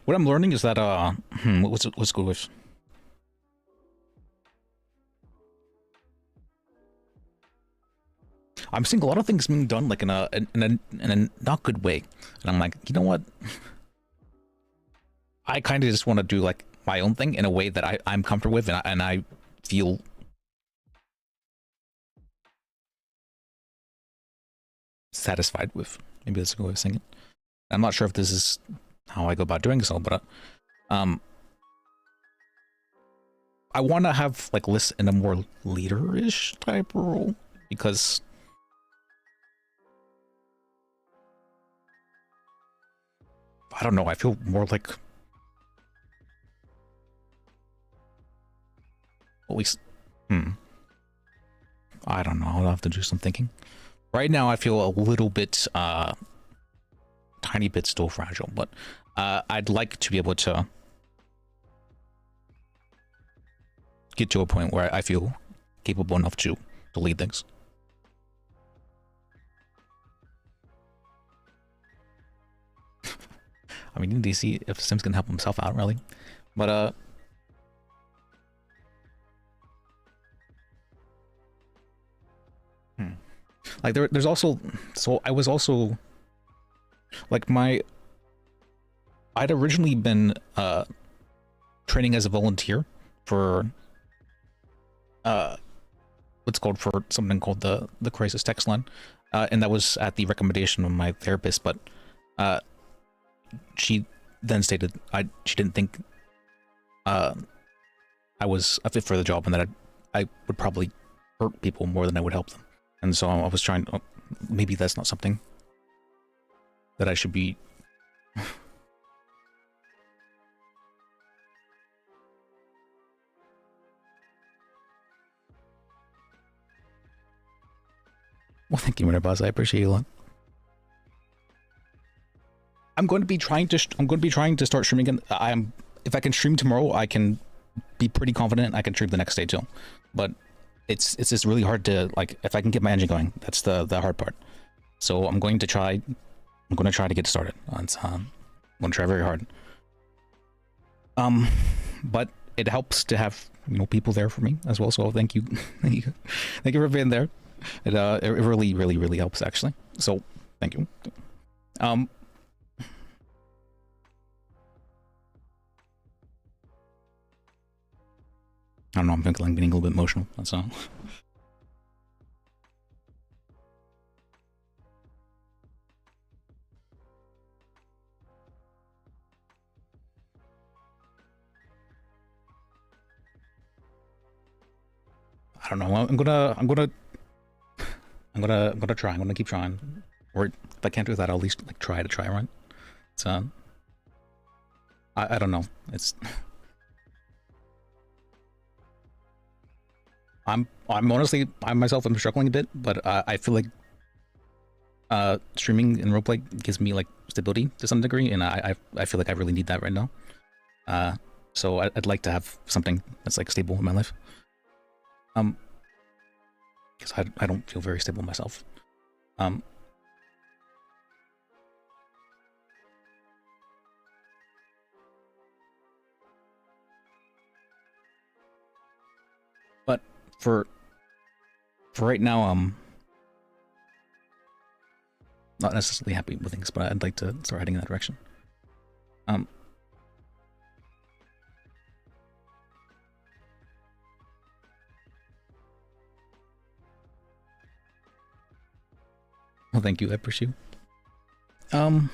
What I'm learning is that, what's good with... I'm seeing a lot of things being done, like, in a not good way. And I'm like, you know what? I kind of just want to do, like, my own thing in a way that I'm comfortable with and I feel satisfied with. Maybe that's a good way of saying it. I'm not sure if this is how I go about doing so, but I want to have like Lis in a more leader-ish type role because I don't know, I feel more like at least I don't know. I'll have to do some thinking. Right now, I feel a little bit, tiny bit still fragile, but I'd like to be able to get to a point where I feel capable enough to lead things. I mean, you need to see if Sims can help himself out, really. But, like, there's also... So, I was also... Like, I'd originally been, training as a volunteer for, what's called for something called the Crisis Text Line. And that was at the recommendation of my therapist, but, she then stated she didn't think I was a fit for the job and that I would probably hurt people more than I would help them. And so I was trying to, maybe that's not something that I should be... Well, thank you, Winter Boss. I appreciate you a lot. I'm going to be trying to start streaming again. If I can stream tomorrow, I can be pretty confident I can stream the next day too. But it's just really hard to, like, if I can get my engine going, that's the hard part. So I'm going to try to get started. I'm going to try very hard. But it helps to have, you know, people there for me as well. So thank you, thank you for being there. It really helps actually. So thank you. I don't know, I'm feeling getting a little bit emotional, that's all. I don't know, I'm gonna try, I'm gonna keep trying. Or if I can't do that, I'll at least like try, right? So I don't know. It's I'm honestly, I myself am struggling a bit, but I feel like streaming and roleplay gives me like stability to some degree, and I feel like I really need that right now. So I'd like to have something that's like stable in my life. Because I don't feel very stable myself. But for right now, not necessarily happy with things, but I'd like to start heading in that direction. Well, thank you, I appreciate you.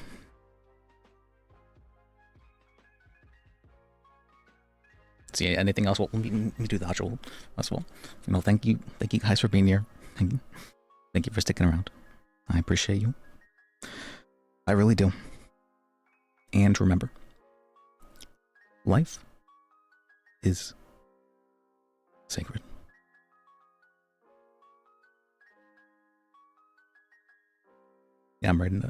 See, anything else? Well, let me do the outro as well. You know, thank you guys for being here. Thank you for sticking around. I appreciate you. I really do. And remember, life is sacred. Yeah, I'm writing